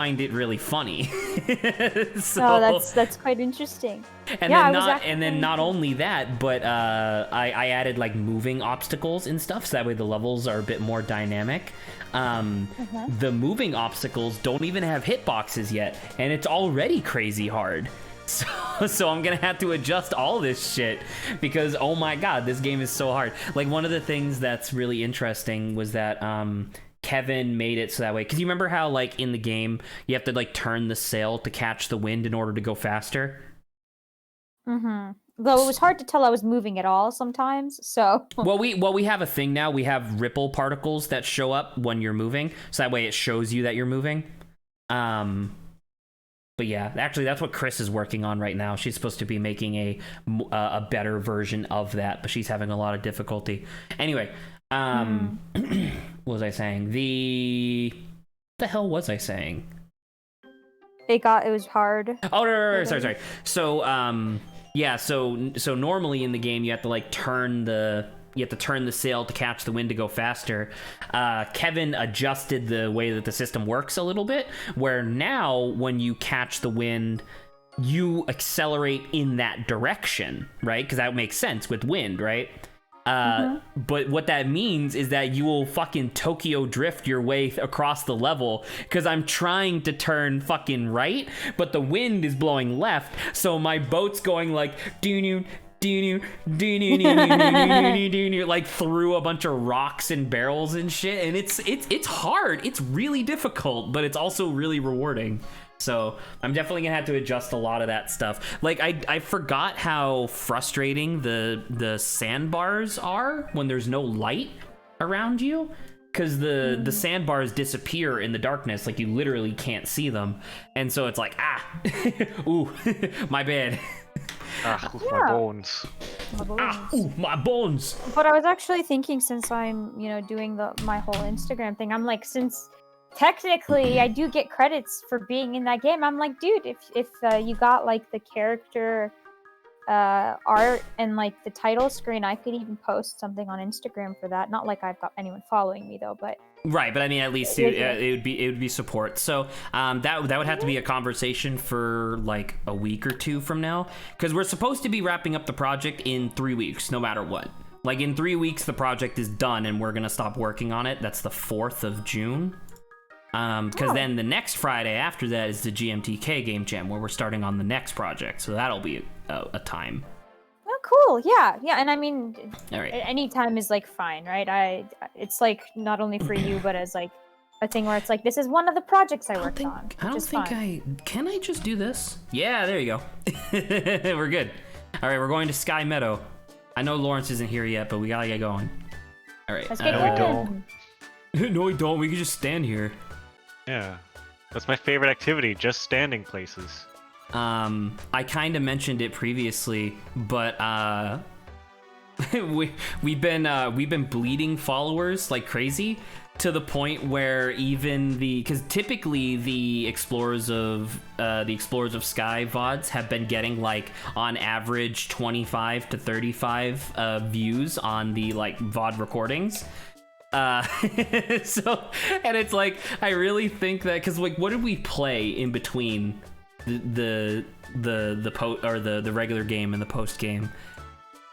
find it really funny. So Oh, that's quite interesting. and Yeah, then I was not actually and then not only that, but I added like moving obstacles and stuff, so that way the levels are a bit more dynamic. The moving obstacles don't even have hitboxes yet, and it's already crazy hard. So I'm gonna have to adjust all this shit because oh my god, this game is so hard. Like one of the things that's really interesting was that Kevin made it so that way, because you remember how like in the game you have to like turn the sail to catch the wind in order to go faster. Though it was hard to tell I was moving at all sometimes, so... Well, we have a thing now. We have ripple particles that show up when you're moving, so that way it shows you that you're moving. But yeah, actually, that's what Chris is working on right now. She's supposed to be making a better version of that, but she's having a lot of difficulty. Anyway, what was I saying? The hell was I saying? It was hard. Oh, no, sorry. So, yeah, so normally in the game you have to like turn the sail to catch the wind to go faster. Kevin adjusted the way that the system works a little bit, where now when you catch the wind, you accelerate in that direction, right? Because that makes sense with wind, right? But what that means is that you will fucking Tokyo drift your way across the level, because I'm trying to turn fucking right, but the wind is blowing left, so my boat's going like like through a bunch of rocks and barrels and shit, and it's hard. It's really difficult, but it's also really rewarding. So I'm definitely gonna have to adjust a lot of that stuff. Like I forgot how frustrating the sandbars are when there's no light around you, because the sandbars disappear in the darkness. Like you literally can't see them, and so it's like ooh, my bad. My bones. Ooh, my bones. But I was actually thinking, since I'm, doing my whole Instagram thing, I'm like, since technically I do get credits for being in that game, I'm like, dude, if you got like the character art and like the title screen, I could even post something on Instagram for that. Not like I've got anyone following me though, but right. But I mean, at least it would be support. So that would have to be a conversation for like a week or two from now, because we're supposed to be wrapping up the project in 3 weeks, no matter what. Like in 3 weeks, the project is done, and we're gonna stop working on it. That's the 4th of June. Because then the next Friday after that is the GMTK Game Jam, where we're starting on the next project. So that'll be a time. Oh, cool. Yeah. And I mean, all right, any time is like fine, right? It's like not only for you, but as like a thing where it's like, this is one of the projects I worked on. I don't think can I just do this? Yeah, there you go. We're good. All right, we're going to Sky Meadow. I know Lawrence isn't here yet, but we gotta get going. All right. Let's get going. We don't. No, we don't. We can just stand here. Yeah, that's my favorite activity, just standing places. I kind of mentioned it previously, but we've been bleeding followers like crazy, to the point where even because typically the Explorers of Sky VODs have been getting like on average 25 to 35 views on the like VOD recordings. So, and it's like, I really think that, because like, what did we play in between the regular game and the post game?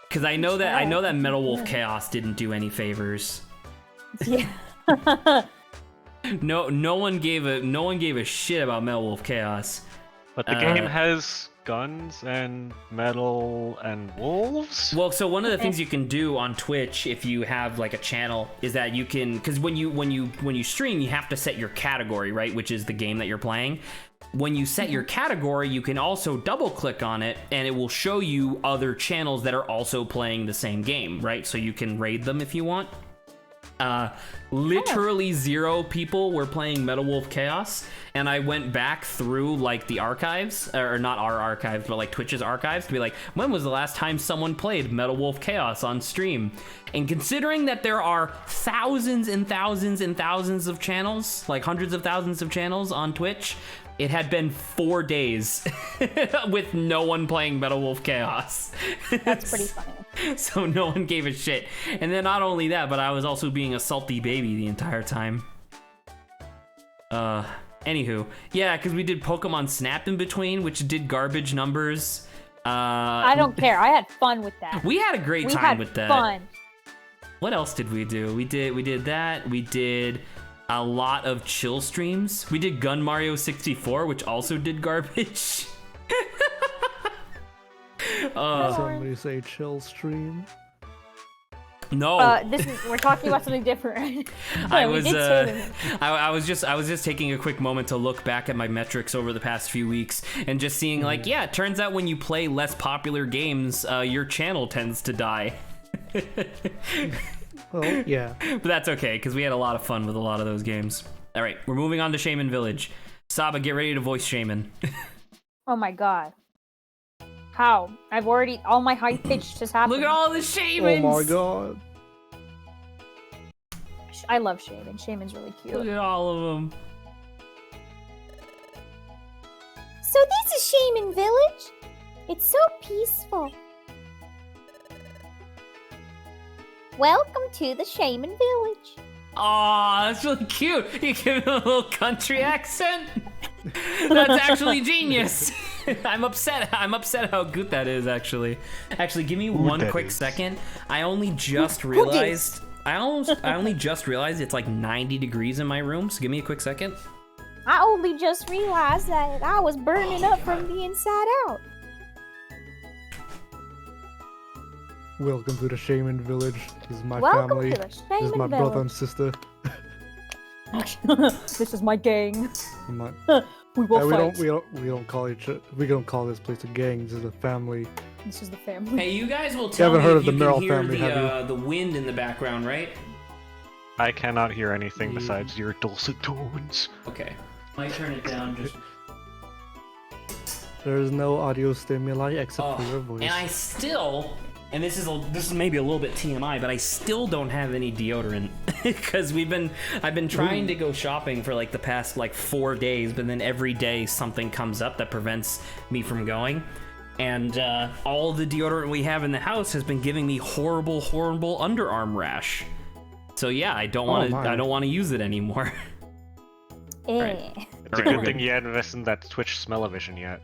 Because I know that Metal Wolf Chaos didn't do any favors. Yeah. No one gave a shit about Metal Wolf Chaos. But the game has guns and metal and wolves? Well, so one of the things you can do on Twitch, if you have like a channel, is that you can, because when you stream, you have to set your category, right, which is the game that you're playing. When you set your category, you can also double click on it, and it will show you other channels that are also playing the same game, right? So you can raid them if you want. Literally 0 people were playing Metal Wolf Chaos, and I went back through like the archives, or not our archives, but like Twitch's archives, to be like, when was the last time someone played Metal Wolf Chaos on stream? And considering that there are thousands and thousands and thousands of channels, like hundreds of thousands of channels on Twitch, it had been 4 days with no one playing Metal Wolf Chaos. That's pretty funny. So no one gave a shit. And then not only that, but I was also being a salty baby the entire time. Anywho, yeah, because we did Pokemon Snap in between, which did garbage numbers. I don't care. I had fun with that. We had a great time with that. Fun. What else did we do? We did that. We did a lot of chill streams. We did Gun Mario 64, which also did garbage. Somebody say chill stream. No. We're talking about something different. I was just taking a quick moment to look back at my metrics over the past few weeks and just seeing like, yeah, it turns out when you play less popular games, your channel tends to die. Well, yeah. But that's okay, because we had a lot of fun with a lot of those games. All right, we're moving on to Shaman Village. Saba, get ready to voice Shaman. Oh my god. How? All my high pitch just happened. Look at all the Shamans! Oh my god. I love Shaman. Shaman's really cute. Look at all of them. So this is Shaman Village? It's so peaceful. Welcome to the Shaman Village. Aw, that's really cute. You give him a little country accent? That's actually genius. I'm upset how good that is, actually. Actually, give me one quick second. I only just realized it's like 90 degrees in my room, so give me a quick second. I only just realized that I was burning up from the inside out. Welcome to the Shaman Village. This is my Welcome family. to the This Shaman is my Village. brother and sister. This is my gang. My, We will fight. we don't call this place a gang. This is a family. This is the family. Hey, you guys will tell haven't me heard if of the you Merrill can hear family, have the wind in the background, right? I cannot hear anything besides your dulcet tones. Okay. Might turn it down just... There is no audio stimuli except for your voice. And I still, and this is maybe a little bit TMI, but I still don't have any deodorant because I've been trying to go shopping for like the past like 4 days, but then every day something comes up that prevents me from going. And all the deodorant we have in the house has been giving me horrible underarm rash. So yeah, I don't want to use it anymore. Right. It's a good thing you hadn't invested in that Twitch smell-o-vision yet.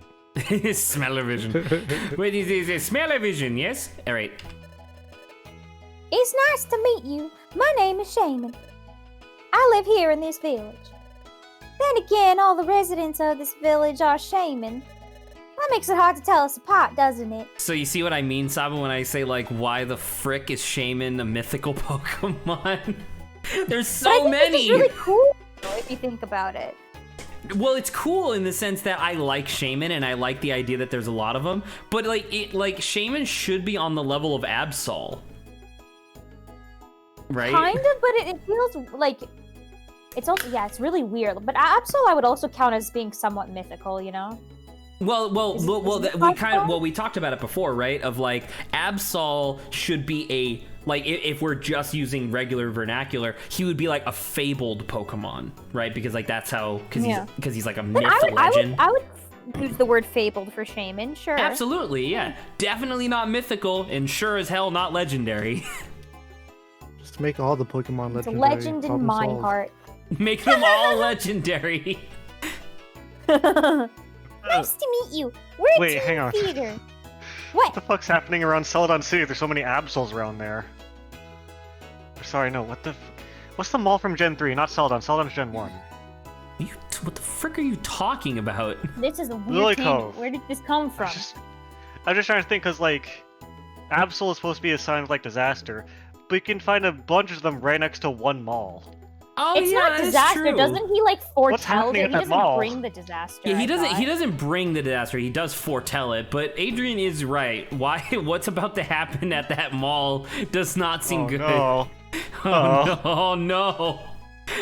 Smell-o-vision. Wait, is it smell-o-vision? Yes. All right. It's nice to meet you. My name is Shaman. I live here in this village. Then again, all the residents of this village are Shaman. That makes it hard to tell us apart, doesn't it? So you see what I mean, Saba, when I say, like, why the frick is Shaman a mythical Pokemon? There's so many! It's really cool, if you think about it. Well, it's cool in the sense that I like Shaman, and I like the idea that there's a lot of them, but, like, Shaman should be on the level of Absol. Right? Kind of, but it feels like... It's also, yeah, it's really weird. But Absol I would also count as being somewhat mythical, you know? We talked about it before, right? Of like, Absol should be a, like, if we're just using regular vernacular, he would be like a fabled Pokemon, right? Because like that's how, because he's like a myth, a legend. I would use the word fabled for Shaman, sure. Absolutely, yeah. Definitely not mythical, and sure as hell not legendary. Just make all the Pokemon legendary. It's a legend in my heart. Make them all legendary. Nice to meet you. We're Wait, hang on. theater. What the fuck's happening around Celadon City? There's so many Absols around there. Sorry, no, what's the mall from Gen 3? Not Celadon, Celadon's Gen 1. What the frick are you talking about? This is a weird Lily thing. Cove. Where did this come from? I'm just trying to think, because, like, Absol is supposed to be a sign of, like, disaster, but you can find a bunch of them right next to one mall. Oh, it's not disaster. Doesn't he like foretell it? He doesn't bring the disaster. Yeah, he doesn't bring the disaster. He does foretell it. But Adrian is right. What's about to happen at that mall does not seem good. No. Oh no.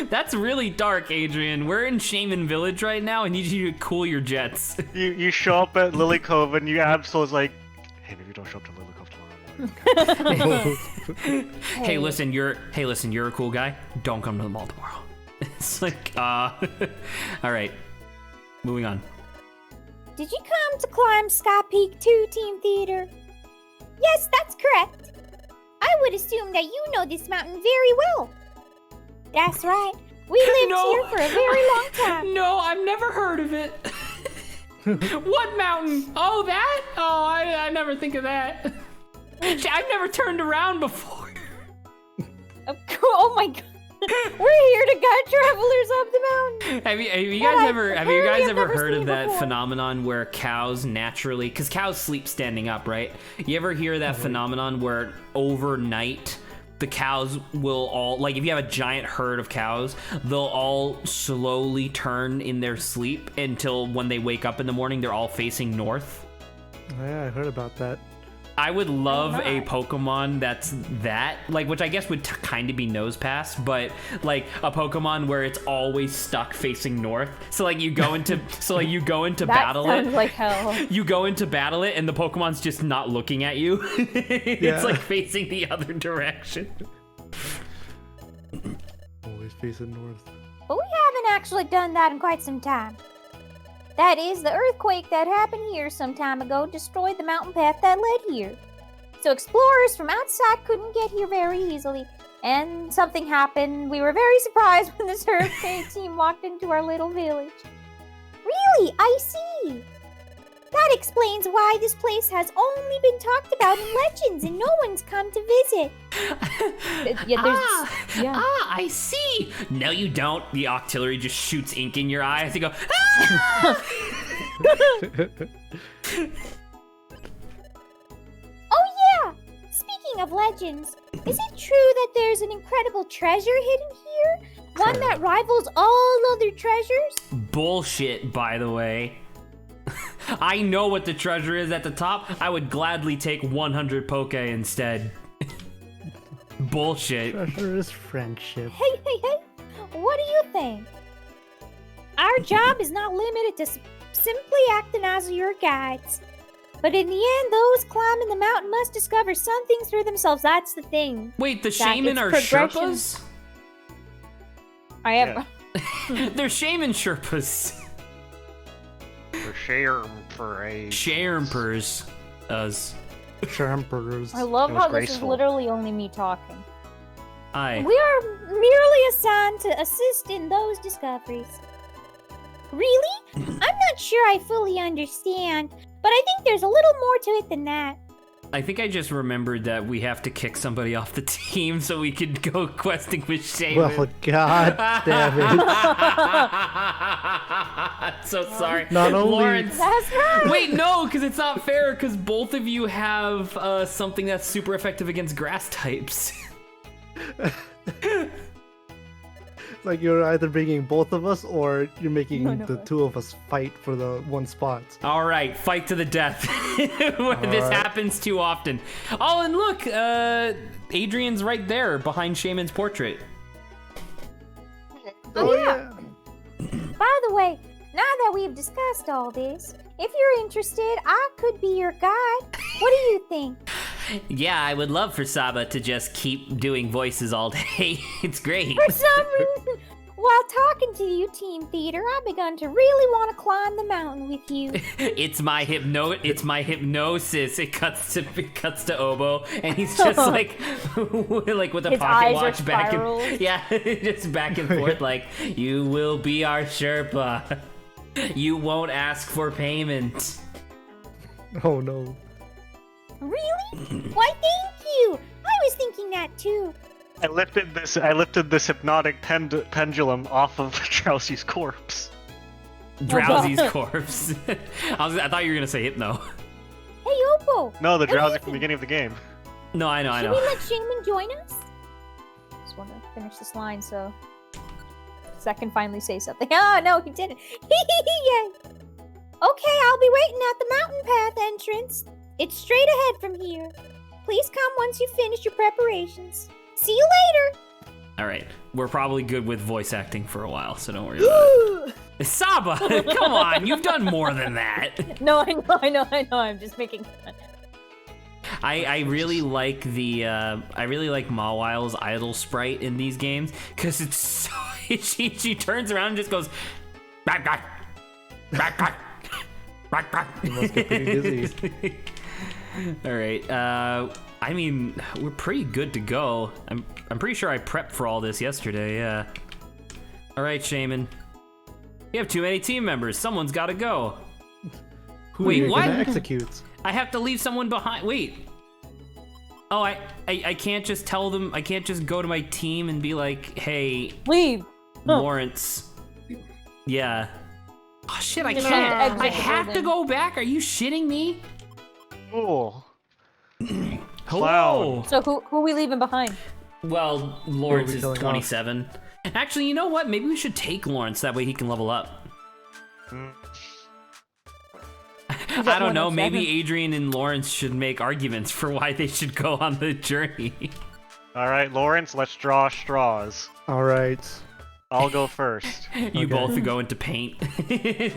That's really dark, Adrian. We're in Shaman Village right now. I need you to cool your jets. You show up at Lily Cove and you Absol's like, hey, maybe don't show up to Lily Cove tomorrow morning. Hey, listen, you're a cool guy. Don't come to the mall tomorrow. It's like, all right, moving on. Did you come to climb Sky Peak 2, Team Theater? Yes, that's correct. I would assume that you know this mountain very well. That's right. We lived No. here for a very long time. No, I've never heard of it. What mountain? Oh, that? Oh, I never think of that. I've never turned around before. Oh my god. We're here to guide travelers up the mountain. Have you But guys I ever apparently have never heard seen of that before. phenomenon where cows naturally, because cows sleep standing up, right? You ever hear that phenomenon where overnight the cows will all, like if you have a giant herd of cows, they'll all slowly turn in their sleep until when they wake up in the morning, they're all facing north? Yeah, I heard about that. I would love a not? Pokemon that's that, like, which I guess would kind of be Nose Pass, but like a Pokemon where it's always stuck facing north. So like you go into, That battle sounds it. like hell. You go into battle it, and the Pokemon's just not looking at you. It's Yeah. like facing the other direction. Always facing north. But we haven't actually done that in quite some time. That is, the earthquake that happened here some time ago destroyed the mountain path that led here. So explorers from outside couldn't get here very easily. And something happened. We were very surprised when this hurricane team walked into our little village. Really? I see. That explains why this place has only been talked about in legends and no one's come to visit. I see. No, you don't. The Octillery just shoots ink in your eye as you go, ah! Oh yeah! Speaking of legends, is it true that there's an incredible treasure hidden here? One that rivals all other treasures? Bullshit, by the way. I know what the treasure is at the top. I would gladly take 100 Poke instead. Bullshit. Treasure is friendship. Hey, what do you think? Our job is not limited to simply acting as your guides. But in the end, those climbing the mountain must discover some things for themselves. That's the thing. Wait, the That shaman it's are progression. Sherpas? I have. Yeah. They're shaman Sherpas. For share for a. Sherpers. Us. Champers. I love It was how this is graceful. literally only me talking. Aye. We are merely assigned to assist in those discoveries. Really? I'm not sure I fully understand, but I think there's a little more to it than that. I think I just remembered that we have to kick somebody off the team so we can go questing with shaman. Well, god damn it. So sorry. Not only- Lawrence. That's right. Wait, no, because it's not fair, because both of you have something that's super effective against grass types. Like you're either bringing both of us or you're making No, the two of us fight for the one spot. All right, fight to the death. This right. happens too often. Oh, and look, Adrian's right there behind Shaman's portrait. Oh, yeah. By the way, now that we've discussed all this, if you're interested, I could be your guide. What do you think? Yeah, I would love for Saba to just keep doing voices all day. It's great. For some reason, while talking to you, Team Theater, I've begun to really want to climb the mountain with you. It's my hypnosis. It cuts to Obo, and he's just like with a His pocket eyes are watch back spirals. and yeah, just back and forth. Like, you will be our Sherpa. You won't ask for payment. Oh no. Really? Why, thank you. I was thinking that too. I lifted this hypnotic pendulum off of Drowsy's corpse. Drowsy's corpse. I thought you were gonna say Hypno. Hey, Oppo. No, the What do Drowsy you from the think? beginning of the game. No, I know. Should we let Shaman join us? Just want to finish this line so Zach can finally say something. Oh, no, he didn't. Yay. Okay, I'll be waiting at the mountain path entrance. It's straight ahead from here. Please come once you finish your preparations. See you later. All right, we're probably good with voice acting for a while, so don't worry about it. Saba, come on, you've done more than that. No, I know. I'm just making fun. I really like Mawile's idle sprite in these games because it's so she turns around and just goes "Rak, rak, rak, rak, rak, rak." You must get pretty busy. All right, I mean, we're pretty good to go. I'm pretty sure I prepped for all this yesterday. Yeah. All right, Shaman. You have too many team members. Someone's got to go. Who Wait, are you what? gonna execute? I have to leave someone behind. Wait. Oh, I can't just tell them. I can't just go to my team and be like, hey, Leave. Lawrence. Yeah. Oh shit, I You're can't. gonna exit I the have to building. go back. Are you shitting me? Cool. Hello. So who are we leaving behind? Well, Lawrence we is killing off? 27. Actually, you know what? Maybe we should take Lawrence. That way he can level up. I don't know. Maybe 107. Adrian and Lawrence should make arguments for why they should go on the journey. All right, Lawrence, let's draw straws. All right. I'll go first. You Okay. both go into paint.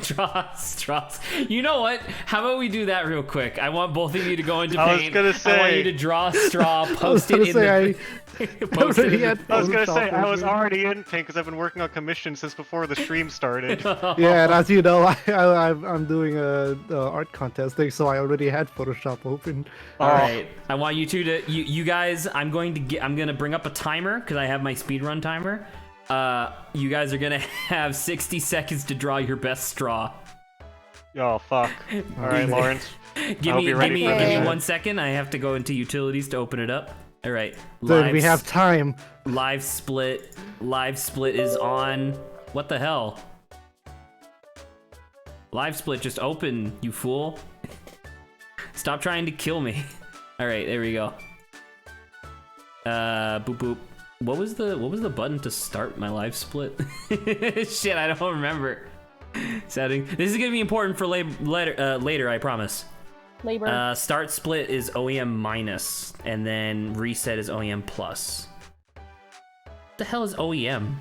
Draw straws. You know what? How about we do that real quick? I want both of you to go into I was paint. gonna I want say- you to draw a straw, I was post it gonna in say the... post it already in the... had I was gonna say, Photoshop I was open. already in paint because I've been working on commission since before the stream started. Yeah, and as you know, I'm doing a art contest thing, so I already had Photoshop open. All right, I want you two to you guys. I'm gonna bring up a timer because I have my speedrun timer. You guys are gonna have 60 seconds to draw your best straw. Oh, fuck. All right, Lawrence. Give hope you're ready for give this me shit. 1 second. I have to go into utilities to open it up. All right. Then we have time. live split. Live split is on. What the hell? Live split just open, you fool. Stop trying to kill me. All right, there we go. Boop boop. What was the button to start my live split? Shit, I don't remember. Setting. This is gonna be important for later, I promise. Labor. Start split is OEM minus, and then reset is OEM plus. What the hell is OEM?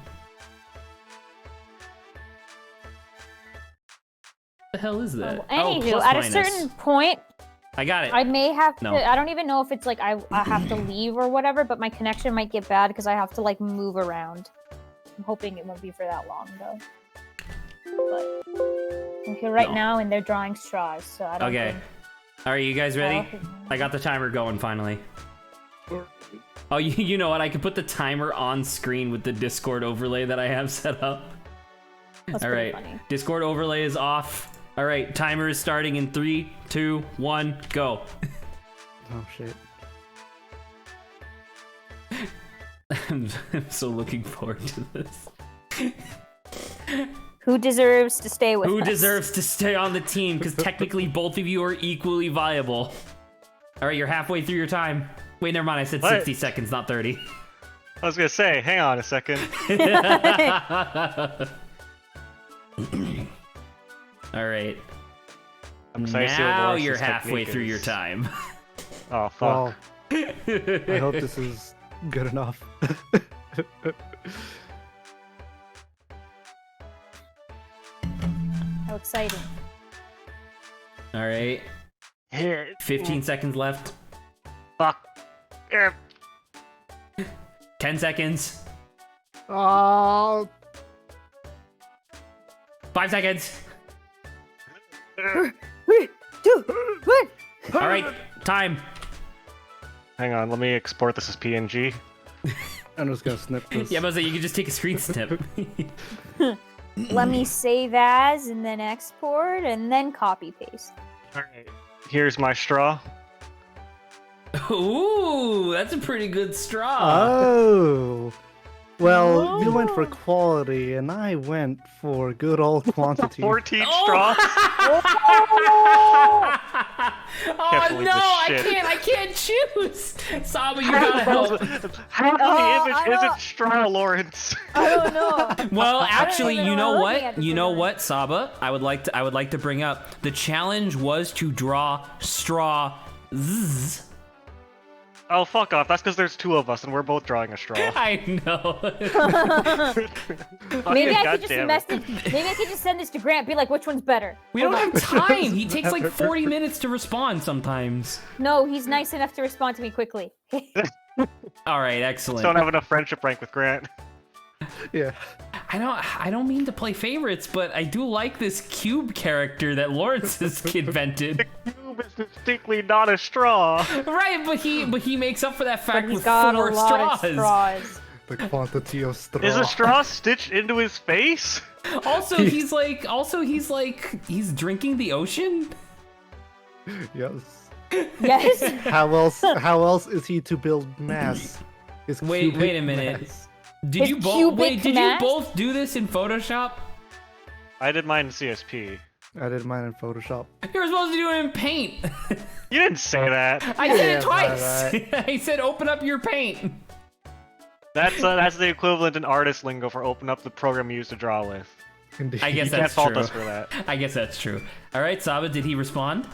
What the hell is that? Anywho, plus at minus. a certain point, I got it. I may have to. No. I don't even know if it's like I have to leave or whatever, but my connection might get bad because I have to like move around. I'm hoping it won't be for that long though. But I'm here right No. now, and they're drawing straws, so I don't. Okay. Think All right, you guys ready? I got the timer going finally. Oh, you know what? I can put the timer on screen with the Discord overlay that I have set up. That's All pretty right, funny. Discord overlay is off. All right, timer is starting in 3, 2, 1, go. Oh shit. I'm so looking forward to this. Who deserves to stay with Who us? deserves to stay on the team? Because technically both of you are equally viable. All right, you're halfway through your time. Wait, never mind. I said What? 60 seconds, not 30. I was gonna say, hang on a second. All right. I'm excited to see what Now Lawrence's you're halfway technique through your is. time. Oh, fuck. Well, I hope this is good enough. How exciting! All right. 15 seconds left. Fuck. 10 seconds. Oh, 5 seconds. 3, 2, 1. All right, time. Hang on, let me export this as PNG. I'm just gonna snip this. Yeah, but you can just take a screen snip. Let me save as, and then export, and then copy paste. Alright. Here's my straw. Ooh, that's a pretty good straw. Oh. Well, you went for quality, and I went for good old quantity. 14 Oh! straws. Oh believe no, this shit. I can't choose. Saba, you gotta help. Half Oh, the I image don't- isn't straw, Lawrence. I don't know. Well, actually, even you know know what I'm looking what? at You this know moment. what, Saba? I would like to bring up the challenge was to draw straw. Oh, fuck off. That's because there's 2 of us and we're both drawing a straw. I know. Maybe I God could just damn it. message. Maybe I could just send this to Grant. Be like, which one's better? We don't have time. He takes like 40 minutes to respond sometimes. No, he's nice enough to respond to me quickly. All right, Don't excellent. have enough friendship rank with Grant. Yeah. I don't mean to play favorites, but I do like this cube character that Lawrence has invented. Cube is distinctly not a straw. Right, but he makes up for that But fact he's with got 4 a lot straws. of straws. The quantity of straw. Is a straw stitched into his face? Also, he's he's drinking the ocean. Yes. Yes. How else is he to build mass? His Wait cubic a minute. mass. Did His you both cubic Did mass? you both do this in Photoshop? I did mine in CSP. I did mine in Photoshop. You were supposed to do it in Paint. You didn't say that. I said Yeah, it twice. right. I said open up your Paint. That's the equivalent in artist lingo for open up the program you use to draw with. Indeed. I guess You can't that's fault true. us for that. I guess that's true. All right, Saba, did he respond?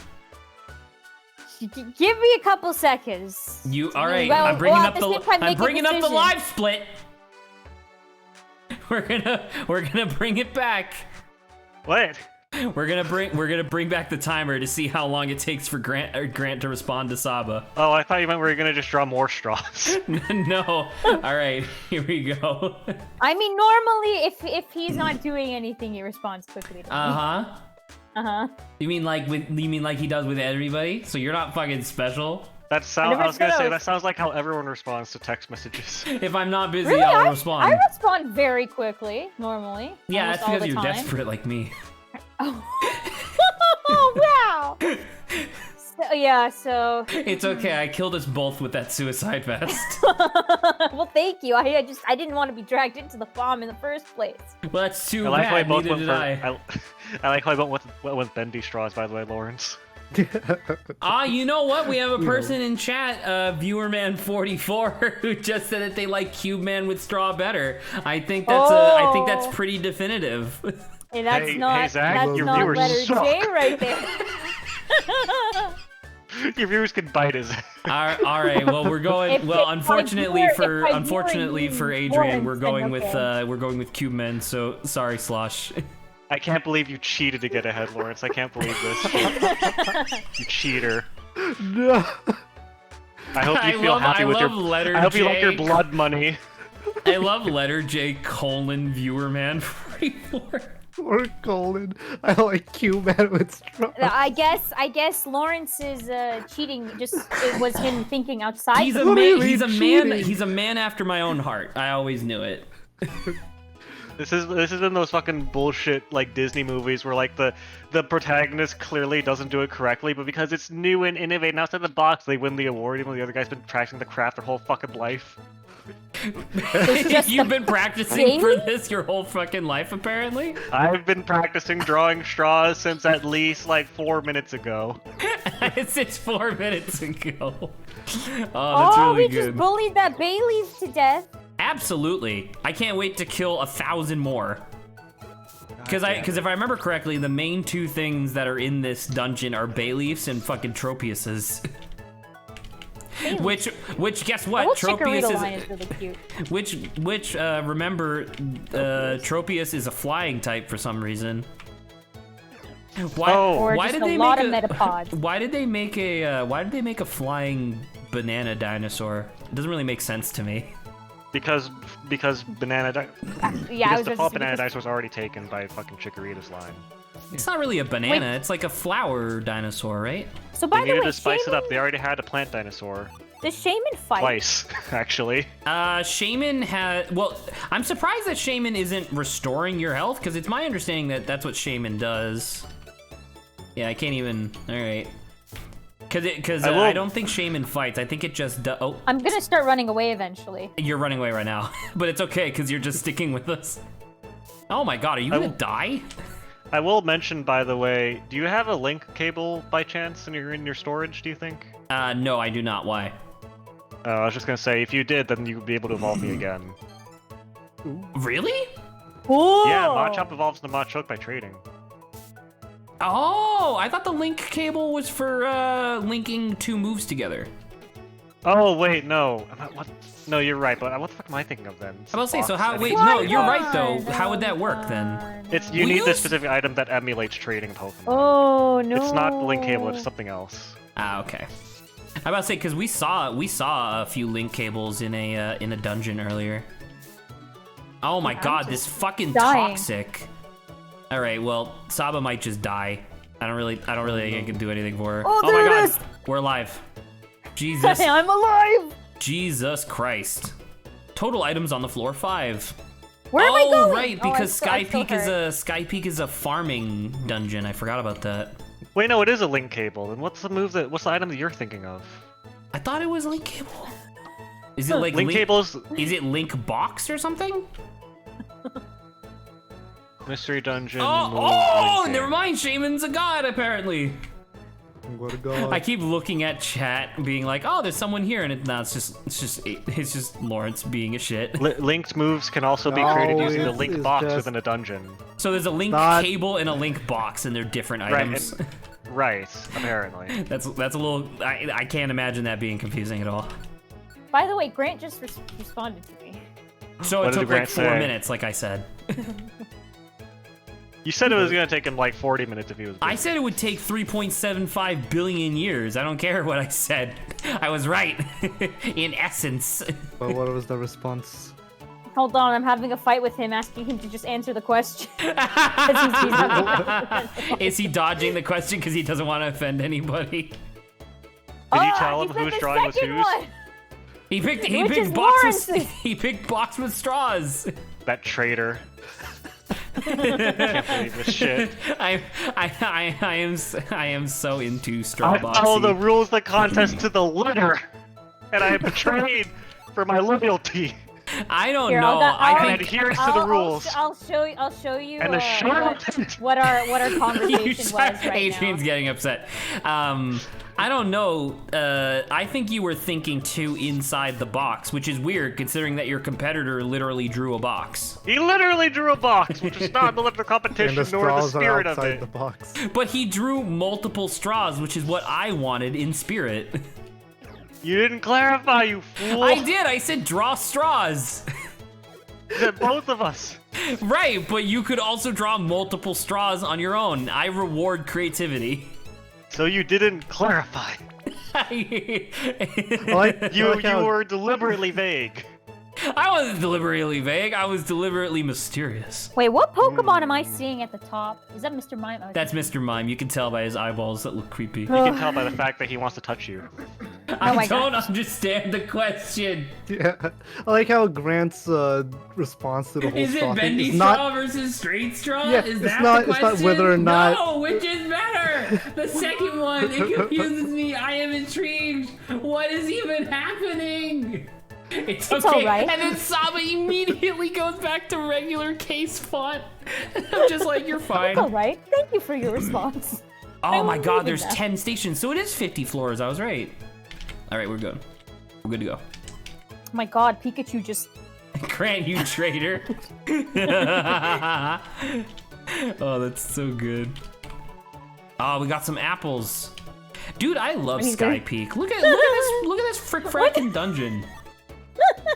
Give me a couple seconds. You all right? Well, I'm bringing well, up at the the same time, I'm make a bringing up the decision. live split. We're gonna bring it back. What? We're gonna bring back the timer to see how long it takes for Grant to respond to Saba. Oh, I thought you meant we were gonna just draw more straws. No. All right, here we go. I mean, normally, if he's not doing anything, he responds quickly to me. Uh-huh. Uh-huh. You mean like he does with everybody? So you're not fucking special? I never was gonna said I say was- that sounds like how everyone responds to text messages. If I'm not busy, Really, I'll I respond. respond very quickly, normally. Yeah, almost that's all because the you're time. desperate like me. Oh, wow! So, yeah, so... It's okay. I killed us both with that suicide vest. Well, thank you. I didn't want to be dragged into the bomb in the first place. Well, that's too I like how I bad. both Neither went did for. I. I like how I went with bendy straws. By the way, Lawrence. You know what? We have a You person in chat, Viewerman44, who just said that they like Cube Man with straw better. I think that's Oh. pretty definitive. Hey, that's Hey, not Zach, that's your not viewers letter suck. J right there. Your viewers can bite his. All right. Well, we're going. If- Well, if unfortunately I for viewer unfortunately you for Adrian, we're once, going then with with Cube Man. So sorry, Slosh. I can't believe you cheated to get ahead, Lawrence. I can't believe this. You cheater. No. I hope you feel happy with your. letter I hope you like your J. blood money. I love letter J : Viewerman 44. Or Colin. I like Q-Man with straw. I guess Lawrence is cheating. It was him thinking outside. He's the a box. man. really He's a man. cheating. He's a man after my own heart. I always knew it. This is in those fucking bullshit like Disney movies where like the protagonist clearly doesn't do it correctly, but because it's new and innovative and outside the box, they win the award even though the other guy's been practicing the craft their whole fucking life. just You've the been practicing for baby? this your whole fucking life, apparently. I've been practicing drawing straws since at least like 4 minutes ago. It's 4 minutes ago. Oh, that's Oh, really we just good. bullied that Bailey to death. Absolutely. I can't wait to kill 1,000 more. Because if I remember correctly, the main two things that are in this dungeon are bay leaves and fucking Tropiuses. Which guess what? Old Tropius Chikorita is line is really cute. which remember Tropius is a flying type for some reason. Why? Oh. Or why just did a they lot make of metapods. Why did they make a flying banana dinosaur? It doesn't really make sense to me. Because banana Yeah, I because was the just default banana dinosaur was already taken by fucking Chikorita's line. It's not really a banana. It's like a flower dinosaur, right? So They by the needed way, to spice it up. Shaman, They already had a plant dinosaur does Shaman fight? twice, actually. Shaman has. Well, I'm surprised that Shaman isn't restoring your health because it's my understanding that that's what Shaman does. Yeah, I can't even. All right. Because I will- I don't think Shaman fights. I think it just does. Oh, I'm gonna start running away eventually. you're running away right now, but it's okay because you're just sticking with us. Oh my God, are you gonna die? I will mention, by the way, do you have a link cable by chance in your storage? Do you think? No, I do not. Why? I was just gonna say, if you did, then you would be able to evolve me again. Really? Oh! Yeah, Machop evolves into Machoke by trading. Oh, I thought the link cable was for linking two moves together. Oh wait, no. What? No, you're right. But what the fuck am I thinking of then? I was saying, so Box, how? I Wait, mean, no, you're right though. How would that work then? It's you We need this use- specific item that emulates trading Pokemon. Oh no! It's not the link cable. It's something else. Ah, okay. I about to say because we saw a few link cables in a dungeon earlier. Oh my God, this fucking dying. toxic. All right, well, Saba might just die. I don't really think I can do anything for her. Oh, my there it God, is! we're alive. Jesus, I'm alive. Jesus Christ. Total items on the floor 5. Where am I going? Right, Oh, because I still hurt. Sky Peak is a farming dungeon. I forgot about that. Wait, no, it is a link cable. Then what's the item that you're thinking of? I thought it was Link Cable. Is it like Link cables? Is it Link Box or something? Mystery dungeon. Oh, never mind. Shaman's a god, apparently. What a god. I keep looking at chat, being like, "Oh, there's someone here," and it's just Lawrence being a shit. Linked moves can also be created using the link box within a dungeon. So there's a link cable and a link box, and they're different items. Right, apparently. That's a little. I can't imagine that being confusing at all. By the way, Grant just responded to me. So it took like 4 minutes, like I said. You said it was going to take him like 40 minutes if he was busy. I said it would take 3.75 billion years. I don't care what I said. I was right, in essence. But what was the response? Hold on, I'm having a fight with him, asking him to just answer the question. Is he dodging the question because he doesn't want to offend anybody? Did you tell him whose drawing was whose? One. He picked box with straws. That traitor. I can't believe this shit. I am so into straw boxing. I follow the rules of the contest to the letter, and I am betrayed for my loyalty. I don't know. I think adherence to the rules. I'll show you. And what our conversation was right Adrian's getting upset. I don't know. I think you were thinking too inside the box, which is weird considering that your competitor literally drew a box. He literally drew a box, which is not the competition and the nor the straws are spirit of outside it. the box. But he drew multiple straws, which is what I wanted in spirit. You didn't clarify, you fool. I did. I said draw straws. You said both of us. Right, but you could also draw multiple straws on your own. I reward creativity. So you didn't clarify. You You were deliberately vague. I wasn't deliberately vague. I was deliberately mysterious. Wait, what Pokemon am I seeing at the top? Is that Mr. Mime? Okay. That's Mr. Mime. You can tell by his eyeballs that look creepy. You can tell by the fact that he wants to touch you. I don't understand the question. Yeah, I like how Grant's response to the whole Is straw it thing bendy is straw not. versus straight straw? Yeah, is it's that not- the it's question? not whether or not- No, which is better? The second one. It confuses me. I am intrigued. What is even happening? It's okay. all right. And then Saba immediately goes back to regular case font. I'm just like, you're fine. It's all right. Thank you for your response. Oh my will god, leave it there's there. 10 stations, so it is 50 floors. I was right. All right, we're good. We're good to go. Oh my god, Pikachu just... Grant, you traitor. Oh, that's so good. Oh, we got some apples. Dude, I love Sky Peak. Look at this frickin' dungeon.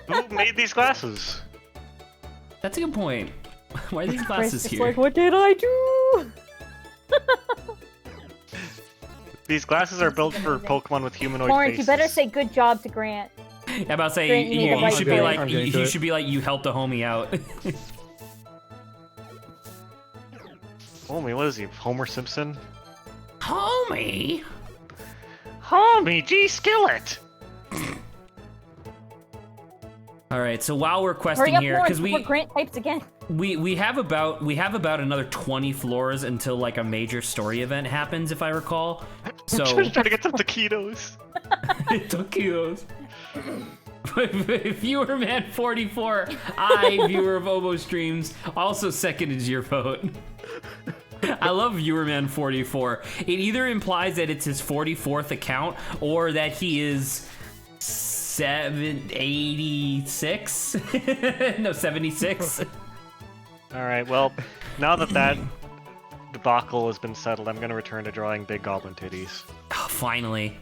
Who made these glasses? That's a good point. Why are these glasses It's here? like, what did I do? These glasses are built for Pokemon with humanoid Lawrence, faces. you better say good job to Grant. I'm about to say Grant, you need to you write should down. be like I'm getting to you it. should be like you helped a homie out. Homie, what is he? Homer Simpson? Homie. Homie, G Skillet! All right, so while we're Hurry questing up, here, Lawrence, because before Grant types again. we have about another 20 floors until like a major story event happens, if I recall. So Just trying to get some taquitos. Taquitos. Viewer man 44, viewer of Obo Streams, also seconded your vote. I love viewer man 44. It either implies that it's his 44th account or that he is 786. No, 76. Alright, well, now that debacle has been settled, I'm gonna return to drawing big goblin titties. Oh, finally.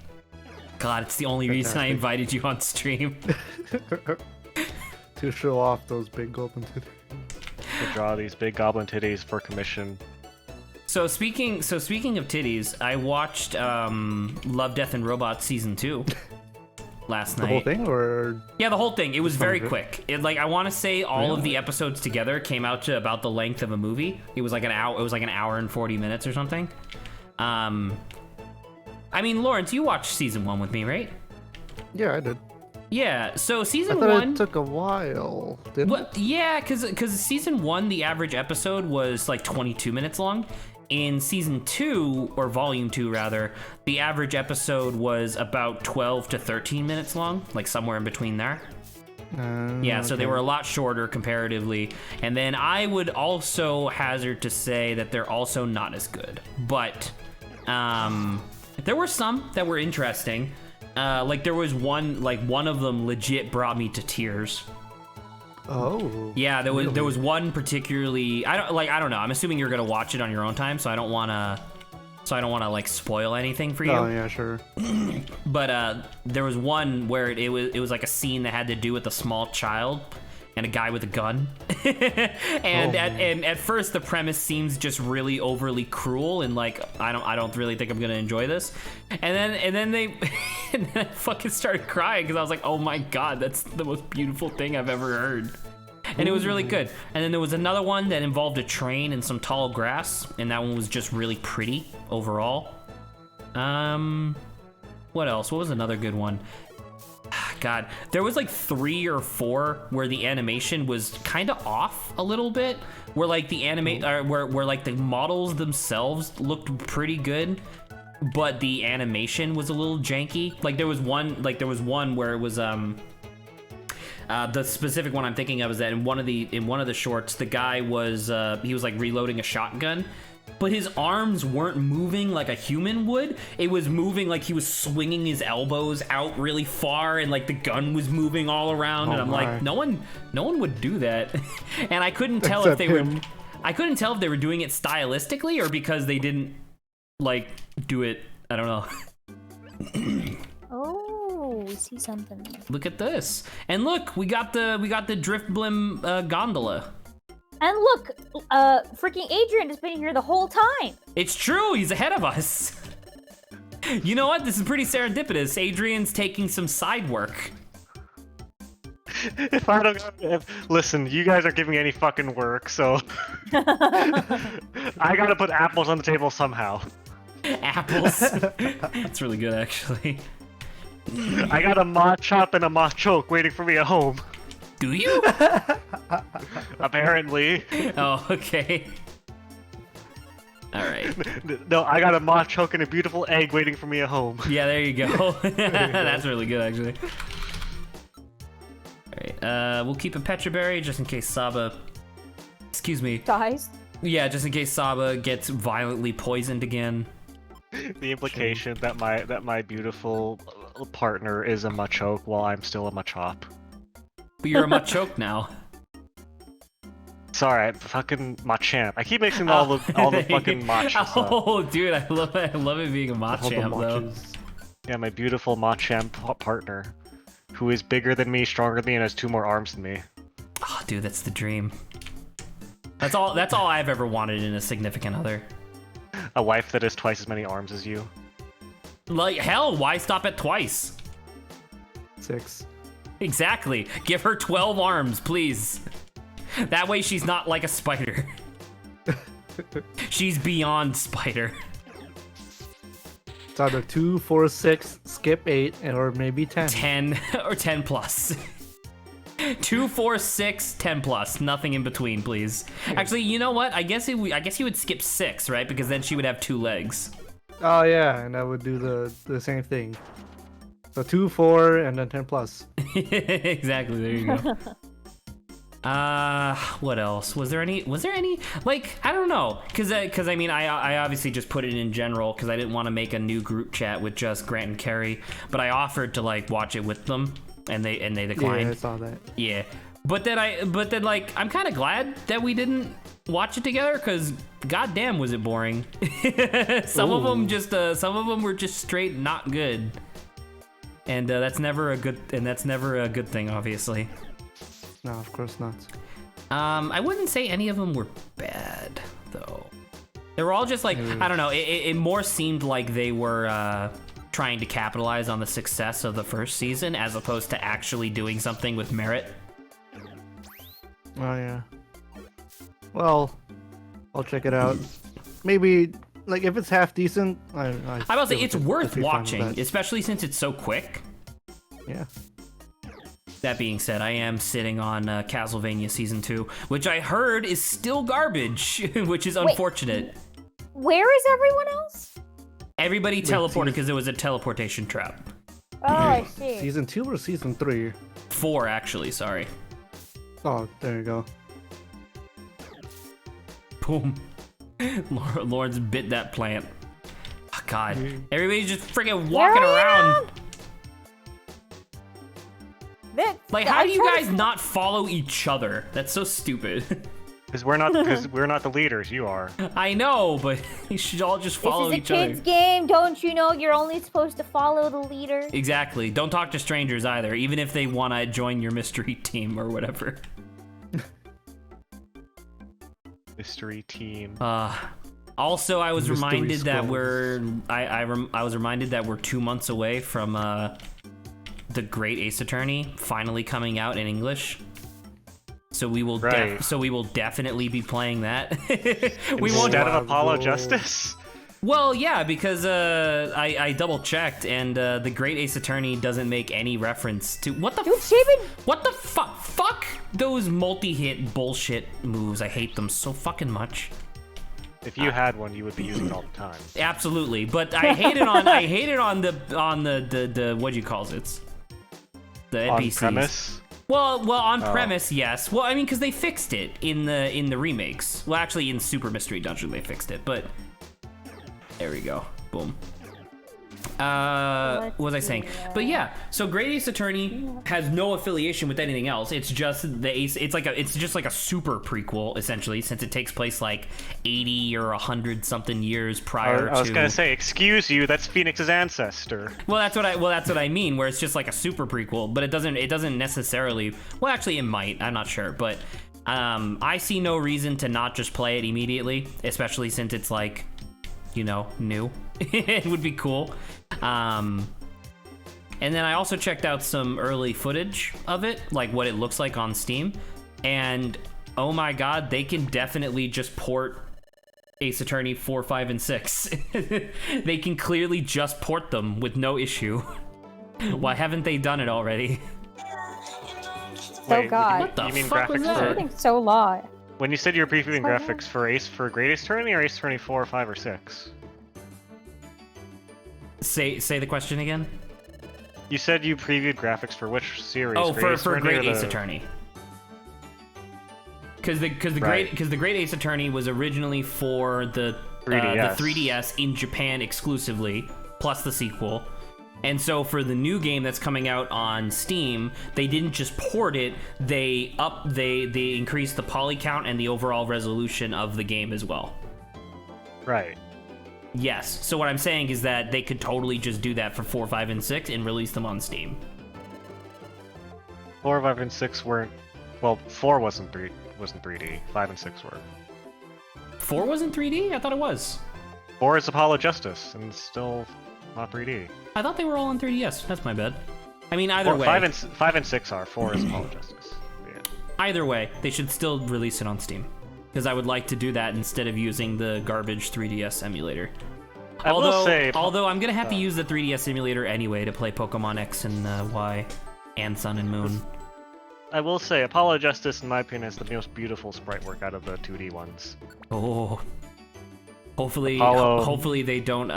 God, it's the only reason I invited you on stream. To show off those big golden titties. To draw these big goblin titties for commission. So speaking of titties, I watched Love, Death, and Robots season 2 last night. The whole thing, or Yeah, the whole thing. It was very of it? quick. I want to say all of the episodes together came out to about the length of a movie. It was like an hour. It was like an hour and 40 minutes or something. I mean, Lawrence, you watched season 1 with me, right? yeah, I did. Yeah, so I season thought 1... it took a while. Didn't Well, it? yeah, because season 1, the average episode was like 22 minutes long. In season 2, or volume 2 rather, the average episode was about 12 to 13 minutes long, like somewhere in between there. Yeah, so they Okay. were a lot shorter comparatively. And then I would also hazard to say that they're also not as good. But there were some that were interesting. Like there was one of them legit brought me to tears. Oh. Yeah, there was really? one particularly. I don't know. I'm assuming you're gonna watch it on your own time, so I don't wanna like spoil anything for you. Oh yeah, sure. But there was one where it was like a scene that had to do with a small child and a guy with a gun. and at first the premise seems just really overly cruel and like I don't really think I'm gonna enjoy this. And then they and then I fucking started crying because I was like, oh my god, that's the most beautiful thing I've ever heard. And it was really good. And then there was another one that involved a train and some tall grass, and that one was just really pretty overall. What else? What was another good one? God, there was like 3 or 4 where the animation was kind of off a little bit, where like the where like the models themselves looked pretty good, but the animation was a little janky. Like there was one where it was the specific one I'm thinking of is that in one of the shorts, the guy was he was like reloading a shotgun, but his arms weren't moving like a human would. It was moving like he was swinging his elbows out really far, and like the gun was moving all around. And I'm like, no one would do that. And I couldn't tell if Except they him. were. I couldn't tell if they were doing it stylistically or because they didn't like do it. I don't know. Oh, we see something. Look at this, and look, we got the drift blim gondola. And look, freaking Adrian has been here the whole time. It's true, he's ahead of us. You know what? This is pretty serendipitous. Adrian's taking some side work. If I don't listen, you guys aren't giving me any fucking work, so I gotta put apples on the table somehow. Apples. That's really good, actually. I got a ma chop and a ma choke waiting for me at home. Do you? Apparently. Oh, okay. All right. No, I got a ma choke and a beautiful egg waiting for me at home. Yeah, there you go. That's really good, actually. All right. We'll keep a Petraberry just in case Saba. Excuse me. Dies. Yeah, just in case Saba gets violently poisoned again. The implication that my beautiful partner is a machoke while I'm still a machop. But you're a Machoke now. Sorry, I'm fucking Machamp. I keep mixing all the fucking matches up. Oh, dude, I love it being a All the Machamp though. matches. Yeah, my beautiful Machamp partner, who is bigger than me, stronger than me, and has 2 more arms than me. Oh, dude, that's the dream. That's all I've ever wanted in a significant other. A wife that has twice as many arms as you. Like hell, why stop at twice? 6. Exactly. Give her 12 arms, please. That way she's not like a spider. She's beyond spider. It's either 2, 4, 6, skip 8, or maybe 10. 10 or 10 plus. 2, 4, 6, 10 plus. Nothing in between, please. Actually, you know what? I guess you would skip 6, right? Because then she would have 2 legs. Oh yeah, and I would do the same thing. So 2, 4, and then 10 plus. Exactly. There you go. What else? Was there any like, I don't know, because I mean I obviously just put it in general because I didn't want to make a new group chat with just Grant and Carrie, but I offered to like watch it with them and they declined. Yeah, I saw that. Yeah. But then like I'm kind of glad that we didn't watch it together because goddamn was it boring. Some of them were just straight not good. And that's never a good thing, obviously. No, of course not. I wouldn't say any of them were bad, though. They were all just like, I don't know, it more seemed like they were trying to capitalize on the success of the first season as opposed to actually doing something with merit. Oh yeah. Well, I'll check it out. Maybe, like, if it's half decent, I will say it's worth watching, especially since it's so quick. Yeah. That being said, I am sitting on Castlevania Season 2, which I heard is still garbage, which is unfortunate. Where is everyone else? Everybody teleported because it was a teleportation trap. Oh, I see. Season 2 or Season 3? 4, actually, sorry. Oh, there you go. Boom. Lawrence bit that plant. Oh, God. Everybody's just freaking walking around. Like, how do you guys not follow each other? That's so stupid. Because we're not the leaders. You are. I know, but you should all just follow each other. This is a kid's game. Don't you know you're only supposed to follow the leader? Exactly. Don't talk to strangers either, even if they want to join your mystery team or whatever. Mystery team. Also, I was Mystery reminded that scrolls. I was reminded that we're 2 months away from the Great Ace Attorney finally coming out in English. So we will definitely be playing that. Instead of Apollo Justice? Well, yeah, because I double checked, and the Great Ace Attorney doesn't make any reference to what the fuck those multi-hit bullshit moves. I hate them so fucking much. If you had one, you would be using it all the time. Absolutely, but I hate it on the what do you call it? The NPCs. On premise. Well, on premise, yes. Well, I mean, because they fixed it in the remakes. Well, actually, in Super Mystery Dungeon they fixed it, but there we go. Boom. What was I saying? But yeah, so Great Ace Attorney has no affiliation with anything else. It's just the Ace. It's just like a super prequel essentially, since it takes place like 80 or 100 something years prior to. I was gonna say, excuse you, that's Phoenix's ancestor. Well, that's what I mean. Where it's just like a super prequel, but it doesn't necessarily. Well, actually, it might. I'm not sure, but I see no reason to not just play it immediately, especially since it's like, you know, new. It would be cool. And then I also checked out some early footage of it, like what it looks like on Steam, and oh my god, they can definitely just port Ace Attorney 4, 5, and 6. They can clearly just port them with no issue. Why haven't they done it already? Wait, God. What the you mean fuck was graphics that? for... Everything's so long. When you said you were previewing graphics for Great Ace Attorney or Ace Attorney 4, 5, or 6? Say the question again. You said you previewed graphics for which series? Oh, for Great or Ace Attorney. Because the Great Ace Attorney was originally for the 3DS in Japan exclusively, plus the sequel. And so for the new game that's coming out on Steam, they didn't just port it, they increased the poly count and the overall resolution of the game as well. Right. Yes. So what I'm saying is that they could totally just do that for 4, 5, and 6 and release them on Steam. 4, 5, and 6 weren't. Well, 4 wasn't 3D. 5 and 6 were. 4 wasn't 3D? I thought it was. 4 is Apollo Justice, and it's still not 3D. I thought they were all on 3DS. That's my bad. I mean, either way. 5 and 6 are. 4 is Apollo Justice. Yeah. Either way, they should still release it on Steam. Because I would like to do that instead of using the garbage 3DS emulator. Although I'm gonna have to use the 3DS emulator anyway to play Pokemon X and Y, and Sun and Moon. I will say, Apollo Justice, in my opinion, is the most beautiful sprite work out of the 2D ones. Oh. Hopefully they don't,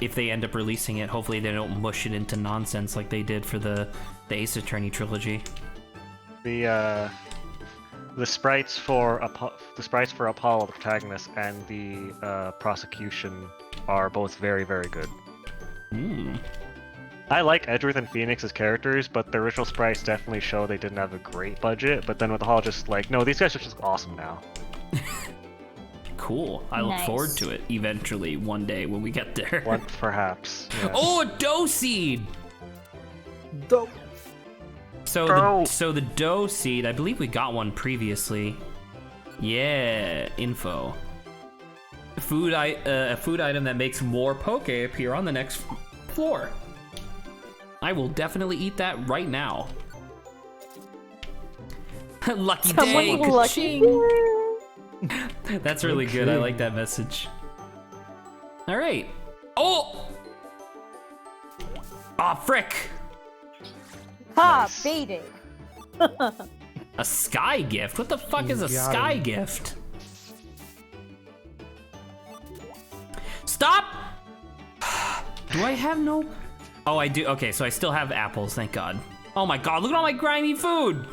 if they end up releasing it, hopefully they don't mush it into nonsense like they did for the Ace Attorney trilogy. The sprites for Apollo, the protagonist, and the prosecution are both very, very good. I like Edgeworth and Phoenix as characters, but the original sprites definitely show they didn't have a great budget. But then with Apollo, just like, no, these guys are just awesome now. Cool. I look forward to it eventually one day when we get there. One, perhaps. Yes. Oh, a dough seed! Dope. So the dough seed, I believe we got one previously. Yeah, info. A food item that makes more poke appear on the next floor. I will definitely eat that right now. Lucky day, ka-ching. That's really good. I like that message. All right. Oh! Ah, frick! Ha! Baited. A sky gift? What the fuck is a sky gift? Stop! Do I have no... Oh, I do. Okay, so I still have apples, thank God. Oh my God, look at all my grimy food!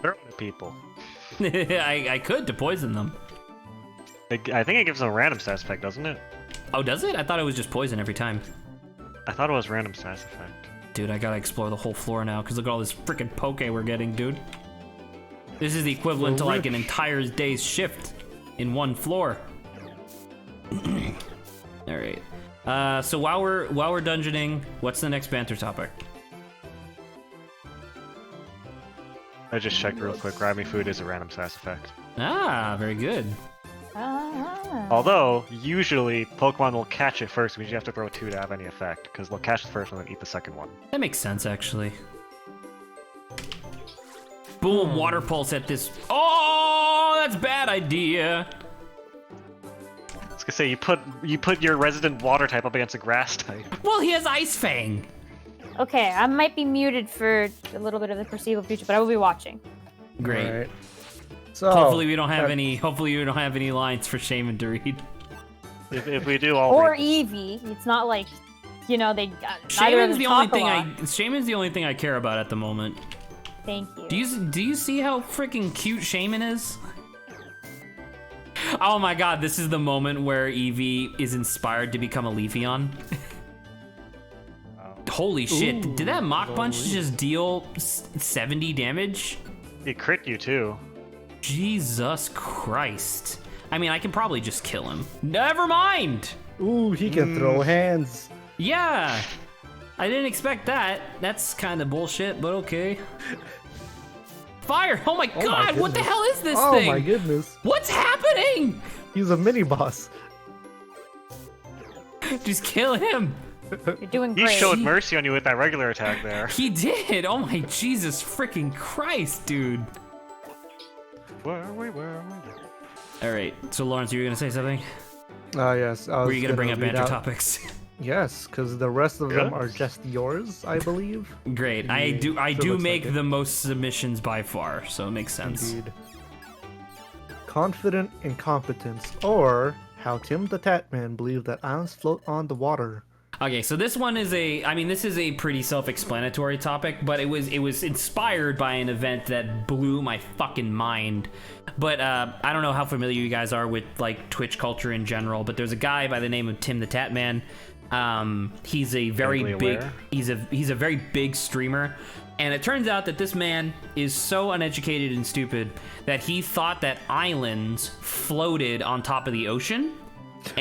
They're people. I could to poison them. I think it gives them a random stats effect, doesn't it? Oh, does it? I thought it was just poison every time. I thought it was random stats effect. Dude, I gotta explore the whole floor now, because look at all this freaking poke we're getting, dude. This is the equivalent to like an entire day's shift in one floor. All right. So while we're dungeoning, what's the next banter topic? I just checked real quick. Grimy food is a random stats effect. Ah, very good. Although, usually, Pokemon will catch it first, which you have to throw 2 to have any effect, because they'll catch the first one and eat the second one. That makes sense, actually. Boom, water pulse at this. Oh, that's a bad idea. I was gonna say, you put your resident water type up against a grass type. Well, he has Ice Fang. Okay, I might be muted for a little bit of the foreseeable future, but I will be watching. Great. Right. So Hopefully we don't have any. Hopefully we don't have any lines for Shaman to read. If we do, I'll Or read them. Eevee. It's not like, you know, they. Shaman's the only thing Shaman's the only thing I care about at the moment. Thank you. Do you see how freaking cute Shaman is? Oh my God! This is the moment where Eevee is inspired to become a Leafeon. Holy shit! Ooh, Did that Mach Punch holy. just deal 70 damage? It crit you too. Jesus Christ! I mean, I can probably just kill him. Never mind. Ooh, he can throw hands. Yeah, I didn't expect that. That's kind of bullshit, but okay. Fire! Oh my God! What the goodness. hell is this Oh thing? my goodness. What's happening? He's a mini boss. Just kill him. You're doing He great. showed mercy on you with that regular attack there. He did. Oh my Jesus freaking Christ, dude. Where are we? All right. So Lawrence, you were gonna say something? Yes. Were you gonna bring up read banter out- topics? Yes, because the rest of them Yes. are just yours, I believe. Great. I Indeed. do Sure looks make like it. the most submissions by far, so it makes sense. Indeed. Confident incompetence, or how Tim the Tatman believed that islands float on the water. Okay, so this one is this is a pretty self-explanatory topic, but it was inspired by an event that blew my fucking mind. But I don't know how familiar you guys are with like Twitch culture in general, but there's a guy by the name of Tim the Tatman. He's a very Vaguely big aware. he's a very big streamer, and it turns out that this man is so uneducated and stupid that he thought that islands floated on top of the ocean.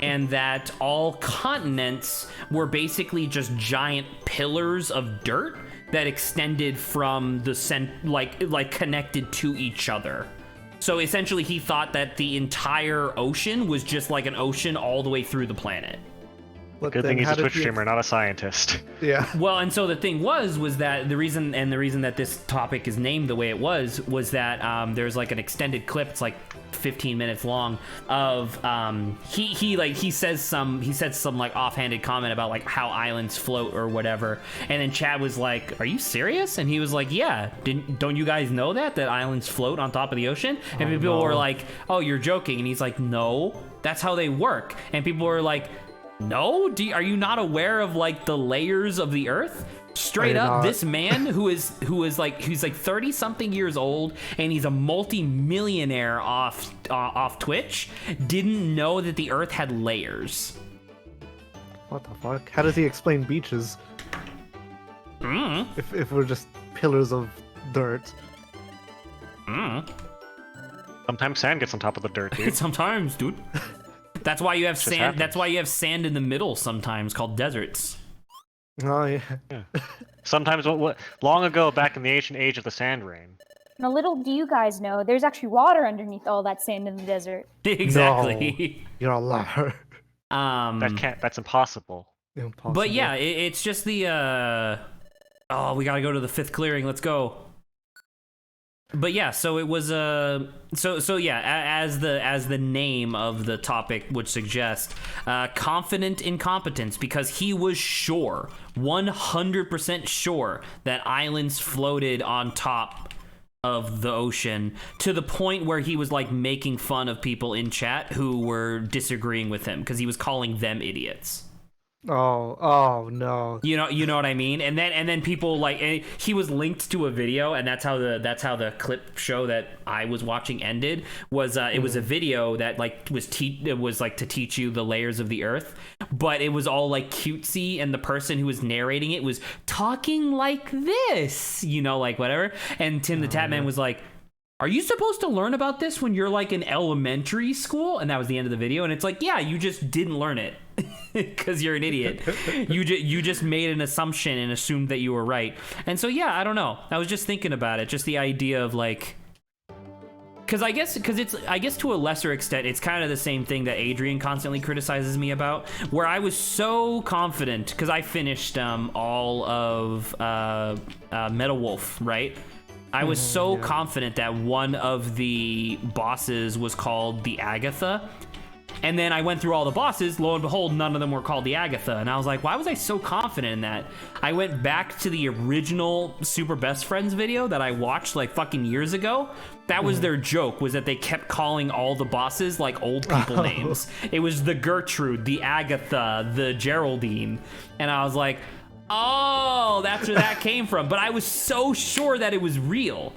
And that all continents were basically just giant pillars of dirt that extended from the like connected to each other. So essentially he thought that the entire ocean was just like an ocean all the way through the planet. But Good then thing he's how a did Twitch he- streamer, not a scientist. Yeah. Well, and so the thing was that the reason that this topic is named the way it was that there's like an extended clip. It's like 15 minutes long of he said some like offhanded comment about like how islands float or whatever, and then Chad was like, "Are you serious?" And he was like, "Yeah, don't you guys know that islands float on top of the ocean?" And people were like, "Oh, you're joking," and he's like, "No, that's how they work." And people were like, "No, are you not aware of like the layers of the earth?" Straight Are you up, not? this man who's like 30 something years old and he's a multi-millionaire off Twitch didn't know that the earth had layers. What the fuck? How does he explain beaches if we're just pillars of dirt? Sometimes sand gets on top of the dirt, dude. Sometimes, dude. That's why you have Just sand. happens. That's why you have sand in the middle sometimes, called deserts. Oh yeah. Sometimes, long ago, back in the ancient age of the sand rain. Now, little do you guys know, there's actually water underneath all that sand in the desert. Exactly. You're a liar. That's impossible. Impossible. But yeah, it's just the. Oh, we gotta go to the 5th clearing. Let's go. But yeah, so it was so yeah, as the name of the topic would suggest, confident incompetence, because he was sure, 100% sure, that islands floated on top of the ocean, to the point where he was like making fun of people in chat who were disagreeing with him because he was calling them idiots. Oh no. You know what I mean? And then people like, and he was linked to a video, and that's how the clip show that I was watching ended. Was it was a video that like was like to teach you the layers of the earth, but it was all like cutesy, and the person who was narrating it was talking like this, like whatever. And Tim the Tatman was like, "Are you supposed to learn about this when you're like in elementary school?" And that was the end of the video. And it's like, yeah, you just didn't learn it because you're an idiot. You just made an assumption and assumed that you were right. And so, yeah, I don't know. I was just thinking about it. Just the idea of like, because I guess to a lesser extent, it's kind of the same thing that Adrian constantly criticizes me about, where I was so confident because I finished all of Metal Wolf, right? I was so confident that one of the bosses was called the Agatha. And then I went through all the bosses. Lo and behold, none of them were called the Agatha. And I was like, why was I so confident in that? I went back to the original Super Best Friends video that I watched like fucking years ago. That was their joke, was that they kept calling all the bosses like old people names. It was the Gertrude, the Agatha, the Geraldine. And I was like, oh, that's where that came from. But I was so sure that it was real.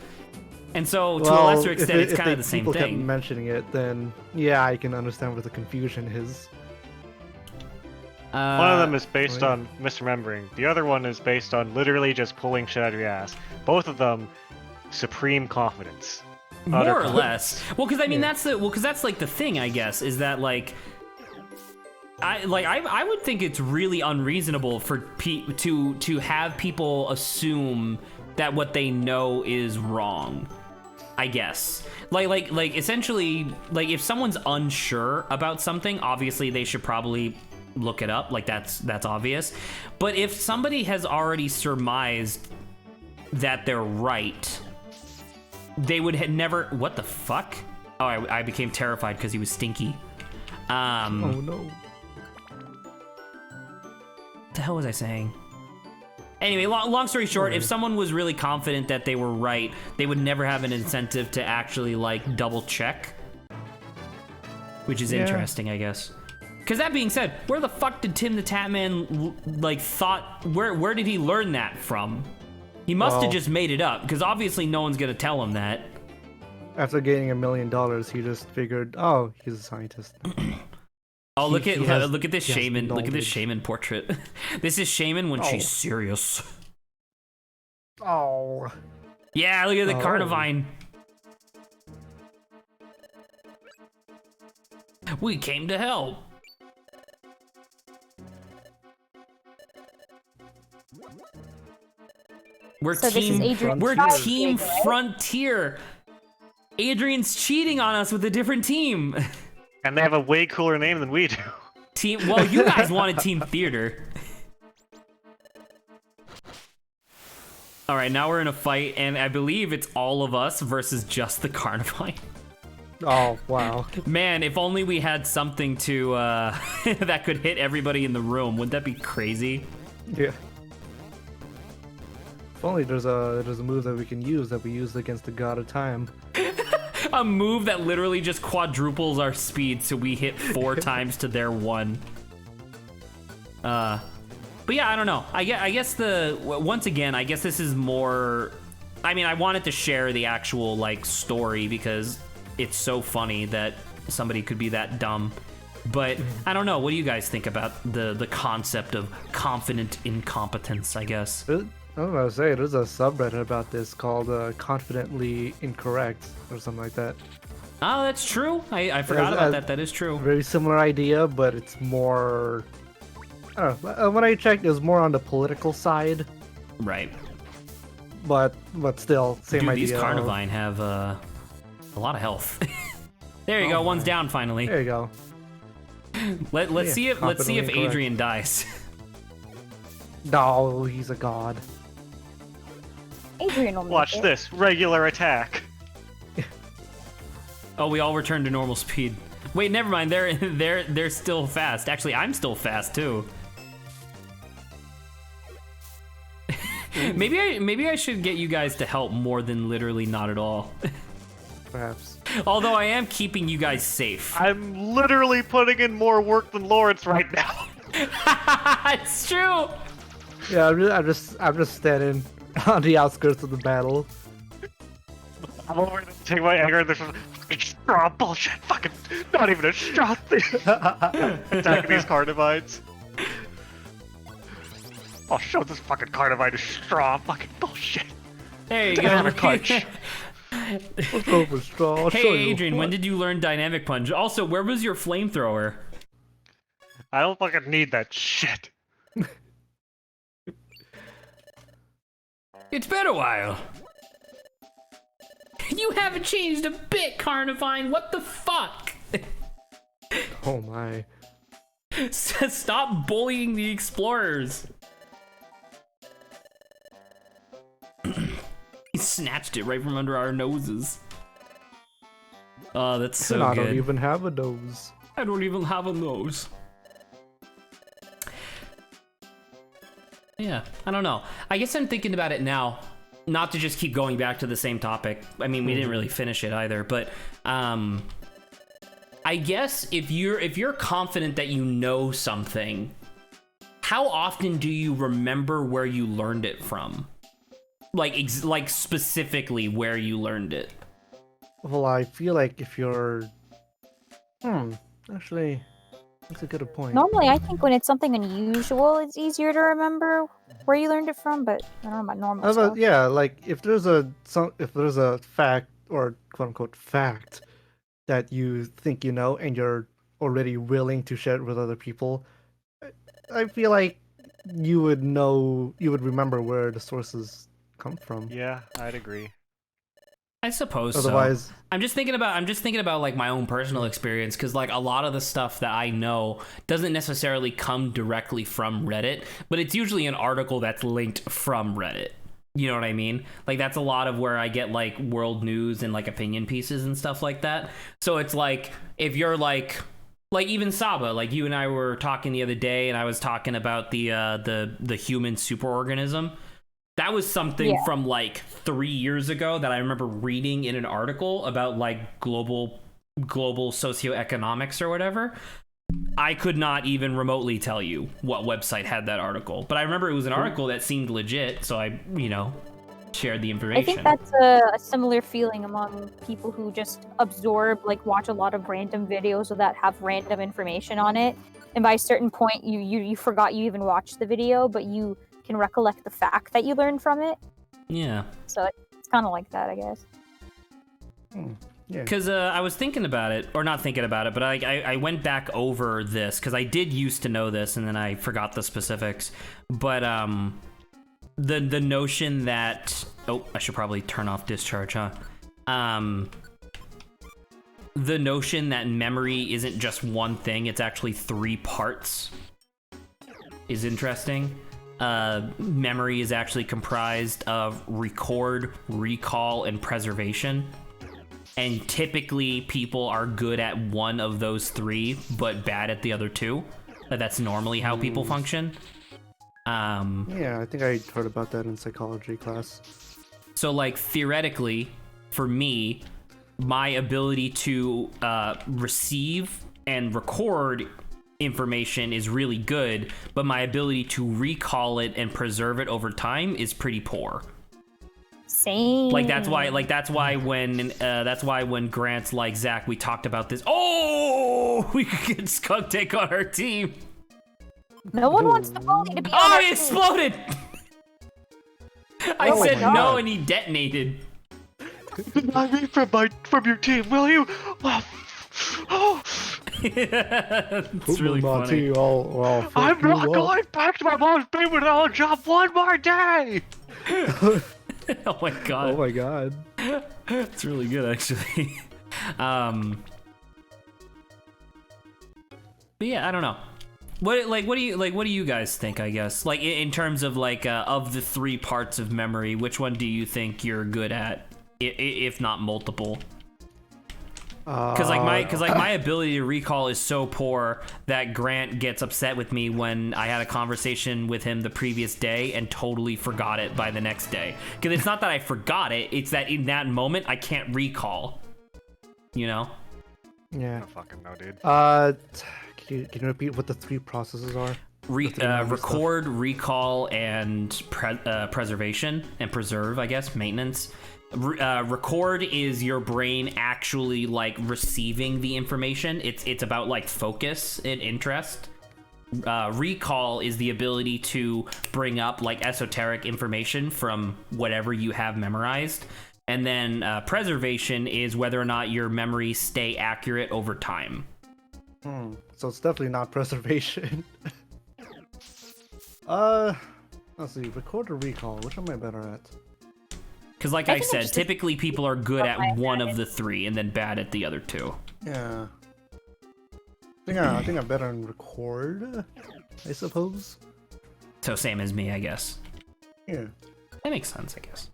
And so, to a lesser extent, it's kind of the same thing. If people kept mentioning it, then yeah, I can understand where the confusion is. One of them is based on misremembering. The other one is based on literally just pulling shit out of your ass. Both of them, supreme confidence. More or less. Well, because I mean, that's like the thing, I guess, is that like, I would think it's really unreasonable for to have people assume that what they know is wrong. I guess like essentially, like if someone's unsure about something, obviously they should probably look it up. Like that's obvious. But if somebody has already surmised that they're right, they would never. What the fuck? Oh, I became terrified because he was stinky. Oh no. What the hell was I saying? Anyway, long story short, if someone was really confident that they were right, they would never have an incentive to actually, like, double check. Which is interesting, I guess. Because that being said, where the fuck did Tim the Tatman, like, where did he learn that from? He must have just made it up, because obviously no one's gonna tell him that. After gaining $1 million, he just figured, oh, he's a scientist. Oh, look at this shaman! Look at this shaman portrait. This is shaman when she's serious. Oh. Yeah, look at the Carnivine. We came to help. We're team Frontier. Adrian's cheating on us with a different team. And they have a way cooler name than we do. Well, you guys wanted Team Theater. All right, now we're in a fight, and I believe it's all of us versus just the Carnivine. Oh, wow. Man, if only we had something to that could hit everybody in the room. Wouldn't that be crazy? Yeah. If only there's a move that we can use that we used against the God of Time. A move that literally just quadruples our speed, so we hit 4 times to their 1. But yeah, I don't know. I guess once again, I guess this is more. I mean, I wanted to share the actual like story because it's so funny that somebody could be that dumb. But I don't know. What do you guys think about the concept of confident incompetence? I guess. I was about to say, there's a subreddit about this called Confidently Incorrect, or something like that. Oh, that's true. I forgot about that. That is true. Very similar idea, but it's more... I don't know. When I checked, it was more on the political side. Right. But still, same idea. These Carnivine have a lot of health. There you go. One's down finally. There you go. Let's see if Adrian dies. No, he's a god. Adrian will make Watch it. this regular attack. Oh, we all returned to normal speed. Wait, never mind. They're still fast. Actually, I'm still fast too. Maybe I should get you guys to help more than literally not at all. Perhaps. Although I am keeping you guys safe. I'm literally putting in more work than Lawrence right now. It's true. Yeah, I'm just standing on the outskirts of the battle. I'm over to take my anger and this is fucking straw bullshit. Fucking not even a straw thing. Attacking these Carnivides. I'll show this fucking Carnivide a straw fucking bullshit. There you Banana go. punch. Let's go for straw. I'll show Hey, you Adrian, when did you learn dynamic punch? Also, where was your flamethrower? I don't fucking need that shit. It's been a while. You haven't changed a bit, Carnivine. What the fuck? Oh my. Stop bullying the explorers. He snatched it right from under our noses. Oh, that's so I good. don't even have a nose. I don't even have a nose. Yeah, I don't know. I guess I'm thinking about it now. Not to just keep going back to the same topic. I mean, we didn't really finish it either, but I guess if you're confident that you know something, how often do you remember where you learned it from? Like specifically where you learned it. Well, I feel like if you're... Actually, that's a good point. Normally, I think when it's something unusual, it's easier to remember where you learned it from. But I don't know about normal stuff. Yeah, like if there's a fact or quote unquote fact that you think you know and you're already willing to share it with other people, I feel like you would remember where the sources come from. Yeah, I'd agree. I suppose Otherwise, so. I'm just thinking about like my own personal experience, because like a lot of the stuff that I know doesn't necessarily come directly from Reddit, but it's usually an article that's linked from Reddit. You know what I mean? Like that's a lot of where I get like world news and like opinion pieces and stuff like that. So it's like if you're like even Saba, like you and I were talking the other day, and I was talking about the human superorganism. That was something from like 3 years ago that I remember reading in an article about like global socioeconomics or whatever. I could not even remotely tell you what website had that article, but I remember it was an article that seemed legit, so I, shared the information. I think that's a similar feeling among people who just absorb, like watch a lot of random videos that have random information on it, and by a certain point you forgot you even watched the video, but you can recollect the fact that you learned from it. Yeah. So it's kind of like that, I guess. yeah. Because I was thinking about it, or not thinking about it, but I went back over this, because I did used to know this, and then I forgot the specifics. But the notion that... Oh, I should probably turn off discharge, huh? The notion that memory isn't just one thing, it's actually 3 parts is interesting. Memory is actually comprised of record, recall, and preservation. And typically people are good at one of those 3, but bad at the other 2. That's normally how people function. Yeah, I think I heard about that in psychology class. So like theoretically, for me, my ability to receive and record information is really good, but my ability to recall it and preserve it over time is pretty poor. Same. That's why when Grant's like, Zach, we talked about this. Oh, we could get Skunk Tank on our team. No one wants the bully to be on Oh, our he team. exploded. I Oh said my no, God. and he detonated. Deny me from your team, will you? Oh, It's really funny. I'm not going back to my mom's basement without a job one more day. Oh my god. Oh my god. It's really good, actually. But yeah, I don't know. What do you guys think? I guess like in terms of like of the 3 parts of memory, which one do you think you're good at, if not multiple? Because my ability to recall is so poor that Grant gets upset with me when I had a conversation with him the previous day and totally forgot it by the next day. Because it's not that I forgot it; it's that in that moment I can't recall. You know? Yeah. I don't fucking know, dude. Can you repeat what the 3 processes are? Record, recall, and preservation and preserve, I guess, maintenance. Record is your brain actually like receiving the information. It's about like focus and interest. Recall is the ability to bring up like esoteric information from whatever you have memorized. And then preservation is whether or not your memories stay accurate over time. So it's definitely not preservation. Let's see, record or recall, which am I better at? Because like I said, typically people are good at one of the 3 and then bad at the other 2. Yeah. I think I'm better in record, I suppose. So same as me, I guess. Yeah. That makes sense, I guess.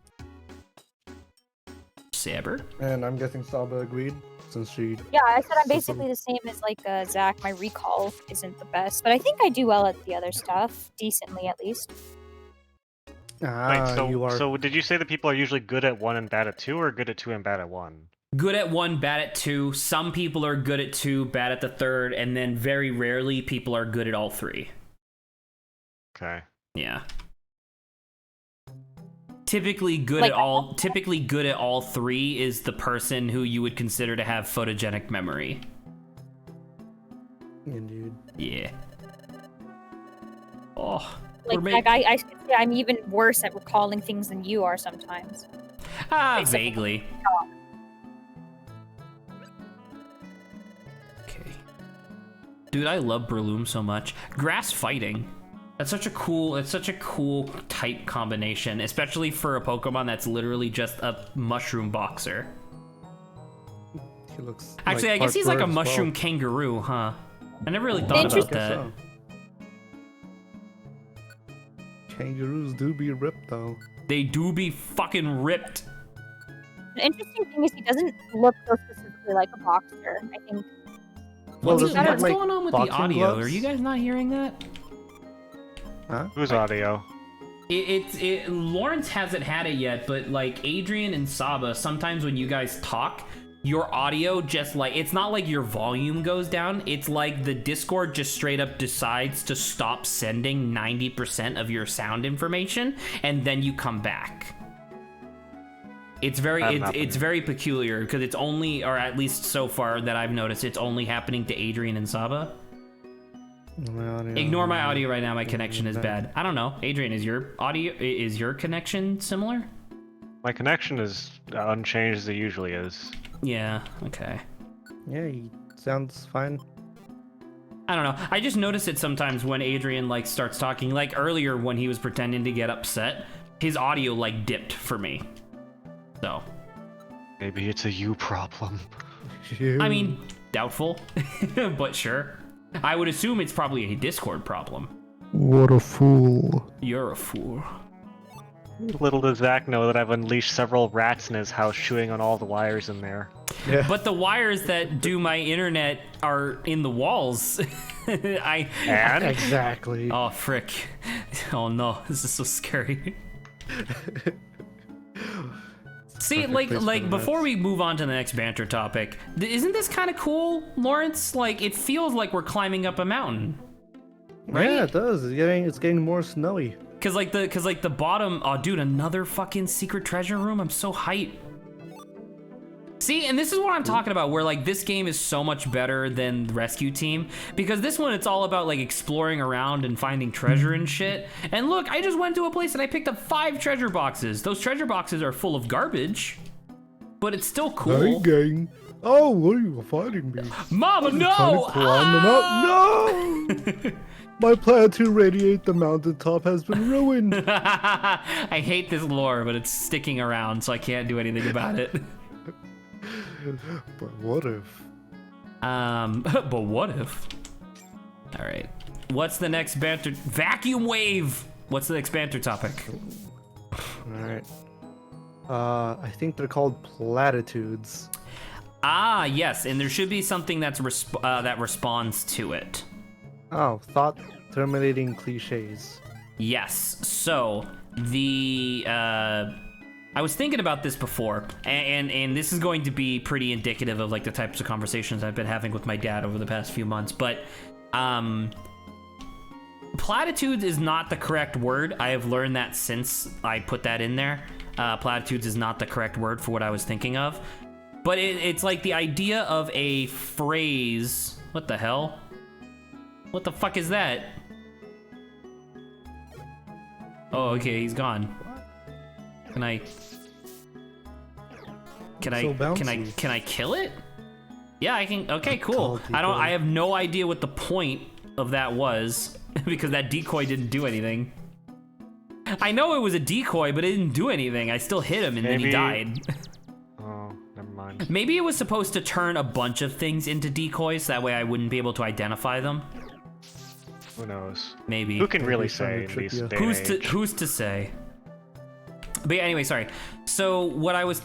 Saber? And I'm guessing Saba agreed, since she... Yeah, I said I'm basically the same as like Zach. My recall isn't the best, but I think I do well at the other stuff, decently at least. Wait, you are... so did you say that people are usually good at 1 and bad at 2, or good at 2 and bad at 1? Good at 1, bad at 2. Some people are good at 2, bad at the 3rd, and then very rarely people are good at all 3. Okay. Yeah. Typically good at all 3 is the person who you would consider to have photogenic memory. Indeed. Yeah. Oh. I should say I'm even worse at recalling things than you are sometimes. Vaguely. Okay. Dude, I love Breloom so much. Grass fighting. That's such a cool type combination, especially for a Pokemon that's literally just a mushroom boxer. He looks actually, like I guess he's like a Park mushroom kangaroo, huh? I never really thought about that. So. Kangaroos do be ripped, though. They do be fucking ripped. The interesting thing is he doesn't look so specifically like a boxer, I think. What's doesn't he have, going on with the boxing audio? gloves? Are you guys not hearing that? Huh? Whose audio? Lawrence hasn't had it yet, but like Adrian and Saba, sometimes when you guys talk, your audio just like, it's not like your volume goes down, it's like the Discord just straight up decides to stop sending 90% of your sound information, and then you come back. It's very peculiar, because it's only, or at least so far that I've noticed, it's only happening to Adrian and Saba. Ignore my audio right now, my connection is bad. I don't know. Adrian, is your connection similar? My connection is unchanged as it usually is. Yeah, okay. Yeah, he sounds fine. I don't know. I just notice it sometimes when Adrian like starts talking. Like earlier when he was pretending to get upset, his audio like dipped for me. So Maybe it's a you problem. I mean, doubtful, but sure. I would assume it's probably a Discord problem. What a fool. You're a fool. Little does Zach know that I've unleashed several rats in his house, chewing on all the wires in there. Yeah. But the wires that do my internet are in the walls. And? Exactly. Oh, frick. Oh no, this is so scary. See, like before we move on to the next banter topic, isn't this kind of cool, Lawrence? Like, it feels like we're climbing up a mountain, right? Yeah, it does. It's getting more snowy. Cause like the bottom. Oh, dude, another fucking secret treasure room. I'm so hyped. See, and this is what I'm talking about, where like this game is so much better than the Rescue Team, because this one, it's all about like exploring around and finding treasure and shit. And look, I just went to a place and I picked up 5 treasure boxes. Those treasure boxes are full of garbage, but it's still cool. Hey, gang. Oh, what are you fighting me? Mama, Trying no! to climb the mountain. No! My plan to radiate the mountaintop has been ruined. I hate this lore, but it's sticking around, so I can't do anything about it. But what if? But what if? All right. What's the next banter? Vacuum wave. What's the next banter topic? All right. I think they're called platitudes. Ah, yes, and there should be something that's that responds to it. Oh, thought terminating cliches. Yes. So the I was thinking about this before, and this is going to be pretty indicative of like the types of conversations I've been having with my dad over the past few months. But platitudes is not the correct word. I have learned that since I put that in there. Platitudes is not the correct word for what I was thinking of. But it's like the idea of a phrase. What the hell? What the fuck is that? Oh, okay, he's gone. Can I kill it? Yeah, I can. Okay, cool. I have no idea what the point of that was because that decoy didn't do anything. I know it was a decoy, but it didn't do anything. I still hit him and then he died. Oh, never mind. Maybe it was supposed to turn a bunch of things into decoys. That way I wouldn't be able to identify them. Who knows? Maybe. Who can really say in these day and age? Who's to say? But yeah, anyway, sorry. So what I was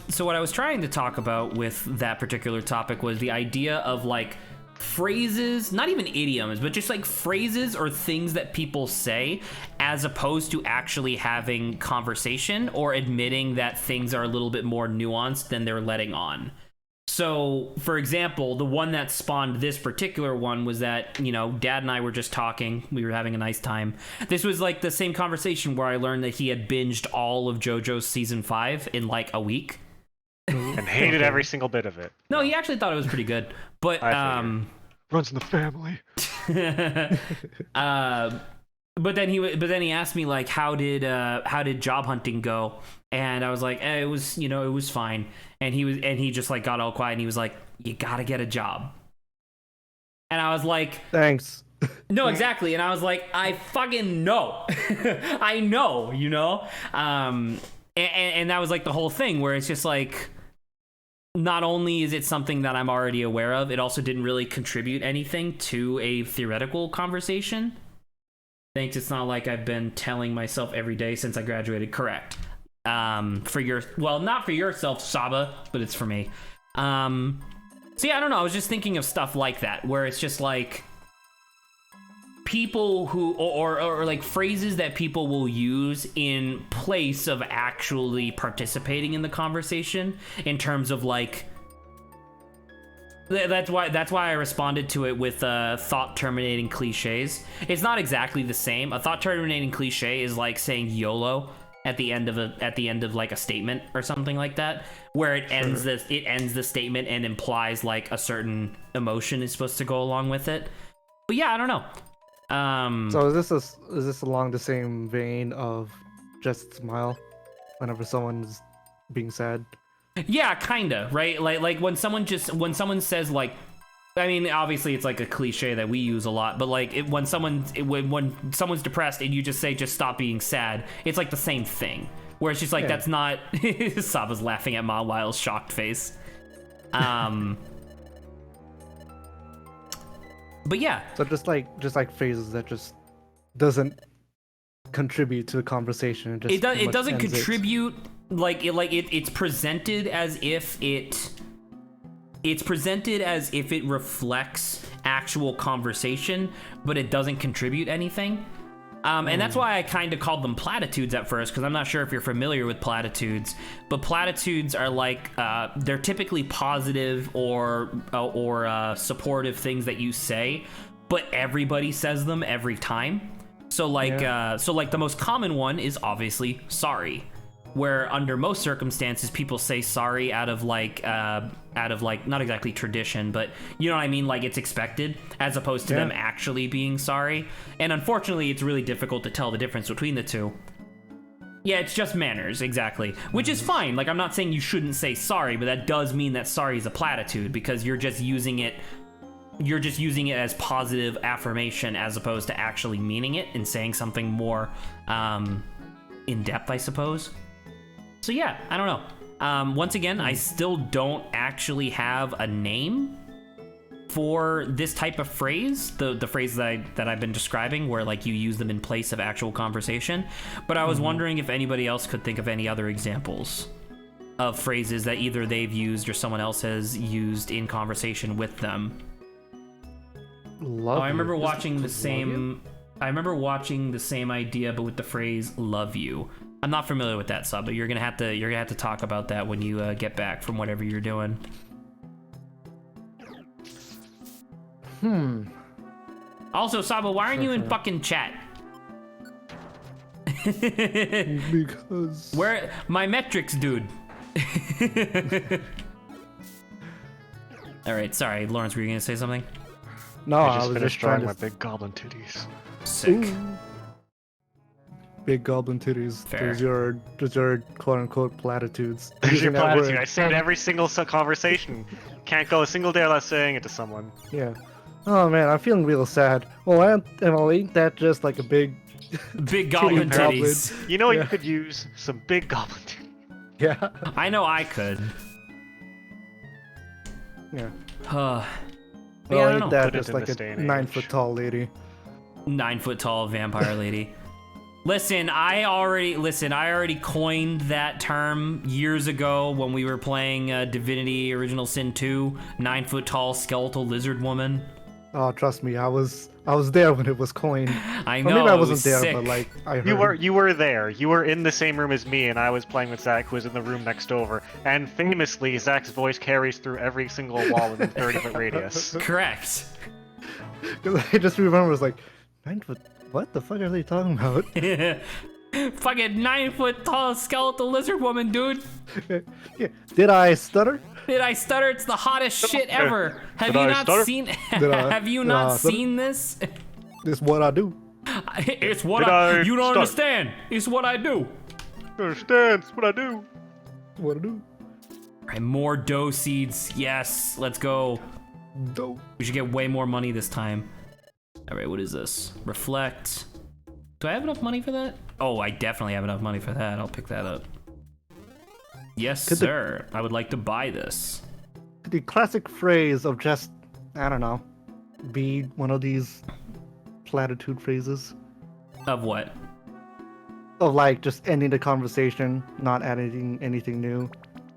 trying to talk about with that particular topic was the idea of like phrases, not even idioms, but just like phrases or things that people say as opposed to actually having conversation or admitting that things are a little bit more nuanced than they're letting on. So, for example, the one that spawned this particular one was that, you know, Dad and I were just talking. We were having a nice time. This was like the same conversation where I learned that he had binged all of JoJo's season 5 in like a week. And hated every single bit of it. No, he actually thought it was pretty good. But, runs in the family. But then he asked me like, how did job hunting go? And I was like, it was fine. And he just like got all quiet and he was like, you gotta get a job. And I was like, thanks. No, exactly. And I was like, I fucking know. I know, you know? And that was like the whole thing where it's just like, not only is it something that I'm already aware of, it also didn't really contribute anything to a theoretical conversation. Thanks, it's not like I've been telling myself every day since I graduated. Correct. Not for yourself, Saba, but it's for me. So yeah, I don't know. I was just thinking of stuff like that, where it's just like people who, or like phrases that people will use in place of actually participating in the conversation in terms of like, that's why I responded to it with thought terminating cliches. It's not exactly the same. A thought terminating cliche is like saying YOLO at the end of like a statement or something like that, where it ends the statement and implies like a certain emotion is supposed to go along with it. But yeah, I don't know. So is this along the same vein of just smile whenever someone's being sad? Yeah, kinda, right? Like when someone says like, I mean, obviously it's like a cliche that we use a lot, but like when someone's depressed and you just say just stop being sad, it's like the same thing. Where it's just like that's not. Saba's laughing at Ma Wile's shocked face. But yeah. So just like phrases that just doesn't contribute to the conversation. It doesn't contribute. It's presented as if it reflects actual conversation, but it doesn't contribute anything. And that's why I kind of called them platitudes at first, because I'm not sure if you're familiar with platitudes, but platitudes are like they're typically positive or supportive things that you say, but everybody says them every time. So the most common one is obviously sorry, where under most circumstances people say sorry out of like not exactly tradition, but you know what I mean, like it's expected, as opposed to them actually being sorry. And unfortunately it's really difficult to tell the difference between the two. Yeah, it's just manners, exactly, which is fine. Like I'm not saying you shouldn't say sorry, but that does mean that sorry is a platitude, because you're just using it as positive affirmation as opposed to actually meaning it and saying something more in depth, I suppose. So yeah, I don't know. Once again, I still don't actually have a name for this type of phrase, the phrase that I've been describing, where like you use them in place of actual conversation. But I was wondering if anybody else could think of any other examples. of phrases that either they've used or someone else has used in conversation with them. Love I remember you. watching the Just love you? same. I remember watching the same idea, but with the phrase "love you." I'm not familiar with that sub, but you're gonna have to talk about that when you get back from whatever you're doing. Also, Saba, why aren't you in fucking chat? Because Where my metrics, dude? All right, sorry, Lawrence. Were you gonna say something? no, I I just was finished just trying drawing to my big goblin titties. Sick. big goblin titties. Fair. Those your quote unquote platitudes. There's your Using that platitude. word. I say it every single conversation. Can't go a single day without saying it to someone. Yeah. Oh man, I'm feeling real sad. Well, ain't that just like a big Big goblin goblin. titties. You know what Yeah. you could use? Some big goblin titties. yeah. I know I could. Yeah. But yeah, Well, I ain't don't know. that Put it just in like this a day and 9-foot age. tall lady? 9-foot tall vampire lady. Listen, I already coined that term years ago when we were playing Divinity Original Sin 2. 9-foot tall skeletal lizard woman. Oh, trust me, I was there when it was coined. I Or know. maybe I it wasn't was there, sick. but like I heard. You were there. You were in the same room as me, and I was playing with Zach, who was in the room next over. And famously, Zach's voice carries through every single wall within 30-foot radius. Correct. 'Cause I just remember it was like 9-foot. What the fuck are they talking about? Fucking 9-foot tall skeletal lizard woman, dude. Yeah. Did I stutter? Did I stutter? It's the hottest shit ever. Have Did you I not stutter? seen? Did I- Have you did not I stutter? seen this? This is what I do. It's what Did I you don't stutter? understand. It's what I do. Understand? That's what I do. What I do. All right, more dough seeds. Yes, let's go. Dope. We should get way more money this time. All right, what is this? Reflect. Do I have enough money for that? Oh, I definitely have enough money for that. I'll pick that up. Yes, Could the- sir. I would like to buy this. The classic phrase of just, I don't know, be one of these platitude phrases Of what? of like just ending the conversation, not adding anything new.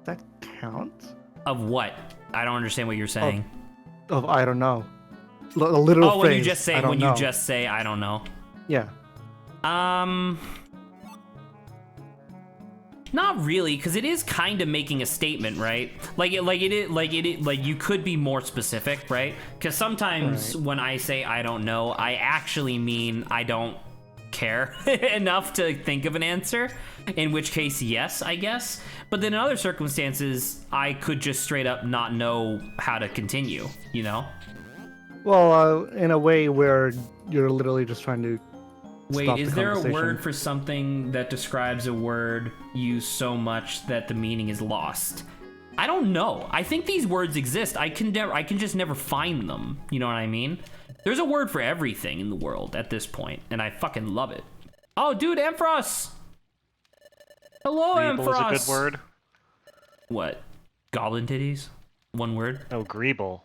That counts? Of what? I don't understand what you're saying. Of I don't know. A literal Oh, phrase. when you just say I don't know. I don't know. Yeah. Not really, because it is kind of making a statement, right? Like you could be more specific, right? Because sometimes when I say I don't know, I actually mean I don't care enough to think of an answer. In which case, yes, I guess. But then in other circumstances, I could just straight up not know how to continue. You know? Well, in a way where you're literally just trying to. Wait, stop is the there a conversation. word for something that describes a word used so much that the meaning is lost? I don't know. I think these words exist. I can just never find them. You know what I mean? There's a word for everything in the world at this point, and I fucking love it. Oh, dude, Ampharos! Hello, Greeble Ampharos! is a good word. What? Goblin titties? One word? Oh, Greeble.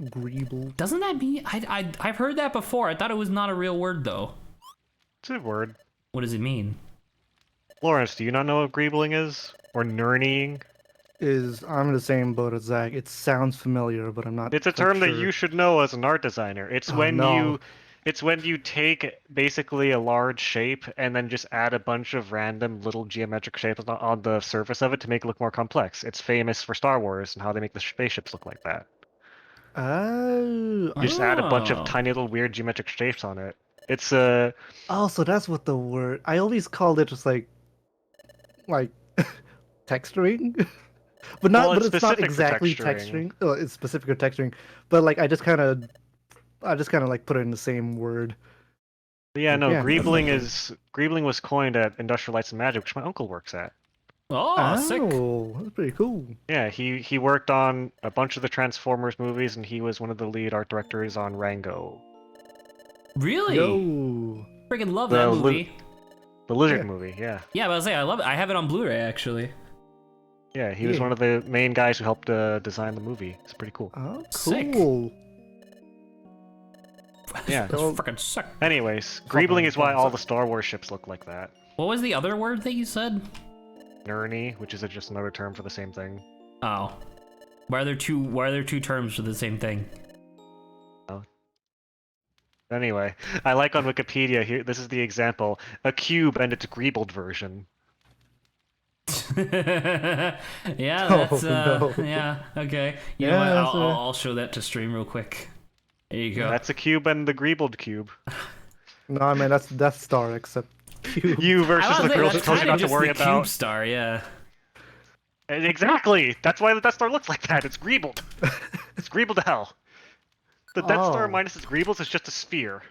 Greeble. Doesn't that mean... I've heard that before. I thought it was not a real word, though. It's a good word. What does it mean? Lawrence, do you not know what greebling is? Or nurneying? I'm in the same boat as Zach. It sounds familiar, but I'm not. It's a quite term that sure. you should know as an art designer. It's Oh, when no. it's when you take basically a large shape and then just add a bunch of random little geometric shapes on the surface of it to make it look more complex. It's famous for Star Wars and how they make the spaceships look like that. Oh. You just add a bunch Oh. of tiny little weird geometric shapes on it. It's Oh, so that's what the word. I always called it just like texturing, but not. Well, but it's it's not specific for exactly texturing. texturing. Oh, it's specific for texturing, but like I just kind of like put it in the same word. yeah, no, Yeah, greebling was coined at Industrial Lights and Magic, which my uncle works at. Oh, sick. That's pretty cool. Yeah, he worked on a bunch of the Transformers movies, and he was one of the lead art directors on Rango, Really? Yo. Freaking love The that li- movie. the lizard Yeah. movie. Yeah, Yeah, but I was saying, I love it. I have it on Blu-ray, actually. yeah, he was Yeah. one of the main guys who helped design the movie. It's pretty cool. Oh, Sick. cool. Yeah. That's Well- freaking sick. Anyways, Fucking greebling is why all suck. the Star Wars ships look like that. What was the other word that you said? Nerny, which is just another term for the same thing. Oh. Why are there two terms for the same thing? Anyway, I like on Wikipedia here, this is the example, a cube and its greebled version. Yeah, that's no. yeah, okay. You know what? Yeah, I'll show that to stream real quick. There you go. That's a cube and the greebled cube. No, I mean that's Death Star, except cube. You versus the girl that that's told you kinda not to just worry the about. Cube Star, yeah. Exactly! That's why the Death Star looks like that. It's greebled. It's greebled to hell. The Death Star Oh. minus its greebles is just a sphere.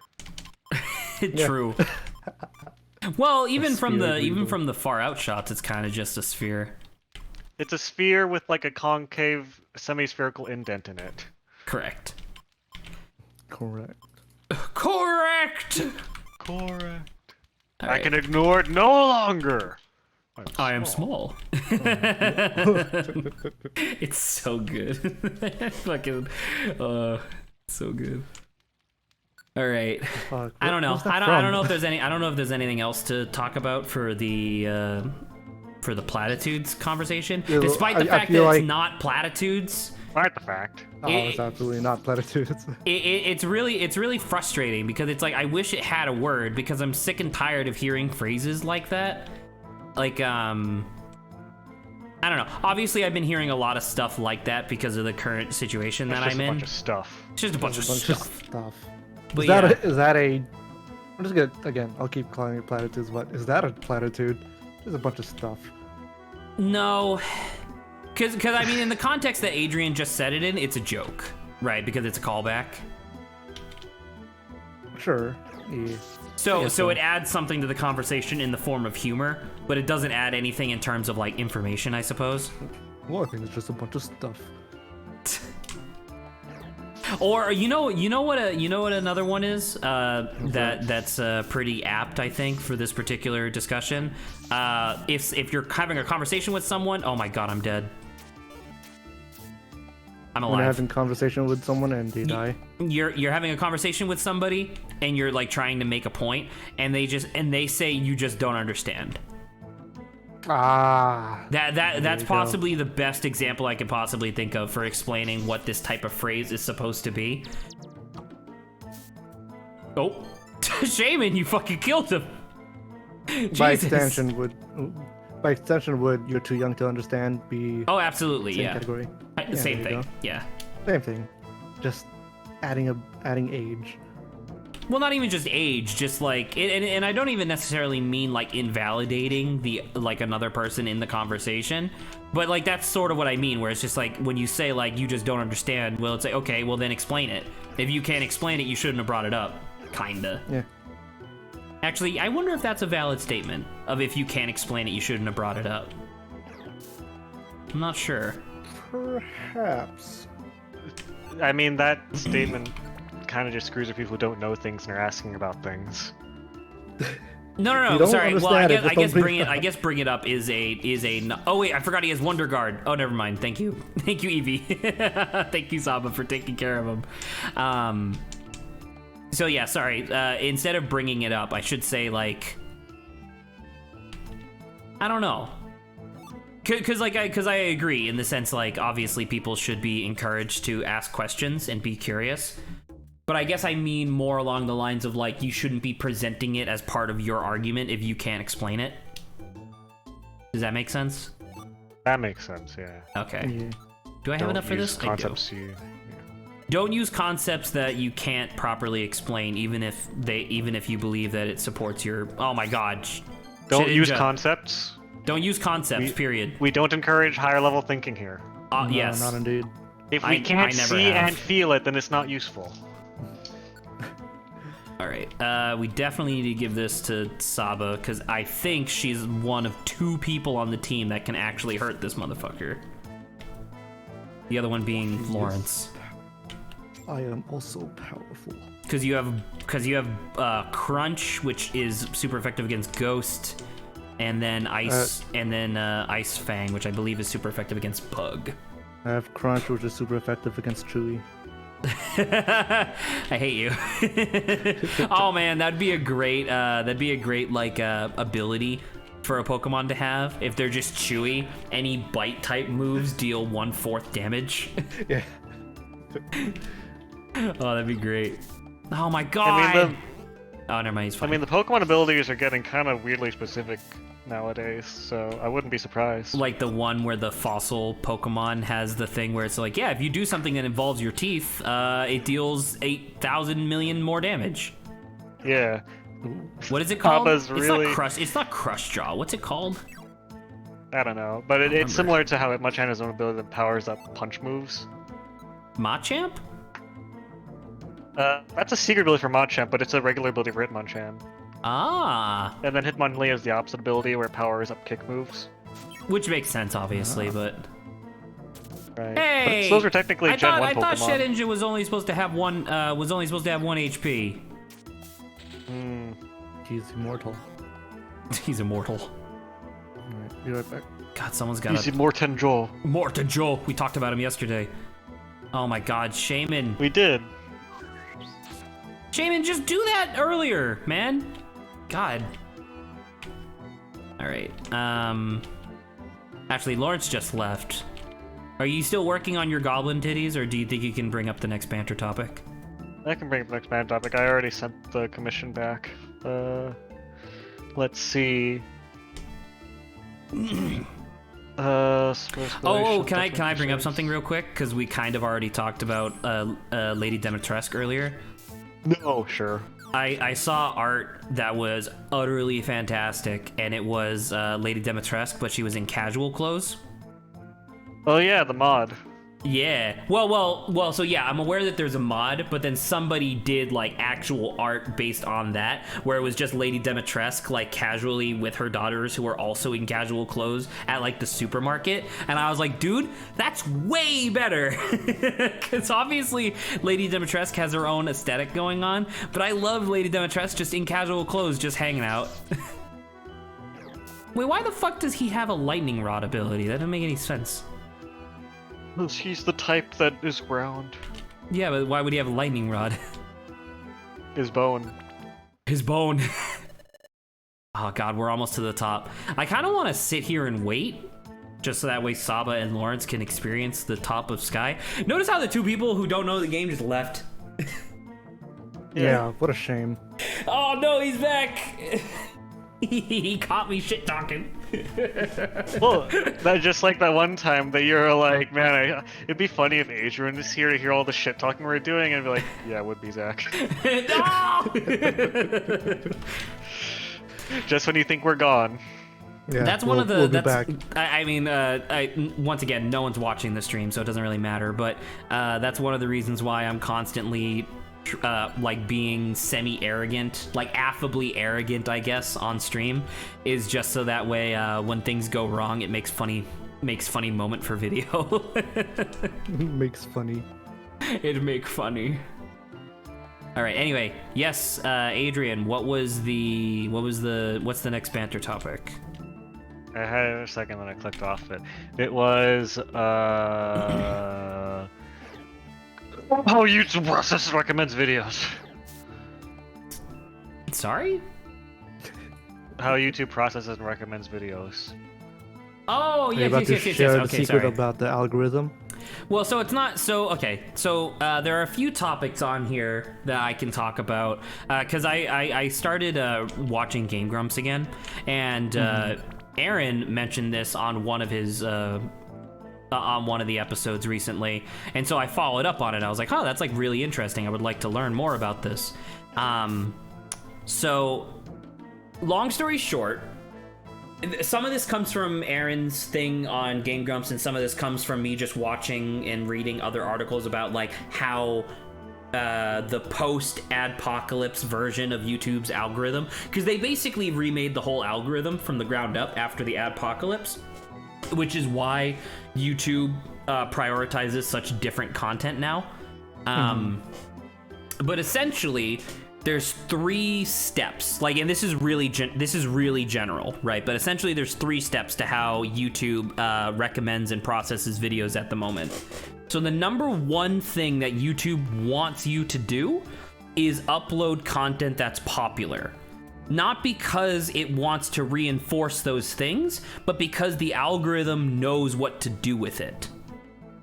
True. Well, even from sphere the far out shots, it's kind of just a sphere. It's a sphere with like a concave semi-spherical indent in it. Correct. Correct. Correct. Correct. All I right. can ignore it no longer. I am small. It's so good. Fucking, so good. All right. Fuck, I don't know. where's that I don't from? know if there's any. I don't know if there's anything else to talk about for the platitudes conversation. Yeah, Despite the I fact that feel it's like- not platitudes, Aren't the fact. Oh, it's absolutely not platitudes. it's really frustrating because it's like I wish it had a word because I'm sick and tired of hearing phrases like that. Like I don't know. Obviously, I've been hearing a lot of stuff like that because of the current situation that It's just I'm a in. bunch of stuff. It's just a bunch of stuff. But Is yeah. that a? I'm just gonna again. I'll keep calling it platitudes, but is that a platitude? There's a bunch of stuff. No, because I mean, in the context that Adrian just said it in, it's a joke, right? Because it's a callback. Sure. Yeah. So guess so so. it adds something to the conversation in the form of humor, but it doesn't add anything in terms of like information, I suppose. Well, I think it's just a bunch of stuff. Or you know what another one is that's pretty apt, I think, for this particular discussion. If you're having a conversation with someone, oh my god, I'm dead. I'm When alive. having conversation with someone and they die. You're having a conversation with somebody and you're like trying to make a point, and they say you just don't understand. Ah. That's you go. possibly the best example I could possibly think of for explaining what this type of phrase is supposed to be. Oh, Shaman, you fucking killed him. By Jesus. extension, would you're too young to understand be Oh, absolutely, same yeah. category? Same there you thing, yeah. Same thing. Just adding age. Well, not even just age, just like, and I don't even necessarily mean like invalidating another person in the conversation, but like that's sort of what I mean, where it's just like when you say like you just don't understand, well, it's like, okay, well then explain it. If you can't explain it, you shouldn't have brought it up, kinda. Yeah. Actually, I wonder if that's a valid statement of if you can't explain it, you shouldn't have brought it up. I'm not sure. Perhaps. I mean, that statement kind of just screws with people who don't know things and are asking about things. No. don't Sorry. Well, I understand it, guess just don't bring it. bring it I guess bring it up is a. Oh wait, I forgot he has Wonder Guard. Oh, never mind. Thank you, Evie. Thank you, Saba, for taking care of him. So yeah, sorry. Instead of bringing it up, I should say like. I don't know. Because I agree in the sense like obviously people should be encouraged to ask questions and be curious. But I guess I mean more along the lines of like you shouldn't be presenting it as part of your argument if you can't explain it. Does that make sense? That makes sense, yeah. Okay. Yeah. Do I have Don't enough for use this? I do. concepts you. Don't use concepts that you can't properly explain, even if you believe that it supports your. Oh my god. Don't use Shedinja. concepts. Don't use concepts. We- Period. We don't encourage higher level thinking here. No, Yes. not indeed. If I we can't never see have. and feel it, then it's not useful. All right. We definitely need to give this to Saba because I think she's one of 2 people on the team that can actually hurt this motherfucker. The other one being Lawrence. I am also powerful. Because you have Crunch, which is super effective against Ghost, and then Ice Ice Fang, which I believe is super effective against Bug. I have Crunch, which is super effective against Chewy. I hate you. Oh man, that'd be a great like ability for a Pokemon to have. If they're just chewy, any bite type moves deal 1/4 damage. Yeah. Oh, that'd be great. Oh my god! Oh, never mind, he's fine. I mean, the Pokemon abilities are getting kind of weirdly specific nowadays, so I wouldn't be surprised. Like the one where the fossil Pokemon has the thing where it's like, yeah, if you do something that involves your teeth, it deals 8,000 million more damage. Yeah. What is it called? Really... It's not Crush Jaw. What's it called? I don't know, but it's similar to how Machamp has an ability that powers up punch moves. Machamp? That's a secret ability for Machamp, but it's a regular ability for Hitmonchan. Ah. And then Hitmonlee has the opposite ability where it powers up kick moves. Which makes sense, obviously, but... Right. Hey! But those are technically Gen 1 Pokemon. I thought Shedinja was only supposed to have one HP. He's immortal. He's immortal. Alright, be right back. God, someone's got He's Immortan Joe. Morton Joe. We talked about him yesterday. Oh my god, Shaman. We did. Shaman, just do that earlier, man. God. Alright, actually, Lawrence just left. Are you still working on your goblin titties, or do you think you can bring up the next banter topic? I can bring up the next band topic. I already sent the commission back. Let's see. Can I bring up something real quick? Because we kind of already talked about Lady Dimitrescu earlier. No, sure. I saw art that was utterly fantastic, and it was Lady Dimitrescu, but she was in casual clothes. Oh yeah, the mod. Yeah. Well. So yeah, I'm aware that there's a mod, but then somebody did like actual art based on that, where it was just Lady Dimitrescu like casually with her daughters who are also in casual clothes at like the supermarket, and I was like, dude, that's way better, because obviously Lady Dimitrescu has her own aesthetic going on, but I love Lady Dimitrescu just in casual clothes, just hanging out. Wait, why the fuck does he have a lightning rod ability? That doesn't make any sense. She's the type that is ground. Yeah, but why would he have a lightning rod? His bone. His bone. Oh god, we're almost to the top. I kind of want to sit here and wait, just so that way Saba and Lawrence can experience the top of Sky. Notice how the two people who don't know the game just left. Yeah, what a shame. Oh no, he's back. He caught me shit talking. Well, that's just like that one time that you're like, man, it'd be funny if Adrian was here to hear all the shit talking we're doing, and be like, yeah, it would be Zach. No! Just when you think we're gone. Yeah, that's one of the. We'll be that's, back. Once again, no one's watching the stream, so it doesn't really matter. But that's one of the reasons why I'm constantly like being semi-arrogant, like affably arrogant, I guess, on stream, is just so that way when things go wrong, it makes funny moment for video. Makes funny. It'd make funny. All right. Anyway, yes, Adrian, what's the next banter topic? I had it a second, then I clicked off it. It was how YouTube processes recommends videos. Sorry? How YouTube processes and recommends videos. Oh, yes, about to share the Okay, secret sorry. about the algorithm. Well, so it's not so okay. So there are a few topics on here that I can talk about because I started watching Game Grumps again, and Aaron mentioned this on one of his on one of the episodes recently, and so I followed up on it. I was like, oh, that's like really interesting. I would like to learn more about this. So long story short, some of this comes from Aaron's thing on Game Grumps, and some of this comes from me just watching and reading other articles about like how the post-adpocalypse version of YouTube's algorithm, because they basically remade the whole algorithm from the ground up after the adpocalypse, which is why YouTube prioritizes such different content now. But essentially, there's 3 steps, like, and this is really general, right? But essentially, there's 3 steps to how YouTube recommends and processes videos at the moment. So the number 1 thing that YouTube wants you to do is upload content that's popular. not because it wants to reinforce those things, but because the algorithm knows what to do with it.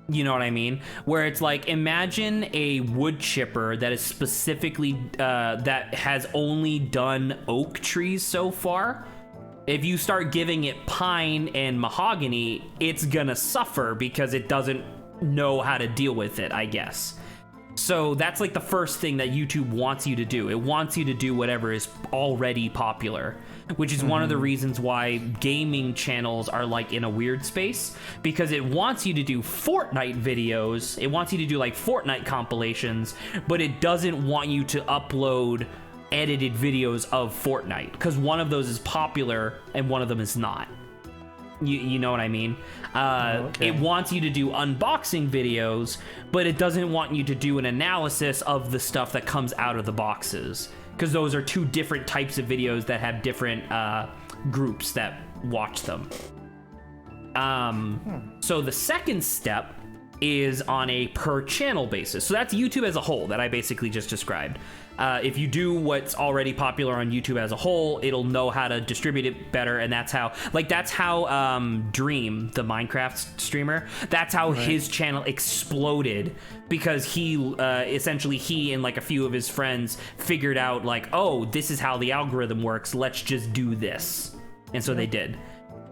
You know what I mean? Where it's like, imagine a wood chipper that is specifically, that has only done oak trees so far. If you start giving it pine and mahogany, it's gonna suffer because it doesn't know how to deal with it, I guess. So that's like the first thing that YouTube wants you to do. It wants you to do whatever is already popular, which is one of the reasons why gaming channels are like in a weird space, because it wants you to do Fortnite videos. It wants you to do like Fortnite compilations, but it doesn't want you to upload edited videos of Fortnite, because one of those is popular and one of them is not. You know what I mean? Okay. It wants you to do unboxing videos, but it doesn't want you to do an analysis of the stuff that comes out of the boxes, because those are two different types of videos that have different groups that watch them. So the second step is on a per channel basis. So that's YouTube as a whole that I basically just described. If you do what's already popular on YouTube as a whole, it'll know how to distribute it better, and that's how Dream, the Minecraft streamer, that's how his channel exploded, because he essentially he and like a few of his friends figured out like, oh, this is how the algorithm works, let's just do this. And so they did.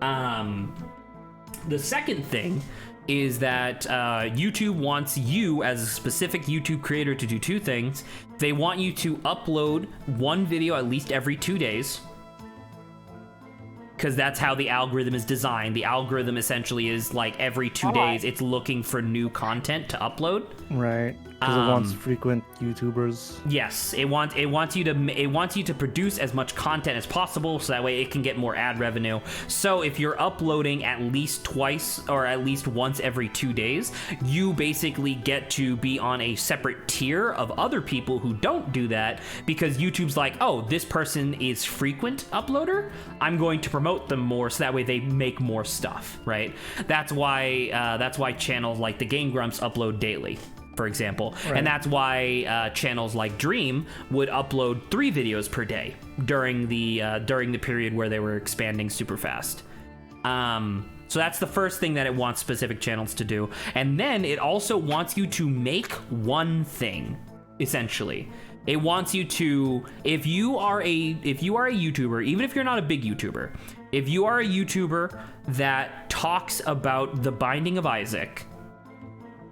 The second thing is that YouTube wants you as a specific YouTube creator to do two things. They want you to upload one video at least every 2 days, because that's how the algorithm is designed. The algorithm essentially is like every 2 days it's looking for new content to upload. Right. Because it wants frequent YouTubers. Yes, it wants you to produce as much content as possible, so that way it can get more ad revenue. So if you're uploading at least twice or at least once every 2 days, you basically get to be on a separate tier of other people who don't do that, because YouTube's like, oh, this person is frequent uploader, I'm going to promote them more, so that way they make more stuff, right? That's why channels like the Game Grumps upload daily, for example. Right. And that's why channels like Dream would upload 3 videos per day during the period where they were expanding super fast. So that's the first thing that it wants specific channels to do. And then it also wants you to make one thing, essentially. It wants you to, if you are a YouTuber, even if you're not a big YouTuber, if you are a YouTuber that talks about The Binding of Isaac,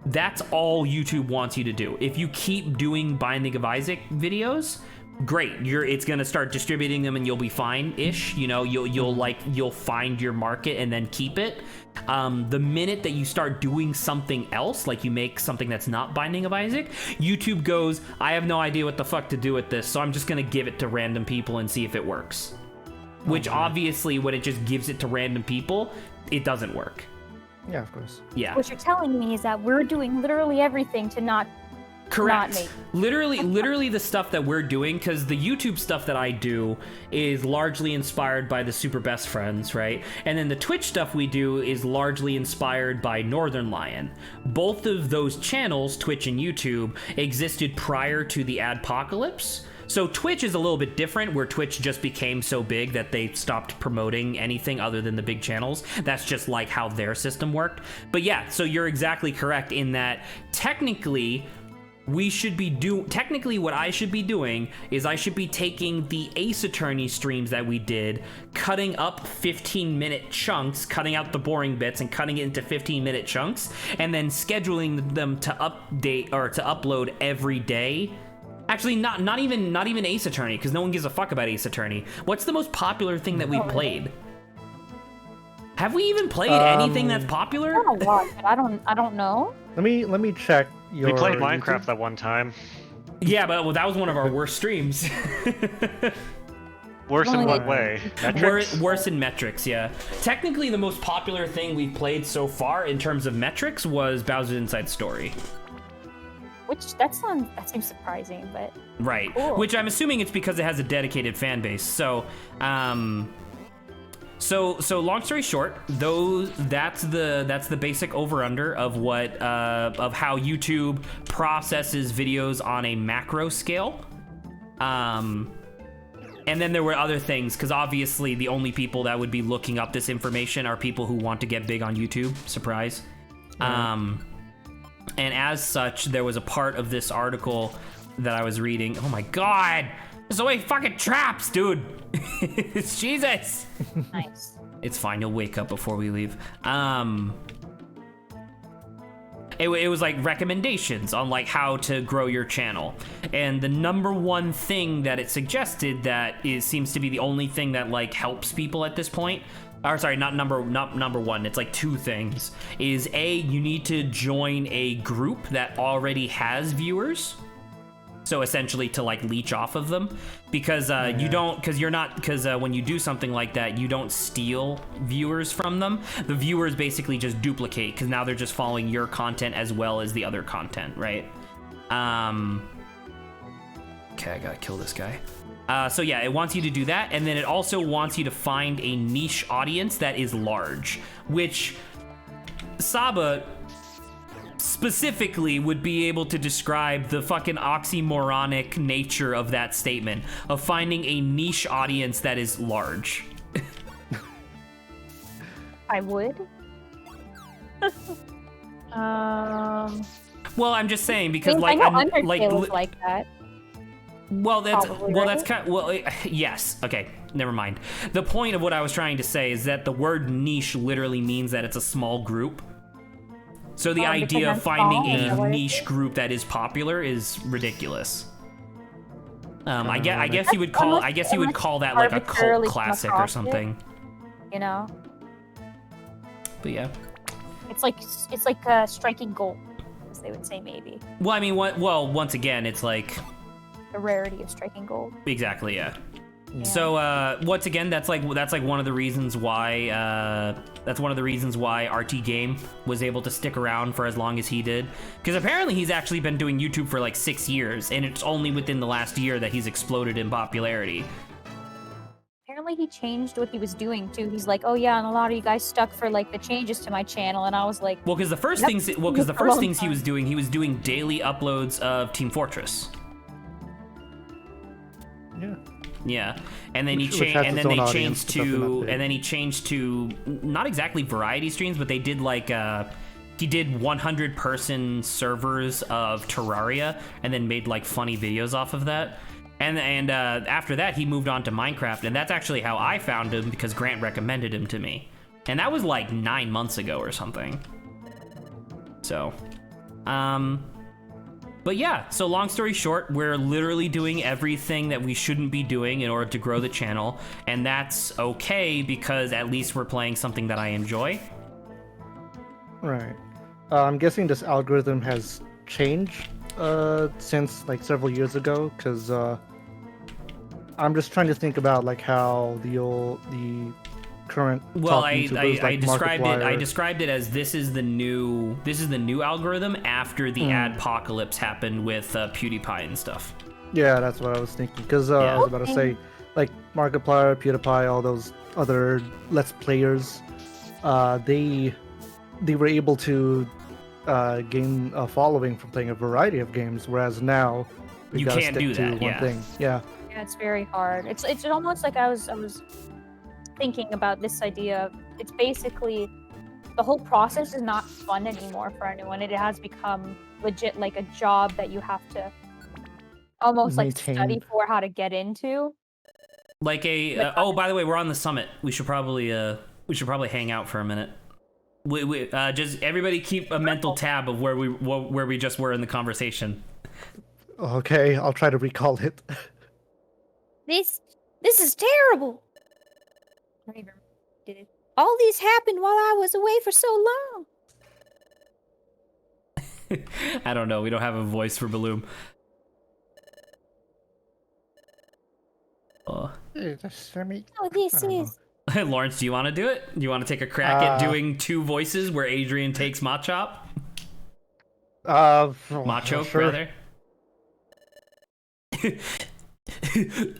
that's all YouTube wants you to do. If you keep doing Binding of Isaac videos, great. It's gonna start distributing them, and you'll be fine-ish. You know, you'll find your market and then keep it. The minute that you start doing something else, like you make something that's not Binding of Isaac, YouTube goes, I have no idea what the fuck to do with this, so I'm just gonna give it to random people and see if it works. Which obviously, when it just gives it to random people, it doesn't work. Yeah, of course. Yeah. What you're telling me is that we're doing literally everything to not Correct. Not make. Literally the stuff that we're doing, because the YouTube stuff that I do is largely inspired by the Super Best Friends, right? And then the Twitch stuff we do is largely inspired by Northern Lion. Both of those channels, Twitch and YouTube, existed prior to the adpocalypse. So Twitch is a little bit different, where Twitch just became so big that they stopped promoting anything other than the big channels. That's just like how their system worked. But yeah, so you're exactly correct in that technically what I should be doing is I should be taking the Ace Attorney streams that we did, cutting up 15-minute chunks, cutting out the boring bits and cutting it into 15-minute chunks, and then scheduling them to update or to upload every day. Actually, not even Ace Attorney, because no one gives a fuck about Ace Attorney. What's the most popular thing that we've played? Have we even played anything that's popular? Not a lot, but I don't know. Let me check your. We played Minecraft YouTube. that one time. Yeah, but that was one of our worst streams. Worse in what way? Metrics? Worse in metrics, yeah. Technically, the most popular thing we've played so far in terms of metrics was Bowser's Inside Story. Which that seems surprising, but right. Cool. Which I'm assuming it's because it has a dedicated fan base. So, so long story short, that's the basic over/under of what of how YouTube processes videos on a macro scale. And then there were other things, because obviously the only people that would be looking up this information are people who want to get big on YouTube. Surprise. And as such, there was a part of this article that I was reading. Oh my god! There's so many fucking traps, dude! It's Jesus! Nice. It's fine, you'll wake up before we leave. It was like recommendations on like how to grow your channel, and the number one thing that it suggested that seems to be the only thing that like helps people at this point, or sorry, not number one, it's like two things, is A, you need to join a group that already has viewers, so essentially to like leech off of them, because you don't, because when you do something like that, you don't steal viewers from them. The viewers basically just duplicate, because now they're just following your content as well as the other content, right? Okay, I gotta kill this guy. So yeah, it wants you to do that, and then it also wants you to find a niche audience that is large, which Saba specifically would be able to describe the fucking oxymoronic nature of that statement, of finding a niche audience that is large. I would. Well, I'm just saying, because I know I'm Undertale is like that. Well, that's Probably, well, right? that's kind of, well, yes. Okay, never mind. The point of what I was trying to say is that the word niche literally means that it's a small group. So the idea of finding a niche group that is popular is ridiculous. I guess you would call that like a cult classic or something. You know, But yeah. it's like striking gold, as they would say, maybe. Well, I mean, once again, it's like The rarity of striking gold. exactly, yeah. Yeah. So once again, that's like one of the reasons why RT Game was able to stick around for as long as he did, because apparently he's actually been doing YouTube for like 6 years, and it's only within the last year that he's exploded in popularity. Apparently he changed what he was doing too. He's like, oh yeah, and a lot of you guys stuck for like the changes to my channel, and I was like, Well, because the first Yep. things he was doing daily uploads of Team Fortress. Yeah. Yeah, and then he changed to not exactly variety streams, but they did like he did 100-person servers of Terraria, and then made like funny videos off of that. And after that, he moved on to Minecraft, and that's actually how I found him, because Grant recommended him to me, and that was like 9 months ago or something. So, but yeah, so long story short, we're literally doing everything that we shouldn't be doing in order to grow the channel, and that's okay, because at least we're playing something that I enjoy. Right. I'm guessing this algorithm has changed since like several years ago, because I'm just trying to think about like how the current top YouTubers, like I described it as this is the new algorithm after the adpocalypse happened with PewDiePie and stuff. Yeah, that's what I was thinking, because I was about to say, like Markiplier, PewDiePie, all those other Let's Players, they were able to gain a following from playing a variety of games, whereas now You gotta can't stick do to that, one yeah. thing. Yeah. yeah, it's very hard. It's almost like I was thinking about this idea of, it's basically the whole process is not fun anymore for anyone. It has become legit like a job that you have to almost like Maintain. study for how to get into. Like oh, by the way, we're on the summit. We should probably hang out for a minute. We just everybody keep a mental tab of where we just were in the conversation. Okay, I'll try to recall it. This is terrible. I don't even did it. All these happened while I was away for so long. I don't know. We don't have a voice for Balloom. Hey, just let me. Oh, this I don't is. Lawrence, do you want to do it? Do you want to take a crack at doing two voices where Adrian takes Machop? Macho, sure. rather.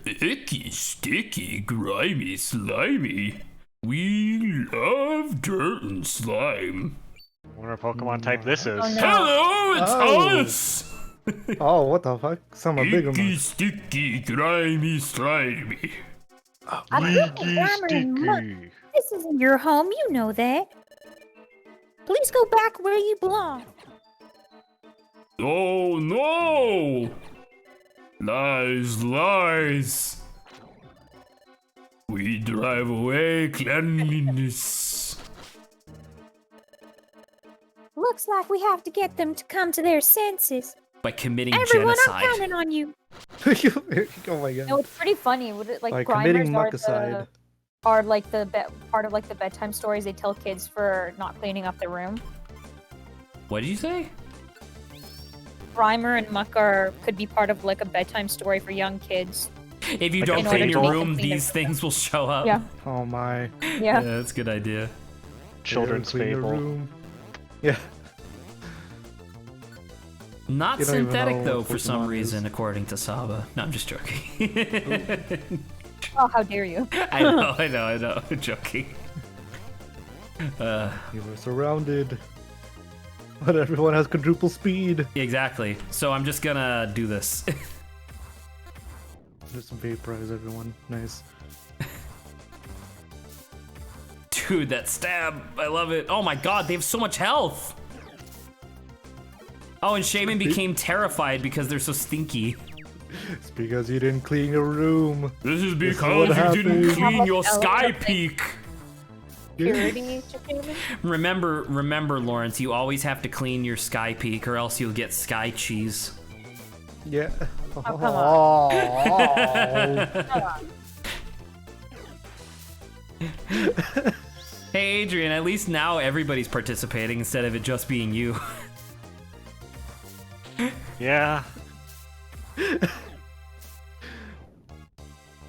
Icky, sticky, grimy, slimy. We love dirt and slime. What a Pokemon type this is. Oh, no. Hello, it's Oh. us! Oh, what the fuck? Some are bigger Icky, ones. sticky, grimy, slimy. I'm Leaky Grammar and Muck. sticky. This isn't your home, you know that. Please go back where you belong. Oh no! Lies, lies. We drive away cleanliness. Looks like we have to get them to come to their senses. By committing Everyone, genocide. I'm counting on you. Oh my god. No, it's pretty funny. Would it, like By committing Grimers muckicide. are like the part of like the bedtime stories they tell kids for not cleaning up their room. What did you say? Grimer and Muck could be part of like a bedtime story for young kids. If you Like don't in clean order your to make room, them clean these their- things will show up. Yeah, Oh my. yeah. That's a good idea. Children's Clean your fable. room. Yeah. Not You don't even synthetic know though, what for some Pokemon reason, is. according to Saba. No, I'm just joking. Oh, how dare you! I know. I'm joking. You were surrounded. But everyone has quadruple speed. Exactly. So I'm just gonna do this. Just vaporize everyone. Nice. Dude, that stab. I love it. Oh my god, they have so much health. Oh, and Shaman became terrified because they're so stinky. It's because you didn't clean your room. This is is because what you didn't happened. clean your How about sky elevator? peak. Purity, Shaman? Remember, Lawrence, you always have to clean your sky peak or else you'll get sky cheese. Yeah. Oh, come on. Hey, Adrian, at least now everybody's participating instead of it just being you. Yeah.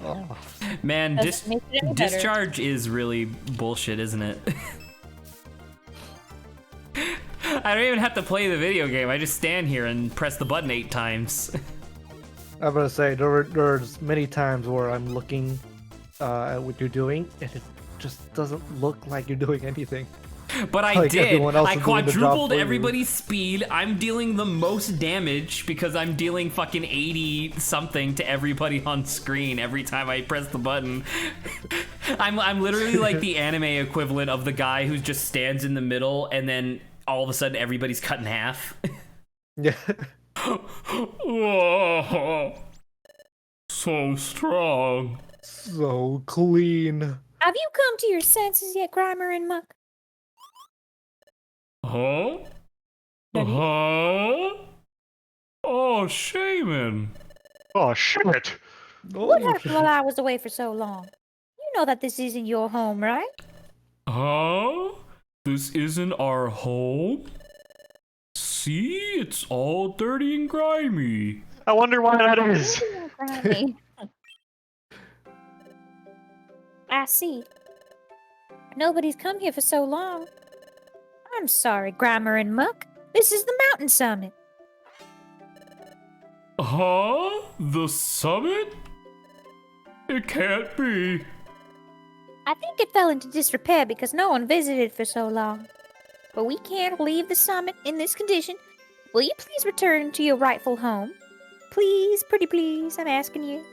Oh. Man, Doesn't make it any better. discharge is really bullshit, isn't it? I don't even have to play the video game. I just stand here and press the button 8 times. I'm gonna say there's many times where I'm looking at what you're doing and it just doesn't look like you're doing anything. But I Like did. everyone else I is doing the job quadrupled for you. everybody's speed. I'm dealing the most damage because I'm dealing fucking 80 something to everybody on screen every time I press the button. I'm literally like the anime equivalent of the guy who just stands in the middle and then all of a sudden everybody's cut in half. Yeah. Whoa. So strong. So clean. Have you come to your senses yet, Grimer and Muck? Huh? Ready? Huh? Oh, Shaman. Oh shit. What Oh, happened while I was away for so long? You know that this isn't your home, right? Huh? This isn't our home? See? It's all dirty and grimy. I wonder why that is. Grimy. I see. Nobody's come here for so long. I'm sorry, Grimer and Muck. This is the mountain summit. Huh? The summit? It can't be. I think it fell into disrepair because no one visited for so long. But we can't leave the summit in this condition. Will you please return to your rightful home? Please, pretty please, I'm asking you.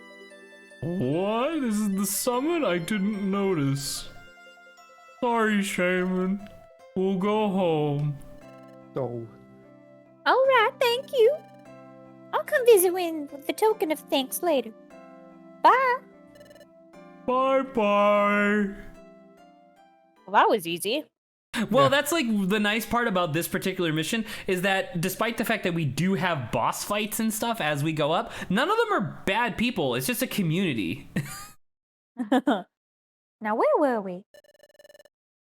What? This is the summit? I didn't notice. Sorry, Shaman. We'll go home. Oh. All right, thank you. I'll come visit with the token of thanks later. Bye. Bye-bye. Well, that was easy. Well, Yeah. that's like the nice part about this particular mission is that despite the fact that we do have boss fights and stuff as we go up, none of them are bad people. It's just a community. Now, where were we?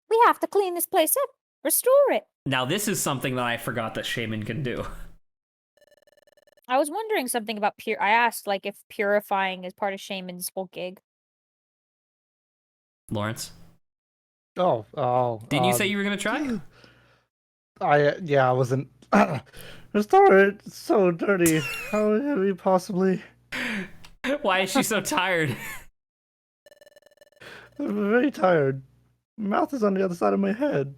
We have to clean this place up, restore it. Now, this is something that I forgot that Shaman can do. I was wondering something about I asked, like, if purifying is part of Shaman's whole gig. Lawrence, Oh. didn't you say you were gonna try? I wasn't. Restore it. It's so dirty. How have we possibly? Why is she so tired? I'm very tired. My mouth is on the other side of my head.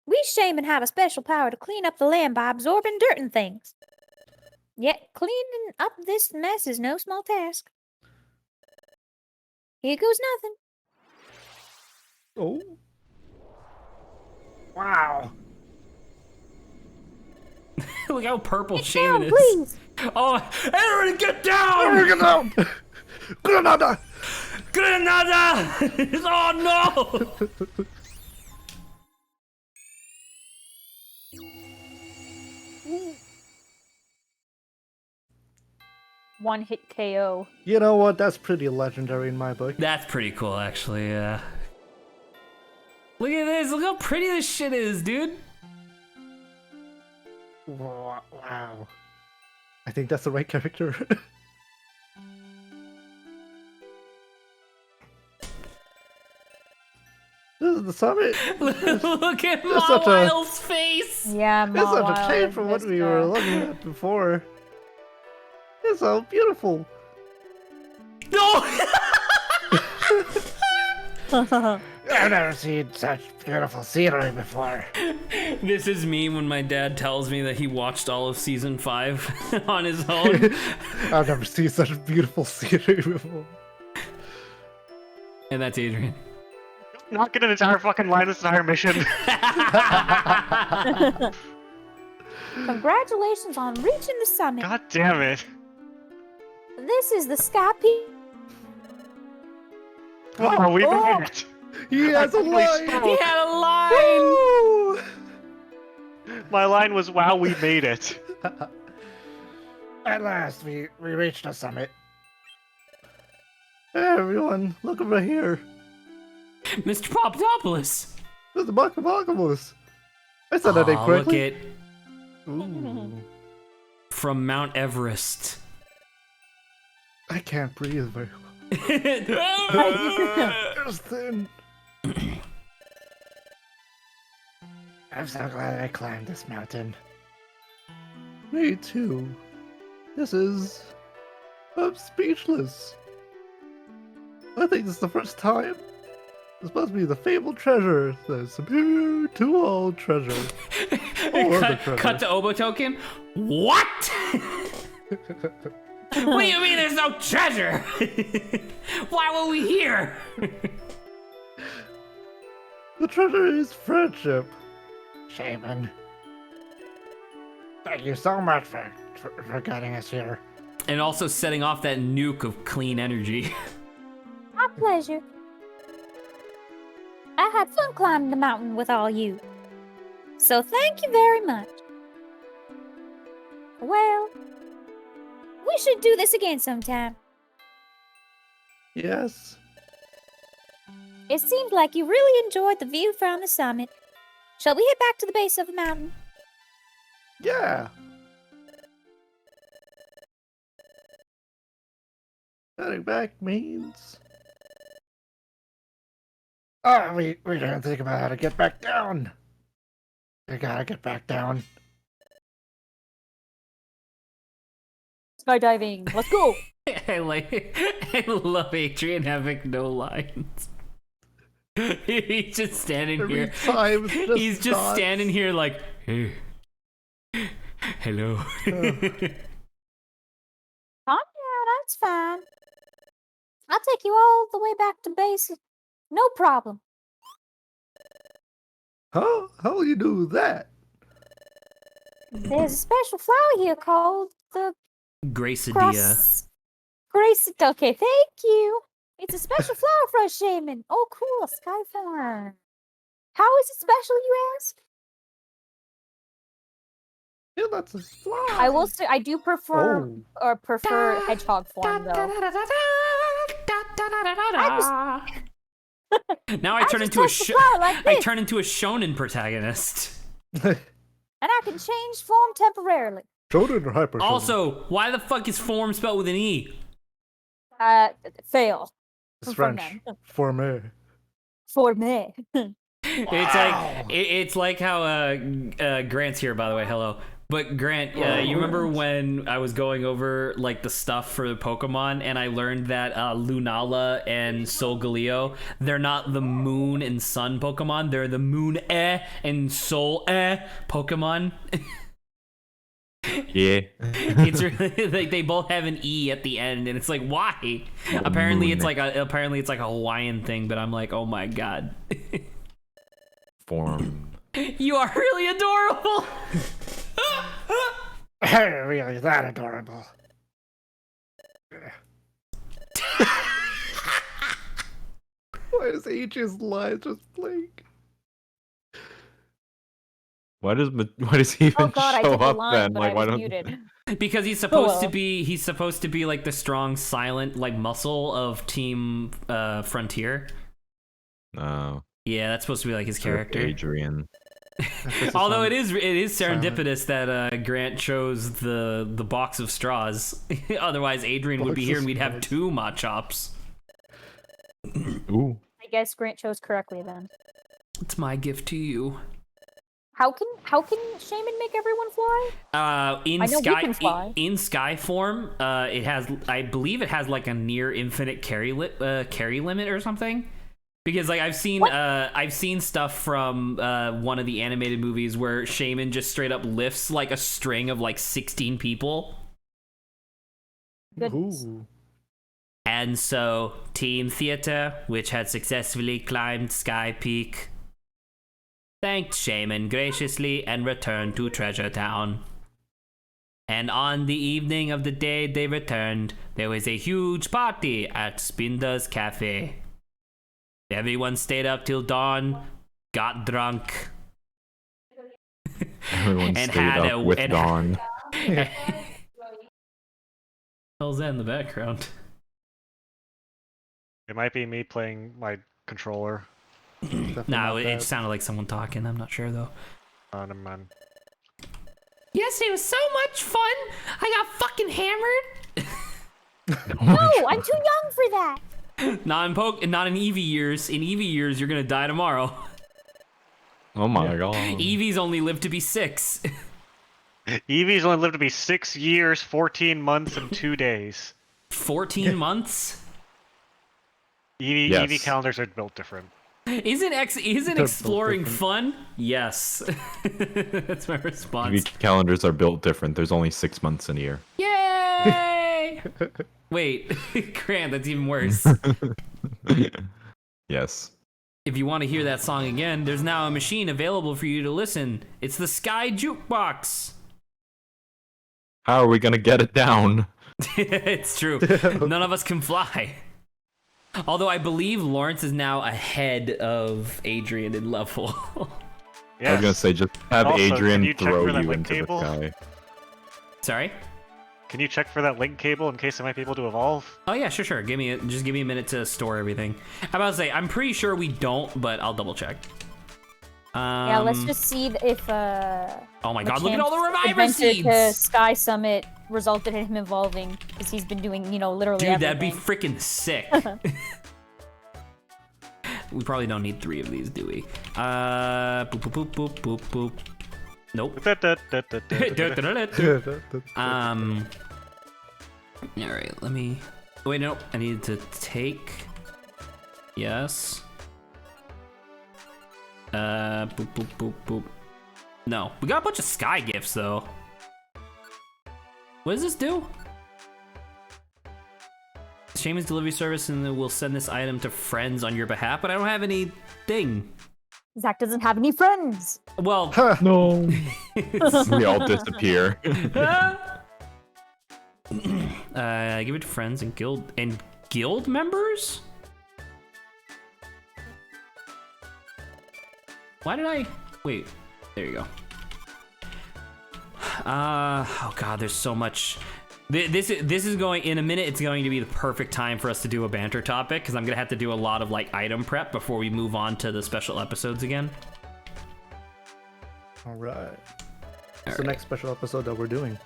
We shaman have a special power to clean up the land by absorbing dirt and things. Yet cleaning up this mess is no small task. Here goes nothing. Oh. Wow. Look how purple Get Shaman down, is. please. Oh, everyone get down! Get down! Granada! Granada! Oh no! One hit KO. You know what? That's pretty legendary in my book. That's pretty cool, actually, yeah. Look at this, look how pretty this shit is, dude. Wow. I think that's the right character. This is the summit. Look at That's such a- Mawil's face! Yeah, It's such a Mawile change from what is we were looking at before. It's so beautiful. No! I've never seen such beautiful scenery before. This is me when my dad tells me that he watched all of season 5 on his own. I've never seen such beautiful scenery before. And that's Adrian. Not get an entire fucking line, this entire mission. Congratulations on reaching the summit. God damn it. This is the Sky Peak. Wow, we Oh. made it. He has a Holy line! smoke. He had a line! Woo! My line was, wow, we made it. At last, we reached the summit. Hey everyone, look over here. Mr. Papadopoulos! There's the Buckapocalypse. I said that Aw, look correctly. at Ooh. from Mount Everest. I can't breathe very well. It's thin. I'm so glad I climbed this mountain. Me too. This is... I'm speechless. I think this is the first time. This must be the fabled treasure. The superior to all treasure. Or the treasure. Cut to Obo Token. What? What do you mean there's no treasure? Why were we here? The treasure is friendship. Shaman. Thank you so much for getting us here. And also setting off that nuke of clean energy. My pleasure. I had fun climbing the mountain with all you. So thank you very much. Well, we should do this again sometime. Yes. It seems like you really enjoyed the view from the summit. Shall we head back to the base of the mountain? Yeah. Heading back means... Oh, we didn't think about how to get back down. We gotta get back down. Skydiving, let's go! I love Adrian having no lines. He's just standing Every here. time it's just He's just dots. standing here like, hey, hello. Calm down, that's fine. I'll take you all the way back to base. No problem. How will you do that? There's a special flower here called the Gracidia. Grace. Okay, thank you. It's a special flower for a shaman. Oh, cool, Skyform. How is it special, you ask? Yeah, that's a fly. I will say I do prefer Oh. hedgehog form though. Now I turn just into a touched the flower like I this, turn into a shonen protagonist. and I can change form temporarily. Shonen or hyper? Also, why the fuck is form spelled with an E? Fail. It's from French. them. For me. For me. It's like how Grant's here, by the way. Hello. But Grant, you remember when I was going over like the stuff for the Pokemon, and I learned that Lunala and Solgaleo, they're not the Moon and Sun Pokemon. They're the Moon and Sol Pokemon. Yeah. It's really like they both have an E at the end, and it's like, why? Apparently, it's like a Hawaiian thing. But I'm like, oh my god, Form. you are really adorable. Really, that adorable. Why is H's line just blank? Why does he even Oh god, I show did the up line, then? but Like, I why was don't? muted. Because he's supposed to well. be like the strong silent like muscle of Team Frontier. No. Yeah, that's supposed to be like his character. Adrian. Although it is serendipitous that Grant chose the box of straws. Otherwise Adrian would be Box here of and we'd have straws. 2 Machops. Ooh. I guess Grant chose correctly then. It's my gift to you. How can Shaman make everyone fly? In I know we sky can fly. in sky form, it has, I believe it has like a near infinite carry limit or something. Because like I've seen stuff from one of the animated movies where Shaman just straight up lifts like a string of like 16 people. Goodness. Ooh. And so Team Theater, which had successfully climbed Sky Peak, thanked Shaman graciously and returned to Treasure Town. And on the evening of the day they returned, there was a huge party at Spinda's Cafe. Everyone stayed up till dawn, got drunk, Everyone And stayed had up a- with and- Dawn. hell's that in the background? It might be me playing my controller. Definitely No, not it that. sounded like someone talking. I'm not sure though. Never mind. Yesterday was so much fun. I got fucking hammered. No, I'm too young for that. Not in Eevee years. In Eevee years, you're gonna die tomorrow. Oh my god. Eevee's only lived to be 6. Eevee's only lived to be 6 years, 14 months, and 2 days. 14 months. Eevee, Yes. Eevee calendars are built different. Isn't both exploring different. fun? Yes. That's my response. TV calendars are built different. There's only 6 months in a year. Yay! Wait, Grant, that's even worse. Yes. If you want to hear that song again, there's now a machine available for you to listen. It's the Sky Jukebox. How are we gonna get it down? It's true. None of us can fly. Although I believe Lawrence is now ahead of Adrian in level. I was gonna say, just have Also, can Adrian you check throw for that you link into cable? the sky. Sorry? Can you check for that link cable in case I might be able to evolve? Oh yeah, sure. Just give me a minute to store everything. I'm about to say, I'm pretty sure we don't, but I'll double check. Yeah, let's just see if Oh my god, look at all the reviver adventure seeds! to Sky Summit resulted in him evolving because he's been doing, literally Dude, that'd be everything. freaking sick. We probably don't need 3 of these, do we? Boop, boop, boop, boop, boop, boop. Nope. Alright, let me... Wait, nope. I need to take... Yes. Boop, boop, boop, boop. No. We got a bunch of sky gifts, though. What does this do? Shaman's delivery service, and then we'll send this item to friends on your behalf, but I don't have any thing. Zach doesn't have any friends. Well, No. We all disappear. give it to friends and guild members? Why did I wait? There you go. Oh god, there's so much. This is going in a minute. It's going to be the perfect time for us to do a banter topic because I'm gonna have to do a lot of like item prep before we move on to the special episodes again. All right. It's the right. next special episode that we're doing.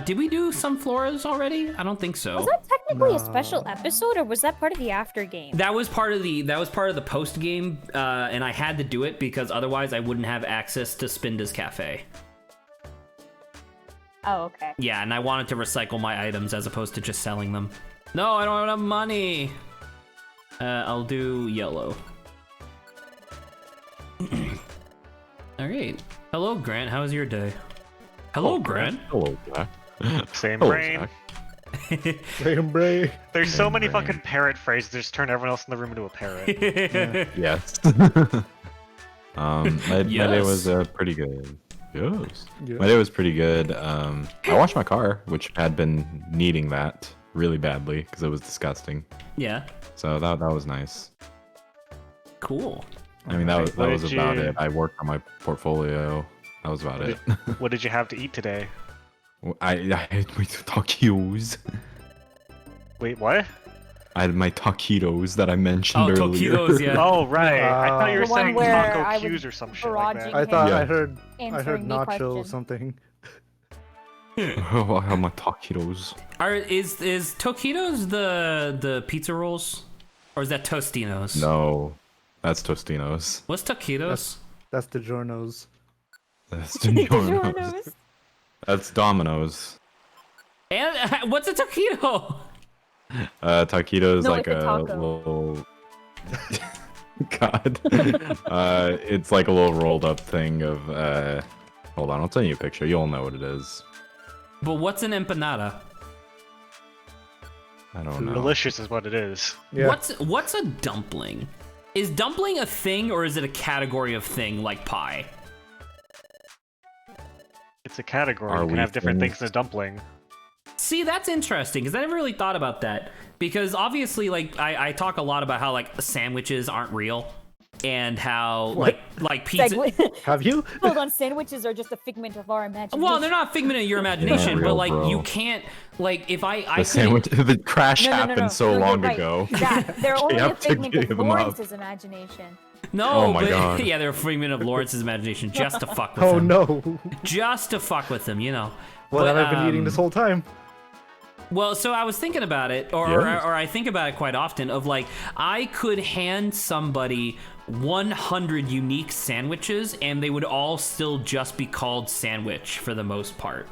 Did we do some floras already? I don't think so. Was that technically a No. special episode, or was that part of the after game? That was part of the post game, and I had to do it because otherwise I wouldn't have access to Spinda's Cafe. Oh, okay. Yeah, and I wanted to recycle my items as opposed to just selling them. No, I don't have enough money. I'll do yellow. All right. Hello, Grant. How was your day? Hello, Grant. Hello, Jack. Same Hello, brain. Jack. Same brain. There's so many brain. fucking parrot phrases. Just turn everyone else in the room into a parrot. Yes. My day was pretty good. Yes. Yeah. My day was pretty good. I washed my car, which had been needing that really badly because it was disgusting. Yeah. So that was nice. Cool. I mean, that was What about did you- it. I worked on my portfolio. That was about it. What did you have to eat today? I had my taquitos. Wait, what? I had my taquitos that I mentioned Oh, earlier. taquitos, yeah. Oh, right. I thought you were The one saying where taco I cues was or some shit like barraging that. I thought Yeah. I heard Answering the nacho question. something. Oh, I have my taquitos. Is Tokitos the pizza rolls, or is that Tostinos? No, that's Tostinos. What's Tokitos? That's the Giornos. That's DiGiorno's. Giornos. That's Domino's. And what's a Tokito? Taquito's No, like it's a a taco. little. God. It's like a little rolled up thing of. Hold on, I'll send you a picture. You'll know what it is. But what's an empanada? I don't know. Delicious is what it is. Yeah. What's a dumpling? Is dumpling a thing, or is it a category of thing like pie? It's a category. Are You can we have different things? things in a dumpling. See, that's interesting because I never really thought about that. Because obviously, like I talk a lot about how like sandwiches aren't real, and how like pizza. Have you? Hold on, sandwiches are just a figment of our imagination. Well, they're not a figment of your imagination, real, but like bro. you can't like if I The sandwich, the crash No, no, no, happened no. so No, you're long right. ago. Zach, they're only have a to figment give of them up. Lawrence's imagination. No, Oh my but God. yeah, they're a figment of Lawrence's imagination just to fuck with Oh him. no. Just to fuck with him, you know. What But, have I been eating this whole time? Well, so I was thinking about it, or Yes. I think about it quite often, of like, I could hand somebody 100 unique sandwiches, and they would all still just be called sandwich for the most part.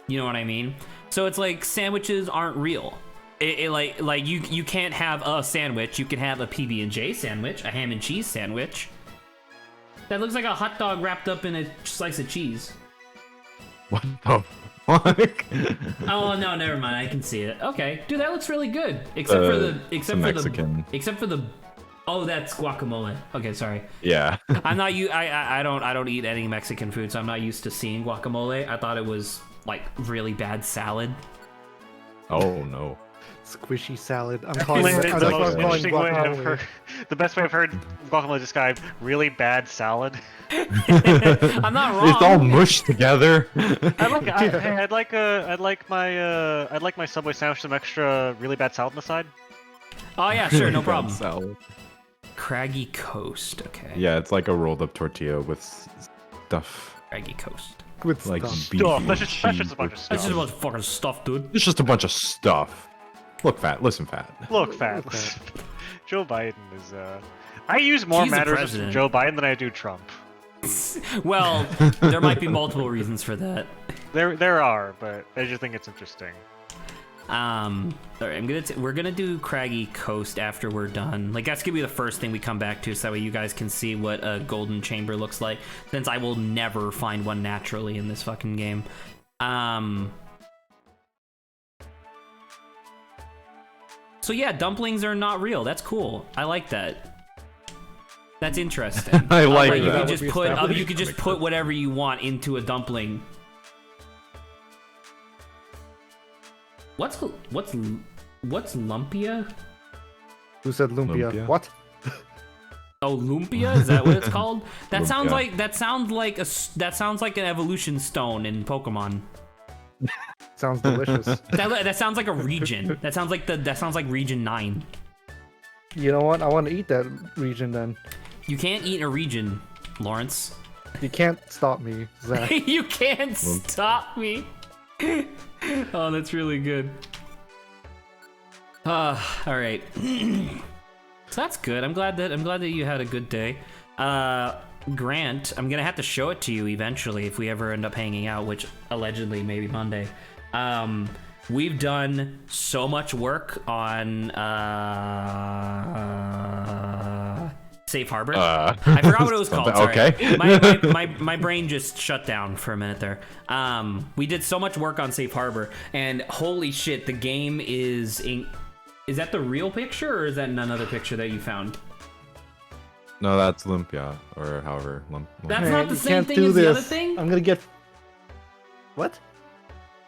You know what I mean? So it's like, sandwiches aren't real. Like you can't have a sandwich. You can have a PB&J sandwich, a ham and cheese sandwich. That looks like a hot dog wrapped up in a slice of cheese. What the fuck? Oh no, never mind. I can see it. Okay, dude, that looks really good. Except for the Mexican. Oh, that's guacamole. Okay, sorry. Yeah. I'm not you. I don't eat any Mexican food, so I'm not used to seeing guacamole. I thought it was like really bad salad. Oh no. Squishy salad. I'm calling Lyndon, it. the That's most what I'm calling interesting way I've guacamole. heard, the best way I've heard guacamole described, really bad salad. I'm not wrong. It's all mushed together. I'd like my Subway sandwich, some extra really bad salad on the side. Oh yeah, sure, no problem. Salad. Craggy Coast. Okay. Yeah, it's like a rolled up tortilla with stuff Craggy Coast. With like stuff. beef. Stuff. That's just a bunch of stuff. That's just a bunch of fucking stuff, dude. It's just a bunch of stuff. Look, fat. Listen, fat. Look, fat. Joe Biden is. I use more He's the mannerisms from president. Joe Biden than I do Trump. Well, there might be multiple reasons for that. There are, but I just think it's interesting. All right, we're gonna do Craggy Coast after we're done. Like that's gonna be the first thing we come back to, so that way you guys can see what a golden chamber looks like. Since I will never find one naturally in this fucking game. So yeah, dumplings are not real. That's cool. I like that. That's interesting. I like you that. could just Would be put established. you could just put whatever you want into a dumpling. What's lumpia? Who said lumpia? Lumpia? What? Oh, lumpia? Is that what it's called? That Lumpia. sounds like an evolution stone in Pokemon. Sounds delicious. That sounds like a region. That sounds like region 9. You know what? I want to eat that region then. You can't eat a region, Lawrence. You can't stop me, Zach. You can't stop me. Oh, that's really good. All right. So that's good. I'm glad that you had a good day. Grant, I'm gonna have to show it to you eventually if we ever end up hanging out, which allegedly maybe Monday. We've done so much work on Safe Harbor. I forgot what it was called. Sorry. Okay. my brain just shut down for a minute there. We did so much work on Safe Harbor, and holy shit, the game is that the real picture, or is that another picture that you found? No, that's Olympia, or however. That's Man, not the you same can't thing do as the this. other thing? I'm gonna get. What?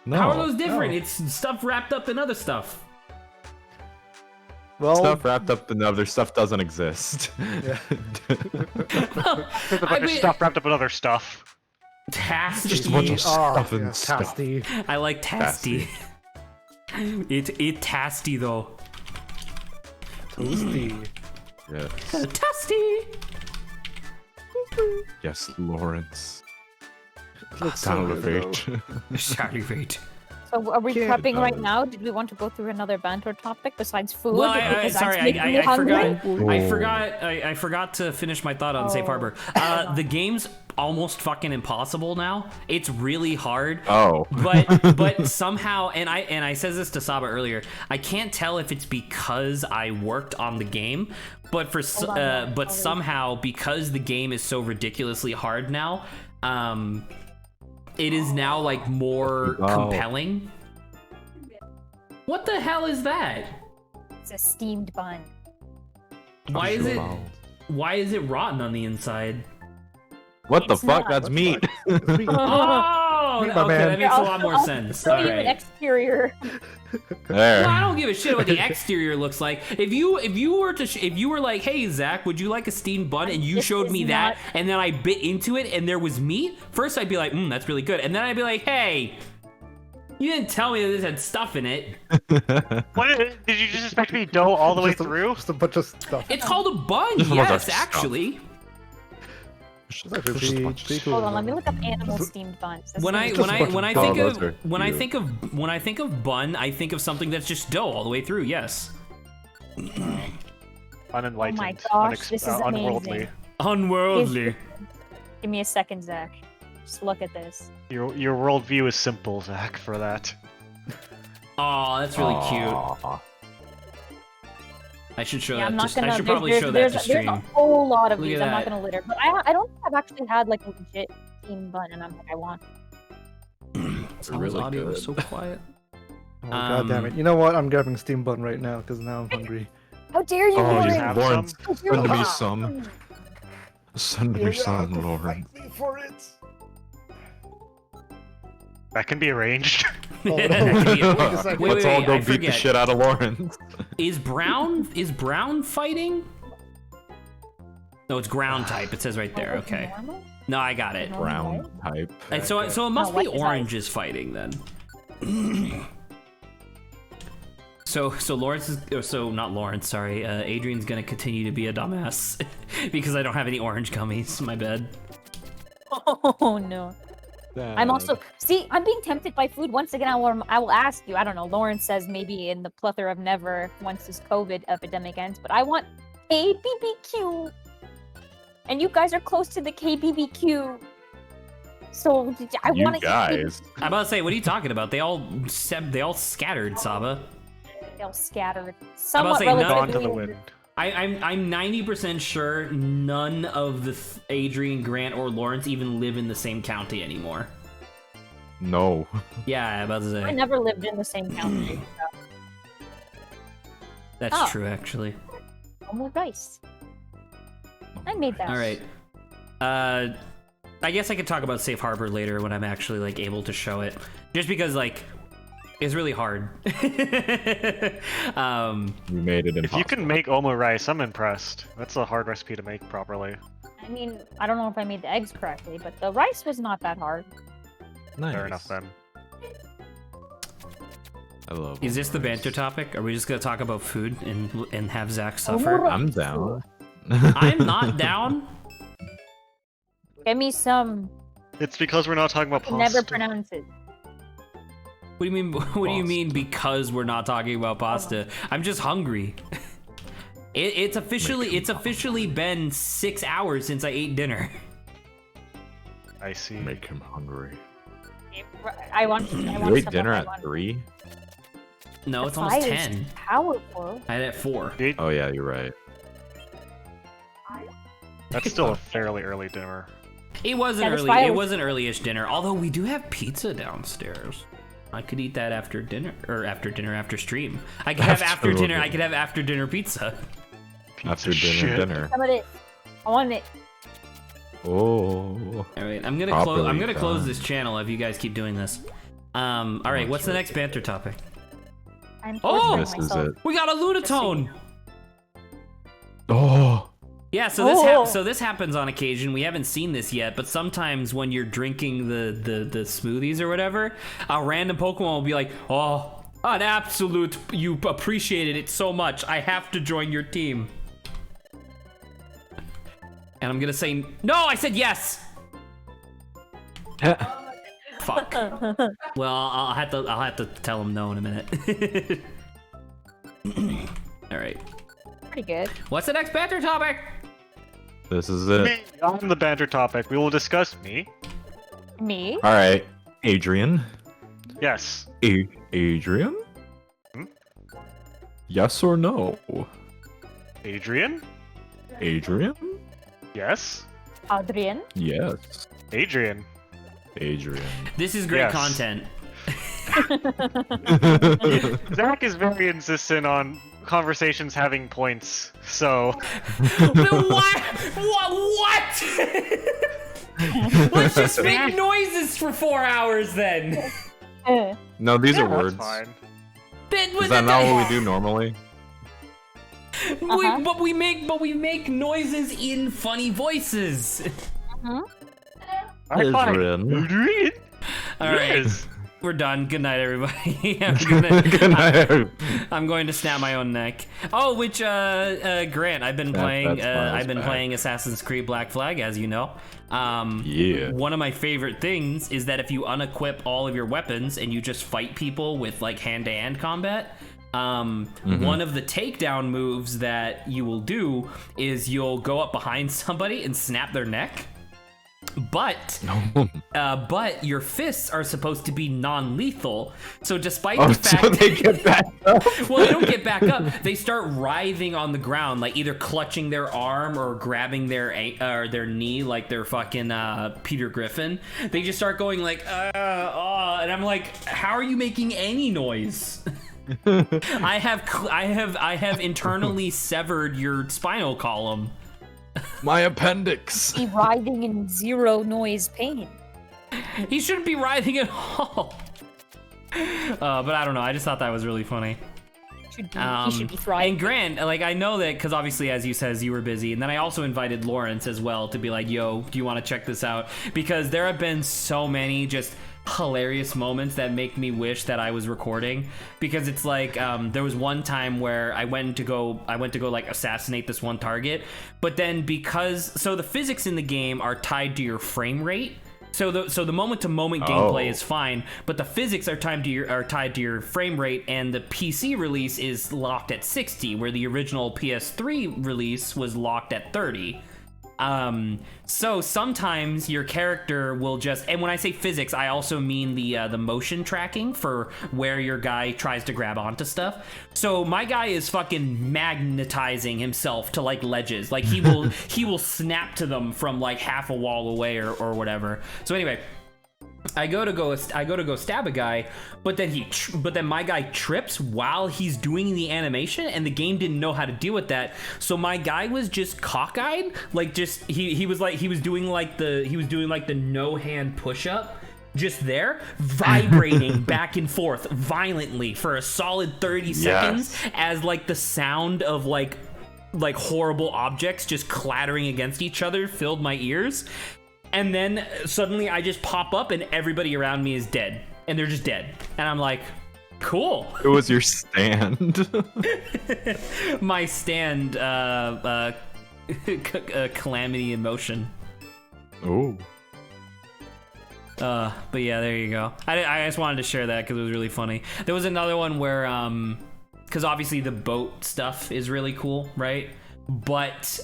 No. How are those different? No. It's stuff wrapped up in other stuff. Well, Stuff wrapped up in other stuff doesn't exist. yeah. There's a bunch of stuff wrapped up in other stuff. Tasty. Just a bunch of stuff and yeah, stuff. tasty. I like tasty. It tasty though. Toasty. Yes. Tasty. Yes, Lawrence. Looks so good, though. Salivate. Salivate. So are we Can't prepping right balance. now? Did we want to go through another banter topic besides food? Well, Because that's sorry, making me I hungry. forgot. I forgot to finish my thought on Safe Oh. Harbor. The game's almost fucking impossible now. It's really hard. Oh. But somehow, and I said this to Saba earlier, I can't tell if it's because I worked on the game, but somehow because the game is so ridiculously hard now, it is now like more compelling. What the hell is that? It's a steamed bun. Why is it rotten on the inside? What the It's fuck? not. That's meat. Oh, Meat, my okay, man. that makes a lot more sense. Show All you an right. exterior. There. Well, I don't give a shit what the exterior looks like. If you were like, hey Zach, would you like a steamed bun? And you This showed is me that, not- and then I bit into it, and there was meat. First, I'd be like, that's really good, and then I'd be like, hey, you didn't tell me that this had stuff in it. What did you just expect me to dough all the way Just a- through? Just a bunch of stuff. It's called a bun. Just a bunch of Yes, stuff. actually. It's actually pretty cool. Hold on, let me look up animal steamed buns. This When I is- when I when I think those of are when I cute. think of when I think of bun, I think of something that's just dough all the way through. Yes. Unenlightened. Oh my gosh, this is unworldly. amazing. Unworldly. Give me a second, Zach. Just look at this. Your worldview is simple, Zach, for that. Oh, that's really cute. Aw. I should show Yeah, I'm that. not gonna. I should there's- probably there's, show that there's, to there's stream. a whole lot of Look these. at I'm not that. gonna litter, but I don't think I've actually had like a legit steamed bun, and I'm like, I want. Someone's really audio was good. so quiet. Oh, God damn it. You know what? I'm grabbing a steam bun right now because now I'm hungry. How dare you, Oh, Lauren? you have Lawrence. some? How dare Send you? me some. Send me some, Lawrence. me for it. That can be arranged. Oh, Wait, Let's all go I beat the forget. shit out of Lawrence. Is Brown fighting? No, it's ground type. It says right there. Okay. Normal? No, I got it. Brown type. And so it must Oh, be what is orange is fighting then. So Lawrence is not Lawrence. Sorry, Adrian's gonna continue to be a dumbass because I don't have any orange gummies. My bad. Oh no. I'm also I'm being tempted by food once again. I will ask you. I don't know. Lauren says maybe in the plethora of never once this COVID epidemic ends, but I want KBBQ, and you guys are close to the KBBQ, so I You want to. guys. I'm about to say, what are you talking about? They all scattered, Saba. They'll scattered. I'm Somewhat say none- Gone relatively. to the wind. I'm 90% sure none of the Adrian, Grant, or Lawrence even live in the same county anymore. No. Yeah, I'm about to I say. never lived in the same county. That's Oh. true, actually. Normal rice. I made that. All right. I guess I could talk about Safe Harbor later when I'm actually like able to show it. Just because like it's really hard. You made it impossible. If you can make omu rice, I'm impressed. That's a hard recipe to make properly. I mean, I don't know if I made the eggs correctly, but the rice was not that hard. Nice. Fair enough then. I love Is this the rice. banter topic? Are we just gonna talk about food and have Zach suffer? I'm down. I'm not down. Give me some. It's because we're not talking about I can pasta. never pronounce it. What do you mean? What do you mean? Because we're not talking about pasta? I'm just hungry. It's officially been 6 hours since I ate dinner. I see. Make him hungry. I want You some ate of dinner my at one. 3? No, The it's almost fire is 10. Powerful. I had it at 4. Oh yeah, you're right. That's still a fairly early dinner. It was an Yeah, this early. fire It was- was an early-ish dinner. Although we do have pizza downstairs. I could eat that after dinner, or after stream. I could have after dinner. I could have after dinner pizza. After shit. dinner. Some of this. I want it. Oh. All right, I'm gonna Properly close done. this channel if you guys keep doing this. All right, what's the next banter topic? I'm Oh! torturing This is myself. it. We got a Lunatone. Oh. Yeah, so this happens on occasion. We haven't seen this yet, but sometimes when you're drinking the smoothies or whatever, a random Pokemon will be like, "Oh, an absolute! You appreciated it so much. I have to join your team." And I'm gonna say no. I said yes. Fuck. Well, I'll have to tell him no in a minute. All right. Pretty good. What's the next banter topic? This is it. Me, on the banter topic, we will discuss me. Me? All right, Adrian. Yes. Adrian? Hmm? Yes or no? Adrian? Adrian? Yes. Adrian? Yes. Adrian. Adrian. This is great Yes. content. Zach is very insistent on conversations having points, so What? What? Let's just make noises for 4 hours then. No, these are that's words. fine. Is that not what we do normally? Uh-huh. But we make noises in funny voices. Alright, fine. Adrian. Adrian? All right, Yes. we're done. Good night, everybody. Good night. I'm going to snap my own neck. Oh, which Grant, I've been That- playing. that smile's I've been back. playing Assassin's Creed Black Flag, as you know. Yeah. One of my favorite things is that if you unequip all of your weapons and you just fight people with like hand-to-hand combat, one of the takedown moves that you will do is you'll go up behind somebody and snap their neck. But your fists are supposed to be non-lethal. So despite the fact so they get back up. well, they don't get back up. They start writhing on the ground, like either clutching their arm or grabbing their knee, like they're fucking Peter Griffin. They just start going like, and I'm like, how are you making any noise? I have internally severed your spinal column. My appendix. Be writhing in zero noise pain. He shouldn't be writhing at all. But I don't know. I just thought that was really funny. He should be thriving. And Grant, like, I know that because obviously, as you says, you were busy, and then I also invited Lawrence as well to be like, "Yo, do you want to check this out?" Because there have been so many just hilarious moments that make me wish that I was recording. Because it's like, there was one time where I went to go like assassinate this one target, but then so the physics in the game are tied to your frame rate. So the moment-to-moment gameplay is fine, but the physics are tied to your frame rate, and the PC release is locked at 60, where the original PS3 release was locked at 30. So sometimes your character will just, and when I say physics, I also mean the motion tracking for where your guy tries to grab onto stuff. So my guy is fucking magnetizing himself to like ledges, like he will snap to them from like half a wall away or whatever. So anyway, I go to go stab a guy, but then my guy trips while he's doing the animation, and the game didn't know how to deal with that. So my guy was just cockeyed, like just he was doing like the no hand push up, just there vibrating back and forth violently for a solid 30 seconds as like the sound of like horrible objects just clattering against each other filled my ears. And then suddenly I just pop up and everybody around me is dead. And they're just dead. And I'm like, cool. It was your stand. My stand, calamity in motion. Oh. But yeah, there you go. I just wanted to share that because it was really funny. There was another one where, because obviously the boat stuff is really cool, right? but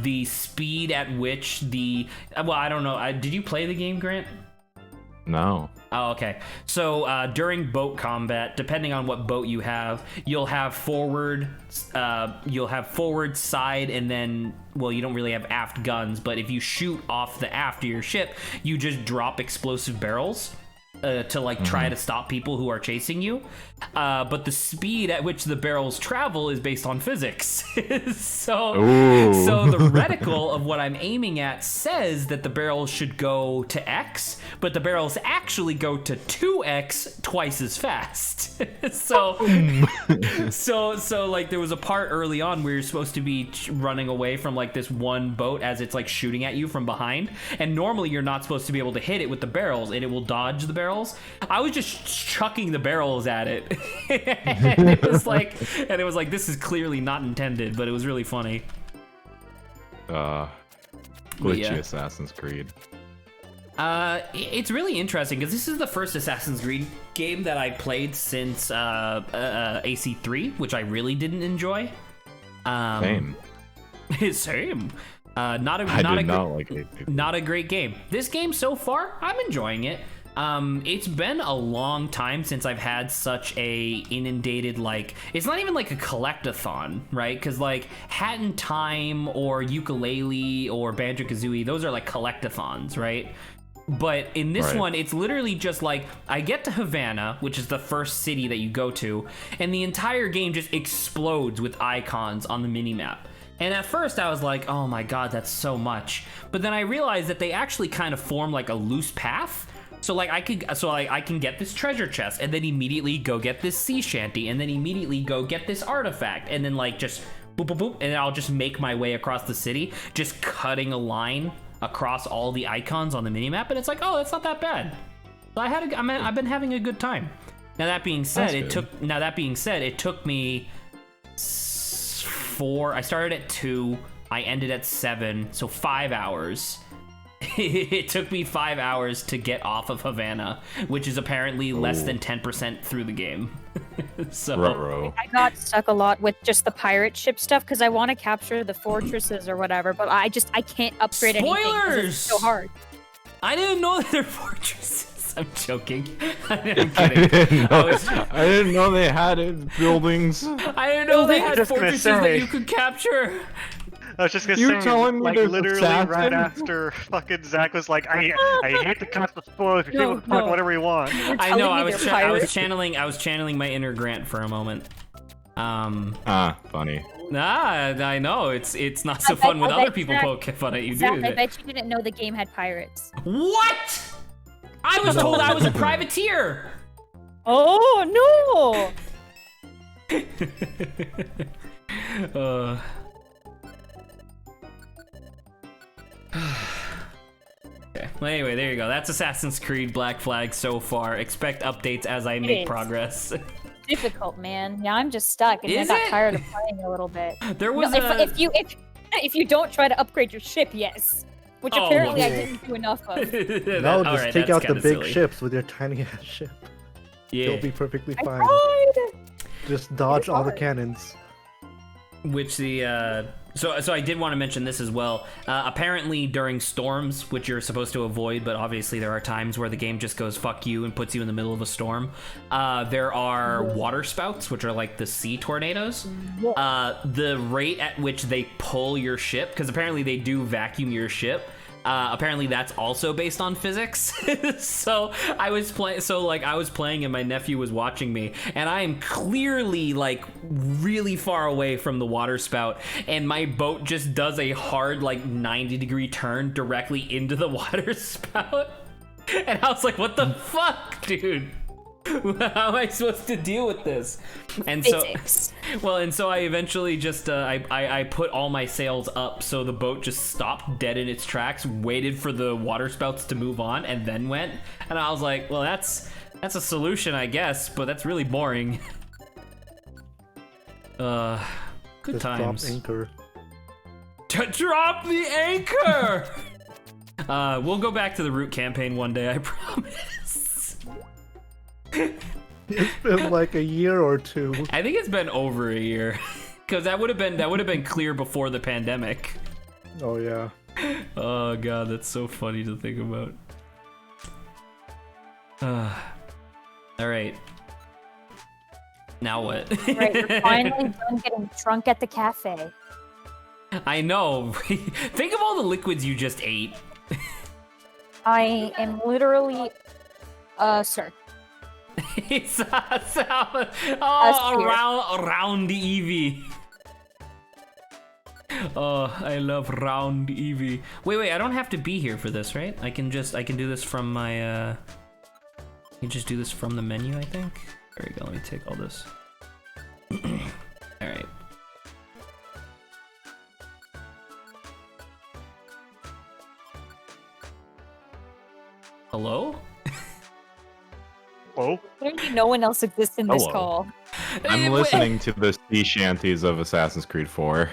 the speed at which I don't know. Did you play the game, Grant? No. Oh, okay. So during boat combat, depending on what boat you have, you'll have forward, side, and then, well, you don't really have aft guns, but if you shoot off the aft of your ship, you just drop explosive barrels to like try to stop people who are chasing you. But the speed at which the barrels travel is based on physics. so the reticle of what I'm aiming at says that the barrels should go to X, but the barrels actually go to 2X twice as fast. so like there was a part early on where you're supposed to be running away from like this one boat as it's like shooting at you from behind, and normally you're not supposed to be able to hit it with the barrels and it will dodge the barrels. I was just chucking the barrels at it. and it was like this is clearly not intended, but it was really funny. Glitchy Assassin's Creed. It's really interesting because this is the first Assassin's Creed game that I played since AC3, which I really didn't enjoy. Same. Same. Not a great game. This game so far, I'm enjoying it. It's been a long time since I've had such a inundated, like, it's not even like a collectathon, right? Because like Hat in Time or Yooka-Laylee or Banjo-Kazooie, those are like collectathons, right? But in this one, it's literally just like, I get to Havana, which is the first city that you go to, and the entire game just explodes with icons on the minimap. And at first I was like, oh my god, that's so much. But then I realized that they actually kind of form like a loose path. So like I can get this treasure chest and then immediately go get this sea shanty and then immediately go get this artifact and then like just boop boop boop, and I'll just make my way across the city, just cutting a line across all the icons on the minimap, and it's like, oh, that's not that bad. So I've been having a good time. Now that being said, it took me I started at 2, I ended at 7, so 5 hours. It took me 5 hours to get off of Havana, which is apparently less than 10% through the game. So I got stuck a lot with just the pirate ship stuff because I want to capture the fortresses or whatever, but I can't upgrade anything. Spoilers! It's so hard. I didn't know that they're fortresses. I'm joking. I'm kidding. I didn't know they had buildings. I didn't know they had fortresses that you could capture. I was just gonna You're say, telling me like, there's literally assassins? right after fucking Zach was like, I hate the cut the spoilers, you can fuck whatever you want. I know, I was channeling my inner Grant for a moment. Funny. I know, it's not so fun when other people poke fun at you, Zach, do I they? bet you didn't know the game had pirates. What? I was told I was a privateer! Oh, no! Okay. Well, anyway, there you go. That's Assassin's Creed Black Flag so far. Expect updates as I make progress. Difficult, man. Yeah, I'm just stuck, and I Is got it? tired of playing a little bit. There was if you don't try to upgrade your ship, yes, which apparently I didn't do enough of. No, just take out the big ships with your tiny ass ship. Yeah. You'll be perfectly I fine. tried. Just dodge all the hard. cannons. Which so I did want to mention this as well. Apparently during storms, which you're supposed to avoid, but obviously there are times where the game just goes fuck you and puts you in the middle of a storm. There are water spouts, which are like the sea tornadoes. The rate at which they pull your ship, because apparently they do vacuum your ship. Apparently that's also based on physics. So I was playing and my nephew was watching me, and I am clearly like really far away from the water spout, and my boat just does a hard like 90-degree turn directly into the water spout. And I was like, what the fuck, dude? How am I supposed to deal with this? And Physics. so I eventually just I put all my sails up so the boat just stopped dead in its tracks, waited for the water spouts to move on, and then went. And I was like, well, that's a solution, I guess, but that's really boring. Good Just times. drop anchor. Drop the anchor. We'll go back to the route campaign one day, I promise. It's been like a year or two. I think it's been over a year. Because that would have been clear before the pandemic. Oh yeah. Oh god, that's so funny to think about. All right. Now what? Right, we're finally done getting drunk at the cafe. I know. Think of all the liquids you just ate. I am literally, sir. It's around Eevee. Oh, I love round Eevee. Wait, I don't have to be here for this, right? I can do this from my, you just do this from the menu, I think. There we go, let me take all this. Alright. Hello? Whoa. Literally no one else exists in this Hello. call. I'm listening to the sea shanties of Assassin's Creed 4.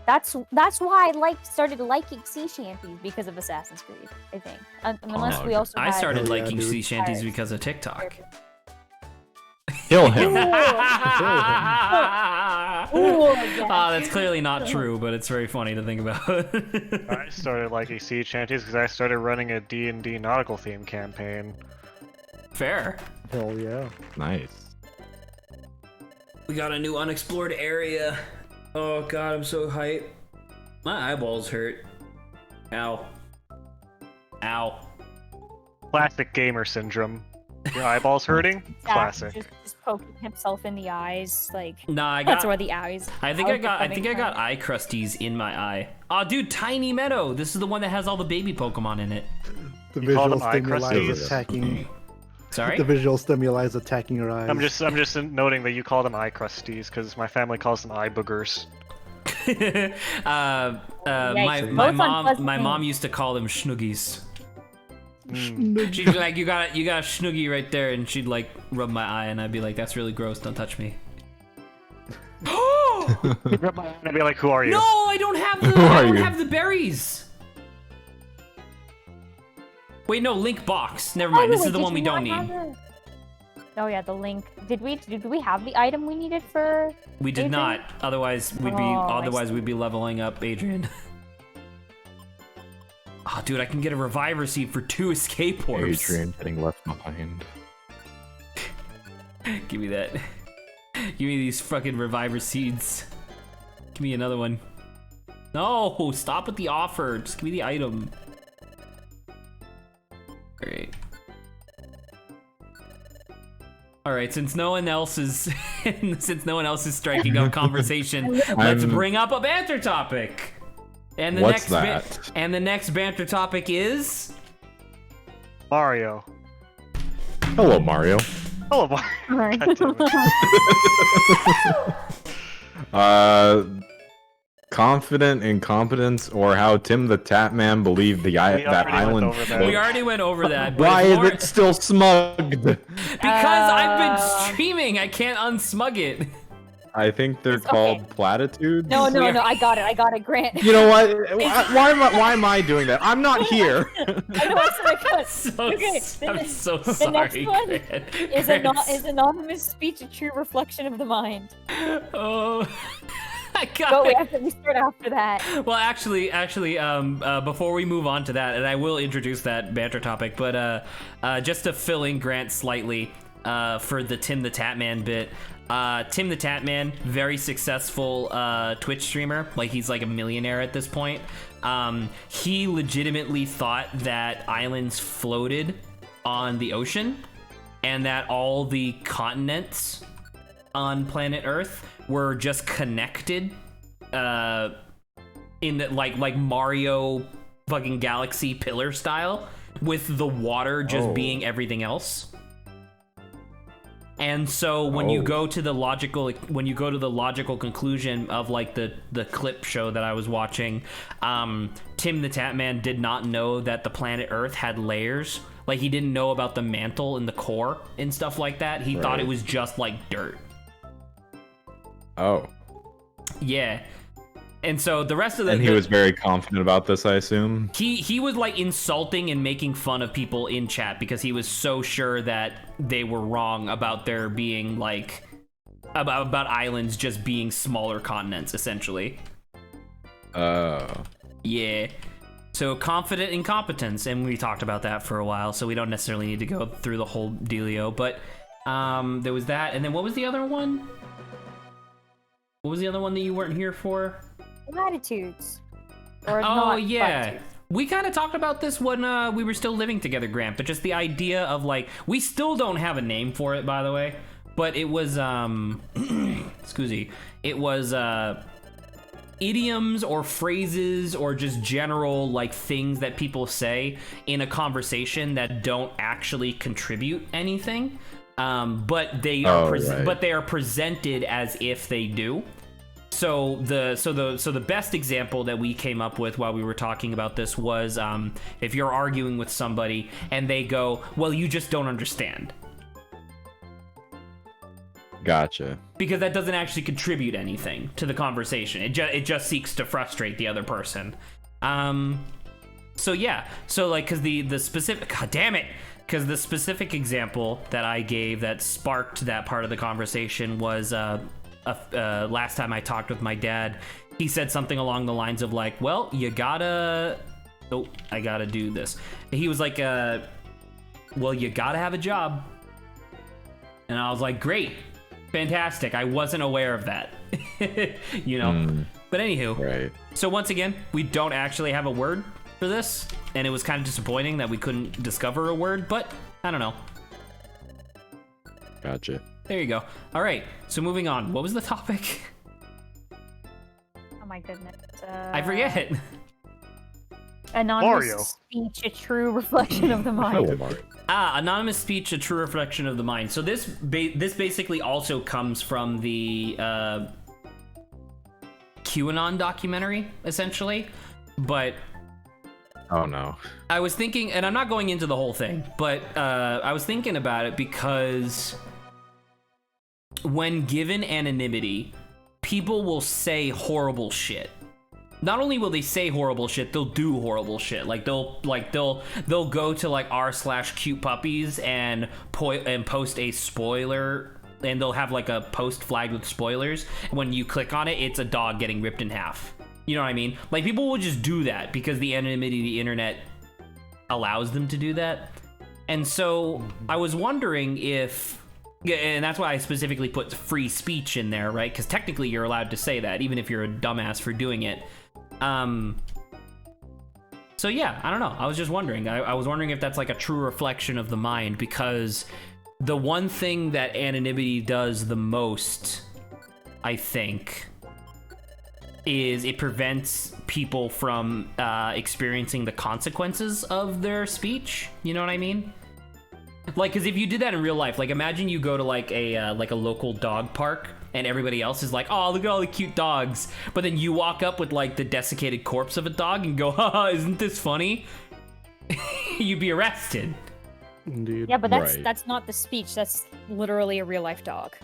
That's why I started liking sea shanties because of Assassin's Creed, I think. Unless we also I had started Oh, yeah, liking dude. sea shanties because of TikTok. Kill him. Ooh, yeah. That's clearly not true, but it's very funny to think about. I started liking sea shanties because I started running a D&D nautical theme campaign. Fair. Hell yeah. Nice. We got a new unexplored area. Oh god, I'm so hyped. My eyeballs hurt. Ow. Ow. Classic gamer syndrome. Your eyeballs hurting? Zach Classic. just poking himself in the eyes, like Nah, that's where the eyes. I think I got eye crusties in my eye. Oh dude, Tiny Meadow. This is the one that has all the baby Pokemon in it. The You call visual them eye stimuli crusties? is attacking. Sorry? The visual stimuli is attacking your eyes. I'm just noting that you call them eye crusties because my family calls them eye boogers. My Both mom unpleasant my mom things. used to call them schnuggies. Mm. She'd be like, you got a schnuggie right there, and she'd like rub my eye, and I'd be like, that's really gross, don't touch me. I'd be like, who are you? No, I don't have the Who are I don't you? have the berries. Wait, no, Link box. Never mind. This is the one we don't need. Oh yeah, the link. Did we have the item we needed for? We did Adrian? not. Otherwise, we'd be I see. leveling up Adrian. Oh, dude, I can get a reviver seed for 2 escape orbs. Adrian getting left behind. Give me that. Give me these fucking reviver seeds. Give me another one. No, stop with the offer. Just give me the item. Great. All right, since no one else is striking up conversation, let's bring up a banter topic. And the What's next that? and the next banter topic is Mario. Hello, Mario. Hello, Mario. Alright. Confident incompetence, or how Tim the Tatman believed that already went island. over that. floated. we already went over that. But Why if is Lauren- it still smugged? Because I've been streaming, I can't unsmug it. I think they're It's called okay. platitudes. No, We are- I got it, Grant. You know what? Why am I doing that? I'm not here. I know it's like So, Okay, I'm so the sorry. next one Grant. is anonymous speech a true reflection of the mind? Oh, I got But it. we start after that. Well, actually, before we move on to that, and I will introduce that banter topic, but just to fill in Grant slightly for the Tim the Tatman bit. Tim the Tatman, very successful Twitch streamer. Like, he's like a millionaire at this point. He legitimately thought that islands floated on the ocean and that all the continents on planet Earth were just connected in the like Mario fucking Galaxy Pillar style, with the water just being everything else. And so when you go to the logical conclusion of like the clip show that I was watching, Tim the Tatman did not know that the planet Earth had layers. Like, he didn't know about the mantle and the core and stuff like that. He thought it was just like dirt. Oh. Yeah. And so the rest of the And he was very confident about this, I assume. he was like insulting and making fun of people in chat because he was so sure that they were wrong about there being like about islands just being smaller continents, essentially. Oh. Yeah. So confident incompetence, and we talked about that for a while, so we don't necessarily need to go through the whole dealio. But there was that, and then what was the other one? What was the other one that you weren't here for? Latitudes. Or Oh not yeah. latitudes. We kind of talked about this when we were still living together, Grant, but just the idea of like, we still don't have a name for it, by the way, but it was, excuse me, it was idioms or phrases or just general like things that people say in a conversation that don't actually contribute anything, but they are right. but they are presented as if they do. So the best example that we came up with while we were talking about this was if you're arguing with somebody and they go, well, you just don't understand. Gotcha. Because that doesn't actually contribute anything to the conversation. It just seeks to frustrate the other person. So yeah. So like, cause the specific, god damn it. Cause the specific example that I gave that sparked that part of the conversation was, last time I talked with my dad, he said something along the lines of like, well, you gotta, oh, I gotta do this. He was like, well, you gotta have a job. And I was like, great, fantastic. I wasn't aware of that, you know? But anywho, Right. so once again, we don't actually have a word for this. And it was kind of disappointing that we couldn't discover a word, but I don't know. Gotcha. There you go. All right, so moving on. What was the topic? Oh my goodness. I forget. Anonymous Mario. speech, a true reflection of the mind. Oh, Mario. Anonymous speech, a true reflection of the mind. So this basically also comes from the QAnon documentary, essentially. But Oh no. I was thinking, and I'm not going into the whole thing, but I was thinking about it because when given anonymity, people will say horrible shit. Not only will they say horrible shit, they'll do horrible shit. Like they'll go to like r/cute puppies and post a spoiler, and they'll have like a post flagged with spoilers. When you click on it, it's a dog getting ripped in half. You know what I mean? Like people will just do that because the anonymity of the internet allows them to do that. And so I was wondering if, and that's why I specifically put free speech in there, right? Because technically you're allowed to say that, even if you're a dumbass for doing it. So yeah, I don't know. I was just wondering. I was wondering if that's like a true reflection of the mind, because the one thing that anonymity does the most, I think, is it prevents people from experiencing the consequences of their speech. You know what I mean? Like, because if you did that in real life, like imagine you go to like a local dog park and everybody else is like, oh, look at all the cute dogs. But then you walk up with like the desiccated corpse of a dog and go, haha, isn't this funny? You'd be arrested. Indeed. Yeah, but Right. that's not the speech. That's literally a real life dog.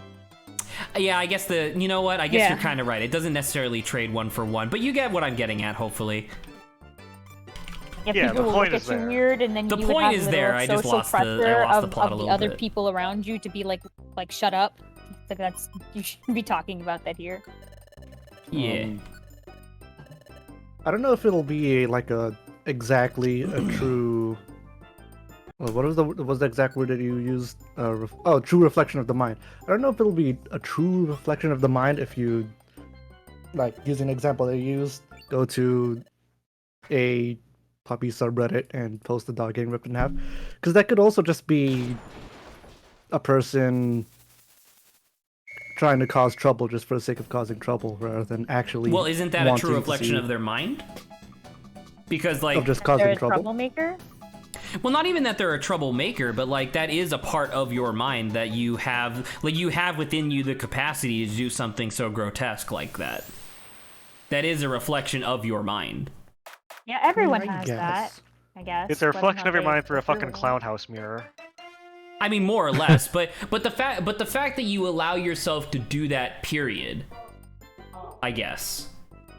Yeah, I guess you know what? I guess Yeah. you're kind of right. It doesn't necessarily trade one for one, but you get what I'm getting at, hopefully. Yeah, Yeah, people the will point look is at you there. weird, and then The you would point have is little there, I just social lost the pressure plot a of the little other bit. people around you to be like shut up. Like that's you shouldn't be talking about that here. Yeah. I don't know if it'll be exactly a true. What was the exact word that you used? True reflection of the mind. I don't know if it'll be a true reflection of the mind if you, like, using an example they used, go to a puppy subreddit and post the dog getting ripped in half, because that could also just be a person trying to cause trouble just for the sake of causing trouble, rather than actually. Well, isn't that a true wanting to reflection see- of their mind? Because like, of just They're causing a trouble? troublemaker. well, not even that they're a troublemaker, but like that is a part of your mind that you have within you the capacity to do something so grotesque like that. That is a reflection of your mind. Yeah, everyone I has guess. that. I guess. It's a whether or reflection not of your they mind through a go fucking it. clown house mirror. I mean, more or less, but the fact that you allow yourself to do that, period. I guess,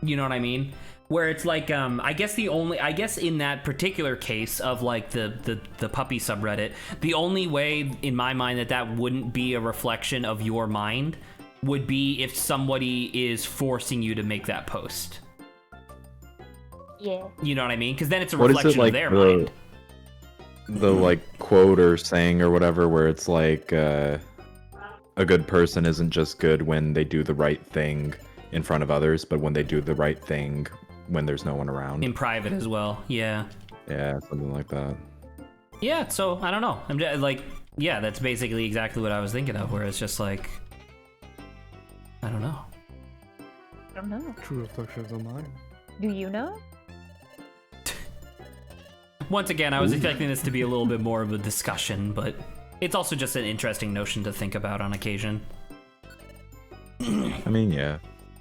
you know what I mean? Where it's like, I guess in that particular case of like the puppy subreddit, the only way in my mind that wouldn't be a reflection of your mind would be if somebody is forcing you to make that post. Yeah. You know what I mean? Because then it's a What is reflection it like of their mind. the like quote or saying or whatever where it's like a good person isn't just good when they do the right thing in front of others, but when they do the right thing when there's no one around. In private as well, yeah. Yeah, something like that. Yeah, so I don't know. I'm just, like, yeah, that's basically exactly what I was thinking of, where it's just like, I don't know. I don't know. True reflection of the mind. Do you know? Once again, I was expecting this to be a little bit more of a discussion, but it's also just an interesting notion to think about on occasion. I mean, yeah.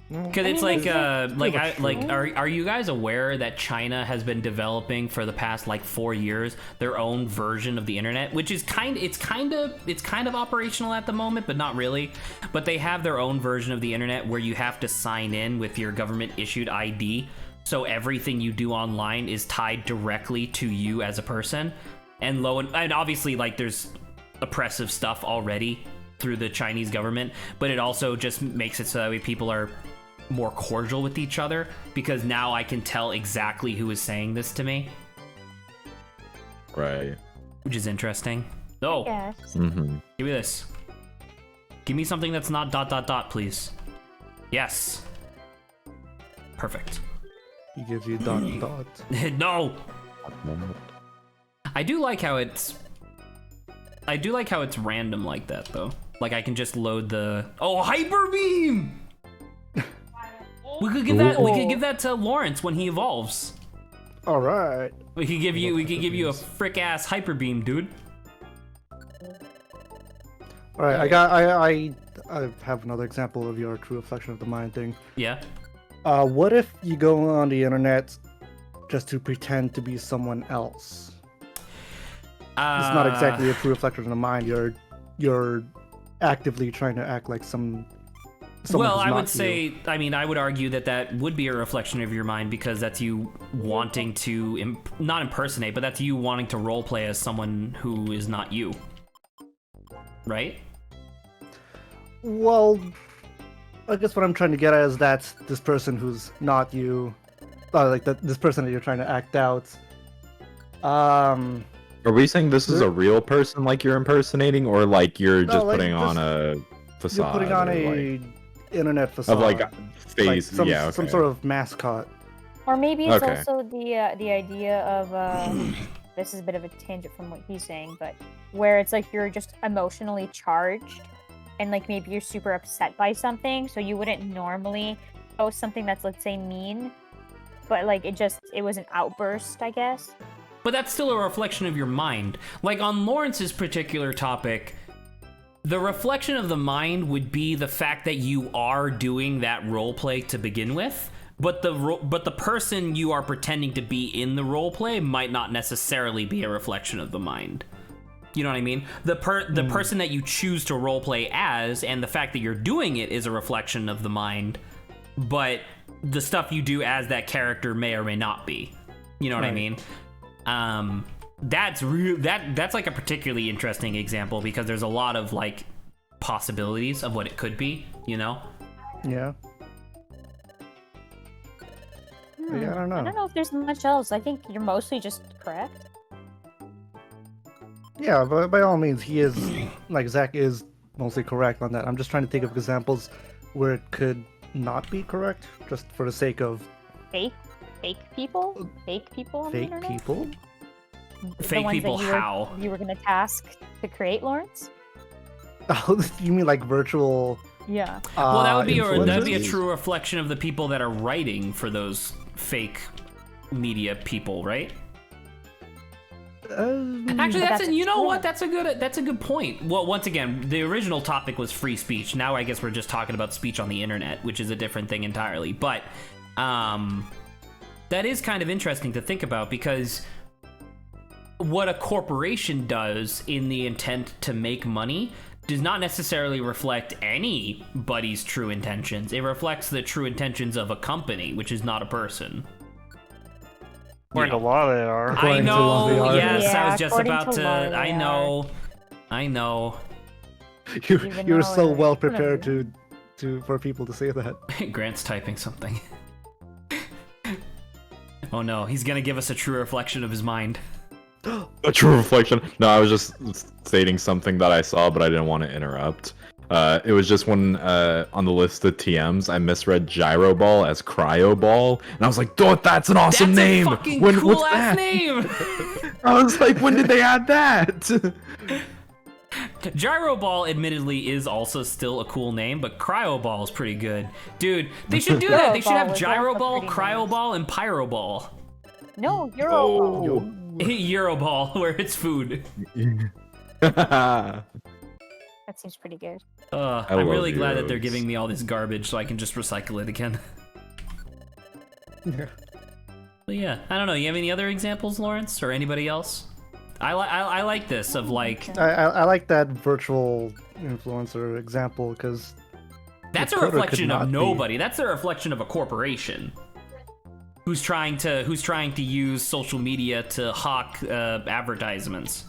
Because it's like, are you guys aware that China has been developing for the past like 4 years their own version of the internet, which is kind of operational at the moment, but not really. But they have their own version of the internet where you have to sign in with your government issued ID, so everything you do online is tied directly to you as a person. And and obviously, like, there's oppressive stuff already through the Chinese government, but it also just makes it so that way people are more cordial with each other, because now I can tell exactly who is saying this to me, Right. which is interesting. Oh, Yes. Mm-hmm. give me this. Give me something that's not ... please. Yes. Perfect. He gives you ... No. I do like how it's random like that, though. Like, I can just load the... Oh, Hyper Beam! We could give that to Lawrence when he evolves. All right. We could give you a frick ass Hyper Beam, dude. All right. I have another example of your true reflection of the mind thing. Yeah. What if you go on the internet just to pretend to be someone else? It's not exactly a true reflection of the mind. You're actively trying to act like someone Well, who's I not would you. say, I mean, I would argue that would be a reflection of your mind, because that's you wanting to, not impersonate, but that's you wanting to roleplay as someone who is not you. Right? Well, I guess what I'm trying to get at is that this person who's not you, this person that you're trying to act out. Are we saying this is a real person like you're impersonating, or like you're No, just like, putting on just- a facade? You're putting on or, a like, internet facade, of like face, like some, yeah, okay. some sort of mascot. Or maybe it's Okay. also the idea of this is a bit of a tangent from what he's saying, but where it's like you're just emotionally charged, and like maybe you're super upset by something, so you wouldn't normally post something that's, let's say, mean, but like it was an outburst, I guess. But that's still a reflection of your mind. Like, on Lawrence's particular topic, the reflection of the mind would be the fact that you are doing that roleplay to begin with, but the person you are pretending to be in the roleplay might not necessarily be a reflection of the mind. You know what I mean? The person that you choose to roleplay as, and the fact that you're doing it, is a reflection of the mind, but the stuff you do as that character may or may not be. You know what I mean? That's like a particularly interesting example, because there's a lot of like possibilities of what it could be, you know? Yeah. Yeah, I don't know. I don't know if there's much else. I think you're mostly just correct. Yeah, but by all means, he is, like, Zach is mostly correct on that. I'm just trying to think of examples where it could not be correct, just for the sake of Fake people on the fake internet? people. The Fake ones that people how? you were gonna task to create, Lawrence? Oh, you mean like virtual? Yeah. Well, that'd be a influencers? true reflection of the people that are writing for those fake media people, right? Actually, that's you know true. what? That's a good point. Well, once again, the original topic was free speech. Now I guess we're just talking about speech on the internet, which is a different thing entirely. But that is kind of interesting to think about, because what a corporation does in the intent to make money does not necessarily reflect anybody's true intentions. It reflects the true intentions of a company, which is not a person. According to law, they are. I According to law, they know. are. Yes, I Yeah, was just according about to to. law, they I know. You're Even so though well it couldn't prepared be. for people to say that. Grant's typing something. Oh no, he's gonna give us a true reflection of his mind. A true reflection. No, I was just stating something that I saw, but I didn't want to interrupt. It was just when on the list of TMs, I misread Gyro Ball as Cryo Ball, and I was like, "Oh, that's an awesome name! That's a fucking What's cool ass that?" name! I was like, "When did they add that?" Gyro Ball, admittedly, is also still a cool name, but Cryo Ball is pretty good. Dude, they should do that. They should have Gyro Ball, Cryo Ball, and Pyro Ball. No, Euro. Euro Ball, where it's food. That seems pretty good. I'm love really glad that they're Euros. giving me all this garbage so I can just recycle it again. Yeah. But yeah, I don't know. You have any other examples, Lawrence, or anybody else? I like this of like I like that virtual influencer example because that's a Dakota could reflection not of be- nobody. That's a reflection of a corporation who's trying to use social media to hawk advertisements.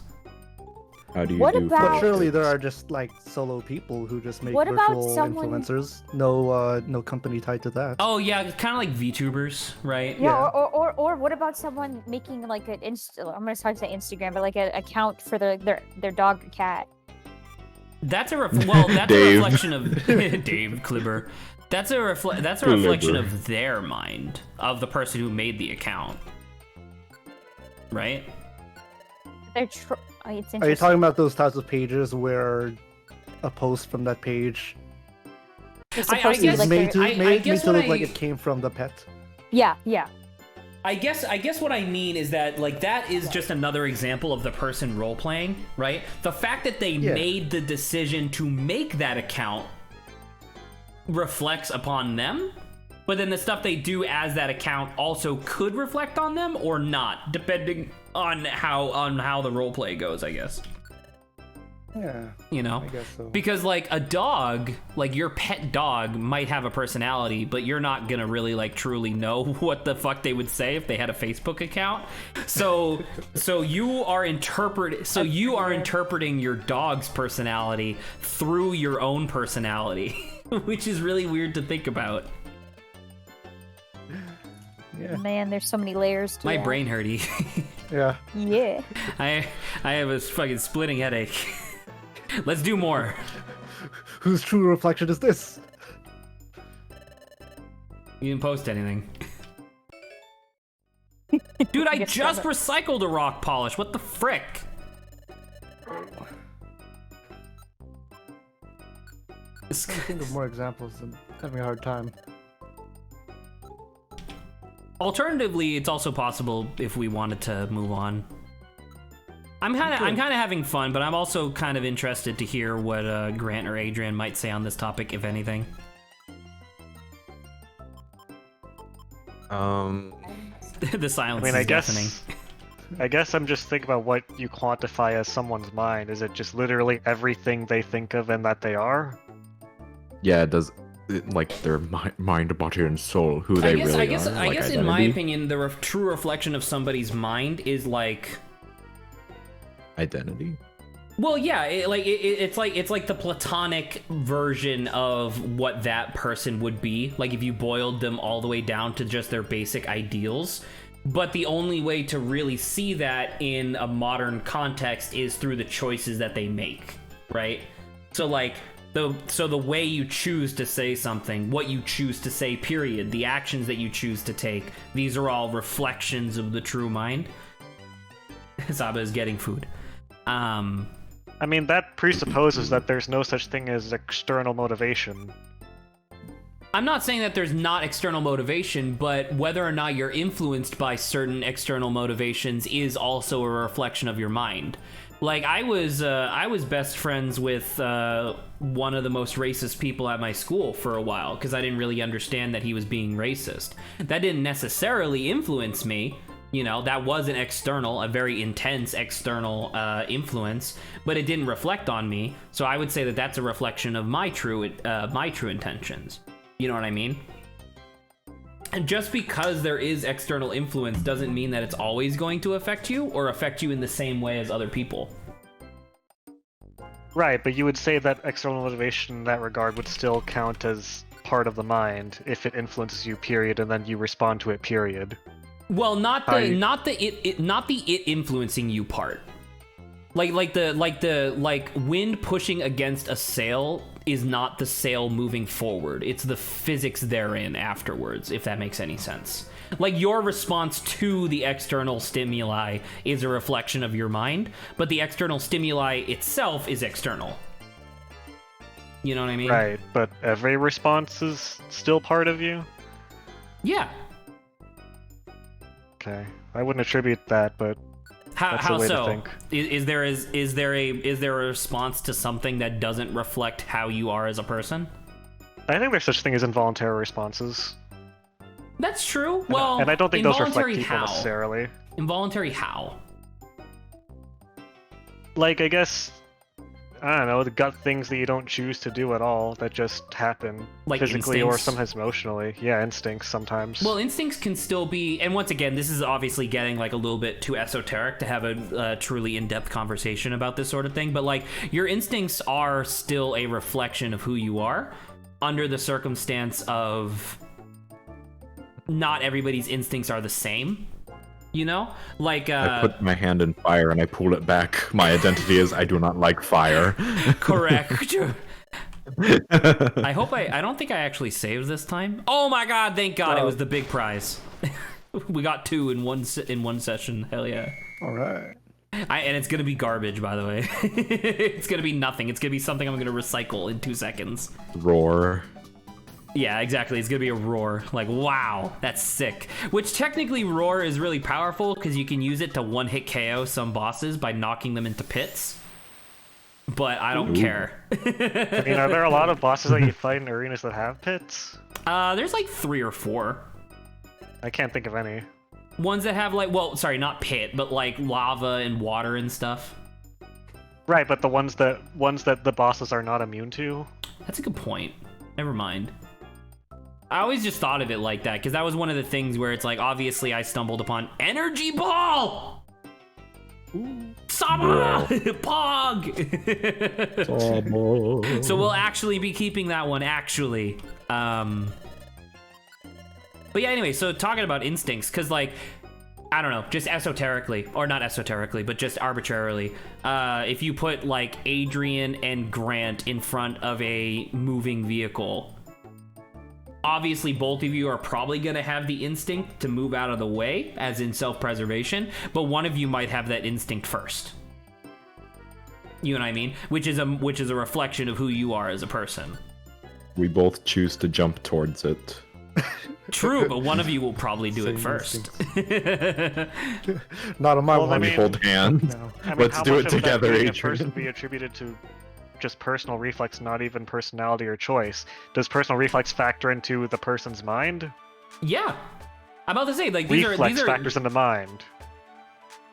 How do you What do? about- But surely there are just like solo people who just make What about virtual someone- influencers. No company tied to that. Oh yeah, kind of like VTubers, right? Yeah, Yeah. or what about someone making like an I'm gonna try to say Instagram, but like an account for their dog or cat? That's a that's a Dave. reflection of Dave Klibber. That's a reflection of their mind, of the person who made the account, right? It's Are you interesting. talking about those types of pages where a post from that page It's I supposed to be guess- like made to, I made guess to what look I- like it came from the pet? yeah. I guess what I mean is that like that is just another example of the person role playing, right? The fact that they Yeah. made the decision to make that account reflects upon them, but then the stuff they do as that account also could reflect on them or not, depending on how the role play goes, I guess. Yeah, You know? I guess so. Because like a dog, like your pet dog might have a personality, but you're not gonna really like truly know what the fuck they would say if they had a Facebook account. So you are interpreting your dog's personality through your own personality, which is really weird to think about. Yeah, Man, there's so many layers to My that. brain hurty. yeah. Yeah. I have a fucking splitting headache. Let's do more. Whose true reflection is this? You didn't post anything. Dude, I guess just so. recycled a rock polish. What the frick? This- I think of more examples. I'm having a hard time. Alternatively, it's also possible if we wanted to move on. I'm kind of having fun, but I'm also kind of interested to hear what Grant or Adrian might say on this topic, if anything. The silence is deafening. I guess I'm just thinking about what you quantify as someone's mind. Is it just literally everything they think of and that they are? Yeah, like their mind, body, and soul, who they really are. I like guess in my identity? opinion, the true reflection of somebody's mind is like, Identity. well, yeah, it's like the platonic version of what that person would be. Like if you boiled them all the way down to just their basic ideals. But the only way to really see that in a modern context is through the choices that they make, right? So like the way you choose to say something, what you choose to say, period, the actions that you choose to take, these are all reflections of the true mind. Saba is getting food. I mean, that presupposes that there's no such thing as external motivation. I'm not saying that there's not external motivation, but whether or not you're influenced by certain external motivations is also a reflection of your mind. Like I was best friends with one of the most racist people at my school for a while because I didn't really understand that he was being racist. That didn't necessarily influence me. You know, that was an external, a very intense external influence, but it didn't reflect on me. So I would say that that's a reflection of my true intentions. You know what I mean? And just because there is external influence doesn't mean that it's always going to affect you or affect you in the same way as other people. Right, but you would say that external motivation in that regard would still count as part of the mind if it influences you, period, and then you respond to it, period. Well, not the it influencing you part. Like wind pushing against a sail is not the sail moving forward. It's the physics therein afterwards, if that makes any sense. Like, your response to the external stimuli is a reflection of your mind, but the external stimuli itself is external. You know what I mean? Right, but every response is still part of you? Yeah. Okay. I wouldn't attribute that, but that's How a way so? to think. Is there a response to something that doesn't reflect how you are as a person? I think there's such thing as involuntary responses. That's true. Well, and I don't think those reflect involuntary people how? necessarily. Involuntary how? Like, I guess, I don't know, the gut things that you don't choose to do at all that just happen Like physically or instincts? sometimes emotionally. Yeah, instincts sometimes. Well, instincts can still be, and once again, this is obviously getting like a little bit too esoteric to have a truly in-depth conversation about this sort of thing, but like, your instincts are still a reflection of who you are under the circumstance of not everybody's instincts are the same. You know, like I put my hand in fire and I pull it back. My identity is I do not like fire. correct. I don't think I actually saved this time. Oh my god, thank god, it was the big prize. We got 2 in one session. Hell yeah. All right. And it's gonna be garbage, by the way. It's gonna be nothing. It's gonna be something I'm gonna recycle in 2 seconds. Roar. Yeah, exactly. It's gonna be a roar. Like, wow, that's sick. Which technically, roar is really powerful because you can use it to one-hit KO some bosses by knocking them into pits. But I don't care. I mean, are there a lot of bosses that you fight in arenas that have pits? There's like 3 or 4 I can't think of any. ones that have like, well, sorry, not pit, but like lava and water and stuff. Right, but the ones that the bosses are not immune to? That's a good point. Never mind. I always just thought of it like that, because that was one of the things where it's like, obviously I stumbled upon Energy Ball! Sama! Pog! So we'll actually be keeping that one, actually. But yeah, anyway, so talking about instincts, because like, I don't know, just esoterically, or not esoterically, but just arbitrarily, if you put like Adrian and Grant in front of a moving vehicle, obviously both of you are probably going to have the instinct to move out of the way, as in self-preservation, but one of you might have that instinct first. You know what I mean? Which is a reflection of who you are as a person. We both choose to jump towards it. True, but one of you will probably do it first. Not on my Well, I one. mean- Hold hands. No. I mean, Let's how do much it of that together, being a Adrian. person be attributed to just personal reflex, not even personality or choice? Does personal reflex factor into the person's mind? Yeah. I'm about to say, like, these Reflex are factors into mind.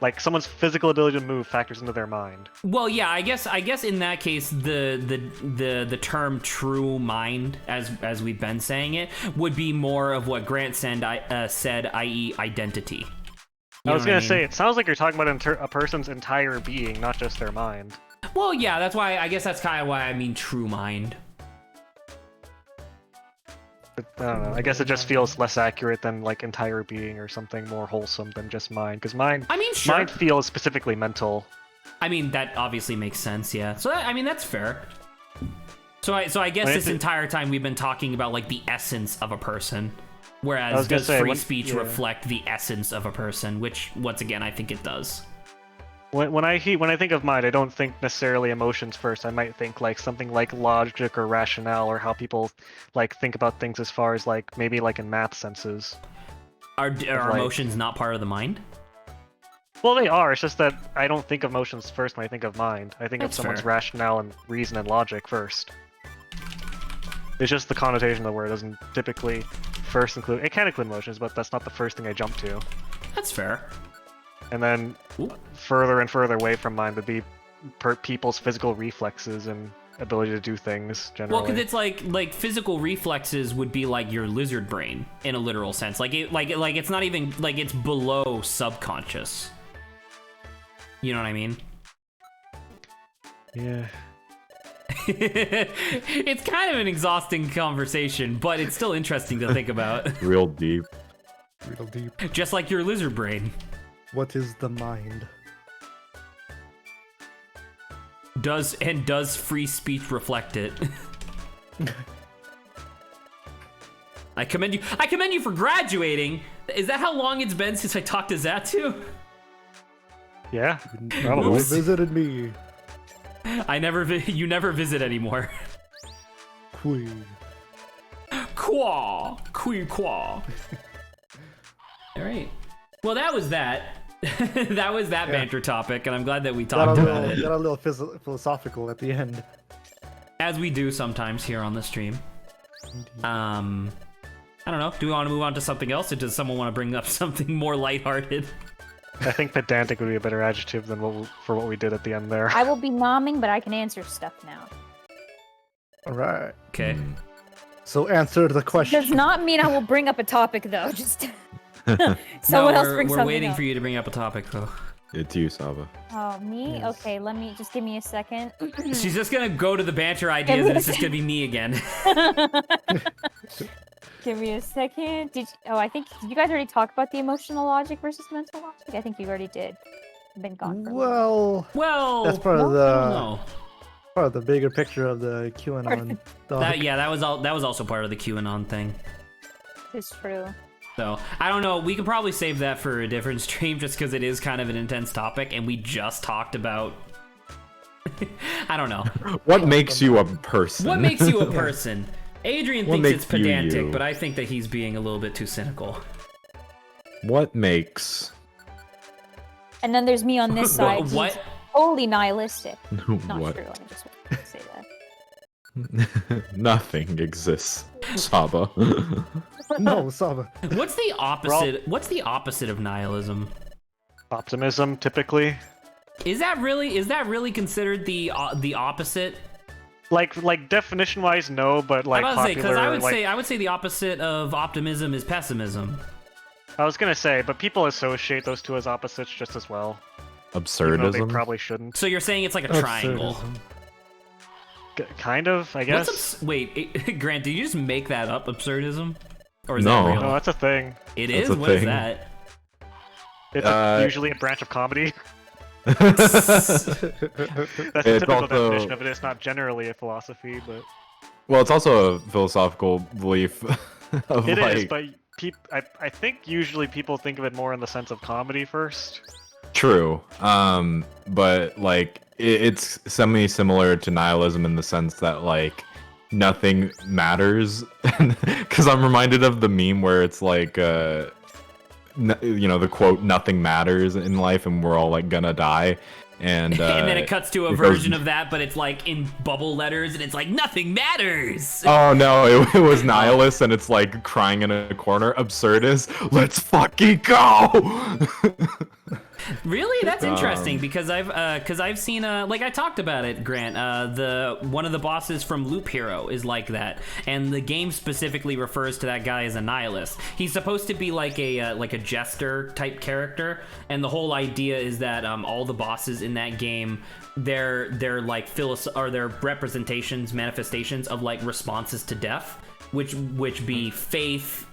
Like, someone's physical ability to move factors into their mind. well, yeah, I guess in that case the term true mind, as we've been saying it, would be more of what Grant said, i.e. identity. I was gonna say, mean? it sounds like you're talking about a person's entire being, not just their mind. Well, yeah, that's why I guess that's kind of why I mean true mind. But, I don't know. I guess it just feels less accurate than like entire being or something more wholesome than just mind. Because mind, I mean, sure. mind feels specifically mental. I mean, that obviously makes sense, yeah. So I mean, that's fair. So I guess When this it- entire time we've been talking about like the essence of a person, I whereas was gonna does say, free when- speech yeah. reflect the essence of a person? Which, once again, I think it does. When I think of mind, I don't think necessarily emotions first. I might think like something like logic or rationale, or how people like think about things as far as like maybe like in math senses. Are like- emotions not part of the mind? Well, they are. It's just that I don't think of emotions first when I think of mind. I think That's of someone's fair. rationale and reason and logic first. It's just the connotation of the word doesn't typically first include. It can include emotions, but that's not the first thing I jump to. That's fair. And then Ooh. further and further away from mind would be people's physical reflexes and ability to do things generally. Well, because it's like physical reflexes would be like your lizard brain in a literal sense. Like it's not even like it's below subconscious. You know what I mean? Yeah. It's kind of an exhausting conversation, but it's still interesting to think about. Real deep. Real deep. Just like your lizard brain. What is the mind? Does free speech reflect it? I commend you for graduating. Is that how long it's been since I talked to Zatu? Yeah, You probably. visited me. You never visit anymore. Queen. Qua. All right. Well, that was that. That was that banter topic, and I'm glad that we talked about it. Got a little philosophical at the end. As we do sometimes here on the stream. I don't know. Do we want to move on to something else, or does someone want to bring up something more lighthearted? I think pedantic would be a better adjective than what we did at the end there. I will be nomming, but I can answer stuff now. All right. Okay. So answer the question. Does not mean I will bring up a topic though. Just someone else brings we're something waiting up. for you to bring up a topic, though. It's you, Saba. Oh, me? Yes. Okay, just give me a second. She's just gonna go to the banter ideas, and it's just gonna be me again. Give me a second. Did you guys already talk about the emotional logic versus mental logic? I think you already did. I've been gone for a while. Well, That's part of the no. part of the bigger picture of the QAnon. That was also part of the QAnon thing. It's true. So I don't know. We could probably save that for a different stream, just because it is kind of an intense topic, and we just talked about. I don't know. What makes you a person? What makes you a person? Adrian What thinks it's makes you pedantic, you? but I think that he's being a little bit too cynical. What makes? And then there's me on this side. who's What? Wholly nihilistic. Not What? true. I just want to say that. Nothing exists, Saba. No, Saba. What's the opposite? What's the opposite of nihilism? Optimism, typically. Is that really considered the opposite? Like definition-wise, no, but like I was say, because popular. I would say the opposite of optimism is pessimism. I was gonna say, but people associate those two as opposites just as well. Even though they Absurdism. probably shouldn't. So you're saying it's like a triangle? Absurdism. Kind of, I guess. Wait, Grant, did you just make that up? Absurdism? Or is No. that real? No, that's a thing. It That's is. a What is thing. that? It's usually a branch of comedy. It's That's the typical also- definition of it. It's not generally a philosophy, but Well, it's also a philosophical belief of it like is. But I think usually people think of it more in the sense of comedy first. true. But like it's semi-similar to nihilism in the sense that like nothing matters. Because I'm reminded of the meme where it's like the quote "nothing matters in life" and we're all like gonna die. And then it cuts to a it goes- version of that, but it's like in bubble letters, and it's like nothing matters. Oh no, it was nihilist, and it's like crying in a corner. Absurdist, let's fucking go! Really, that's interesting because I've seen like I talked about it, Grant. One of the bosses from Loop Hero is like that, and the game specifically refers to that guy as a nihilist. He's supposed to be like a jester type character, and the whole idea is that all the bosses in that game, they're like they're representations, manifestations of like responses to death, which be faith.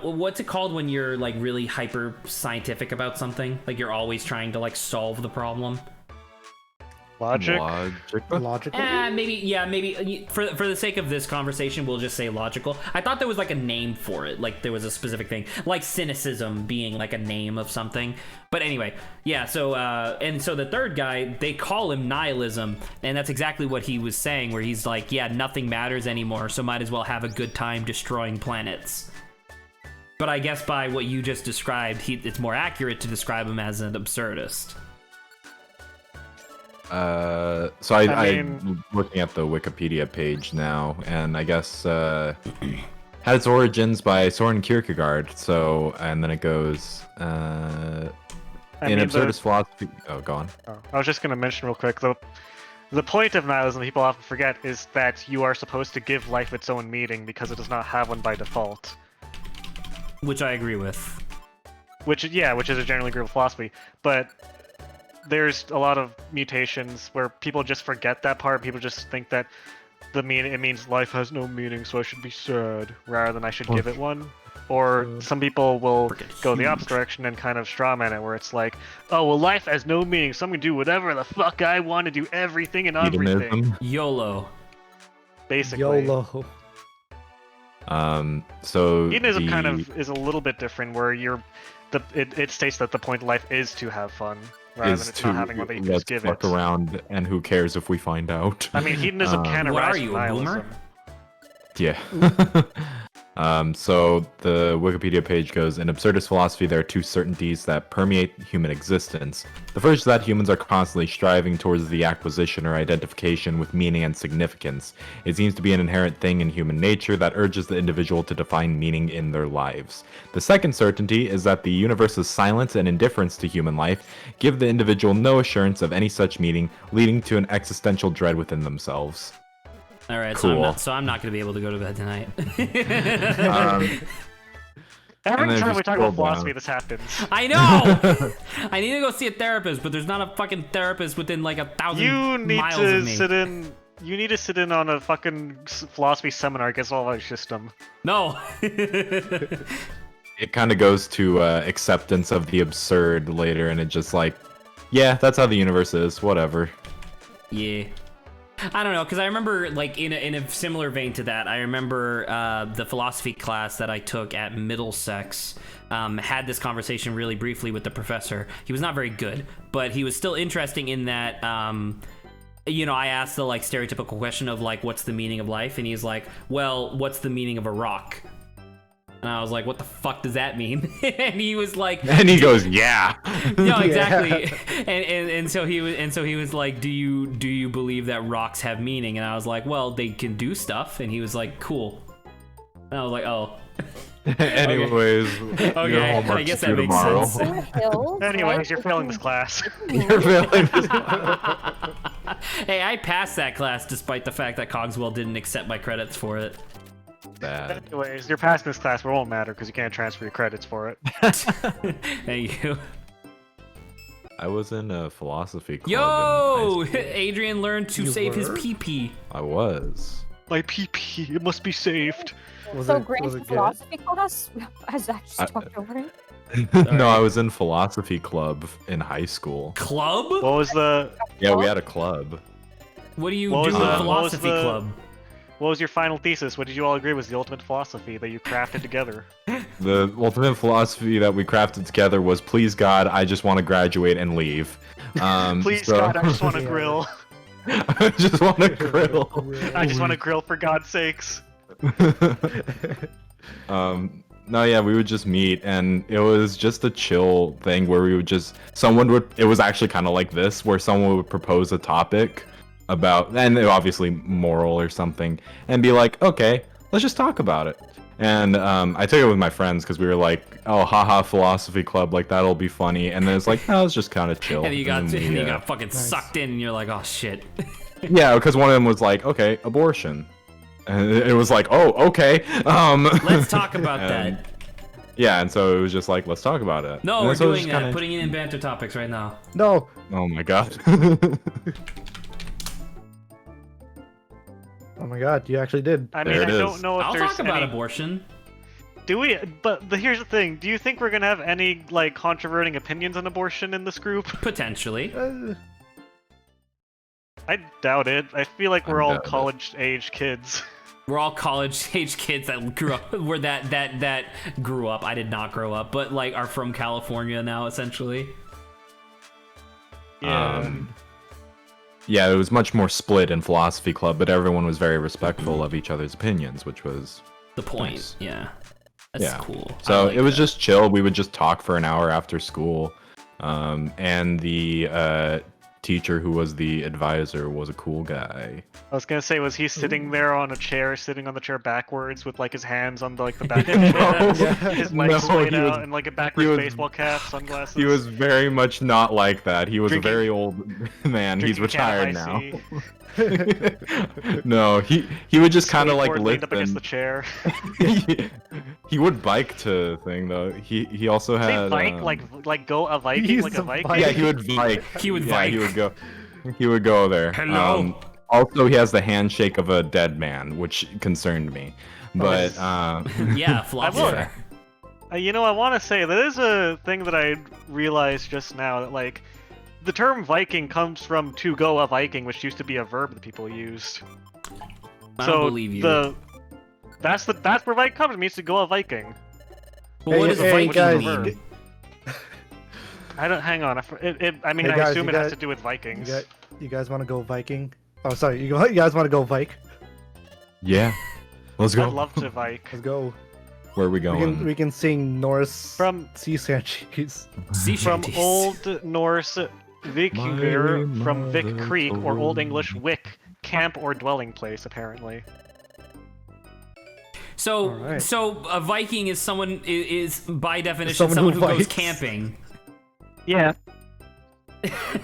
What's it called when you're like really hyper scientific about something? Like you're always trying to like solve the problem. Logic. Logical. Maybe for the sake of this conversation, we'll just say logical. I thought there was like a name for it, like there was a specific thing, like cynicism being like a name of something. But anyway, yeah. So so the third guy, they call him nihilism, and that's exactly what he was saying, where he's like, yeah, nothing matters anymore, so might as well have a good time destroying planets. But I guess by what you just described, it's more accurate to describe him as an absurdist. So I'm looking at the Wikipedia page now, and I guess had its origins by Soren Kierkegaard. So, and then it goes in absurdist philosophy. Oh, go on. I was just going to mention real quick, though. The point of nihilism people often forget is that you are supposed to give life its own meaning because it does not have one by default. Which I agree with. Which is a generally agreeable philosophy. But there's a lot of mutations where people just forget that part. People just think that it means life has no meaning, so I should be sad rather than I should give it one. Or some people will go the opposite direction and kind of strawman it, where it's like, oh well, life has no meaning, so I'm gonna do whatever the fuck I want to do, everything and everything. Hedonism. YOLO. Basically. YOLO. So Hedonism kind of is a little bit different, where it states that the point of life is to have fun, rather than it's not having what you can just give fuck it. around, and who cares if we find out? I mean, hedonism can What arise are you, from a nihilism. boomer? Yeah. So the Wikipedia page goes, in absurdist philosophy, there are two certainties that permeate human existence. The first is that humans are constantly striving towards the acquisition or identification with meaning and significance. It seems to be an inherent thing in human nature that urges the individual to define meaning in their lives. The second certainty is that the universe's silence and indifference to human life give the individual no assurance of any such meaning, leading to an existential dread within themselves. All right, Cool. so I'm not gonna be able to go to bed tonight. Every then time just we talk scroll about philosophy, down. this happens. I know. I need to go see a therapist, but there's not a fucking therapist within like 1,000 You need miles to of me. sit in. You need to sit in on a fucking philosophy seminar against all our system. No. It kind of goes to acceptance of the absurd later, and it just like, yeah, that's how the universe is, whatever. Yeah. I don't know, because I remember, like, in a similar vein to that, I remember the philosophy class that I took at Middlesex had this conversation really briefly with the professor. He was not very good, but he was still interesting in that, you know, I asked the, like, stereotypical question of, like, what's the meaning of life? And he's like, well, what's the meaning of a rock? And I was like, what the fuck does that mean? And he was like, And he goes, yeah. no, exactly. And so he was like, do you believe that rocks have meaning? And I was like, well, they can do stuff. And he was like, cool. And I was like, oh. Anyways, your Okay, homework's I guess that due makes tomorrow. sense. Anyways, you're failing this class. You're failing this. Hey, I passed that class despite the fact that Cogswell didn't accept my credits for it. Bad. Anyways, you're passing this class, but it won't matter because you can't transfer your credits for it. Thank you. I was in a philosophy club. Yo! in high school. Adrian learned to You save his were? PP. I was. My PP, it must be saved. So Grant's philosophy class, as Zach just I- talked over it. No, I was in philosophy club in high school. Club? What was the Yeah, we had a club. What do you What do was in the- philosophy what was the- club? What was your final thesis? What did you all agree was the ultimate philosophy that you crafted together? The ultimate philosophy that we crafted together was, please God, I just want to graduate and leave. Please so- God, I just want to Yeah. grill. I just want to grill. I just want to grill for God's sakes. No, yeah, we would just meet, and it was just a chill thing where we would just, it was actually kind of like this, where someone would propose a topic about, and obviously moral or something, and be like, okay, let's just talk about it. And I took it with my friends because we were like, oh, haha, philosophy club, like that'll be funny. And then it's like, no, it's just kind of chill. And you got then we, you got fucking sucked in, and you're like, oh shit. yeah, because one of them was like, okay, abortion. And it was like, oh, okay. Let's talk about and- that. Yeah, and so it was just like, let's talk about it. No, And we're so it was doing just that. kinda- Putting it in banter topics right now. No. Oh my god. Oh my god, you actually did. I mean, There I it don't is. know if I'll there's talk about any... abortion. Do we? But here's the thing. Do you think we're gonna have any like controverting opinions on abortion in this group? Potentially. I doubt it. I feel like we're I all doubt it. college-age kids. We're all college-age kids that grew up, that grew up. I did not grow up, but like are from California now, essentially. Yeah. Yeah, it was much more split in philosophy club, but everyone was very respectful of each other's opinions, which was The point. Nice. Yeah. That's yeah. cool. I So like it was that. just chill. We would just talk for an hour after school, and the teacher who was the advisor was a cool guy. I was gonna say, was he sitting there on a chair, sitting on the chair backwards with like his hands on the, like the back of the chair, his legs No, swayed he out, was- and like a backwards was- baseball cap, sunglasses? He was very much not like that. He was Drinking- a very old man. He's drinking a can retired of now. Hi-C, No, he would just kind of like skateboard leaned up against the listen. chair. He would bike to thing though. He also Say had bike, like go a Viking, He like used a to Viking. bike. yeah, he would bike. He would yeah, bike. He would go there. Hello. Also, he has the handshake of a dead man, which concerned me. But Yeah, flops. will. Fair. You know, I want to say that is a thing that I realized just now that like the term Viking comes from to go a Viking, which used to be a verb that people used. I so don't believe you. that's where Viking comes. It means to go a Viking. But what does a Viking guys, mean? I don't. Hang on. I mean, Hey, I guys, assume you it has got- to do with Vikings. You guys want to go Viking? Oh, sorry. You guys want to go Vike? yeah, let's go. I'd love to Vike. Let's go. Where are we We going? can sing Norse From sea shanties. Sea from shanties. Old Norse Vikingr, from Vic mother Creek, or Old told English Wick, camp or dwelling place, apparently. So, Alright. so a Viking is someone is by definition Someone someone who who goes vikes. camping. Yeah.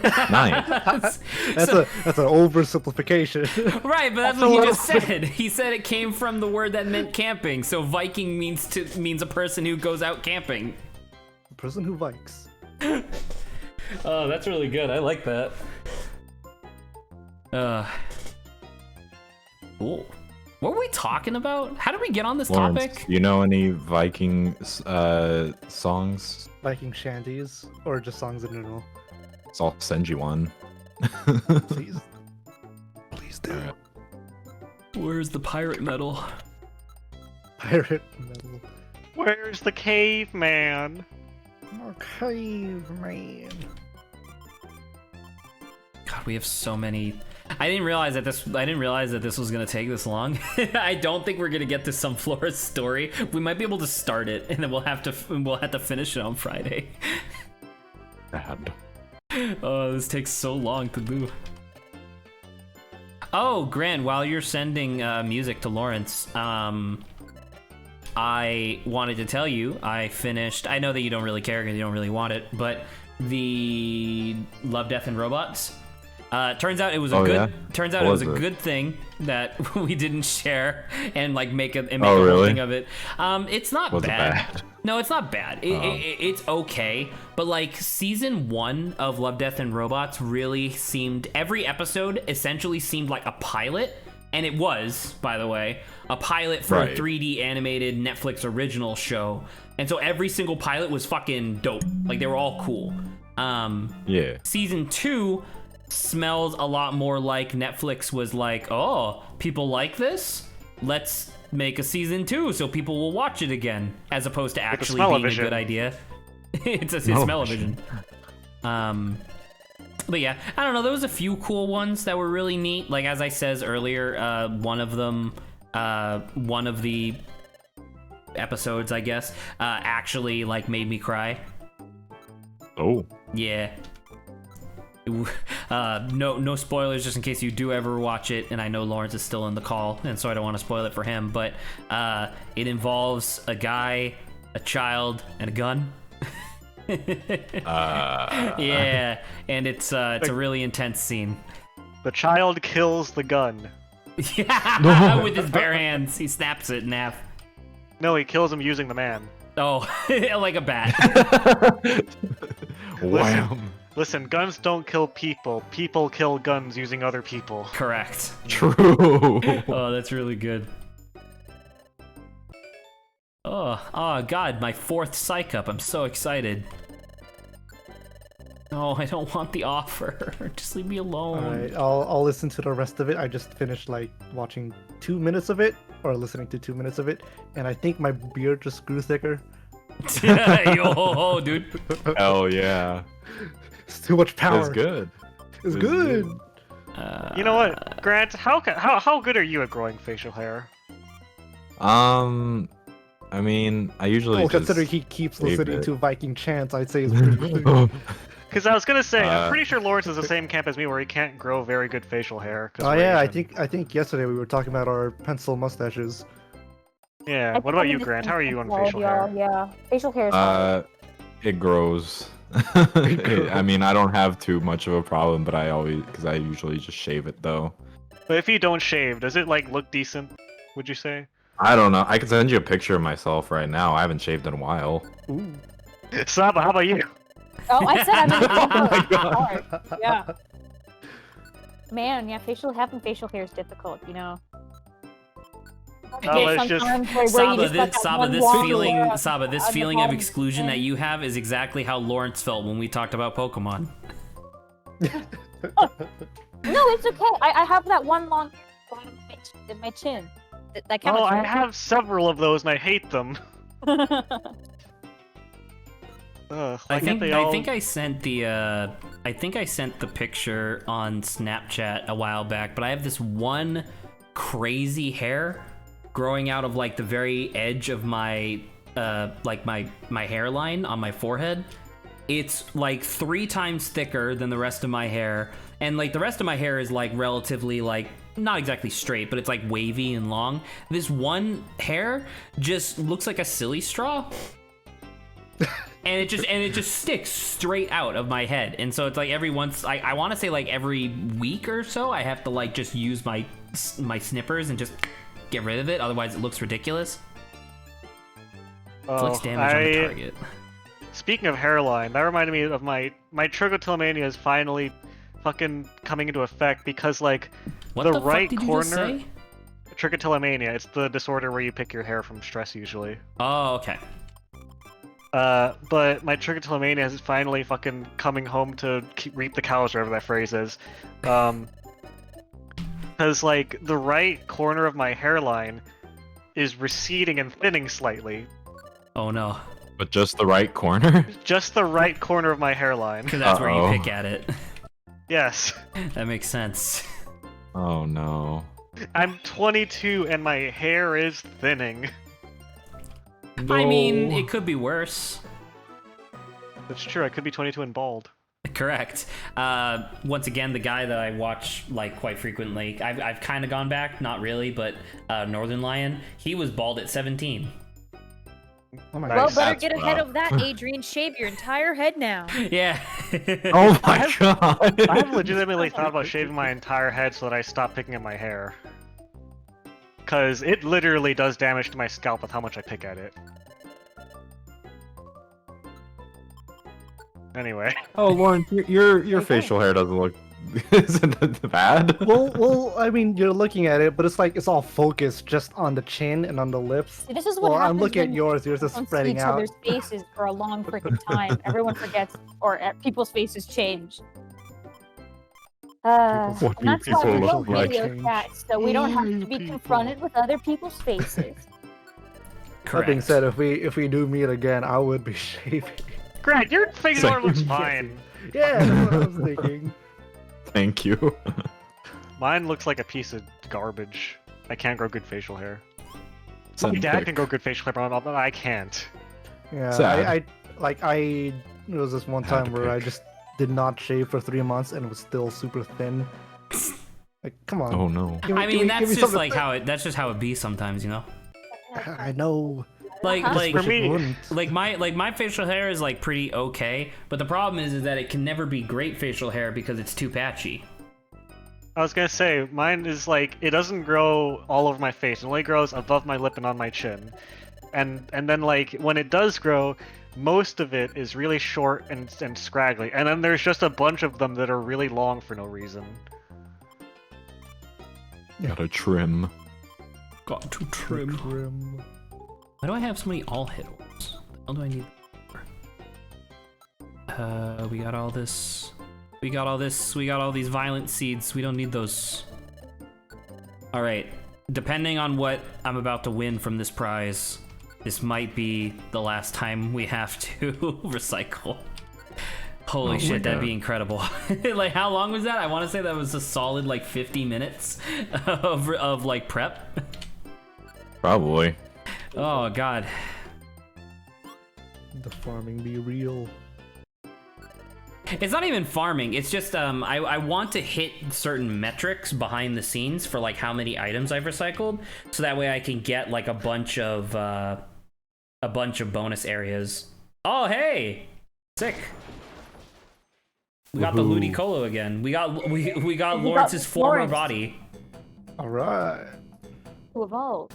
Nice. That's an oversimplification. Right, but that's Also what he a just said. He said it came from the word that meant camping. So Viking means a person who goes out camping. Person who Vikes. Oh, that's really good. I like that. Cool. What were we talking about? How did we get on this Lawrence, topic? you know any Viking songs? Viking shanties or just songs in general. So I'll send you one. Please. Please do. Alright. Where's the pirate metal? Pirate metal. Where's the caveman? Caveman. God, we have so many. I didn't realize that this was gonna take this long. I don't think we're gonna get to some Flores story. We might be able to start it, and then we'll have to finish it on Friday. Bad. Oh, this takes so long to do. Oh, Grant, while you're sending music to Lawrence, I wanted to tell you I finished. I know that you don't really care because you don't really want it, but the Love, Death, and Robots. Turns out it was a Oh, good. yeah? Turns out What it was was a it? good thing that we didn't share and like make a Oh, whole really? thing of it. It's not Was it bad. bad? No, it's not bad. It's okay, but like season 1 of Love, Death, and Robots really seemed. Every episode essentially seemed like a pilot, and it was, by the way, a pilot for a Right. 3D animated Netflix original show. And so every single pilot was fucking dope. Like they were all cool. Yeah. Season 2 smells a lot more like Netflix was like, oh, people like this? Let's make a season 2 so people will watch it again, as opposed to actually being a smell-o-vision. good idea. It's a Smell-o-vision. smell-o-vision. But yeah, I don't know. There was a few cool ones that were really neat. Like as I says earlier, one of the episodes, I guess, actually like made me cry. Oh. Yeah. No spoilers, just in case you do ever watch it, and I know Lawrence is still in the call, and so I don't want to spoil it for him, but it involves a guy, a child, and a gun. Yeah, and it's a really intense scene. The child kills the gun. Yeah, with his bare hands, he snaps it in half. No, he kills him using the man. Oh, like a bat. Wham. Listen, guns don't kill people. People kill guns using other people. Correct. True. Oh, that's really good. Oh God, my 4th psych up. I'm so excited. No, I don't want the offer. Just leave me alone. Alright, I'll listen to the rest of it. I just finished like watching 2 minutes of it or listening to 2 minutes of it, and I think my beard just grew thicker. Yo, dude. Hell yeah. It's too much power. That's good. It's It's good. good. You know what, Grant? How good are you at growing facial hair? I mean, I usually Well, just considering he keeps leave listening it. to Viking chants, I'd say it's pretty good. Because I was gonna say, I'm Uh, pretty sure Lawrence is the same camp as me, where he can't grow very good facial hair. 'Cause Oh we're yeah, Asian. I think yesterday we were talking about our pencil mustaches. Yeah. I What think about I'm you, in the Grant? same How are you camp on as facial y'all, hair? Yeah, facial hair is hard. It grows. I mean, I don't have too much of a problem, but because I usually just shave it though. But if you don't shave, does it like look decent? Would you say? I don't know. I can send you a picture of myself right now. I haven't shaved in a while. Ooh. Saba, how about you? Oh, I said I'm in the same Oh my boat. It's hard. Yeah. Man, yeah, having facial hair is difficult, you know. it's just- Sometimes where you Saba, just got that one this long feeling, hair Saba, this on the feeling of bottom exclusion the that you have is exactly how Lawrence felt when we talked about Pokemon. No, it's okay. I have that one long hair bottom of my chin. That kind Oh, of. I have several of those and I hate them. Ugh, why I can't they all... think I sent the picture on Snapchat a while back, but I have this one crazy hair growing out of like the very edge of my like my hairline on my forehead. It's like 3 times thicker than the rest of my hair, and like the rest of my hair is like relatively like not exactly straight, but it's like wavy and long. This one hair just looks like a silly straw. And it just sticks straight out of my head, and so it's like every once I want to say like every week or so I have to like just use my snippers and just get rid of it, otherwise it looks ridiculous. Inflicts damage on the target. Speaking of hairline, that reminded me of my trichotillomania is finally fucking coming into effect, because like What the the right fuck did you corner just say? trichotillomania, it's the disorder where you pick your hair from stress usually. Oh, okay. But my trichotillomania is finally fucking coming home to reap the cows, whatever that phrase is. Because, like, the right corner of my hairline is receding and thinning slightly. Oh no. But just the right corner? Just the right corner of my hairline. Because that's where you Uh-oh. pick at it. Yes. That makes sense. Oh no. I'm 22 and my hair is thinning. I mean, it could be worse. That's true, I could be 22 and bald. Correct. Once again, the guy that I watch like quite frequently, I've kind of gone back, not really, but Northern Lion, he was bald at 17. Oh my Nice. Well, god. better That's get ahead rough. of that, Adrian. Shave your entire head now. Yeah. Oh my god. I've legitimately thought about shaving my entire head so that I stop picking at my hair. Because it literally does damage to my scalp with how much I pick at it. Anyway. Oh, Lauren, your facial hair doesn't look isn't that bad. Well, I mean, you're looking at it, but it's like it's all focused just on the chin and on the lips. See, this is what Well, happens I'm looking at when yours. Yours is don't see spreading each out. other's faces for a long freaking time. Everyone forgets, or people's faces change. People's- What And that's do why we people don't look like? video chat, so we don't have to be confronted with other people's faces. That being said, if we do meet again, I would be shaving. Grant, your face Same. color looks fine. Yeah, that's what I was thinking. Thank you. Mine looks like a piece of garbage. I can't grow good facial hair. Some My dad pick. can grow good facial hair, but I can't. Yeah, Sad. there was this one Had to time where I pick. just did not shave for 3 months and was still super thin. Like, come on. Oh no. Give me- I give mean, me that's just something like to- how that's just how it be sometimes, you know. I know. Like Uh-huh. like For me- like my facial hair is like pretty okay, but the problem is that it can never be great facial hair because it's too patchy. I was gonna say, mine is like, it doesn't grow all over my face. It only grows above my lip and on my chin. And then like, when it does grow, most of it is really short and scraggly. And then there's just a bunch of them that are really long for no reason. Gotta trim. Got to trim. Why do I have so many all hit ones? What do I need? We got all this. We got all this. We got all these violent seeds. We don't need those. All right. Depending on what I'm about to win from this prize, this might be the last time we have to recycle. Holy Oh my shit, that'd God. be incredible. Like, how long was that? I want to say that was a solid, like, 50 minutes of like, prep. Probably. Oh, God. The farming be real. It's not even farming. It's just I want to hit certain metrics behind the scenes for like how many items I've recycled, so that way I can get like a bunch of bonus areas. Oh hey, sick. We got the Ludicolo again. We got Lawrence's former Lawrence. body. All right. To evolve.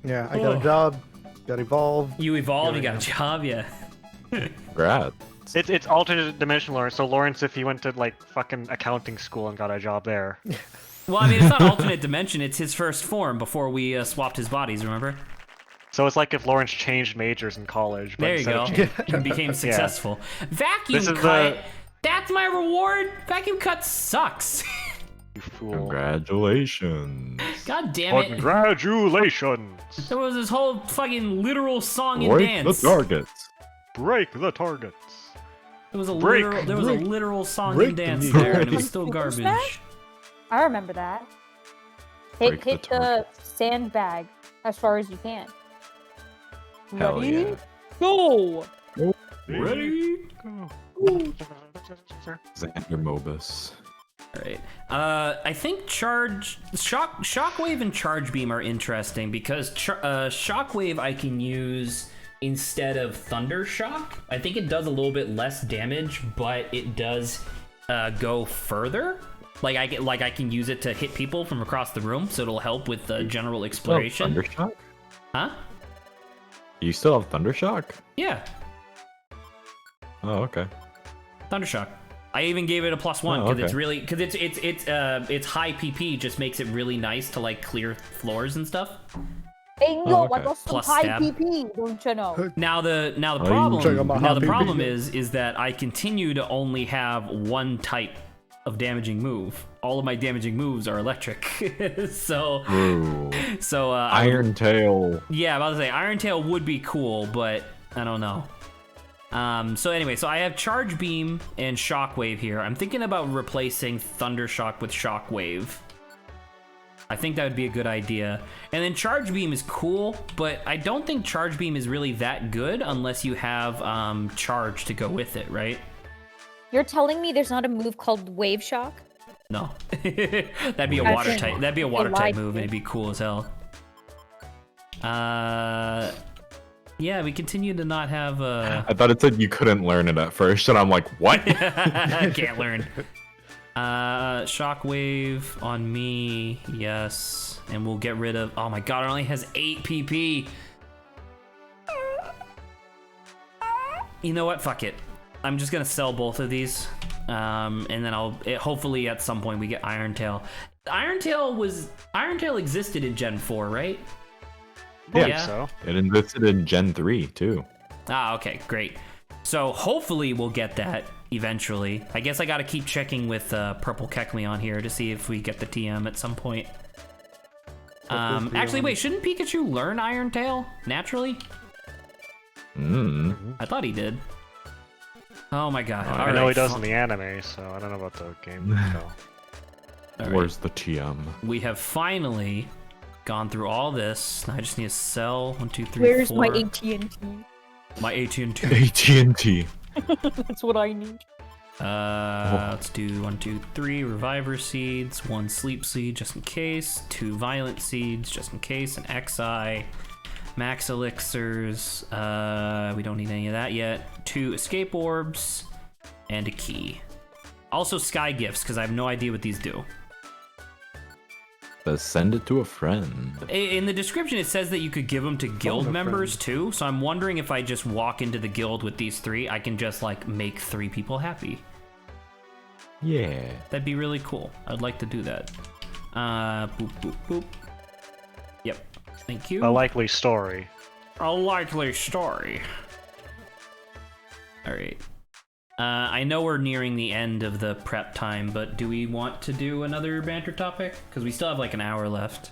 Yeah, I got a job. Got evolved. You evolved. Here You I got a am. job. Yeah. Congrats. It's alternate dimension Lawrence. So Lawrence, if he went to like fucking accounting school and got a job there. Well, I mean, it's not alternate dimension. It's his first form before we swapped his bodies. Remember? So it's like if Lawrence changed majors in college. But There you instead go. of changing- He became successful. Vacuum This is cut. the- That's my reward. Vacuum cut sucks. You fool. Congratulations. God damn it. Congratulations! There was this whole fucking literal song and Break dance. the targets. Break the targets. There was a Break. literal song Break and the dance knee. there, and it was still What was garbage. that? I remember that. Hit Break the the targets. sandbag as far as you can. Hell Ready? yeah. Go! Ready? Xander Mobus. Alright. I think Shockwave and Charge Beam are interesting because Shockwave I can use instead of Thunder Shock. I think it does a little bit less damage, but it does go further. Like I can use it to hit people from across the room, so it'll help with the general exploration. Thundershock? Huh? You still have Thundershock? Yeah, Oh, okay. Thundershock. I even gave it a +1 Oh, because it's okay. really it's high PP just makes it really nice to like clear floors and stuff. Hey, yo, okay. I got some Plus high stab. PP, don't you know? Now the Check out problem my hobby problem video. is that I continue to only have one type of damaging move. All of my damaging moves are electric. so Ooh. Iron. Iron Tail. Yeah, I'm about to say Iron Tail would be cool, but I don't know. So anyway, so I have Charge Beam and Shockwave here. I'm thinking about replacing Thunder Shock with Shockwave. I think that would be a good idea. And then Charge Beam is cool, but I don't think Charge Beam is really that good unless you have Charge to go with it, right? You're telling me there's not a move called Wave Shock? No. That'd be a I water think type. That'd be a they water type lied move, to and it'd be cool as hell. Yeah, we continue to not have I thought it said you couldn't learn it at first, and I'm like, what? I can't learn. Shockwave on me, yes. And we'll get rid of, oh my god, it only has 8 PP. You know what, fuck it. I'm just gonna sell both of these. And then hopefully at some point we get Iron Tail. Iron Tail existed in Gen 4, right? Yeah. So It existed in Gen 3, too. Ah, okay, great. So hopefully we'll get that eventually. I guess I gotta keep checking with Purple Kecleon here to see if we get the TM at some point. Actually, wait, shouldn't Pikachu learn Iron Tail naturally? I thought he did. Oh my god. I know he does in the anime, so I don't know about the game. So. Where's the TM? We have finally gone through all this. Now I just need to sell 1, 2, 3, Where's 4. my AT&T? My AT&T. AT&T. That's what I need. Let's do 1, 2, 3 Reviver Seeds, 1 Sleep Seed just in case, 2 Violent Seeds just in case, an XI, Max Elixirs, we don't need any of that yet, 2 Escape Orbs, and a Key. Also Sky Gifts, because I have no idea what these do. Send it to a friend. In the description, it says that you could give them to guild members too, so I'm wondering if I just walk into the guild with these 3, I can just like make 3 people happy. Yeah. That'd be really cool. I'd like to do that. Boop, boop, boop. Yep. Thank you. A likely story. A likely story. All right. I know we're nearing the end of the prep time, but do we want to do another banter topic? Because we still have like an hour left.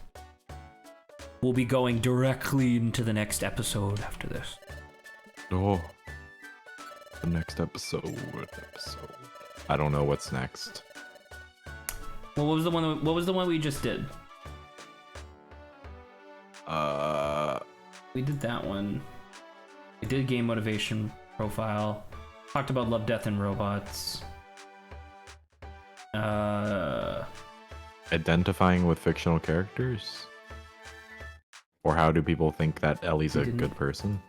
We'll be going directly into the next episode after this. Oh. The next episode. I don't know what's next. Well, what was the one? What was the one we just did? We did that one. We did game motivation profile. Talked about Love, Death, and Robots. Identifying with fictional characters? Or how do people think that Ellie's a good person?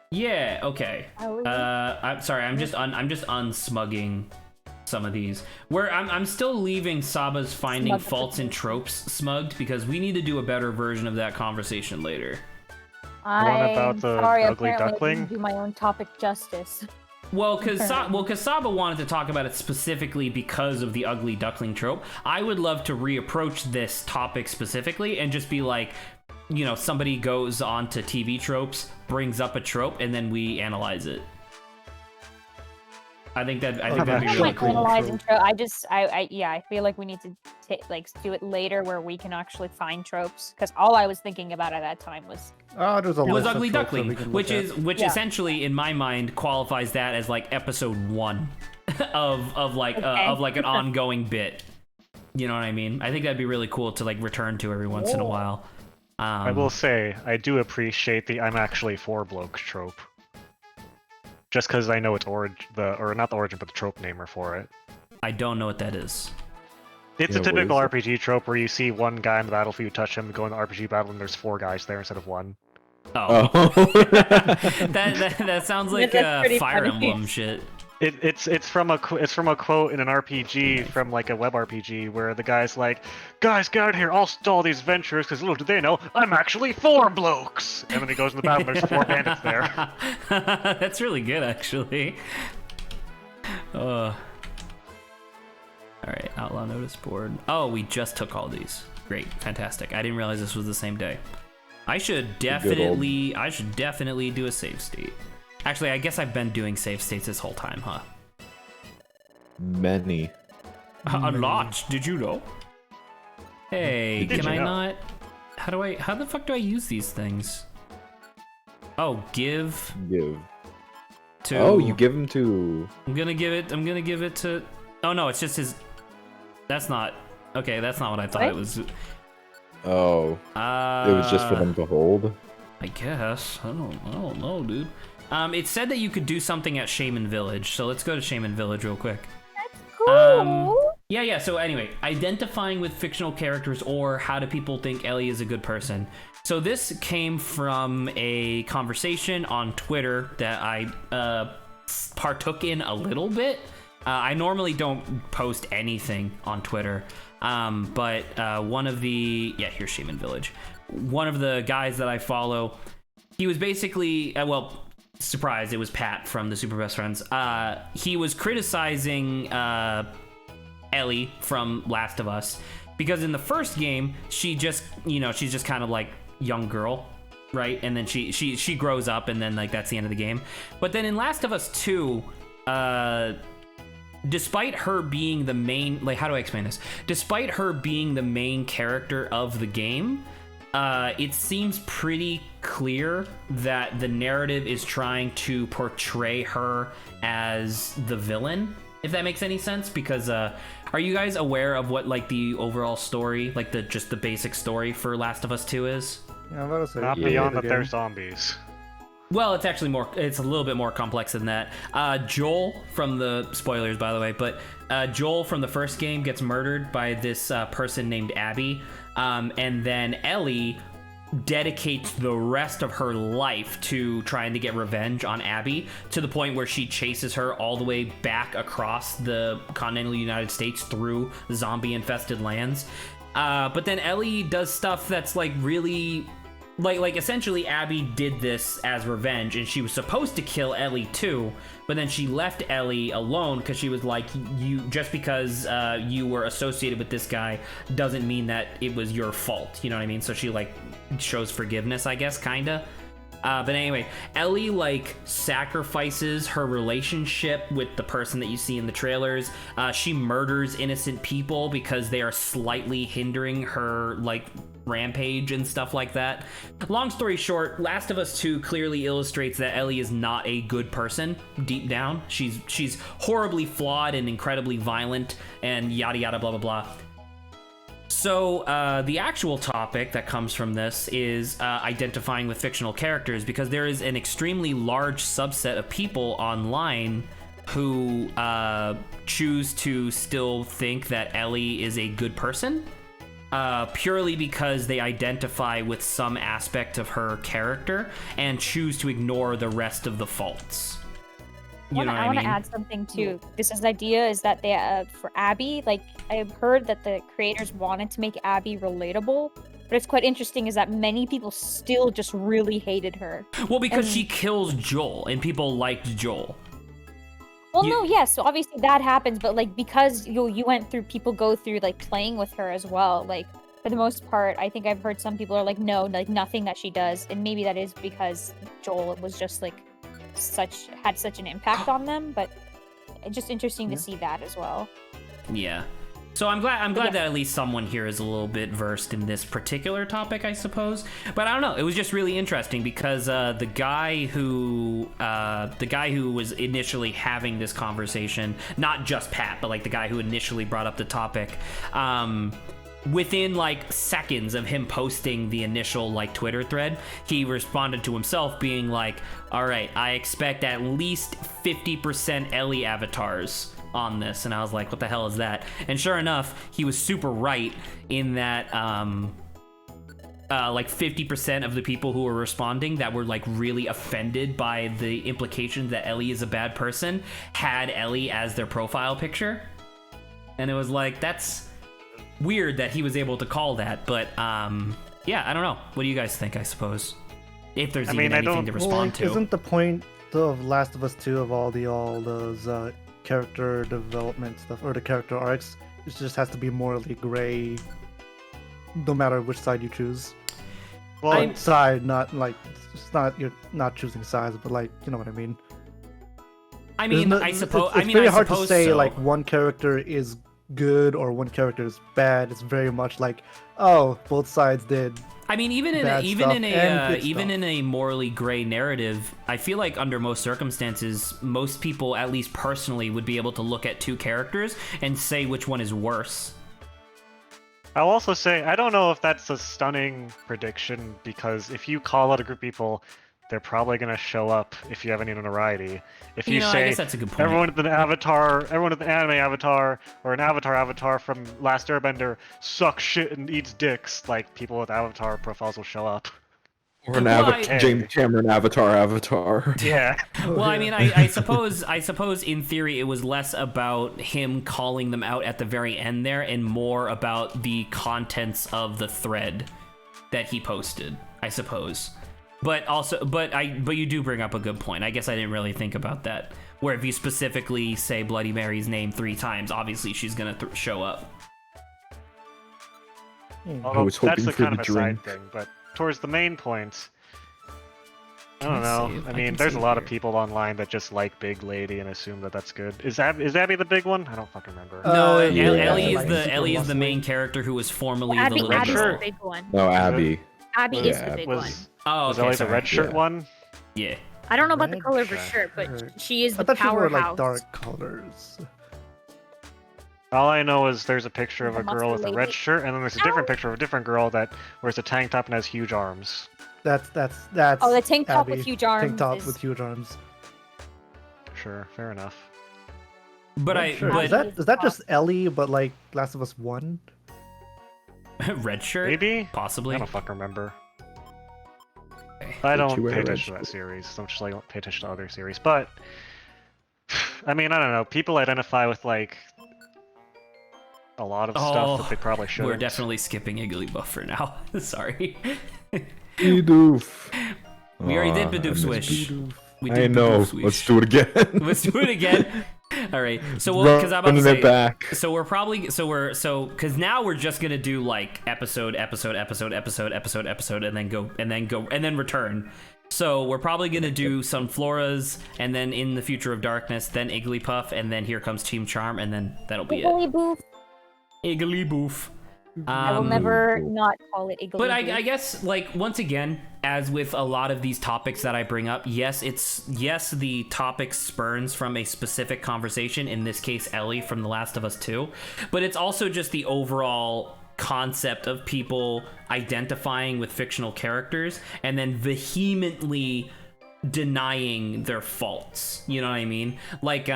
Yeah, okay. Ellie? I'm sorry, I'm just unsmugging some of these. I'm still leaving Saba's finding Smug faults and tropes smugged because we need to do a better version of that conversation later. about I'm the sorry, ugly apparently I duckling? didn't do my own topic justice. Well, because Saba wanted to talk about it specifically because of the ugly duckling trope. I would love to reapproach this topic specifically and just be like, you know, somebody goes on to TV tropes, brings up a trope, and then we analyze it. I think that'd be I really don't like cool. analyzing I feel like we need to do it later where we can actually find tropes, because all I was thinking about at that time was There's a It was list of Ugly tropes that we Duckling, can which look at. is Yeah. essentially, in my mind, qualifies that as like episode 1 of like an ongoing bit. You know what I mean? I think that'd be really cool to like return to every once in a while. I will say, I do appreciate the I'm actually for bloke trope. Just because I know it's not the origin, but the trope namer for it. I don't know what that is. It's Yeah, a what typical is it? RPG trope where you see one guy in the battlefield, you touch him, go in the RPG battle, and there's 4 guys there instead of 1. Oh, Oh. that sounds like That's pretty Fire funny. Emblem shit. It's from a quote in an RPG from like a web RPG where the guy's like, "Guys, get out of here! I'll stall these ventures because little do they know I'm actually 4 blokes." And then he goes in the battle. There's 4 bandits there. That's really good, actually. All right, Outlaw Notice Board. Oh, we just took all these. Great, fantastic. I didn't realize this was the same day. I should definitely do a save state. Actually, I guess I've been doing save states this whole time, huh? Many. A lot. Did you know? Hey, Did can you I know? not? How the fuck do I use these things? Oh, give Give. to. Oh, you give him to. I'm gonna give it to. Oh no, it's just his. That's not. Okay, that's not what I thought it was. Oh. It was just for them to hold. I guess. I don't know, dude. It said that you could do something at Shaman Village, so let's go to Shaman Village real quick. cool. Yeah. So anyway, identifying with fictional characters, or how do people think Ellie is a good person? So this came from a conversation on Twitter that I partook in a little bit. I normally don't post anything on Twitter, but one of the here's Shaman Village. One of the guys that I follow, he was basically surprise, it was Pat from the Super Best Friends. He was criticizing Ellie from Last of Us because in the first game she's just kind of like young girl, right? And then she grows up and then like that's the end of the game. But then in Last of Us 2, despite her being the main, like, how do I explain this? Despite her being the main character of the game, it seems pretty clear that the narrative is trying to portray her as the villain, if that makes any sense. Because are you guys aware of what like the overall story, like the basic story for Last of Us 2 is? Yeah, I'm about to say. Not Yeah, beyond that again. they're zombies. Well, it's actually it's a little bit more complex than that. Joel from the, spoilers by the way, but Joel from the first game gets murdered by this person named Abby. And then Ellie dedicates the rest of her life to trying to get revenge on Abby, to the point where she chases her all the way back across the continental United States through zombie-infested lands. But then Ellie does stuff that's like really... Like essentially Abby did this as revenge, and she was supposed to kill Ellie too, but then she left Ellie alone because she was like, you just because you were associated with this guy doesn't mean that it was your fault, you know what I mean? So she like shows forgiveness, I guess, kinda. But anyway, Ellie like sacrifices her relationship with the person that you see in the trailers. She murders innocent people because they are slightly hindering her like rampage and stuff like that. Long story short, Last of Us 2 clearly illustrates that Ellie is not a good person deep down. She's horribly flawed and incredibly violent and yada yada blah blah blah. So the actual topic that comes from this is identifying with fictional characters, because there is an extremely large subset of people online who choose to still think that Ellie is a good person, purely because they identify with some aspect of her character and choose to ignore the rest of the faults. You know what I mean? want to add something too. This idea is that they, for Abby, like I've heard that the creators wanted to make Abby relatable, but it's quite interesting is that many people still just really hated her. Well, because she kills Joel, and people liked Joel. Well, no, yes, so obviously that happens, but like because you went through, people go through like playing with her as well. Like for the most part, I think I've heard some people are like, no, like nothing that she does, and maybe that is because Joel was just like had such an impact on them. But it's just interesting to see that as well. Yeah. So I'm glad that at least someone here is a little bit versed in this particular topic, I suppose. But I don't know. It was just really interesting because the guy who was initially having this conversation, not just Pat, but like the guy who initially brought up the topic, within like seconds of him posting the initial like Twitter thread, he responded to himself being like, "All right, I expect at least 50% Ellie avatars on this." And I was like, what the hell is that? And sure enough, he was super right in that like 50% of the people who were responding that were like really offended by the implication that Ellie is a bad person had Ellie as their profile picture. And it was like, that's weird that he was able to call that. But yeah, I don't know. What do you guys think, I suppose? If there's even anything to respond to. Isn't the point of Last of Us 2 of all those character development stuff, or the character arcs, it just has to be morally gray no matter which side you choose? Well, side, not like, it's not, you're not choosing sides, but like, you know what I mean? I mean, I suppose it's very hard to say so. Like one character is good or one character is bad. It's very much like, oh, both sides did. I mean, even in a morally gray narrative, I feel like under most circumstances, most people, at least personally, would be able to look at two characters and say which one is worse. I'll also say, I don't know if that's a stunning prediction, because if you call out a group of people, they're probably going to show up if you have any notoriety. If you say, I guess that's a good point. everyone with an anime avatar, or an avatar from Last Airbender sucks shit and eats dicks, like, people with avatar profiles will show up. Or an James Cameron avatar. Yeah. Well, I mean, I suppose in theory it was less about him calling them out at the very end there, and more about the contents of the thread that he posted, I suppose. But you do bring up a good point. I guess I didn't really think about that. Where if you specifically say Bloody Mary's name 3 times, obviously she's gonna show up. Although that's a kind of a side thing, but towards the main point, I don't know. I mean, there's a lot of people online that just like Big Lady and assume that that's good. Is Abby the big one? I don't fucking remember. No, Ellie is the main character who was formerly the little Abby's girl. the big one. No, Abby. Abby is the big one. Oh, was okay, Ellie the red shirt one? Yeah. I don't know about the color of her shirt, but she is the I thought she wore powerhouse. like dark colors. All I know is there's a picture of a Muscle girl with a lady. red shirt, and then there's a different picture of a different girl that wears a tank top and has huge arms. That's Oh, the tank top Abby. with huge arms. Tank top is- with huge arms. Sure, fair enough. But Sure. Is that just Ellie, but like Last of Us 1? red shirt? Maybe? Possibly. I don't fucking remember. Okay. I Did don't she wear pay a red attention to that series, so much like I don't pay attention to other series. But, I mean, I don't know. People identify with, like, a lot of stuff that they probably shouldn't. We're definitely skipping Igglybuff for now. Sorry. Bidoof. We already did Aw, Bidoof I miss Swish. Bidoof. We I did know. Bidoof Swish. Let's do it again. Let's do it again. All right. So because I'm about to Running it say, back. so we're probably because now we're just gonna do like episode, and then return. So we're probably gonna do some Floras, and then in the Future of Darkness, then Igglypuff, and then Here Comes Team Charm, and then that'll be it. Boof. Igglybuff. I will never not call it Iggly. But I guess, like, once again, as with a lot of these topics that I bring up, yes, the topic spurns from a specific conversation, in this case, Ellie from The Last of Us 2, but it's also just the overall concept of people identifying with fictional characters and then vehemently denying their faults. You know what I mean? Like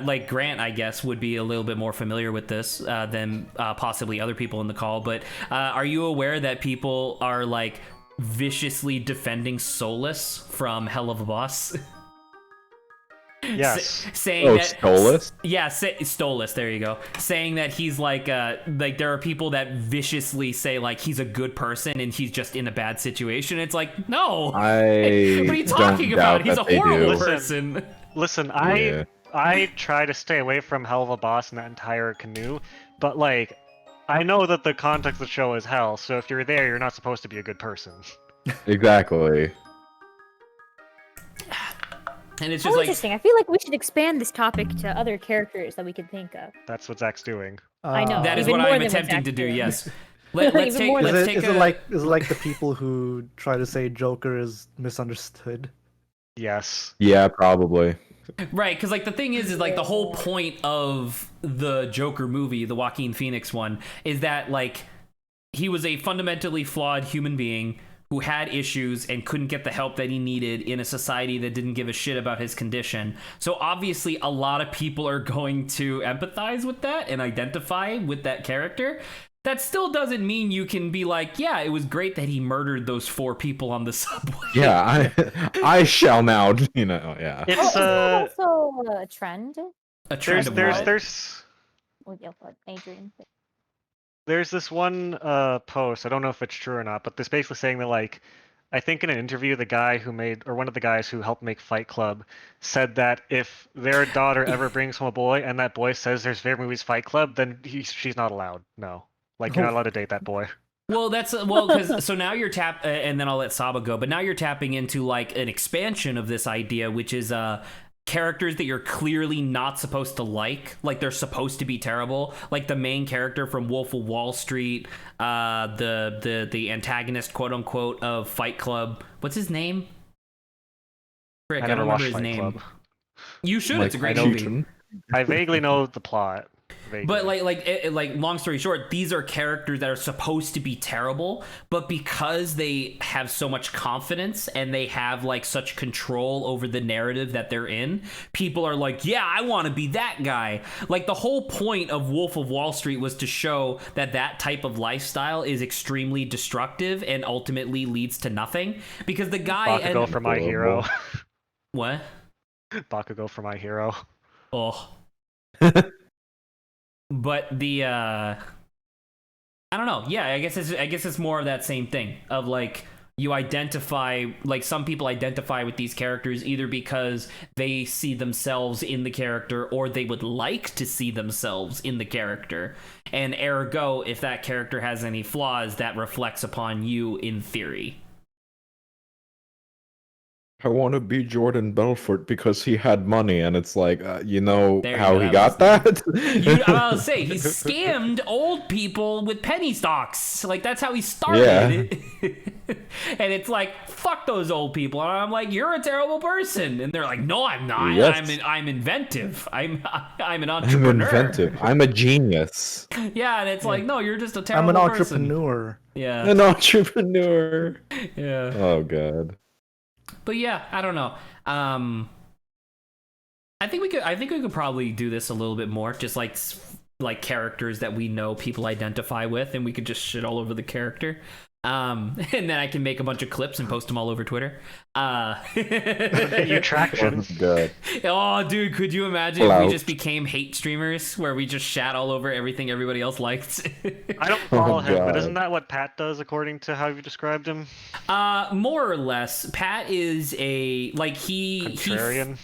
like Grant, I guess, would be a little bit more familiar with this than possibly other people in the call. But are you aware that people are like viciously defending Solus from Hell of a Boss? Yes. Saying that Stolas? Yeah, Stolas, there you go. Saying that he's like there are people that viciously say like he's a good person and he's just in a bad situation. It's like, no. What are you talking about? He's a horrible person. Listen, Yeah. I try to stay away from Hell of a Boss and that entire canoe, but like I know that the context of the show is hell, so if you're there, you're not supposed to be a good person. Exactly. And it's Oh, just like, interesting. I feel like we should expand this topic to other characters that we could think of. That's what Zach's doing. I know. that is even what more I'm than what attempting to Zach's do. doing. Yes. Let's Even take. more than- Let's take Is it like the people who try to say Joker is misunderstood? Yes. Yeah, probably. Right, because like the thing is like the whole point of the Joker movie, the Joaquin Phoenix one, is that like he was a fundamentally flawed human being who had issues and couldn't get the help that he needed in a society that didn't give a shit about his condition. So obviously a lot of people are going to empathize with that and identify with that character. That still doesn't mean you can be like, yeah, it was great that he murdered those 4 people on the subway. Yeah, I shall now, you know, yeah. It's Isn't that also a trend? A trend of what? Well, yeah, but Adrian. There's this one post, I don't know if it's true or not, but this basically saying that like I think in an interview the guy who made, or one of the guys who helped make Fight Club, said that if their daughter ever brings home a boy and that boy says there's favorite movie's Fight Club, then she's not allowed. No. Like you're not allowed to date that boy. Well, that's because so now you're and then I'll let Saba go. But now you're tapping into like an expansion of this idea, which is characters that you're clearly not supposed to like they're supposed to be terrible. Like the main character from Wolf of Wall Street, the antagonist, quote unquote, of Fight Club. What's his name? Frick, I don't remember his name. Club. You should. Like, It's a great I movie. I vaguely know the plot. Vaguely. But like long story short, these are characters that are supposed to be terrible, but because they have so much confidence and they have like such control over the narrative that they're in, people are like, yeah, I want to be that guy. Like the whole point of Wolf of Wall Street was to show that that type of lifestyle is extremely destructive and ultimately leads to nothing. Because the guy Bakugo for My Hero. What? Bakugo for My Hero. Oh. But the I don't know. Yeah, I guess it's more of that same thing of like you identify, like some people identify with these characters either because they see themselves in the character or they would like to see themselves in the character. And ergo, if that character has any flaws, that reflects upon you in theory. I want to be Jordan Belfort because he had money, and it's like, you know There you how go, he that got was that? I was say he scammed old people with penny stocks. Like that's how he started. Yeah. And it's like, fuck those old people. And I'm like, you're a terrible person. And they're like, no, I'm not. Yes. I'm inventive. I'm an entrepreneur. I'm inventive. I'm a genius. Yeah, and it's like, no, you're just a terrible I'm an person. entrepreneur. Yeah. An entrepreneur. Yeah. Oh god. But yeah, I don't know. I think we could probably do this a little bit more, just like characters that we know people identify with, and we could just shit all over the character. And then I can make a bunch of clips and post them all over Twitter. You traction. Good. Oh, dude, could you imagine if we just became hate streamers where we just shat all over everything everybody else liked? I don't follow him, but God. isn't that what Pat does according to how you described him? More or less. Pat is a Contrarian.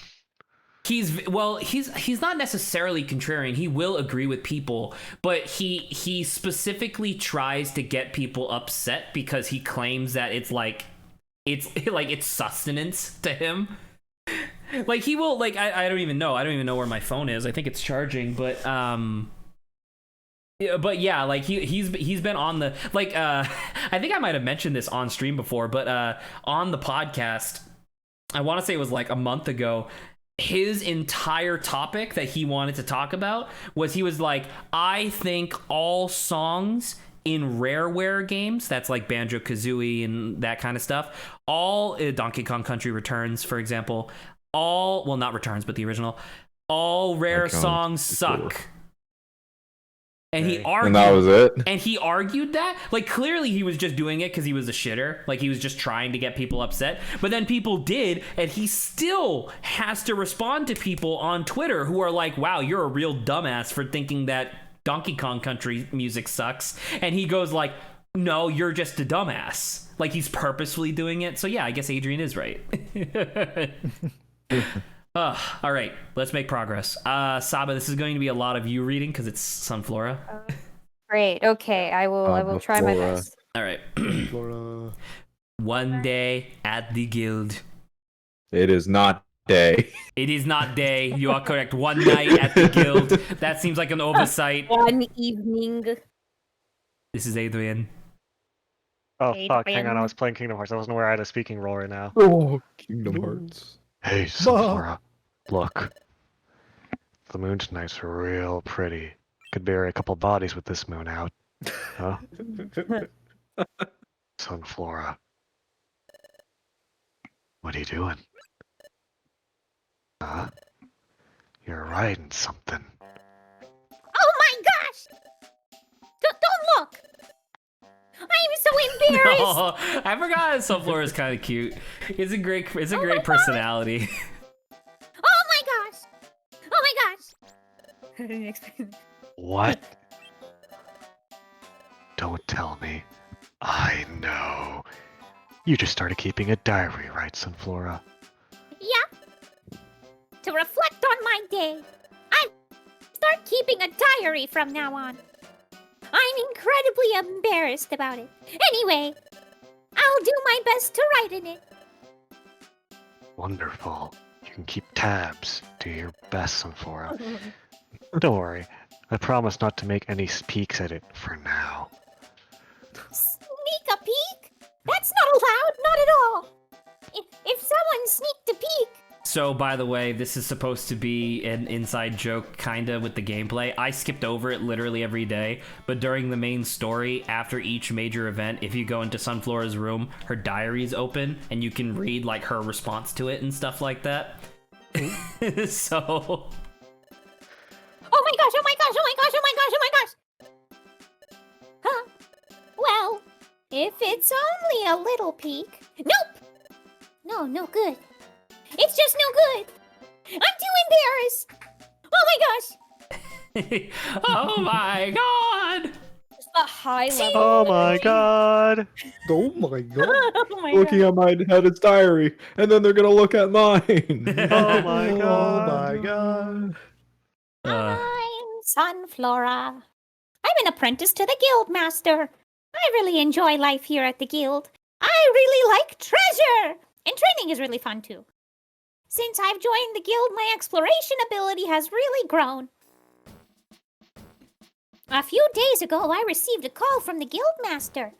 He's not necessarily contrarian. He will agree with people, but he specifically tries to get people upset because he claims that it's sustenance to him. Like he will I don't even know where my phone is. I think it's charging, but yeah, but yeah, like he's been on the I think I might have mentioned this on stream before, but on the podcast, I want to say it was like a month ago. His entire topic that he wanted to talk about was he was like, I think all songs in Rareware games, that's like Banjo-Kazooie and that kind of stuff, all Donkey Kong Country Returns, for example, well, not Returns, but the original, all Rare Donkey Kong songs 64. suck. And he Okay. argued, And that was it. and he argued that, like, clearly he was just doing it because he was a shitter. Like, he was just trying to get people upset. But then people did, and he still has to respond to people on Twitter who are like, wow, you're a real dumbass for thinking that Donkey Kong Country music sucks. And he goes like, no, you're just a dumbass. Like, he's purposefully doing it. So yeah, I guess Adrian is right. All right, let's make progress. Saba, this is going to be a lot of you reading because it's Sunflora. Great. Okay, I will try my Flora. best. All right. Flora. One day at the guild. It is not day. It is not day. You are correct. One night at the guild. That seems like an oversight. One evening. This is Adrian. Oh Hey, fuck! Hang on, I Diane. was playing Kingdom Hearts. I wasn't aware I had a speaking role right now. Oh, Kingdom Hearts. Hey, Sunflora, look. The moon tonight's real pretty. Could bury a couple bodies with this moon out. Huh? Sunflora. What are you doing? Huh? You're riding something. Oh my gosh! Don't look! I'm so embarrassed! Oh, I forgot Sunflora is kind of cute. It's a great personality. Oh my gosh! Oh my gosh! I didn't expect it. What? Don't tell me. I know. You just started keeping a diary, right, Sunflora? Yeah. To reflect on my day. I start keeping a diary from now on. I'm incredibly embarrassed about it. Anyway, I'll do my best to write in it. Wonderful. You can keep tabs. Do your best, Sunflora. Don't worry. I promise not to make any peeks at it for now. Sneak a peek? That's not allowed, not at all. If someone sneaked a peek, So, by the way, this is supposed to be an inside joke, kinda, with the gameplay. I skipped over it literally every day, but during the main story, after each major event, if you go into Sunflora's room, her diary's open, and you can read, like, her response to it and stuff like that. So... oh my gosh, oh my gosh, oh my gosh, oh my gosh, oh my gosh. Huh? Well, if it's only a little peek. Nope! No good. It's just no good. I'm too embarrassed. Oh my gosh. Oh my god! Just a high level. Oh my god! Oh my god. Oh my Looking at my head's diary, and then they're gonna look at mine. Oh my Oh god! my god. I'm Sunflora. I'm an apprentice to the guild master. I really enjoy life here at the guild. I really like treasure! And training is really fun too. Since I've joined the guild, my exploration ability has really grown. A few days ago, I received a call from the guild master.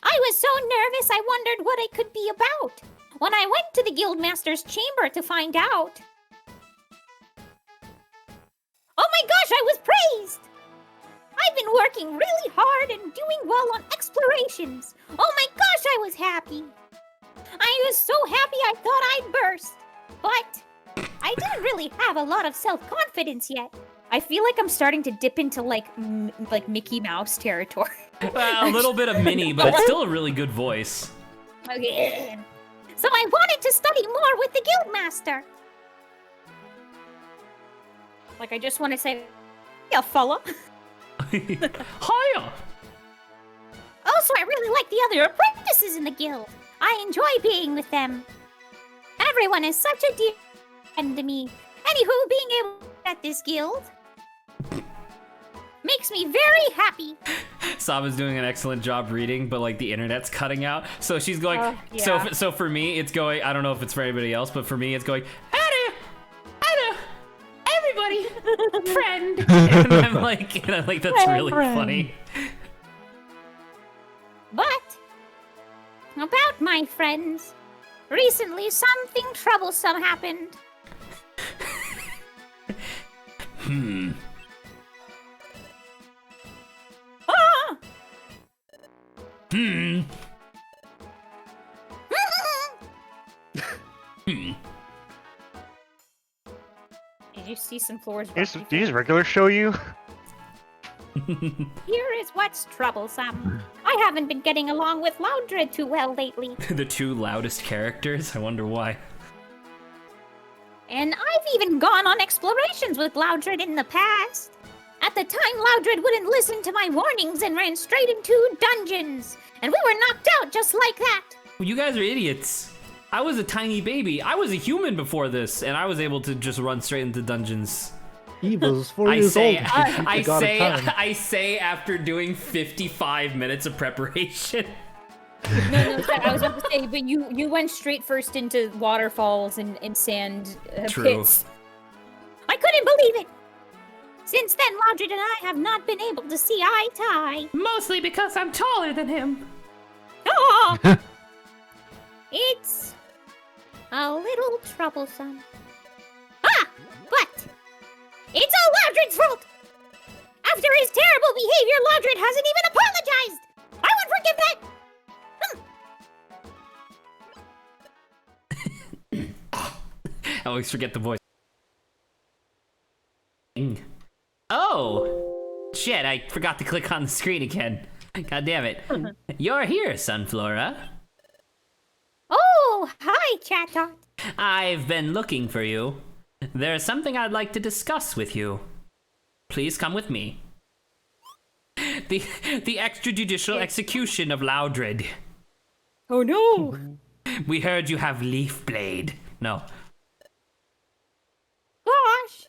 I was so nervous I wondered what it could be about. When I went to the guild master's chamber to find out. Oh my gosh, I was praised! I've been working really hard and doing well on explorations. Oh my gosh, I was happy. I was so happy I thought I'd burst. But I didn't really have a lot of self-confidence yet. I feel like I'm starting to dip into like Mickey Mouse territory. Well, a little bit of Minnie, but it's still a really good voice. Okay. So I wanted to study more with the guild master. Like I just want to say, yeah, fella. Hiya! Also, I really like the other apprentices in the guild. I enjoy being with them. Everyone is such a dear friend to me. Anywho, being able to be at this guild makes me very happy. Saba's doing an excellent job reading, but like the internet's cutting out. So she's going. yeah. So for me, it's going. I don't know if it's for anybody else, but for me, it's going. Anna, everybody, friend. And I'm like, that's really funny. But about my friends, recently something troublesome happened. Hmm. Ah! Did you see some floors? Did these regulars show you? Here is what's troublesome. I haven't been getting along with Loudred too well lately. The two loudest characters. I wonder why. And I've even gone on explorations with Loudred in the past. At the time, Loudred wouldn't listen to my warnings and ran straight into dungeons. And we were knocked out just like that. You guys are idiots. I was a tiny baby. I was a human before this, and I was able to just run straight into dungeons. He was 4 years old. I say after doing 55 minutes of preparation. No, sorry, I was about to say, but you went straight first into waterfalls and sand True. pits. I couldn't believe it. Since then, Loudred and I have not been able to see eye to eye. Mostly because I'm taller than him. Oh! It's a little troublesome. Ah! But it's all Loudred's fault! After his terrible behavior, Loudred hasn't even apologized! I won't forgive that! I always forget the voice. Oh! Shit, I forgot to click on the screen again. God damn it. You're here, Sunflora. Oh, hi, Chatot. I've been looking for you. There's something I'd like to discuss with you. Please come with me. The extrajudicial execution of Loudred. Oh no! We heard you have Leaf Blade. No. Gosh.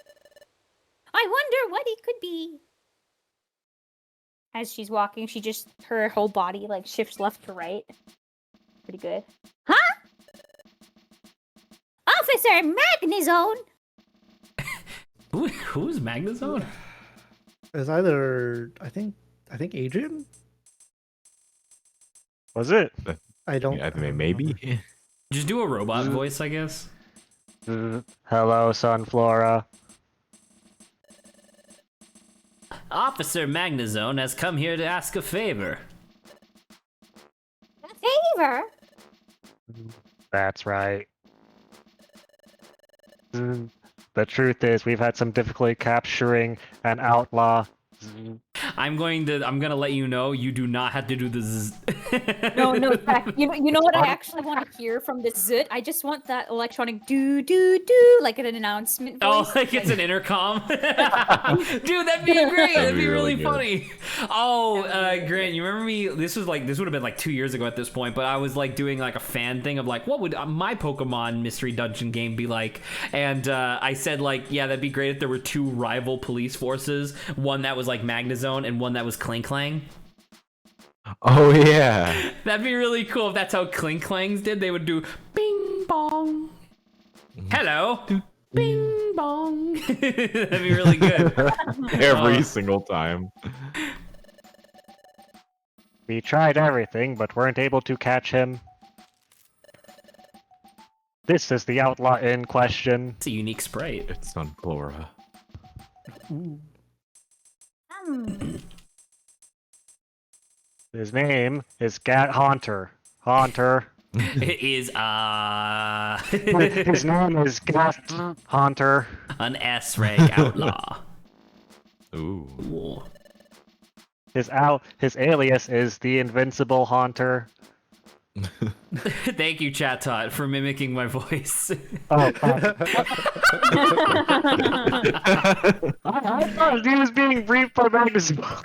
I wonder what it could be. As she's walking, her whole body like shifts left to right. Pretty good. Huh? Officer Magnezone? Who's Magnezone? It's either I think Adrian. Was it? I don't. I mean, maybe. Just do a robot voice, I guess. Hello, Sunflora. Officer Magnezone has come here to ask a favor. A favor? That's right. The truth is, we've had some difficulty capturing an outlaw. I'm gonna let you know you do not have to do the zzz. No, Zach. You know what I actually want to hear from this zit? I just want that electronic do do do like an announcement voice. Oh, like it's an intercom. Dude, that'd be great. That'd be really good. funny. Oh, Grant, you remember me? This would have been like 2 years ago at this point, but I was like doing like a fan thing of like, what would my Pokemon mystery dungeon game be like? And I said like, yeah, that'd be great if there were two rival police forces, one that was like Magnezone and one that was Clink Clang. Oh yeah. That'd be really cool if that's how Clink Clangs did. They would do bing bong. Hello. Bing bong. That'd be really good. Every single time. We tried everything, but weren't able to catch him. This is the outlaw in question. It's a unique sprite. It's Sunflora. His name is Gat Haunter. Haunter. It is His name is Gat Haunter. an S-rank outlaw. Ooh. Ooh. His alias is the Invincible Haunter. Thank you, Chatot, for mimicking my voice. Oh, I thought he was being briefed by Magnezone.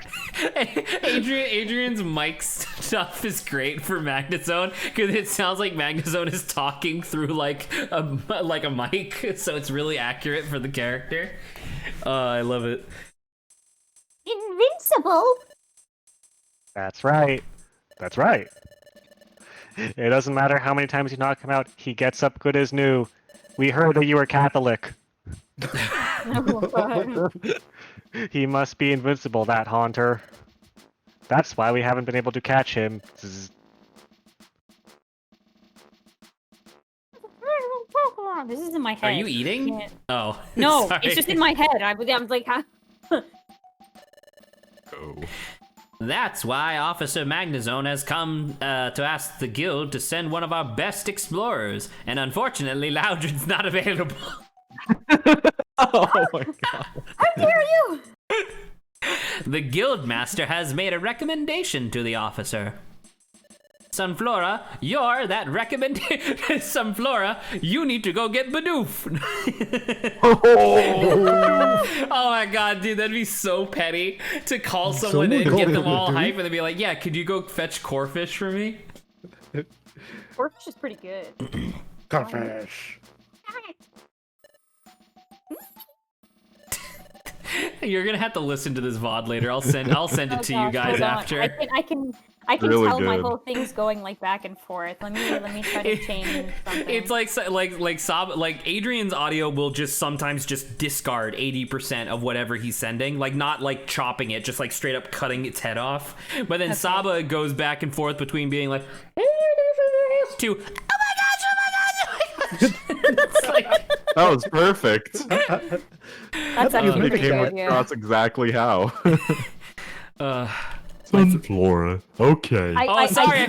Adrian's mic stuff is great for Magnezone because it sounds like Magnezone is talking through like a mic, so it's really accurate for the character. I love it. Invincible? That's right. That's right. It doesn't matter how many times you knock him out, he gets up good as new. We heard that you were Catholic. He must be invincible, that Haunter. That's why we haven't been able to catch him. Zzz. This is in my head. Are you eating? Can't- Oh. No, sorry. it's just in my head. I'm like, huh? Oh. That's why Officer Magnezone has come to ask the guild to send one of our best explorers, and unfortunately, Loudred's not available. Oh my god. How dare you! The guild master has made a recommendation to the officer. Sunflora, you're that recommendation. Sunflora, you need to go get Bidoof. Oh my god, dude, that'd be so petty to call someone and get them all hype and then be like, yeah, could you go fetch Corfish for me? Corfish is pretty good. Corfish. You're gonna have to listen to this VOD later. I'll send it to you guys hold on. after. I can Really tell my good. whole thing's going like back and forth. Let me try to change something. It's like Adrian's audio will just sometimes just discard 80% of whatever he's sending, like not like chopping it, just like straight up cutting its head off. But then Saba goes back and forth between being like to oh my gosh. It's like, That was perfect. That's actually It pretty came good. Yeah. across exactly how. Sunflora. Okay. sorry, I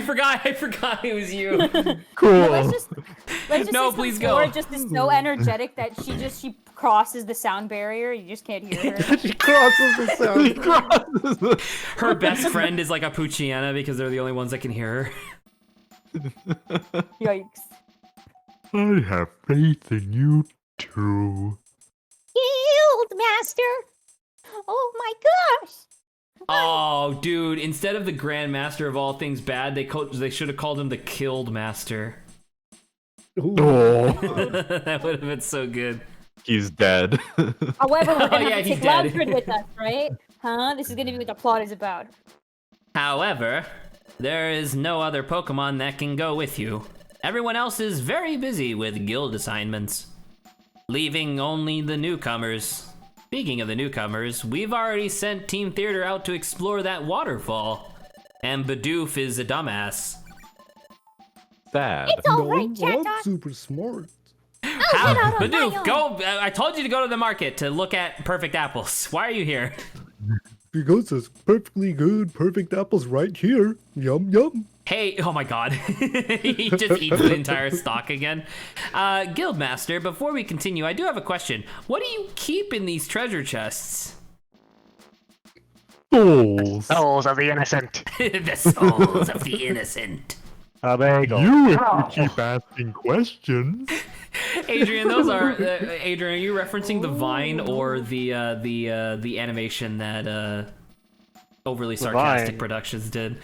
forgot it was you. Cool. Let's just No, say please Flora go. just is so energetic that she crosses the sound barrier. You just can't hear her. She crosses the sound. Her best friend is like a Pucciana because they're the only ones that can hear her. Yikes. I have faith in you too. Guild Master! Oh my gosh! Oh, dude! Instead of the Grand Master of all things bad, they should have called him the Killed Master. Oh. That would have been so good. He's dead. However, we're gonna yeah, have to he's take dead. Loudred with us, right? Huh? This is gonna be what the plot is about. However, there is no other Pokemon that can go with you. Everyone else is very busy with guild assignments, leaving only the newcomers. Speaking of the newcomers, we've already sent Team Theater out to explore that waterfall, and Bidoof is a dumbass. Sad. It's alright, I'm Chatot! super smart. How? get out on my Bidoof, own. go! I told you to go to the market to look at perfect apples. Why are you here? Because there's perfectly good, perfect apples right here. Yum yum. Hey, oh my god. He just eats the entire stock again. Guildmaster, before we continue, I do have a question. What do you keep in these treasure chests? Souls. Souls of the innocent. The souls of the innocent. There you go. You if you keep asking questions. Adrian, those are Adrian, are you referencing the Vine or the animation that Overly Sarcastic Vine. Productions did?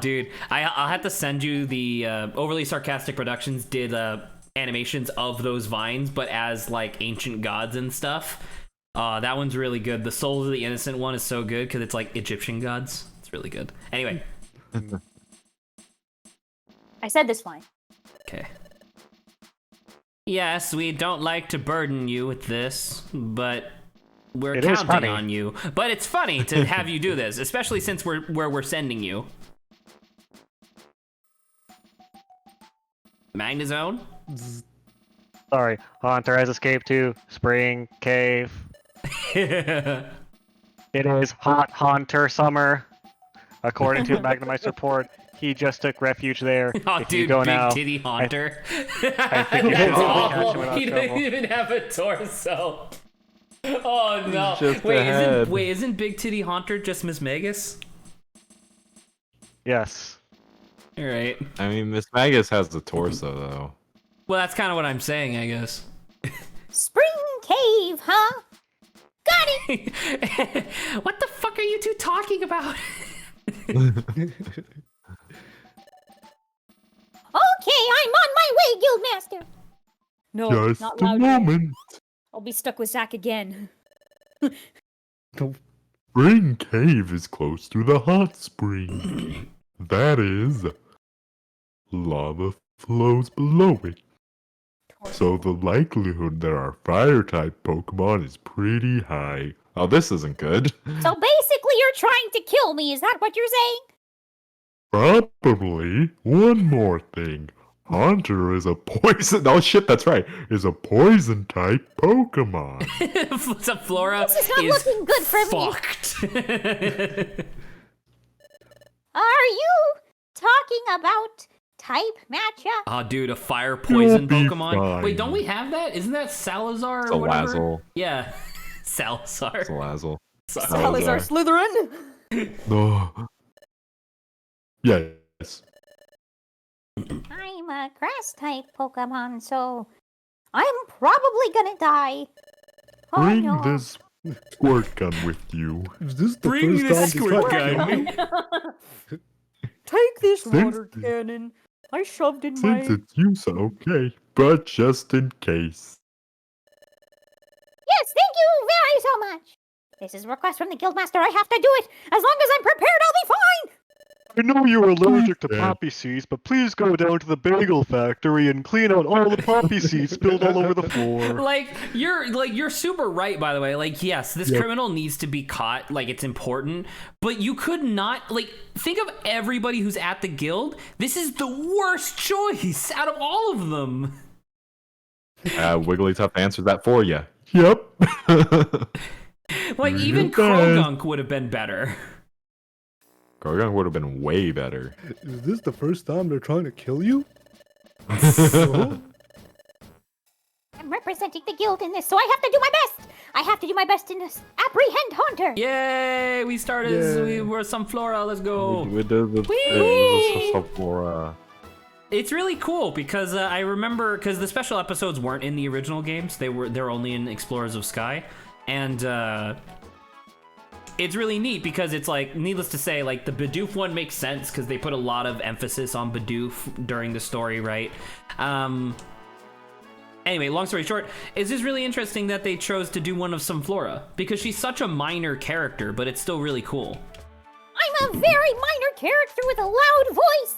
Dude, I'll have to send you the Overly Sarcastic Productions did animations of those vines, but as like ancient gods and stuff. That one's really good. The Souls of the Innocent one is so good because it's like Egyptian gods. It's really good. Anyway, I said this line. okay. Yes, we don't like to burden you with this, but we're It is counting funny. on you. But it's funny to have you do this, especially since we're sending you. Magnezone? Sorry, Haunter has escaped to Spring Cave. Oh, It is hot Haunter summer. According to Magnemice report, he just took refuge there. Oh, If you dude, go big now, titty haunter. I think you should That's probably catch awful. him without He doesn't trouble. even have a torso. Oh no! Just a head. Isn't Big Titty Haunter just Miss Magus? Yes. All right. I mean, Miss Magus has the torso though. Well, that's kind of what I'm saying, I guess. Spring Cave, huh? Got it! What the fuck are you two talking about? Okay, I'm on my way, Guildmaster! No, Just not a Loudred. moment. I'll be stuck with Zach again. Spring Cave is close to the hot spring. That is, lava flows below it. So the likelihood there are fire-type Pokemon is pretty high. Oh, this isn't good. So basically, you're trying to kill me, is that what you're saying? Probably. One more thing. Haunter is a poison. Oh shit, that's right. Is a poison-type Pokemon. So Flora This is not is looking good for me. fucked. Are you talking about type matchup? Oh, dude, a fire poison You'll be Pokemon. Wait, fine. don't we have that? Isn't that Salazar or whatever? Salazzle. Yeah, Salazar. Salazzle. Salazar Slytherin. No. Yes. I'm a grass type Pokemon, so I'm probably gonna die. Oh Bring no. this squirt gun with you. Is this the Bring first this time squirt this gun. Take this Since- water cannon. I shoved in my. Since its use, okay. But just in case. Yes, thank you very so much. This is a request from the Guildmaster. I have to do it. As long as I'm prepared, I'll be fine. I know you're allergic to Okay. poppy seeds, but please go down to the bagel factory and clean out all the poppy seeds spilled all over the floor. Like you're super right, by the way. Like, yes, this criminal needs to be caught. Like, it's important, but you could not think of everybody who's at the guild. This is the worst choice out of all of them. Wigglytuff answered that for you. Yep. Like, even Krogunk would have been better. Gorgon would have been way better. Is this the first time they're trying to kill you? No? I'm representing the guild in this, so I have to do my best. I have to do my best in this. Apprehend Haunter. Yay! We started. Yay. We were some Flora. Let's go. We did the Whee! for It's really cool because I remember because the special episodes weren't in the original games. They're only in Explorers of Sky, and it's really neat because it's like, needless to say, like the Bidoof one makes sense because they put a lot of emphasis on Bidoof during the story, right? Anyway, long story short, it's just really interesting that they chose to do one of some Flora because she's such a minor character, but it's still really cool. I'm a very minor character with a loud voice.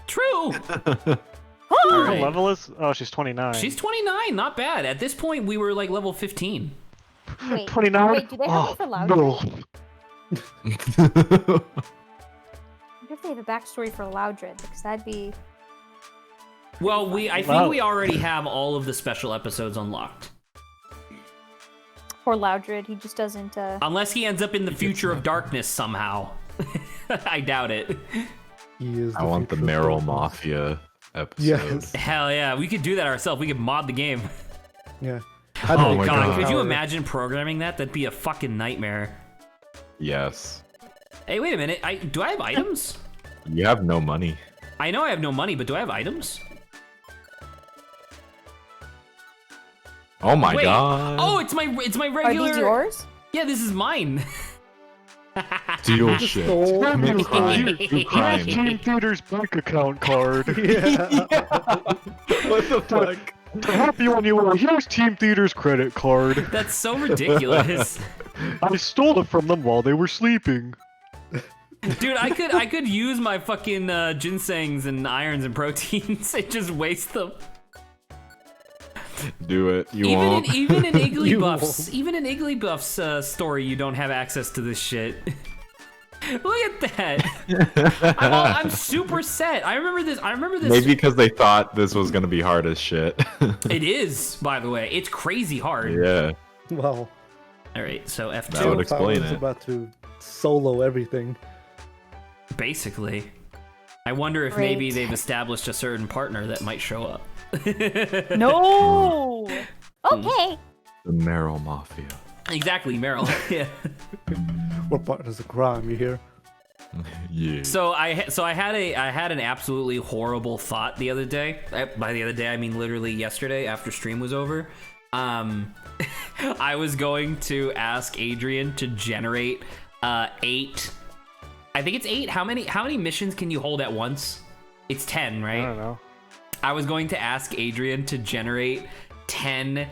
True. Her Alright. level is? Oh, she's 29. She's 29, not bad. At this point, we were like level 15. Wait, 29? Wait, do they have it for loud? No. I wonder if they have a backstory for Loudred, because that'd be. Well, I think we already have all of the special episodes unlocked. Poor Loudred, he just doesn't. Unless he ends up in the future of darkness somehow. I doubt it. He is I want the future of Meryl darkness. Mafia episode. Yes. Hell yeah, we could do that ourselves. We could mod the game. Yeah. Oh my god, God. could you imagine programming that? That'd be a fucking nightmare. Yes. Hey, wait a minute. Do I have items? You have no money. I know I have no money, but do I have items? Oh my Wait. god. Oh, it's my Are regular. these yours? Yeah, this is mine. Steal shit. stole Commit my crime. Here's Do Here's crime. Team Theater's bank account card. Yeah. What the fuck? To help you when you want, here's Team Theater's credit card. That's so ridiculous. I stole it from them while they were sleeping. Dude, I could use my fucking ginsengs and irons and proteins and just waste them. Do it. You Even won't. even in You Igglybuff's story, you don't have access to this shit. Look at that. I'm super set. I remember this. Maybe because they thought this was gonna be hard as shit. It is, by the way. It's crazy hard. Yeah. Well, All right, so F2. That would explain I was it. about to solo everything. Basically. I wonder if maybe Great. they've established a certain partner that might show up. No. Okay. The Meryl Mafia. Exactly, Meryl. Yeah. We're partners of crime, you hear? Yeah. So I had an absolutely horrible thought the other day. By the other day, I mean literally yesterday after stream was over. I was going to ask Adrian to generate 8. I think it's 8. How many missions can you hold at once? It's 10, right? I don't know. I was going to ask Adrian to generate 10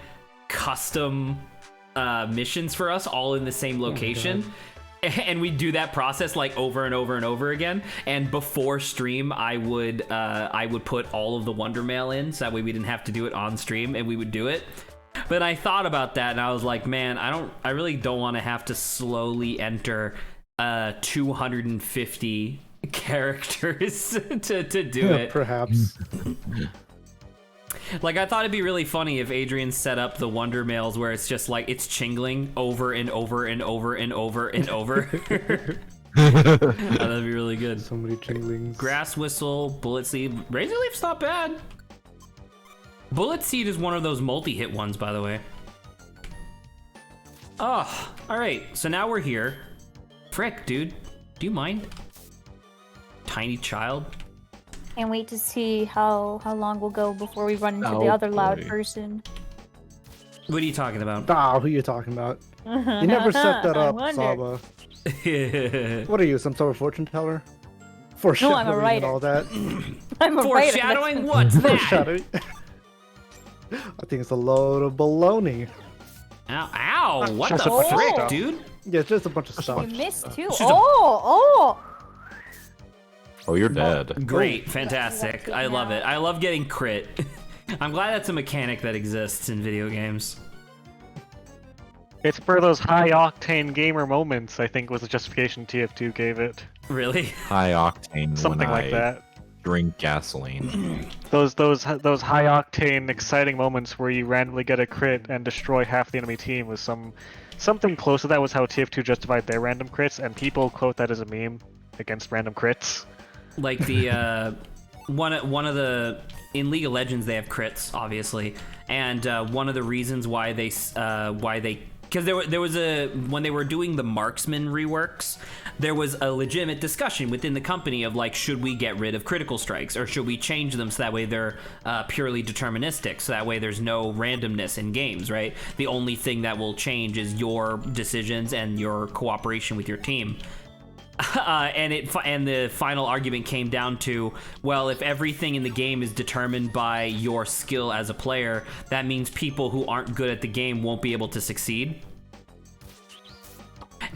custom missions for us all in the same location. And we do that process like over and over and over again. And before stream, I would put all of the Wonder Mail in, so that way we didn't have to do it on stream, and we would do it. But I thought about that, and I was like, man, I really don't want to have to slowly enter 250 characters to do Yeah, it. perhaps. Like, I thought it'd be really funny if Adrian set up the Wonder Mails where it's just like it's chingling over and over and over and over and over. That'd be really good. So many jinglings. Grass Whistle, Bullet Seed. Razor Leaf's not bad. Bullet Seed is one of those multi-hit ones, by the way. Oh, alright. So now we're here. Frick, dude. Do you mind? Tiny child. Can't wait to see how long we'll go before we run into the Oh, other loud boy. person. What are you talking about? Ah, who you talking about? You never set that I up, wonder. Saba. What are you, some sort of fortune teller? Foreshadowing and writer. all that. I'm a writer. Foreshadowing? What's that? Foreshadowing. I think it's a load of baloney. Ow, ow! What Just the a bunch of frick, stuff. dude? Yeah, it's just a bunch of stuff. You missed too. She's a- Oh. Oh, you're dead. Great, fantastic. I love it. I love getting crit. I'm glad that's a mechanic that exists in video games. It's for those high-octane gamer moments, I think was the justification TF2 gave it. Really? High octane Something when like I that. drink gasoline. Those high-octane, exciting moments where you randomly get a crit and destroy half the enemy team was something close to that was how TF2 justified their random crits, and people quote that as a meme against random crits. Like the one of the in League of Legends they have crits obviously, and one of the reasons why they because there was a when they were doing the marksman reworks, there was a legitimate discussion within the company of like, should we get rid of critical strikes or should we change them so that way they're purely deterministic, so that way there's no randomness in games, right? The only thing that will change is your decisions and your cooperation with your team. And the final argument came down to, well, if everything in the game is determined by your skill as a player, that means people who aren't good at the game won't be able to succeed.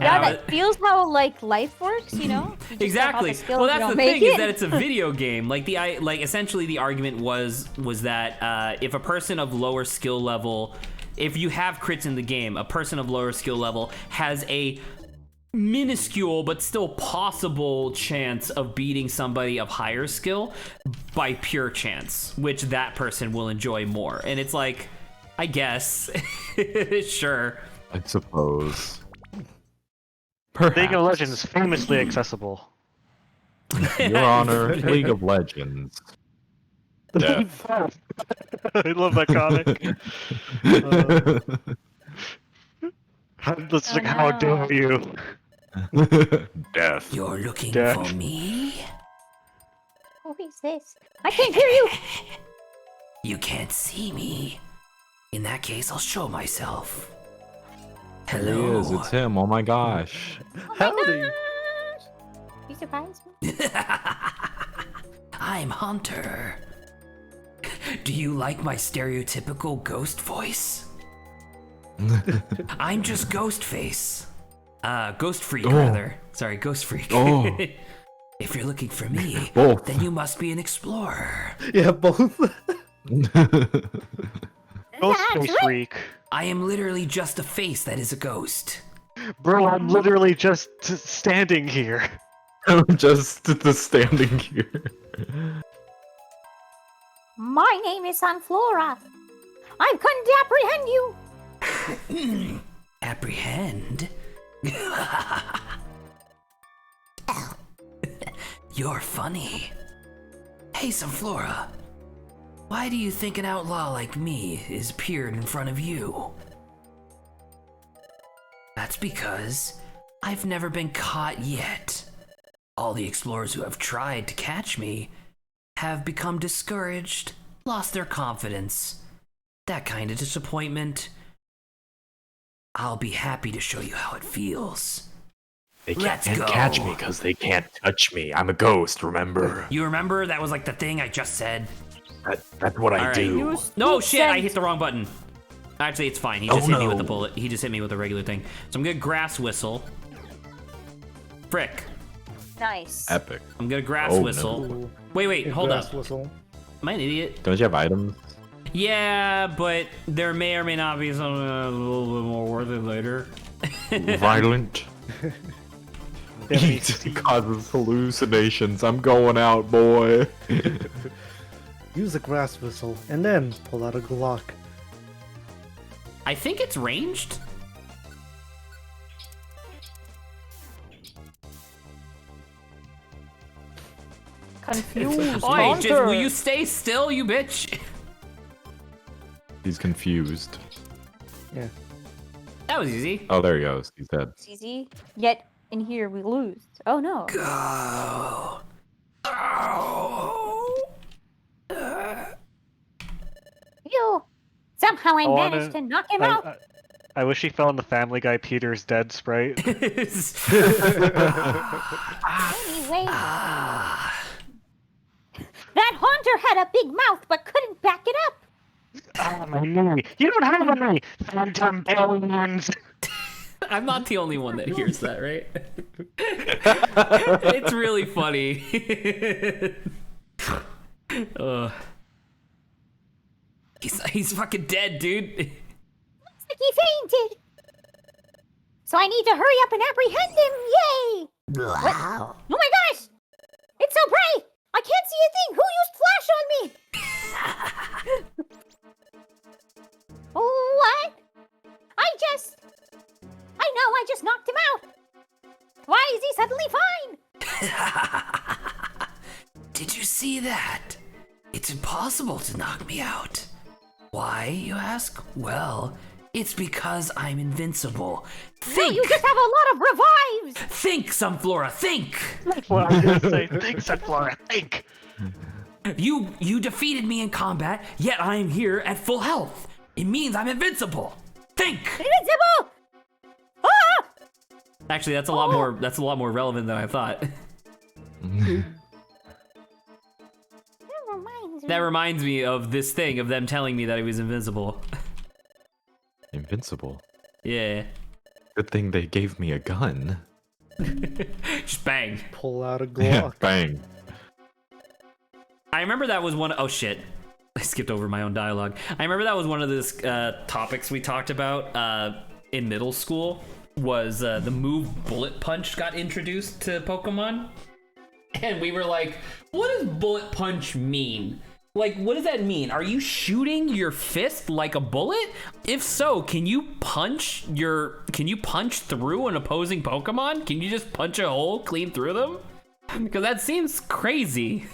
Yeah, that feels how like life works, you know? You just don't have the Exactly. skills, Well, you that's don't the make thing is it. that it's a video game. Like essentially the argument was that if a person of lower skill level, if you have crits in the game, a person of lower skill level has a minuscule but still possible chance of beating somebody of higher skill by pure chance, which that person will enjoy more. And it's like, I guess, sure. I suppose. League of Legends is famously accessible. Your Honor, League of Legends. Death. I love that comic. It's like, how dare you? Death. You're looking Dash. for me? Who is this? I can't hear you. You can't see me. In that case, I'll show myself. Hello. It is. It's him. Oh my gosh. Howdy. You surprised me. I'm Hunter. Do you like my stereotypical ghost voice? I'm just Ghostface. Ghost Freak, rather. Sorry, Ghost Freak. Oh. If you're looking for me, Both. then you must be an explorer. Yeah, both. Ghostface freak. I am literally just a face that is a ghost. Bro, I'm literally just standing here. I'm just the standing here. My name is Sunflora. I've come to apprehend you. Apprehend? You're funny. Hey, Sunflora. Why do you think an outlaw like me is appeared in front of you? That's because I've never been caught yet. All the explorers who have tried to catch me have become discouraged, lost their confidence. That kind of disappointment. I'll be happy to show you how it feels. They Let's can't go. catch me because they can't touch me. I'm a ghost, remember? You remember? That was like the thing I just said. That's what I Alright. do. No, shit, I hit the wrong button. Actually, it's fine. He just Oh, hit me with no. the bullet. He just hit me with a regular thing. So I'm gonna grass whistle. Frick. Nice. Epic. I'm gonna grass Oh, no. whistle. Ooh, Wait, hold grass up. Whistle. Am I an idiot? Don't you have items? Yeah, but there may or may not be something a little bit more worth it later. Violent. It causes hallucinations. I'm going out, boy. Use a grass whistle and then pull out a Glock. I think it's ranged. Confused. Oi, just, will Haunter. you stay still, you bitch? He's confused. That was easy. Oh, there he goes. He's dead. It's easy. Yet in here we lose. Oh no. Go. Oh. You. Somehow I wanna- managed to knock him out. I wish he fell in the Family Guy Peter's dead sprite. Anyway, that haunter had a big mouth but couldn't back it up. Ah, my knee. You don't have any phantom bones. I'm not the only one that hears that, right? It's really funny. He's fucking dead, dude. Looks like he fainted. So I need to hurry up and apprehend him. Yay! What? Oh my gosh! It's so bright! I can't see a thing! Who used flash on me? What? I know, I just knocked him out. Why is he suddenly fine? Did you see that? It's impossible to knock me out. Why, you ask? Well, it's because I'm invincible. No, Think! you just have a lot of revives. Think, Sunflora, think! What I was gonna say, thanks, Flora, think. You defeated me in combat, yet I am here at full health. It means I'm invincible. Think! Invincible! Ah! Actually, that's a lot more relevant than I thought. That reminds me of this thing of them telling me that he was invincible. Invincible. Yeah. Good thing they gave me a gun. Just bang. Pull out a Yeah, Glock. bang. I remember that was one. Oh shit! I skipped over my own dialogue. I remember that was one of the topics we talked about in middle school. Was the move Bullet Punch got introduced to Pokemon, and we were like, "What does Bullet Punch mean? Like, what does that mean? Are you shooting your fist like a bullet? If so, can you punch through an opposing Pokemon? Can you just punch a hole clean through them? Because that seems crazy."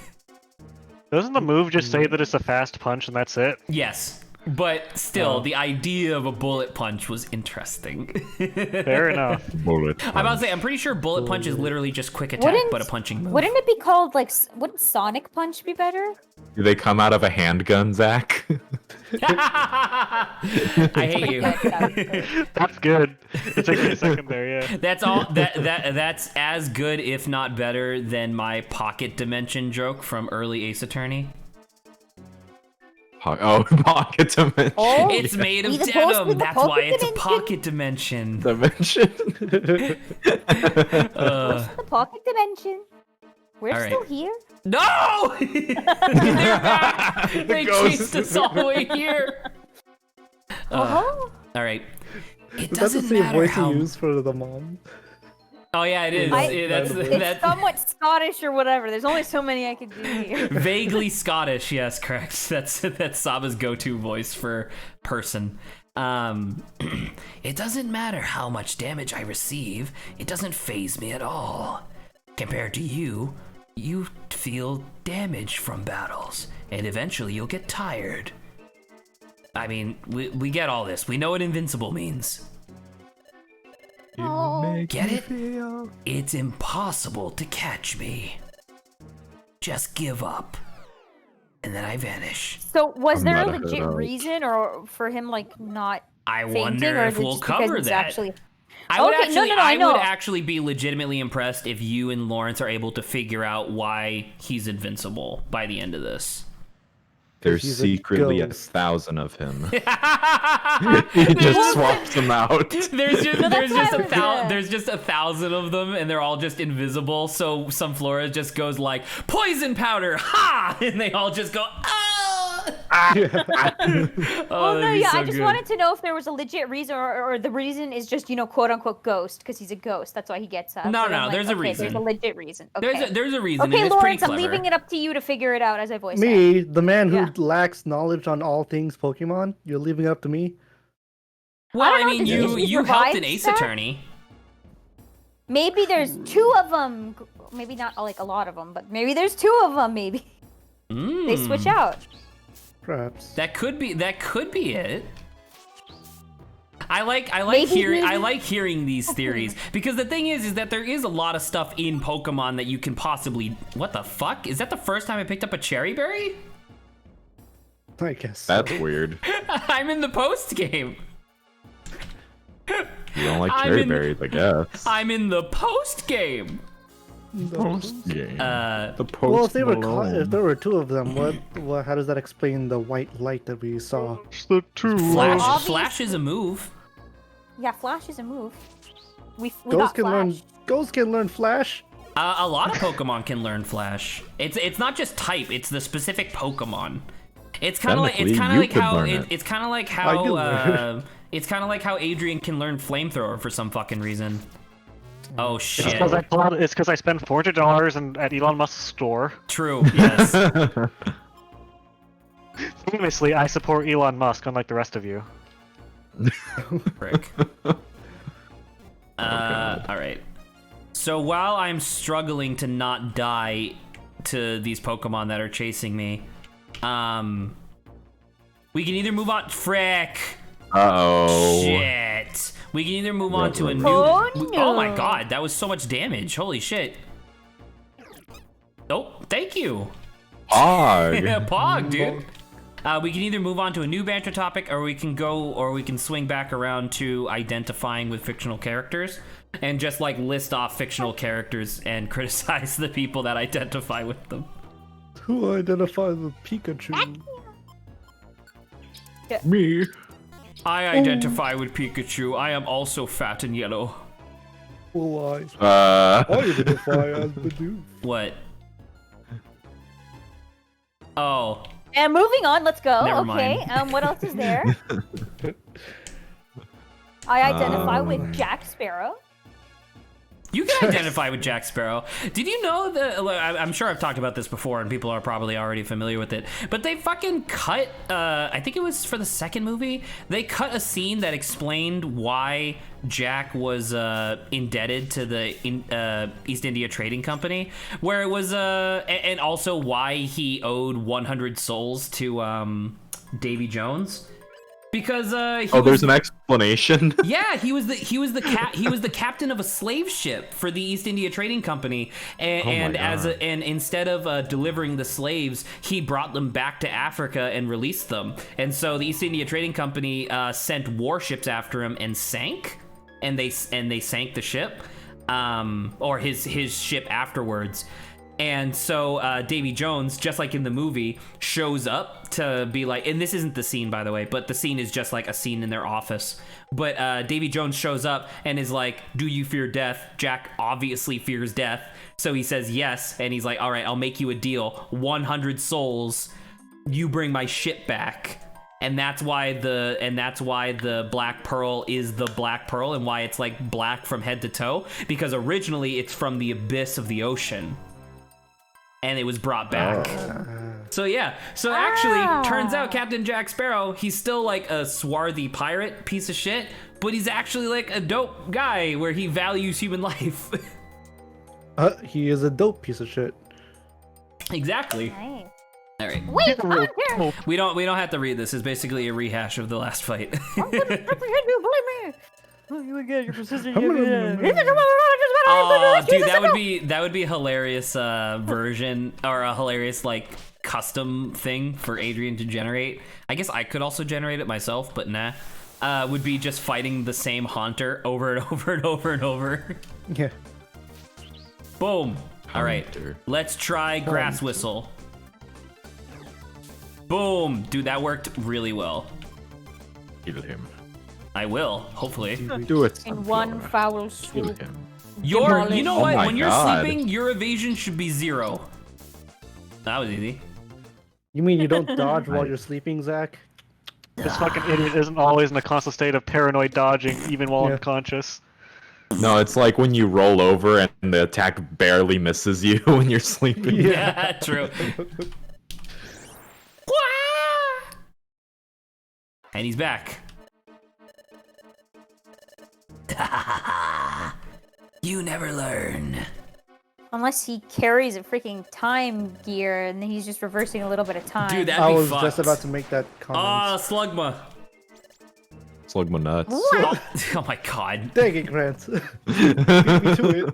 Doesn't the move just say that it's a fast punch and that's it? Yes, but still, the idea of a bullet punch was interesting. Fair enough. Bullet. I'm about to say, I'm pretty sure bullet punch is literally just quick attack, but a punching move. Wouldn't it be called like? Wouldn't Sonic Punch be better? Do they come out of a handgun, Zach? I hate you. That's good. It took me a second there, yeah. That's all. That's as good, if not better, than my pocket dimension joke from early Ace Attorney. Pocket dimension. Oh, It's made of We supposed denim. with the That's why pocket it's a dimension? pocket dimension. Dimension. the pocket dimension. We're All right. still here. No! They're back! They ghost chased us all the way here. Uh-huh. All right. It Is that the doesn't same matter voice how. you use for the mom? Oh yeah, it is. That's It's somewhat Scottish or whatever. There's only so many I could do here. vaguely Scottish. Yes, correct. That's Saba's go-to voice for person. It doesn't matter how much damage I receive. It doesn't faze me at all. Compared to you, you feel damage from battles, and eventually you'll get tired. I mean, we get all this. We know what invincible means. Get it? It's impossible to catch me. Just give up. And then I vanish. So was I'm there a not a legit hero. reason or for him like not I fainting, wonder or if is it we'll just because cover he's that. actually I would Okay, no, actually, no, no, I I would know. actually be legitimately impressed if you and Lawrence are able to figure out why he's invincible by the end of this. There's He's a secretly ghost. 1,000 of him. He just swaps them out. There's just No, that's why I was, there's just 1,000 of them, and they're all just invisible. So Sunflora just goes like poison powder, ha! And they all just go ah. Oh, no, that'd be yeah, so I just good. wanted to know if there was a legit reason, or the reason is just, you know, quote unquote ghost, because he's a ghost. That's why he gets up. No, But no, I'm like, there's a okay, There's reason. a legit reason. Okay, There's a reason. okay, and it's Lawrence, pretty I'm clever. leaving it up to you to figure it out as I voice it. Me, the man who Yeah. lacks knowledge on all things Pokemon, you're leaving it up to me? Well, I I don't know, mean, does he you helped an revive Ace that? Attorney. Maybe there's two of them. maybe not like a lot of them, but maybe there's 2 of them. Maybe they switch out. Perhaps. That could be it. I like Maybe. hearing these theories because the thing is that there is a lot of stuff in Pokemon that you can possibly. What the fuck? Is that the first time I picked up a cherry berry? I guess. That's weird. I'm in the post game. You don't like I'm cherry in- berries, I guess. I'm in the post game. Post game. The post Well, if there Malone. were 2 of them, what? How does that explain the white light that we saw? It's the two. Flash. obvious- Flash is a move. Yeah, Flash is a move. We Ghosts got can Flash. learn. Ghosts can learn Flash. A lot of Pokemon can learn Flash. It's not just type. It's the specific Pokemon. It's kind of like Technically, you could learn it. it's kind of like I can how learn it. it's kind of like how Adrian can learn flamethrower for some fucking reason. Oh It's shit. because I spent $400 at Elon Musk's store. True. Yes. Famously, I support Elon Musk, unlike the rest of you. Frick. All right. So while I'm struggling to not die to these Pokemon that are chasing me, we can either move on. Frick. Uh-oh. Shit. We can either move on to a new. Oh, Oh my no. god, that was so much damage. Holy shit. Oh, thank you. Pog. Pog, dude. We can either move on to a new banter topic, or we can swing back around to identifying with fictional characters, and just like list off fictional characters and criticize the people that identify with them. Who identifies with Pikachu? Me. I identify with Pikachu. I am also fat and yellow. Well, I Uh, identify as Bidoof. What? Oh, And moving on, let's go. Never Okay. mind. What else is there? I identify with Jack Sparrow. you can identify with Jack Sparrow. Did you know that? I'm sure I've talked about this before, and people are probably already familiar with it. But they fucking cut. I think it was for the second movie. They cut a scene that explained why Jack was indebted to the East India Trading Company, where it was and also why he owed 100 souls to Davy Jones. Because there's an explanation. yeah, he was the captain of a slave ship for the East India Trading Company, and instead of delivering the slaves, he brought them back to Africa and released them. And so the East India Trading Company sent warships after him and sank, and they sank the ship, or his ship afterwards. And so Davy Jones, just like in the movie, shows up to be like, and this isn't the scene, by the way, but the scene is just like a scene in their office. But Davy Jones shows up and is like, do you fear death? Jack obviously fears death. So he says yes. And he's like, all right, I'll make you a deal. 100 souls. You bring my ship back. And that's why the Black Pearl is the Black Pearl, and why it's like black from head to toe, because originally it's from the abyss of the ocean. And it was brought back. So yeah. So actually, turns out Captain Jack Sparrow, he's still like a swarthy pirate piece of shit, but he's actually like a dope guy where he values human life. He is a dope piece of shit. Exactly. Nice. All right. Wait, Hunter! We don't have to read this. It's basically a rehash of the last fight. I'm gonna represent you, believe me! Oh, you again, you're persistent. Oh, dude, that would be a hilarious version, or a hilarious like custom thing for Adrian to generate. I guess I could also generate it myself, but nah. Would be just fighting the same Haunter over and over and over and over. Yeah. Boom. All right, Haunter. let's try Grass Whistle. Boom, dude, that worked really well. Kill him. I will, hopefully. Do it. In one Sunflower. foul Kill swoop. him. You know Oh what? my When you're God. sleeping, your evasion should be 0. That was easy. You mean you don't dodge while you're sleeping, Zach? This fucking idiot isn't always in a constant state of paranoid dodging, even while Yeah. unconscious. No, it's like when you roll over and the attack barely misses you when you're sleeping. Yeah, true. And he's back. You never learn. Unless he carries a freaking time gear and he's just reversing a little bit of time. Dude, that'd I be was fucked. just about to make that comment. Slugma. Slug my nuts. Oh, oh my god. Dang it, Grant. Beat me to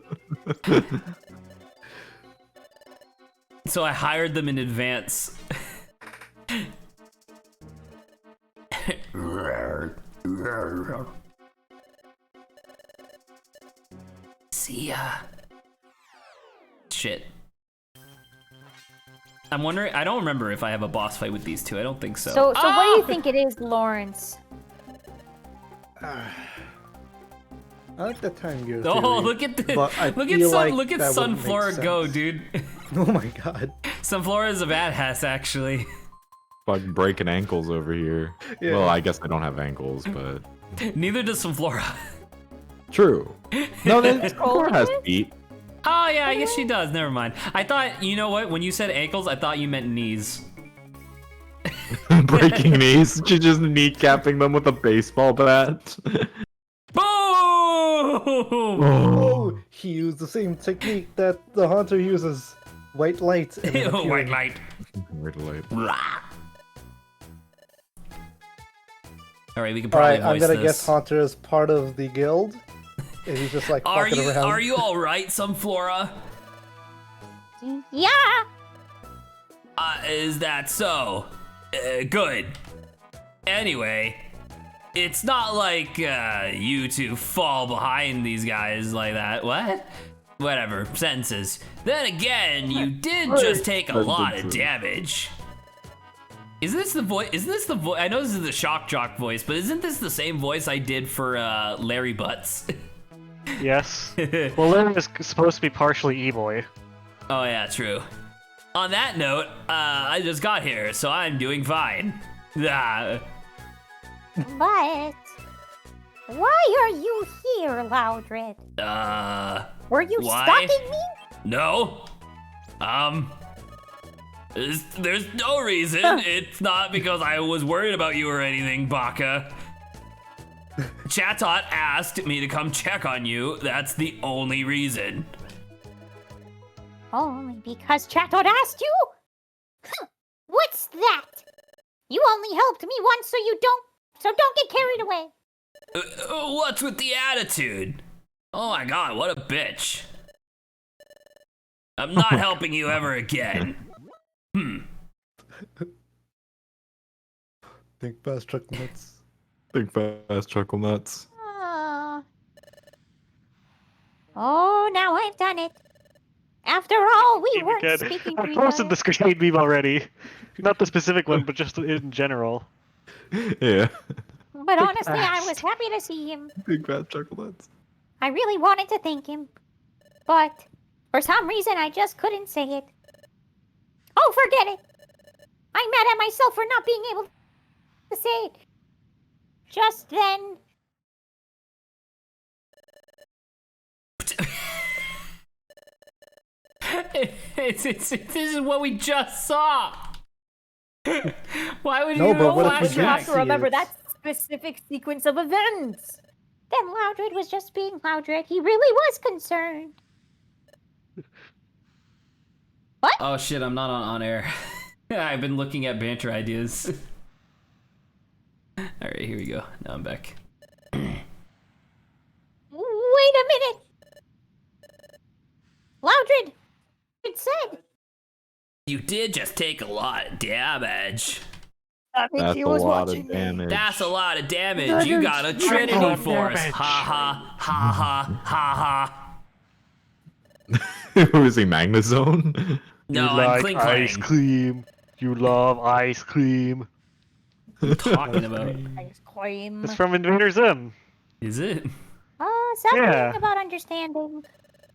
it. So I hired them in advance. See ya. Shit. I'm wondering, I don't remember if I have a boss fight with these two. I don't think so. So what do you think it is, Lawrence? I like the time gear. Oh, theory, look at the but I look at feel like look at that wouldn't make Sunflora go, sense. dude. Oh my god. Sunflora is a badass, actually. Fucking breaking ankles over here. Yeah. Well, I guess I don't have ankles, but Neither does Sunflora. true. No, then Sunflora has Scroll feet. Oh yeah, I guess she does. Never mind. I thought, you know what? When you said ankles, I thought you meant knees. Breaking knees. She's just kneecapping them with a baseball bat. Boom! Oh, he used the same technique that the hunter uses. White light. And then White appearing. light. Wait till late. All right, we can All probably right, I'm voice gonna this. guess Hunter is part of the guild, and he's just like Are fucking you around. all right, Sunflora? Yeah. Is that so? Good. Anyway, it's not like you two fall behind these guys like that. What? Whatever. Sentences. Then again, you did just take a lot of damage. Is this the voice? Isn't this the voice? I know this is the Shock Jock voice, but isn't this the same voice I did for Larry Butts? Yes. Well, Larry is supposed to be partially E-boy. Oh yeah, true. On that note, I just got here, so I'm doing fine. But why are you here, Loudred? Were you Why? stalking me? No. There's no reason. It's not because I was worried about you or anything, Baka. Chatot asked me to come check on you. That's the only reason. Only because Chatot asked you? What's that? You only helped me once, so don't get carried away. What's with the attitude? Oh my god, what a bitch. I'm not helping you ever again. Think fast, chuckle nuts. Big fast chuckle nuts. Oh, now I've done it. After all, we weren't Again, speaking I to each posted other. the grenade meme already. Not the specific one, but just in general. Yeah. But honestly, I was happy to see him. Big fast chuckle nuts. I really wanted to thank him. But for some reason, I just couldn't say it. Oh, forget it. I'm mad at myself for not being able to say it. Just then. This is what we just saw. Why would No, you but what if we You didn't have to see remember it? that specific sequence of events. Then Loudred was just being Loudred. He really was concerned. Oh shit, I'm not on air. I've been looking at banter ideas. Alright, here we go. Now I'm back. Wait a minute. Loudred, it said. You did just take a lot of damage. I think That's he a was lot watching of me. damage. That's a lot of damage. You got a Trinity Force. Ha ha ha ha ha ha. Who is he, Magnezone? No, You I'm like Clink ice Clang. cream. You love ice cream. Talking about. Ice cream. It's from Invader Zim. Is it? Something Yeah. about understanding.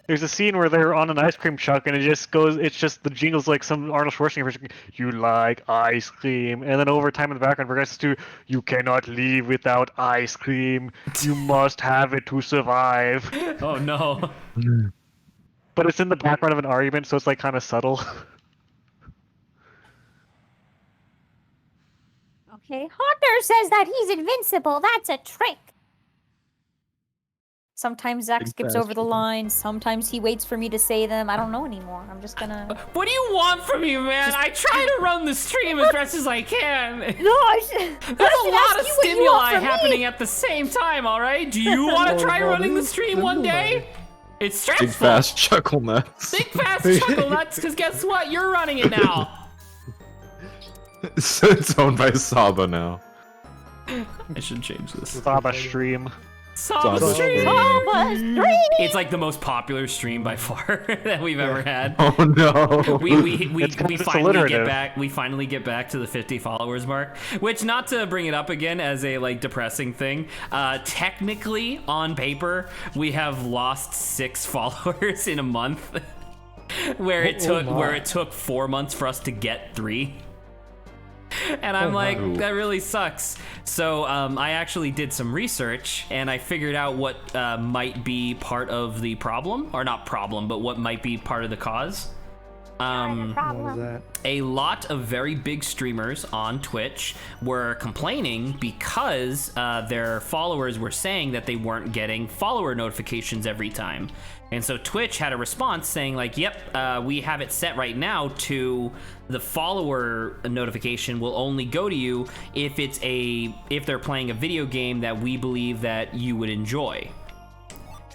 There's a scene where they're on an ice cream truck and it's just the jingles like some Arnold Schwarzenegger version. You like ice cream. And then over time in the background progresses to, you cannot leave without ice cream. You must have it to survive. Oh no. But it's in the background of an argument, so it's like kind of subtle. Okay, Hunter says that he's invincible. That's a trick. Sometimes Zach Big skips fast over the chicken. line. Sometimes he waits for me to say them. I don't know anymore. I'm just gonna. What do you want from me, man? I try to run the stream as best as I can. No, I should. There's a lot of you what you want stimuli from me. happening at the same time, all right? Do you want to try running the stream one day? It's stressful. Big fast chuckle nuts. Big fast chuckle nuts, because guess what? You're running it now. It's owned by Saba now. I should change this. Saba stream. Saba Saba stream. stream. It's like the most popular stream by far that we've ever had. Oh no. We It's 'cause it's finally get alliterative. back. We finally get back to the 50 followers mark. Which, not to bring it up again as a like depressing thing, technically on paper we have lost 6 followers in a month, where it took 4 months for us to get 3. And I'm like, that really sucks. So I actually did some research and I figured out what might be part of the problem, or not problem, but what might be part of the cause. What is that? A lot of very big streamers on Twitch were complaining because their followers were saying that they weren't getting follower notifications every time. And so Twitch had a response saying like, yep, we have it set right now to the follower notification will only go to you if they're playing a video game that we believe that you would enjoy.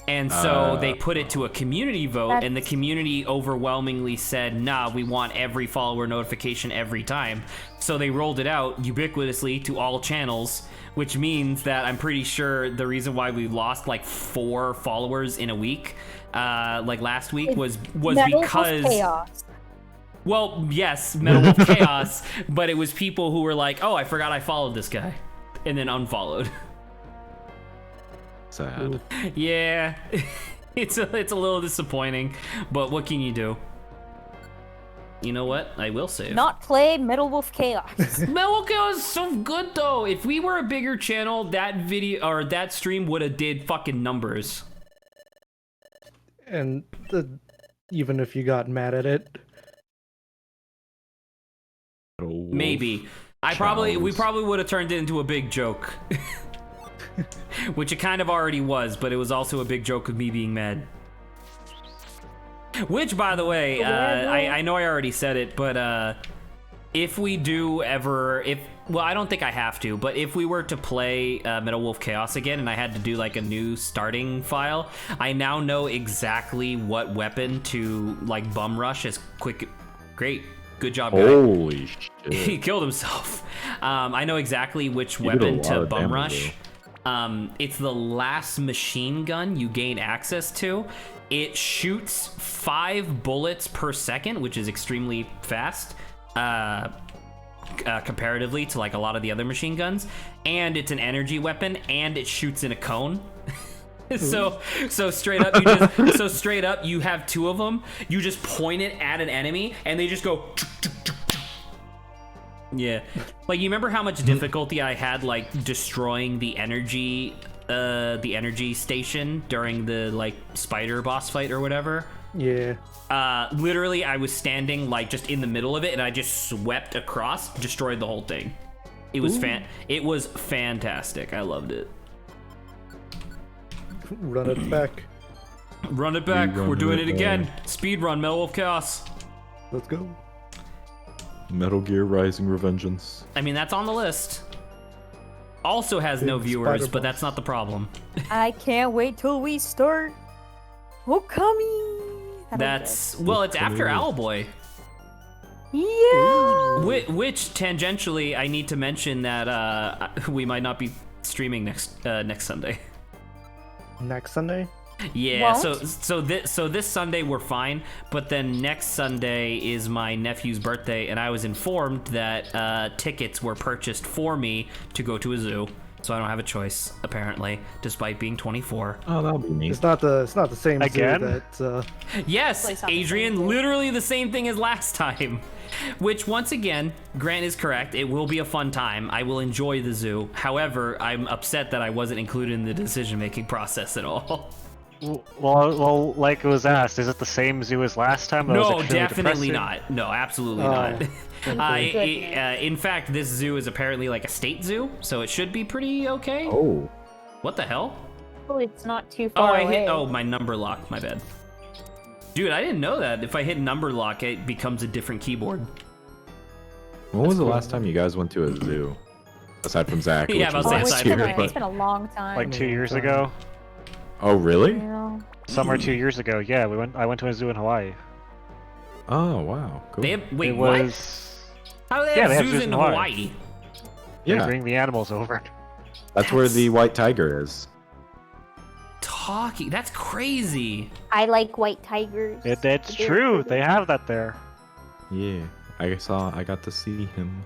And so they put it to a community vote, and the community overwhelmingly said, nah, we want every follower notification every time. So they rolled it out ubiquitously to all channels, which means that I'm pretty sure the reason why we lost like 4 followers in a week, like last week, was because... chaos. Well, yes, Metal Wolf Chaos, but it was people who were like, oh, I forgot I followed this guy, and then unfollowed. Sad. Yeah, it's a little disappointing, but what can you do? You know what? I will save. Not play Metal Wolf Chaos. Metal Wolf Chaos is so good though. If we were a bigger channel, that video or that stream would have did fucking numbers. And even if you got mad at it, Maybe. We probably would have turned it into a big joke. Which it kind of already was, but it was also a big joke of me being mad. Which, by the way, I know I already said it, but if we do ever, well, I don't think I have to, but if we were to play Metal Wolf Chaos again and I had to do like a new starting file, I now know exactly what weapon to like bum rush as quick. Great. Good job, guy. Holy shit. He killed himself. I know exactly which You did a weapon lot to of bum damage, rush. It's the last machine gun you gain access to. It shoots 5 bullets per second, which is extremely fast comparatively to like a lot of the other machine guns. And it's an energy weapon, and it shoots in a cone. So straight up, you have 2 of them. You just point it at an enemy, and they just go. Yeah, like you remember how much difficulty I had like destroying the energy station during the like spider boss fight or whatever. yeah. Literally, I was standing like just in the middle of it, and I just swept across, destroyed the whole thing. It was It was fantastic. I loved it. Run it back. Run it back. We're doing it it again. Speed run, Metal Wolf Chaos. Let's go. Metal Gear Rising Revengeance. I mean, that's on the list. Also has no Big viewers, spider but boss. that's not the problem. I can't wait till we start. Okami. That's well, it's after Owlboy. Yeah. Which tangentially, I need to mention that we might not be streaming next Sunday. Next Sunday? Yeah, Won't? so this Sunday we're fine, but then next Sunday is my nephew's birthday, and I was informed that tickets were purchased for me to go to a zoo, so I don't have a choice apparently, despite being 24. Oh, that'll be neat. It's not the same Again? zoo that Yes, Place on the Adrian, same literally the same thing as last time. Which, once again, Grant is correct. It will be a fun time. I will enjoy the zoo. However, I'm upset that I wasn't included in the decision-making process at all. Well, like it was asked, is it the same zoo as last time? That was No, extremely definitely depressing? not. No, absolutely Oh, not. okay. In fact, this zoo is apparently like a state zoo, so it should be pretty okay. Oh. What the hell? Hopefully it's not too Oh, far I away. hit. Oh, my number lock. My bad. Dude, I didn't know that. If I hit number lock, it becomes a different keyboard. When was the last time you guys went to a zoo? Aside from Zach, Yeah, which I was was saying last aside year, from it's Zach. been a long time. Like 2 years time. ago. Oh, really? Yeah. Summer 2 years ago. Yeah, I went to a zoo in Hawaii. Oh, wow. Cool. They have, wait, It what? was. How do they Yeah, have they have zoos zoos in in Hawaii. Hawaii? They Yeah, bring the animals over. that's where the white tiger is. Talking. That's crazy. I like white tigers. That's They're true. pretty. They have that there. Yeah, I got to see him.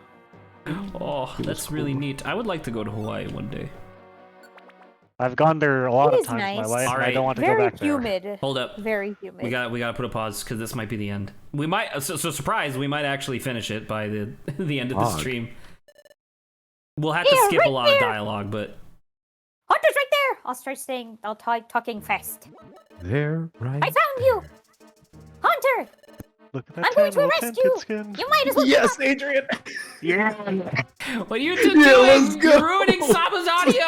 Oh, It was that's really cool. neat. I would like to go to Hawaii one day. I've gone there a lot It of is times in my nice. life, and I Alright. don't want to go Very back there. humid. Hold up. Very humid. We gotta put a pause because this might be the end. We might so surprise, we might actually finish it by the the end of the Fuck. stream. We'll have to Yeah, skip a right lot of there. dialogue, but Hunter's right there! I'll start saying, I'll talking fast. There, right? I found you! Hunter! Look at that I'm going to little arrest tinted you! skin. You might as well Yes, Adrian. Yeah. what are you two Yeah, doing? let's go. You're ruining Saba's audio.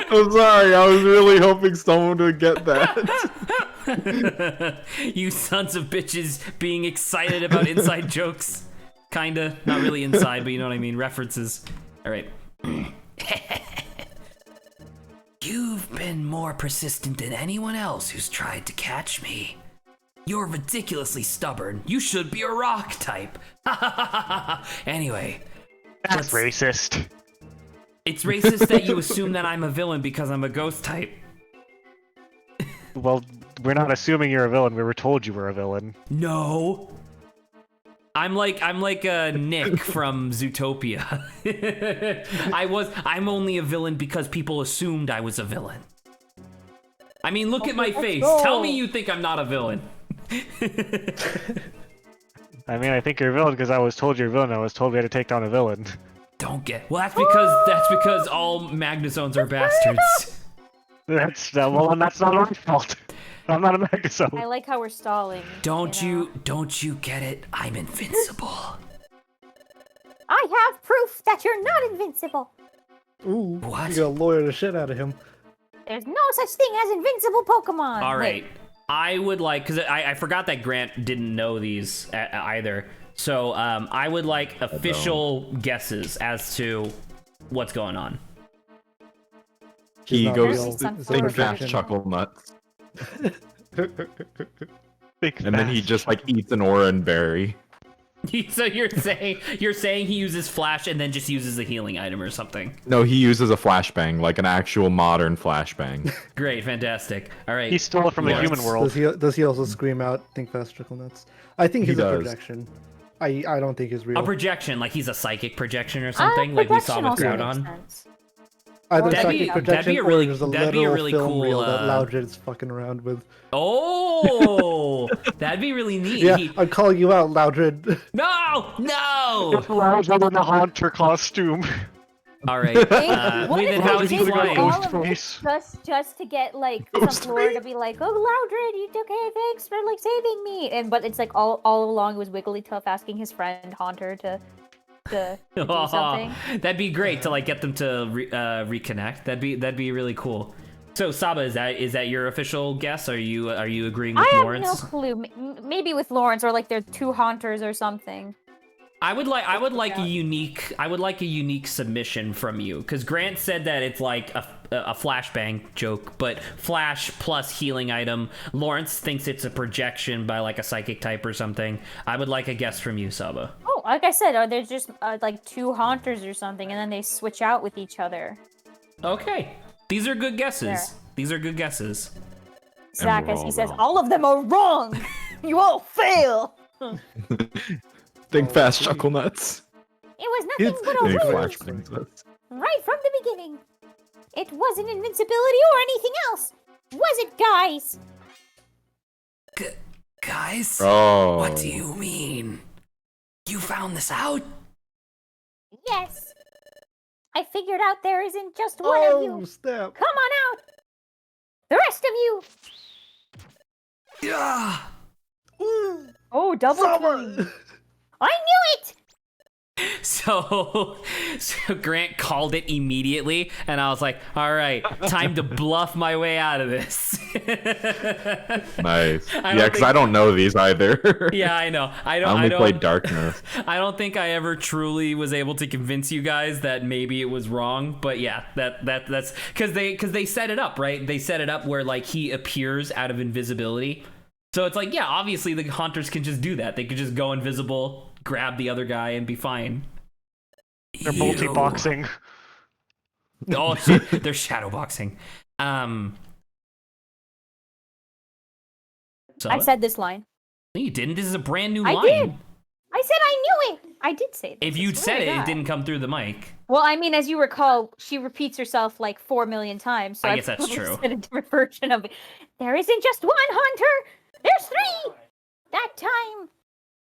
I'm sorry, I was really hoping someone would get that. You sons of bitches being excited about inside jokes. Kinda. Not really inside, but you know what I mean. References. Alright. You've been more persistent than anyone else who's tried to catch me. You're ridiculously stubborn. You should be a rock type. Anyway, That's racist. it's racist that you assume that I'm a villain because I'm a ghost type. Well, we're not assuming you're a villain. We were told you were a villain. No. I'm like Nick from Zootopia. I'm only a villain because people assumed I was a villain. I mean, look at my face. Tell me you think I'm not a villain. I mean, I think you're a villain because I was told you're a villain. I was told we had to take down a villain. Don't get. Well, that's because all Magnazones are bastards. That's well, and that's not my fault. I'm not a I Megazone. like how we're stalling. Don't know? you get it? I'm invincible. I have proof that you're not invincible. Ooh, What? you gotta lawyer the shit out of him. There's no such thing as invincible Pokemon. All Wait, right. I would like, because I forgot that Grant didn't know these either. So I would like official guesses as to what's going on. He He's not goes, real. It's a think fast, projection. chuckle nuts, Big and then he fast. just like eats an orange berry. So you're saying he uses flash and then just uses a healing item or something. No, he uses a flashbang, like an actual modern flashbang. Great, fantastic. All right. He stole it from the Lawrence. human world. Does he also scream out, think fast, trickle nuts? I think He he's a does. projection. I don't think he's real. A projection, like he's a psychic projection or something, like we saw with projection also Groudon. makes sense. Either That'd psychic be- that'd projection be a really- or there's a that'd be a literal really film cool, reel that uh, Loudred's fucking around with. Oh, that'd be really neat. Yeah, He- I'm calling you out, Loudred. No, no. Loudred in the haunter costume. All right. What Wait, if then they how is he did flying? all Ghost of face. this just to get like Ghost some lore face. to be like, oh Loudred, you okay? Thanks for like saving me. But it's like all along it was Wigglytuff asking his friend Haunter to do something. That'd be great to like get them to reconnect. That'd be really cool. So Saba, is that your official guess? Are you agreeing with I have Lawrence? no clue. Maybe with Lawrence or like they're two Haunters or something. I would like a unique submission from you, because Grant said that it's like a flashbang joke, but flash plus healing item. Lawrence thinks it's a projection by like a psychic type or something. I would like a guess from you, Saba. Oh, like I said, are there just like two Haunters or something, and then they switch out with each other? Okay, these are good guesses. There. These are good guesses. Zach, we're as he all says, wrong. all of them are wrong. You all fail. Think fast, chuckle nuts. It was nothing It's- but a Any ruse. flashbangs. Right from the beginning. It wasn't invincibility or anything else. Was it, guys? Guys, Oh. what do you mean? You found this out? Yes. I figured out there isn't just one of Oh, you. snap. Come on out. The rest of you. Yeah. Ooh, Oh, double Summer. team. I knew it. So Grant called it immediately, and I was like, all right, time to bluff my way out of this. Nice. Yeah, because I don't know these either. Yeah, I know. I only played Darkness. I don't think I ever truly was able to convince you guys that maybe it was wrong, but yeah, that's because they set it up, right? They set it up where like he appears out of invisibility. So it's like, yeah, obviously the hunters can just do that. They could just go invisible, grab the other guy, and be fine. They're multi-boxing. Oh shit, they're shadowboxing. So I said this line. no, you didn't. This is a brand new I line. did. I said I knew it. I did say this. If you'd I said swear to it, it God. didn't come through the mic. Well, I mean, as you recall, she repeats herself like 4 million times. So I guess that's probably true. said a different version of it. There isn't just one hunter. There's 3. That time.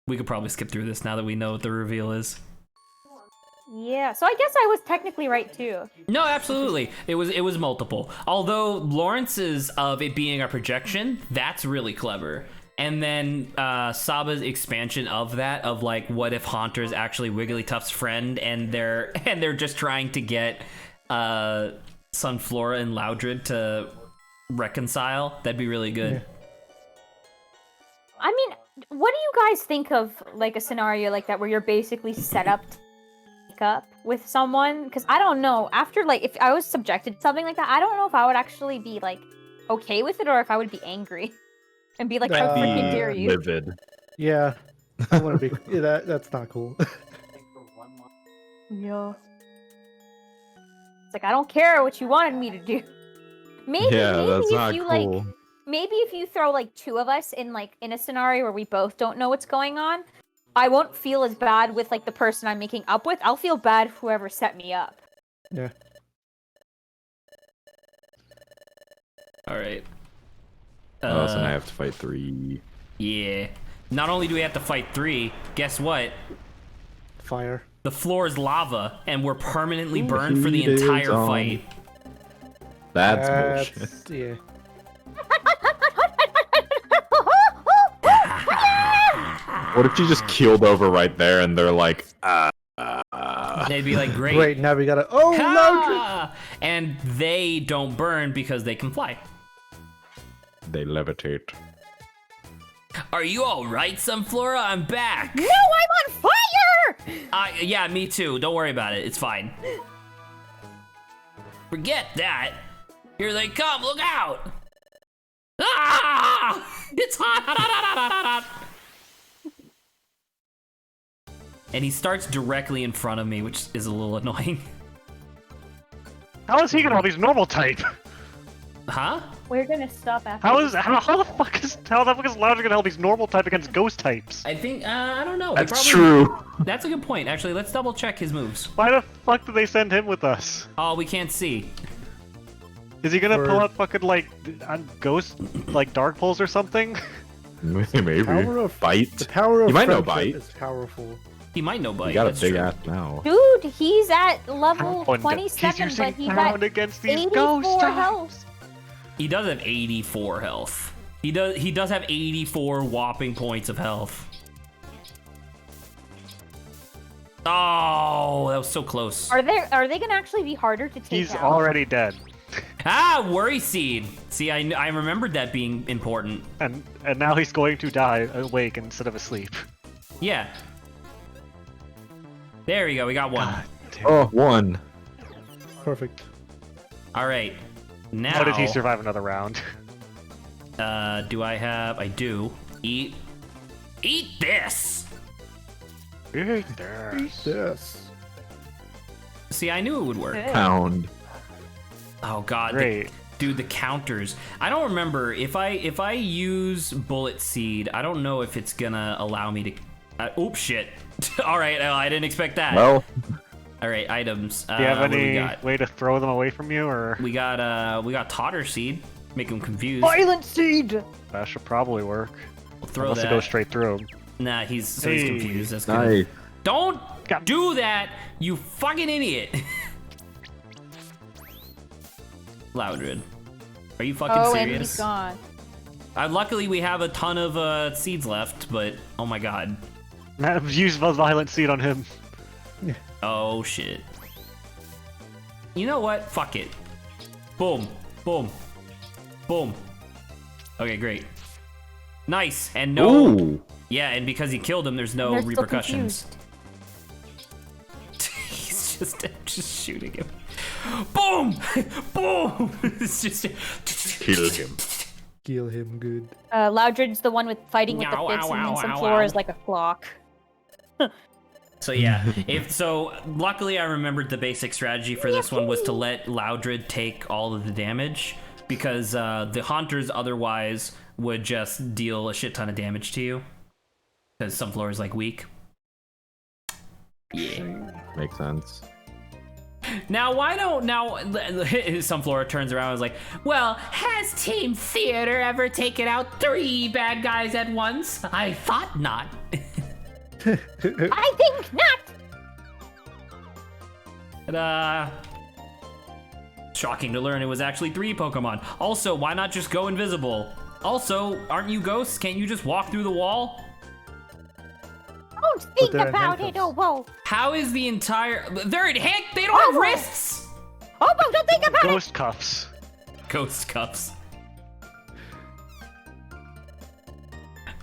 We could probably skip through this now that we know what the reveal is. Yeah. So I guess I was technically right too. No, absolutely. It was multiple. Although Lawrence's of it being a projection, that's really clever. And then Saba's expansion of that, of like, what if Haunter's actually Wigglytuff's friend, and they're just trying to get Sunflora and Loudred to reconcile? That'd be really good. Yeah. I mean, what do you guys think of like a scenario like that where you're basically set up to pick up with someone? Because I don't know. After like, if I was subjected to something like that, I don't know if I would actually be like okay with it or if I would be angry and be like, how freaking dare you? Livid. Yeah, I want to be. Yeah, that's not cool. Yeah. It's like I don't care what you wanted me to do. Maybe That's if not you cool. like, maybe if you throw like 2 of us in a scenario where we both don't know what's going on, I won't feel as bad with like the person I'm making up with. I'll feel bad whoever set me up. Yeah. All right. Oh, so now I have to fight 3. Yeah. Not only do we have to fight 3, guess what? Fire. The floor is lava, and we're permanently burned for the heat is entire on. fight. That's bullshit. Yeah. What if you just keeled over right there and they're like, They'd be like, great. Great. Now we gotta. Oh, Loudred! Ha! And they don't burn because they can fly. they levitate. Are you all right, Sunflora? I'm back. No, I'm on fire! Yeah, me too. Don't worry about it. It's fine. Forget that. Here they come. Look out. Ah! It's hot. Hot, hot, hot, hot, hot, hot. And he starts directly in front of me, which is a little annoying. How is he gonna help? He's normal type. Huh? We're gonna stop after. How the fuck is Loudred gonna help? He's normal type against ghost types. I think, I don't know. That's true. That's a good point. Actually, let's double check his moves. Why the fuck did they send him with us? Oh, we can't see. Is he gonna For- pull out fucking like ghost like dark pulls or something? Maybe. Power of Bite. The power of You might know friendship Bite. is powerful. He might know Bite. You got a That's big true. ass now. Dude, he's at level Pound. 27, He's using but he's pound at against these 84 ghost types. health. He does have 84 health. He does have 84 whopping points of health. Oh, that was so close. Are they gonna actually be harder to take He's out? already dead. Ah, worry seed. See, I remembered that being important. And now he's going to die awake instead of asleep. Yeah. There we go. We got one. God damn. Oh, 1. Perfect. All right. Now. How did he survive another round? Do I have? I do. Eat this. Eat this. Yes. See, I knew it would work. Yeah. Pound. Oh God. Great. Dude, the counters. I don't remember if I use bullet seed. I don't know if it's gonna allow me to. Oops, shit. All right, I didn't expect that. Well, All right, items. Do you have what do we any got? way to throw them away from you, or We got totter seed. Make them confused. Violent seed. that should probably work? We'll throw Unless that. it goes straight through him. Nah, he's Hey. confused. That's good. nice. Don't Got- do that, you fucking idiot. Loudred. Are you fucking Oh, serious? and he's gone. Luckily, we have a ton of seeds left, but oh my god. Use the violent seed on him. Oh shit. You know what? Fuck it. Boom. Boom. Boom. Okay, great. Nice. And no. Ooh. Yeah, and because he killed him, there's no They're still repercussions. confused. He's just shooting him. Boom! Boom! It's just Kill him. Kill him good. Loudred's the one with fighting with Ow, the fists, ow, and then ow, some ow, floor ow. is like a clock. So yeah, luckily I remembered the basic strategy for this one was to let Loudred take all of the damage, because the Haunters otherwise would just deal a shit ton of damage to you, because some floor is like weak. Yeah. Makes sense. Now Sunflora turns around and is like, well, has Team Theater ever taken out 3 bad guys at once? I thought not. I think not. And, shocking to learn it was actually 3 Pokemon. Also, why not just go invisible? Also, aren't you ghosts? Can't you just walk through the wall? Don't think they're in about it, handcuffs. Obo. How is the entire... They're in hand... They don't have wrists! Obo, don't think about it. Ghost cuffs. Ghost cuffs.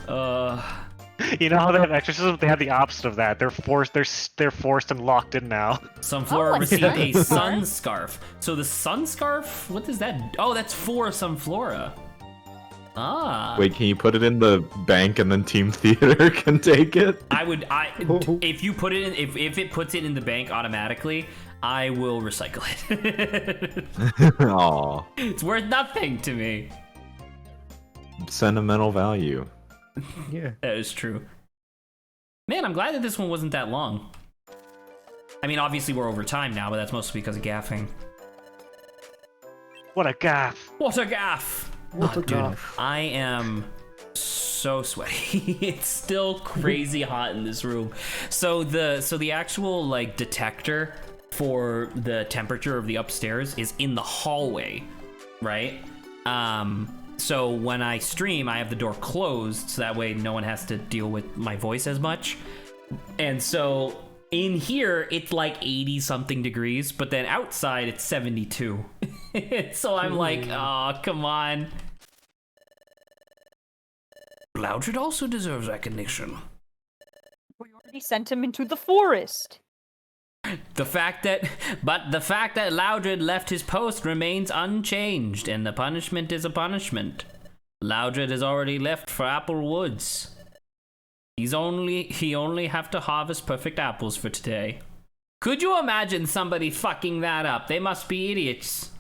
You know how they have exorcism? They have the opposite of that. They're forced. They're forced and locked in now. Sunflora a received a sun sun scarf. So the sun scarf, what does that? Oh, that's for Sunflora. Ah. Wait, can you put it in the bank and then Team Theater can take it? If you put it in, if it puts it in the bank automatically, I will recycle it. Aw, It's worth nothing to me. sentimental value. Yeah. That is true. Man, I'm glad that this one wasn't that long. I mean, obviously we're over time now, but that's mostly because of gaffing. What a gaff! What a gaff! What a Dude, gaff. I am so sweaty. It's still crazy hot in this room. So the actual like detector for the temperature of the upstairs is in the hallway, right? So when I stream, I have the door closed, so that way no one has to deal with my voice as much. And so in here, it's like 80 something degrees, but then outside it's 72. So I'm like, oh, come on. Loudred also deserves recognition. We already sent him into the forest. The fact that Loudred left his post remains unchanged, and the punishment is a punishment. Loudred has already left for Apple Woods. He only have to harvest perfect apples for today. Could you imagine somebody fucking that up? They must be idiots.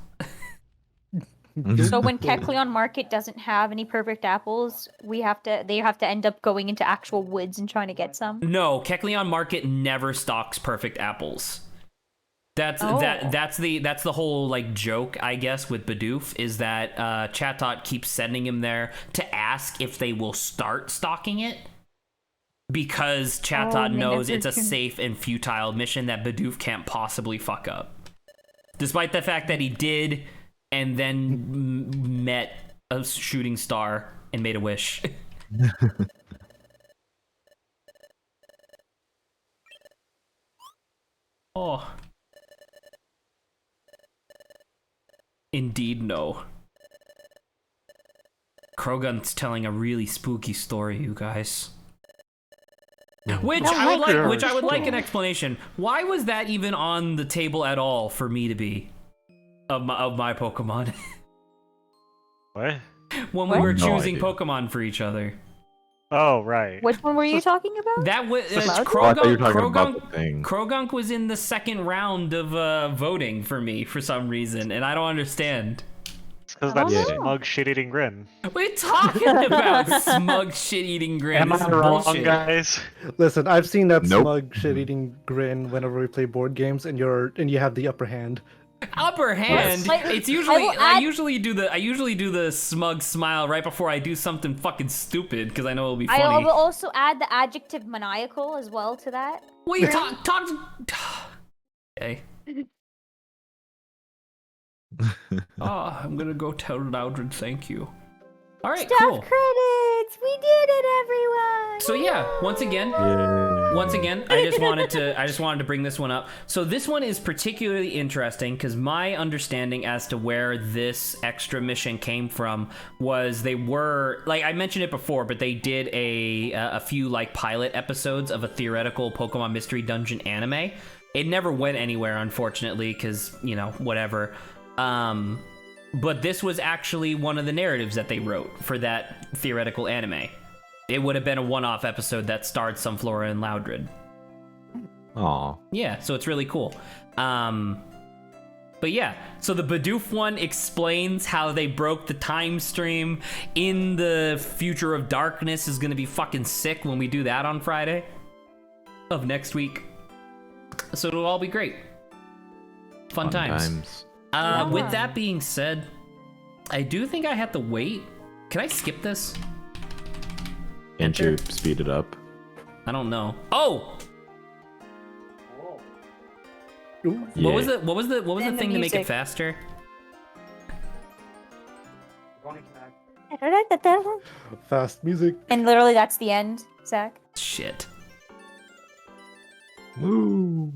So when Kecleon Market doesn't have any perfect apples, they have to end up going into actual woods and trying to get some. No, Kecleon Market never stocks perfect apples. That's the whole like joke, I guess, with Bidoof is that Chatot keeps sending him there to ask if they will start stocking it, because Chatot knows it's a safe and futile mission that Bidoof can't possibly fuck up. Despite the fact that he did, and then met a shooting star and made a wish. Oh. Indeed, no. Krogun's telling a really spooky story, you guys. Which I would like an explanation. Why was that even on the table at all for me to be? Of my Pokemon. What? When we were No choosing idea. Pokemon for each other. Oh, right. Which one were you talking about? That was Oh, I thought you were talking about the thing. Krogunk was in the second round of voting for me for some reason, and I don't understand. It's because that Yeah. smug shit-eating grin. What are you talking about? Smug shit-eating grin. Am This I is wrong, bullshit. guys? Listen, I've seen that Nope. smug shit-eating grin whenever we play board games, and you have the upper hand. Upper hand. Like, It's usually will I add- usually do the smug smile right before I do something fucking stupid because I know it'll be I funny. will also add the adjective maniacal as well to that. Wait, talk. Okay. Oh, I'm gonna go tell Loudred thank you. All right, Staff cool. credits. We did it, everyone. So yeah, once again, Yeah. once again, I just wanted to bring this one up. So this one is particularly interesting because my understanding as to where this extra mission came from was they were, like I mentioned it before, but they did a few like pilot episodes of a theoretical Pokemon Mystery Dungeon anime. It never went anywhere, unfortunately, because, you know, whatever. But this was actually one of the narratives that they wrote for that theoretical anime. It would have been a one-off episode that starred Sunflora and Loudred. Aw. Yeah, so it's really cool. But yeah, so the Bidoof one explains how they broke the time stream in the Future of Darkness. Is going to be fucking sick when we do that on Friday of next week. So it'll all be great. Fun times. With that being said, I do think I have to wait. Can I skip this? Can't you speed it up? I don't know. Oh! Ooh. What was the And the thing to make it music. faster? Fast music. And literally, that's the end, Zach. Shit. Woo.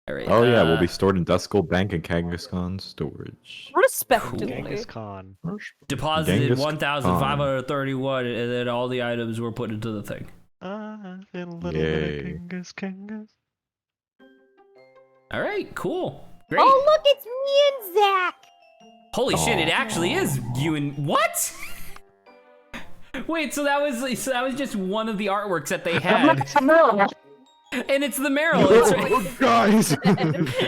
All right, Oh yeah, will be stored in Duskull Bank and Kangaskhan storage. Respectively. Genghis Khan. deposited Genghis 1,531, and then all the items were put into the thing. I've been a little Yay. bit of Genghis. All right, cool, great. Oh, look, it's me and Zach. Holy shit! It Aw. actually is you and what? Wait, so that was just one of the artworks that they had, and it's the Meryl. It's right. Guys!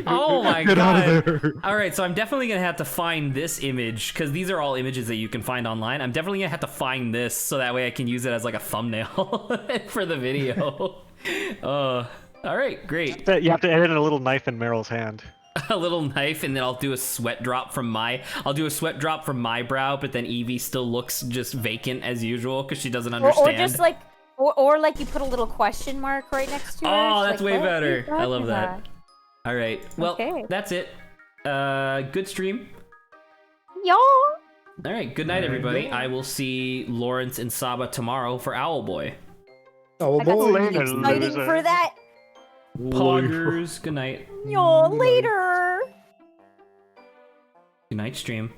Oh my Get god! out of there! All right, so I'm definitely gonna have to find this image because these are all images that you can find online. I'm definitely gonna have to find this so that way I can use it as like a thumbnail for the video. All right, great. You have to edit a little knife in Meryl's hand. A little knife, and then I'll do a sweat drop from my brow, but then Evie still looks just vacant as usual because she doesn't understand. Or just like, or like you put a little question mark right next to it. Oh, It's that's like, way what are you better. I love talking that. about? All right, well, Okay. that's it. Good stream. Y'all. All right, good night, everybody. I will see Lawrence and Saba tomorrow for Owlboy. Oh I got boy! something exciting loser. for that. Poggers. Good night. Y'all later. Good night, stream.